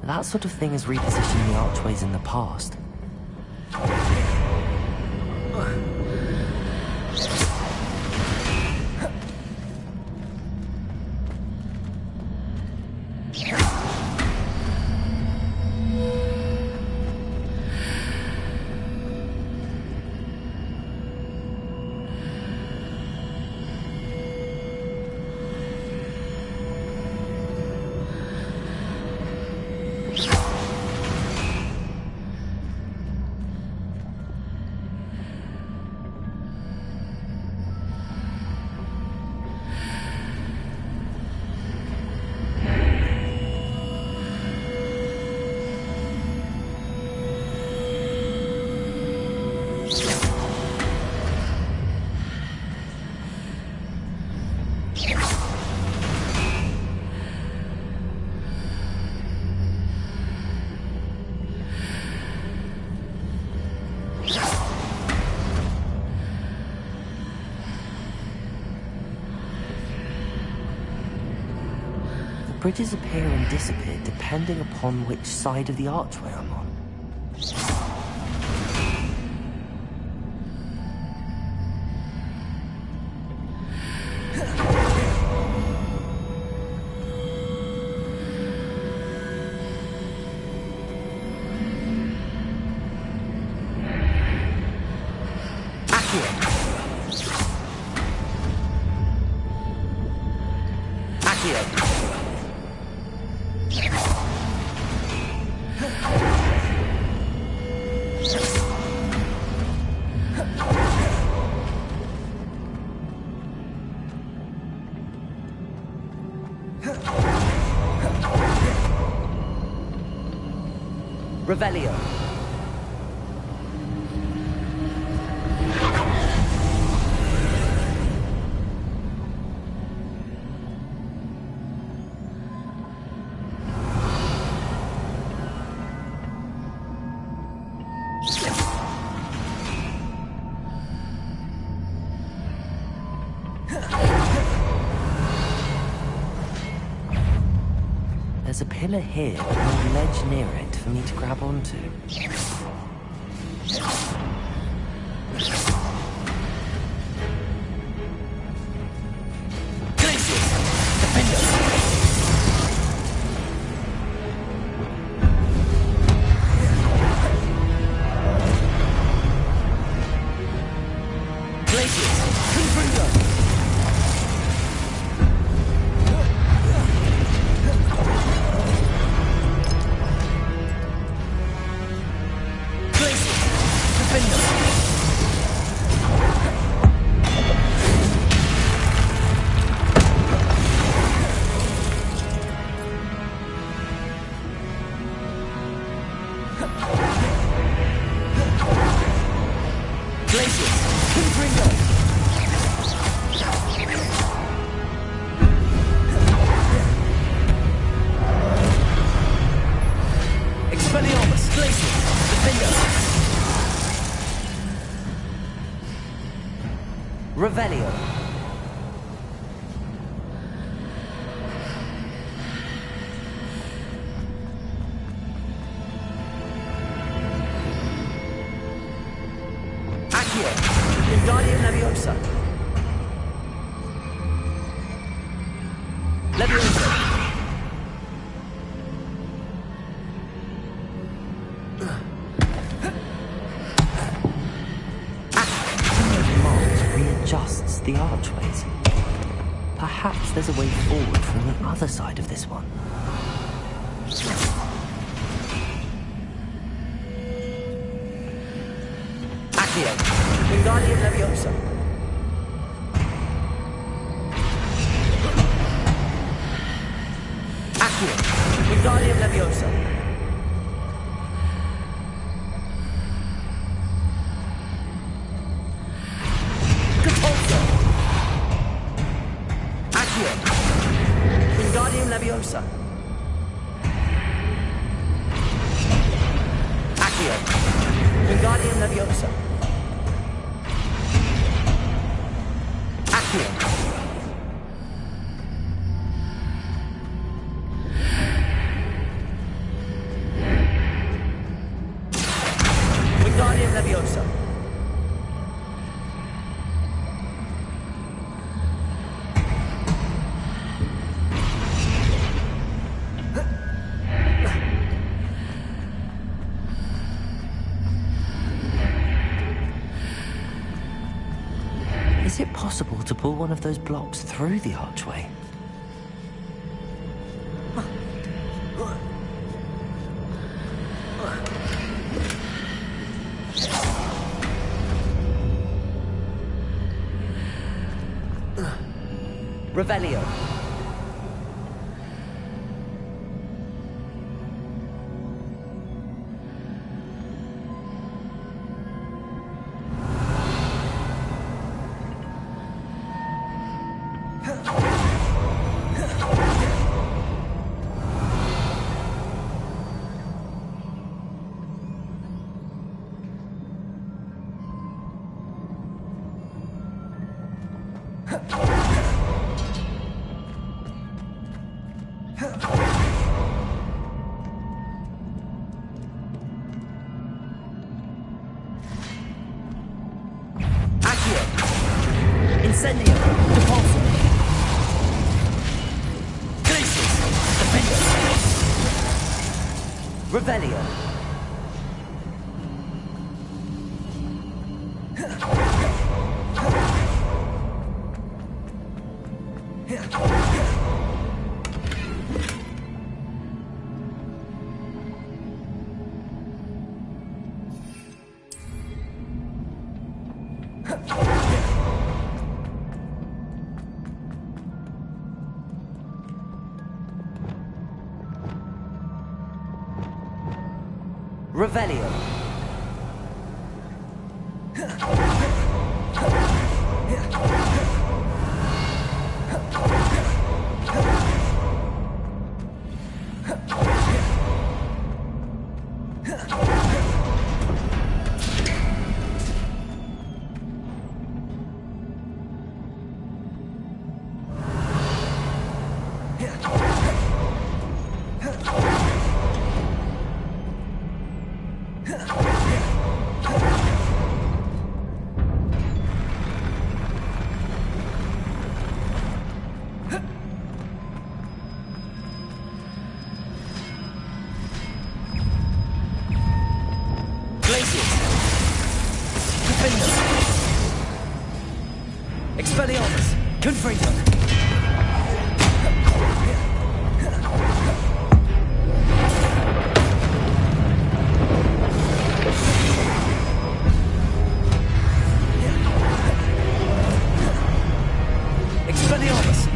That sort of thing has repositioned the archways in the past. Bridges appear and disappear depending upon which side of the archway I'm on. Revelio. There's a pillar here and a ledge near it for me to grab onto. Revelio. Accio. Wingardium Leviosa. Leviosa. Readjusts the archways. Perhaps there's a way forward from the other side of this one. Accio. Wingardium Leviosa. Accio. Wingardium Leviosa. Wingardium Leviosa. Accio. Wingardium Leviosa. Accio. Wingardium Leviosa. Is it possible to pull one of those blocks through the archway? Revelio. Incendio. Depulso. Glacius. Defender. Revelio. Revelio. Expelliarmus! Confringo! Expelliarmus!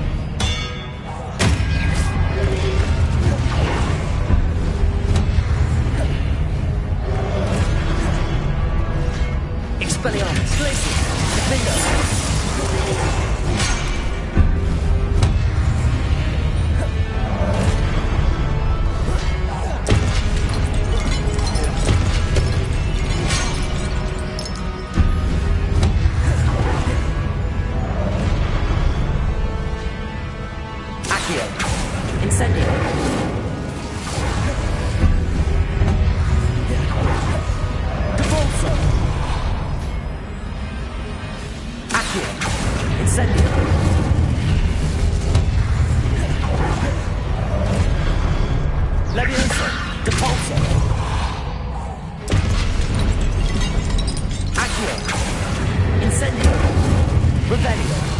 Expelliarmus! Glacier! Defender! Incendio. Devolso. Accio. Incendio. Levioso. Devolso. Accio. Incendio. Revelio.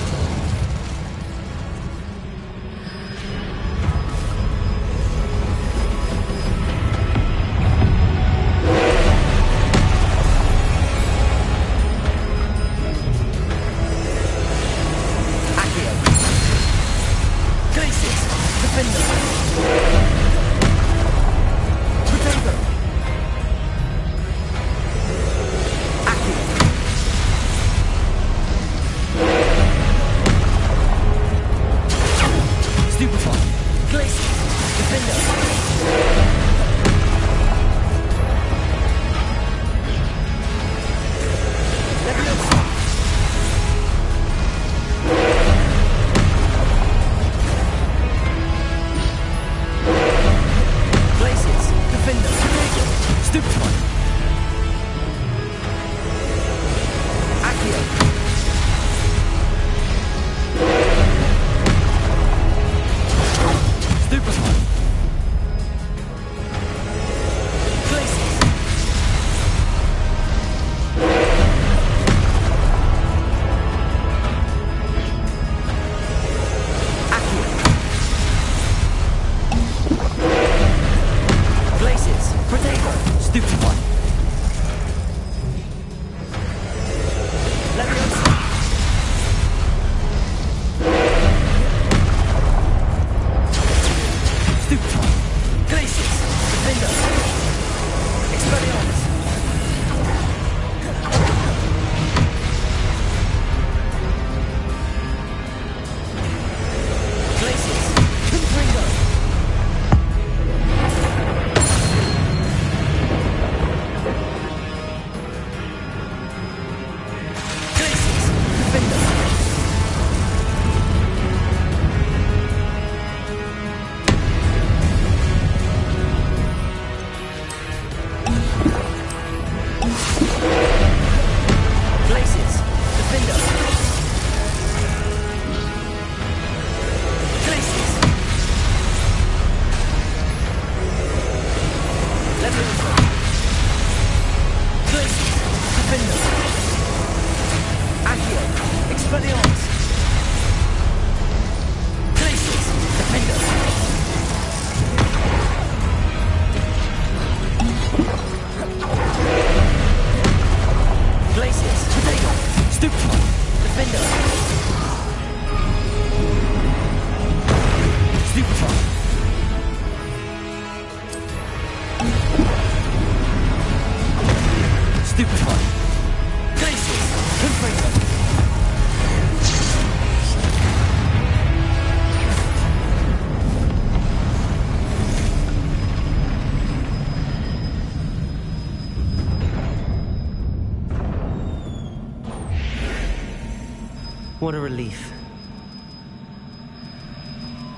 What a relief.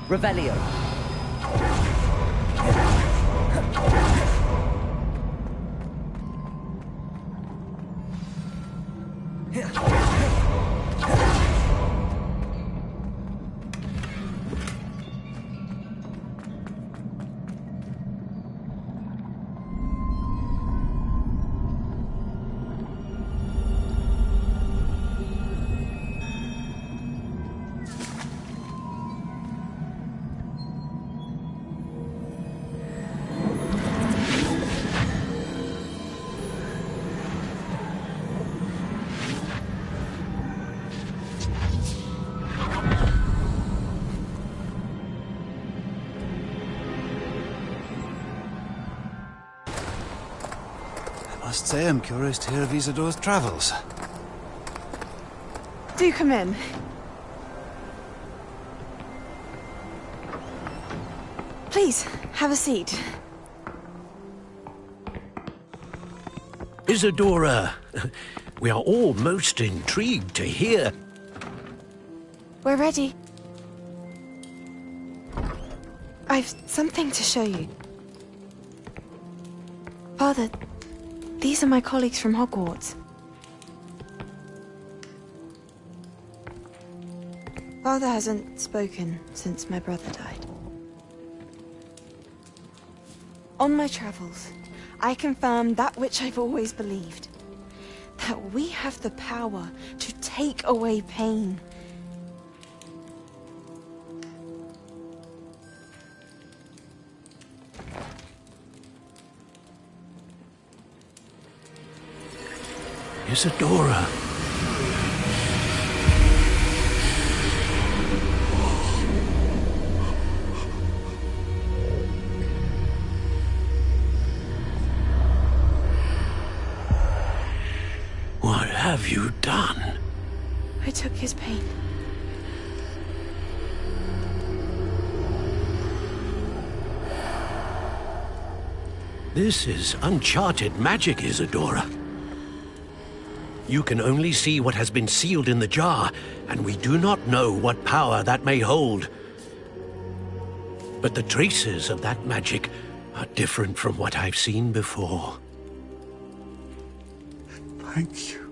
Revelio. Must say I'm curious to hear of Isadore's travels. Do come in. Please, have a seat. Isadora, we are all most intrigued to hear. We're ready. I've something to show you. Father, these are my colleagues from Hogwarts. Father hasn't spoken since my brother died. On my travels, I confirmed that which I've always believed. That we have the power to take away pain. Isadora. What have you done? I took his pain. This is uncharted magic, Isadora. You can only see what has been sealed in the jar, and we do not know what power that may hold. But the traces of that magic are different from what I've seen before. Thank you.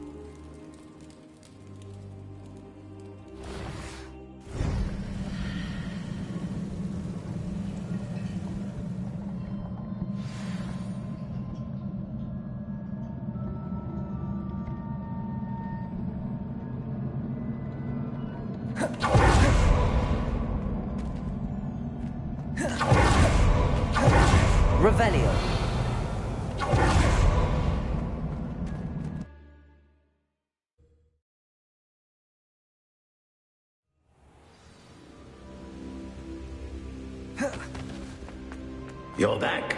Revelio. You're back.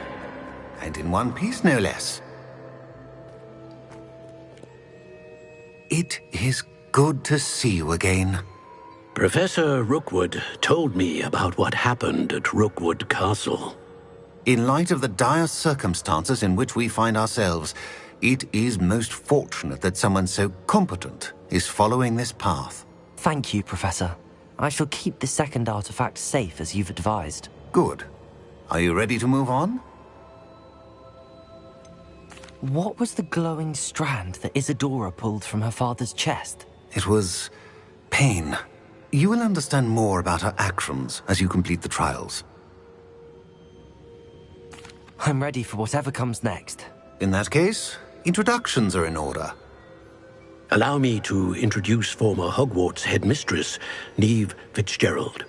And in one piece, no less. It is good to see you again. Professor Rookwood told me about what happened at Rookwood Castle. In light of the dire circumstances in which we find ourselves, it is most fortunate that someone so competent is following this path. Thank you, Professor. I shall keep the second artifact safe as you've advised. Good. Are you ready to move on? What was the glowing strand that Isadora pulled from her father's chest? It was pain. You will understand more about her actions as you complete the trials. I'm ready for whatever comes next. In that case, introductions are in order. Allow me to introduce former Hogwarts headmistress, Neve Fitzgerald.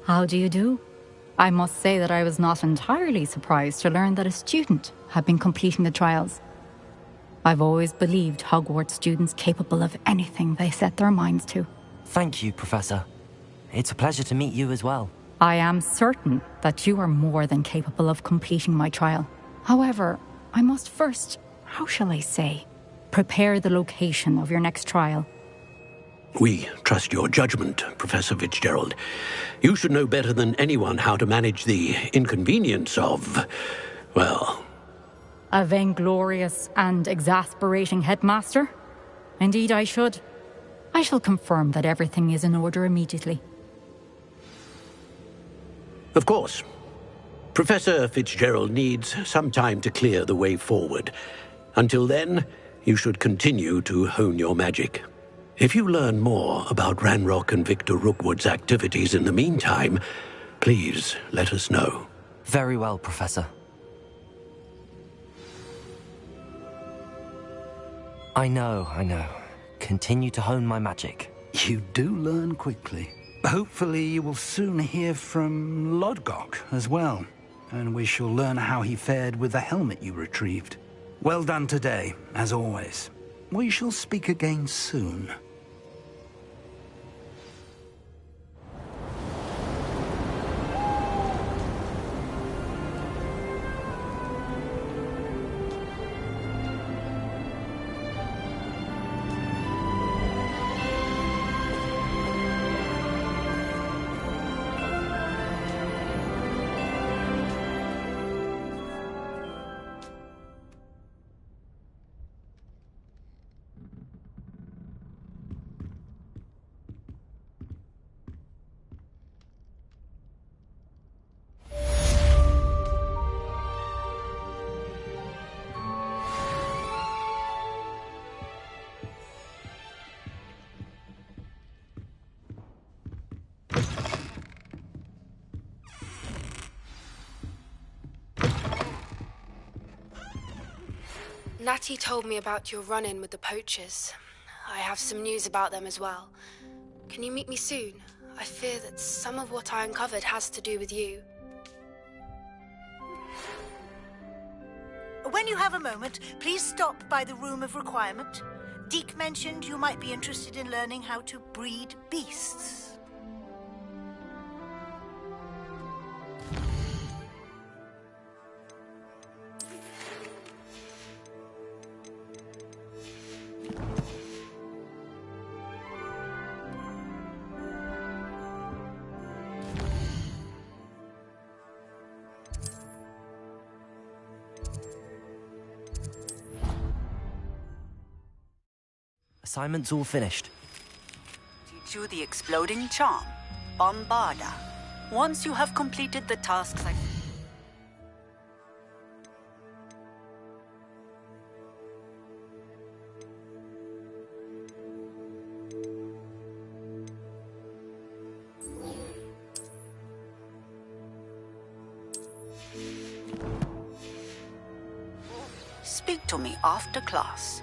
How do you do? I must say that I was not entirely surprised to learn that a student had been completing the trials. I've always believed Hogwarts students capable of anything they set their minds to. Thank you, Professor. It's a pleasure to meet you as well. I am certain that you are more than capable of completing my trial. However, I must first, how shall I say, prepare the location of your next trial. We trust your judgment, Professor Fitzgerald. You should know better than anyone how to manage the inconvenience of, well... A vainglorious and exasperating headmaster? Indeed I should. I shall confirm that everything is in order immediately. Of course. Professor Fitzgerald needs some time to clear the way forward. Until then, you should continue to hone your magic. If you learn more about Ranrock and Victor Rookwood's activities in the meantime, please let us know. Very well, Professor. I know. Continue to hone my magic. You do learn quickly. Hopefully you will soon hear from Lodgok as well, and we shall learn how he fared with the helmet you retrieved. Well done today, as always. We shall speak again soon. Natty told me about your run-in with the poachers. I have some news about them as well. Can you meet me soon? I fear that some of what I uncovered has to do with you. When you have a moment, please stop by the Room of Requirement. Deke mentioned you might be interested in learning how to breed beasts. Assignment's all finished. Teach you the exploding charm, Bombarda. Once you have completed the tasks I... Speak to me after class.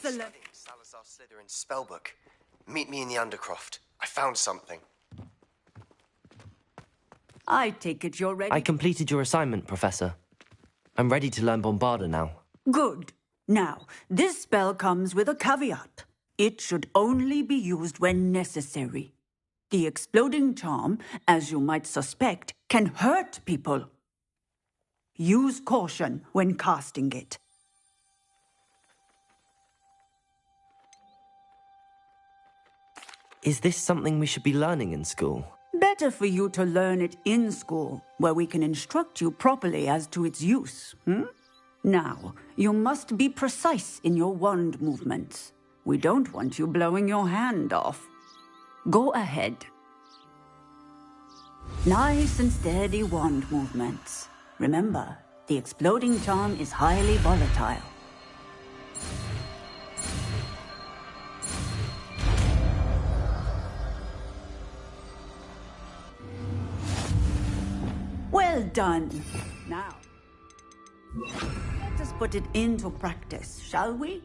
Excellent. Salazar Slytherin's spellbook. Meet me in the Undercroft. I found something. I take it you're ready? I completed your assignment, Professor. I'm ready to learn Bombarda now. Good. Now, this spell comes with a caveat. It should only be used when necessary. The exploding charm, as you might suspect, can hurt people. Use caution when casting it. Is this something we should be learning in school? Better for you to learn it in school, where we can instruct you properly as to its use. Now, you must be precise in your wand movements. We don't want you blowing your hand off. Go ahead. Nice and steady wand movements. Remember, the exploding charm is highly volatile. Well done. Now, let us put it into practice, shall we?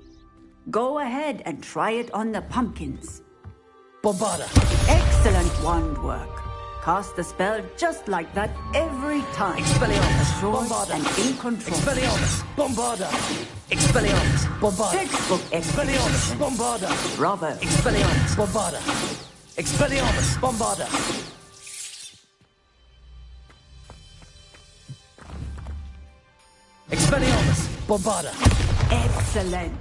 Go ahead and try it on the pumpkins. Bombarda. Excellent wand work. Cast the spell just like that every time. Expelliarmus. Assured Bombarda. and in control. Expelliarmus. Bombarda. Expelliarmus. Bombarda. Textbook Expelliarmus. execution. Bombarda. Bravo. Expelliarmus. Bombarda. Expelliarmus. Bombarda. Expelliarmus. Bombarda. Excellent.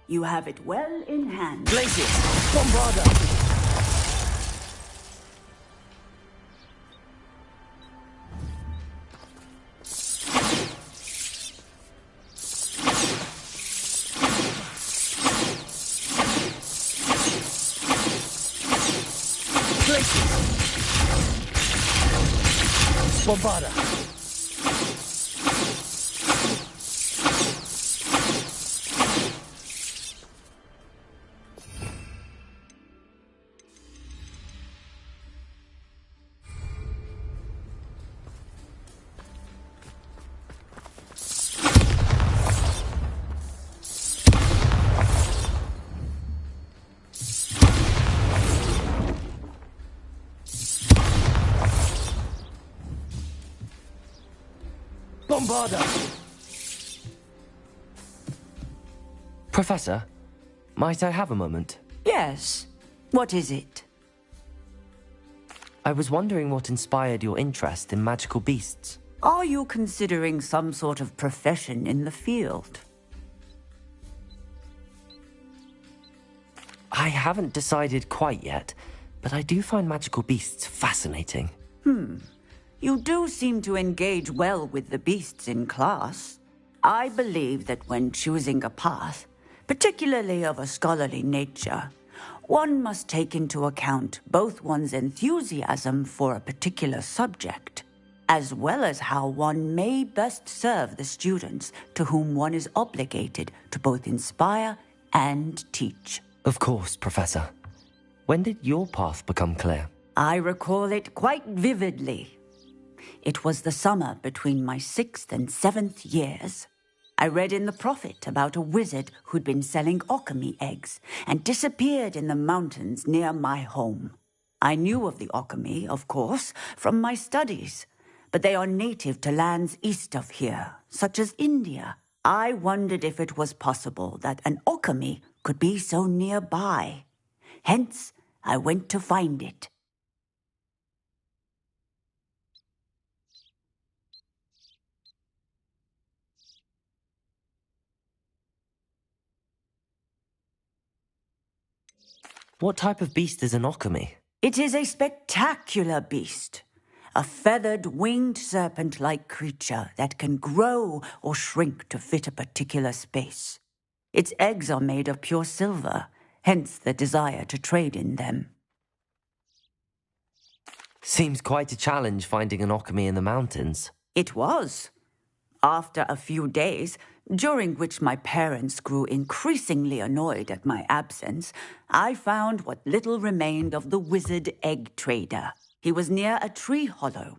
You have it well in hand. Glacius. Bombarda. Bombarda. Bombarda! Professor, might I have a moment? Yes. What is it? I was wondering what inspired your interest in magical beasts. Are you considering some sort of profession in the field? I haven't decided quite yet, but I do find magical beasts fascinating. You do seem to engage well with the beasts in class. I believe that when choosing a path, particularly of a scholarly nature, one must take into account both one's enthusiasm for a particular subject, as well as how one may best serve the students to whom one is obligated to both inspire and teach. Of course, Professor. When did your path become clear? I recall it quite vividly. It was the summer between my 6th and 7th years. I read in the Prophet about a wizard who'd been selling alchemy eggs and disappeared in the mountains near my home. I knew of the alchemy, of course, from my studies, but they are native to lands east of here, such as India. I wondered if it was possible that an alchemy could be so nearby. Hence, I went to find it. What type of beast is an alchemy? It is a spectacular beast. A feathered, winged serpent-like creature that can grow or shrink to fit a particular space. Its eggs are made of pure silver, hence the desire to trade in them. Seems quite a challenge finding an alchemy in the mountains. It was. After a few days, during which my parents grew increasingly annoyed at my absence, I found what little remained of the wizard egg trader. He was near a tree hollow,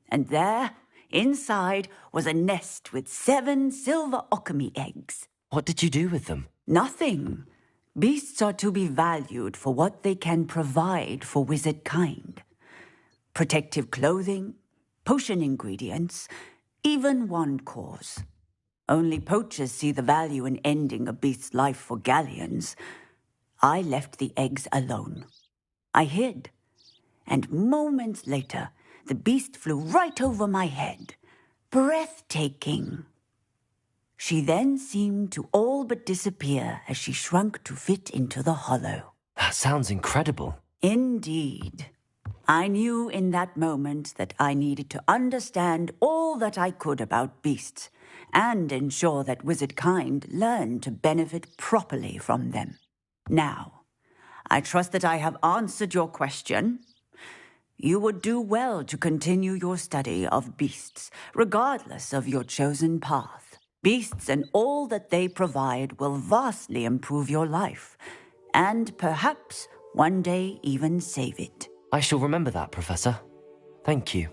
and there, inside, was a nest with 7 silver alchemy eggs. What did you do with them? Nothing. Beasts are to be valued for what they can provide for wizard kind. Protective clothing, potion ingredients, even wand cores. Only poachers see the value in ending a beast's life for galleons. I left the eggs alone. I hid, and moments later, the beast flew right over my head. Breathtaking. She then seemed to all but disappear as she shrunk to fit into the hollow. That sounds incredible. Indeed. I knew in that moment that I needed to understand all that I could about beasts and ensure that wizard kind learned to benefit properly from them. Now, I trust that I have answered your question. You would do well to continue your study of beasts, regardless of your chosen path. Beasts and all that they provide will vastly improve your life, and perhaps one day even save it. I shall remember that, Professor. Thank you.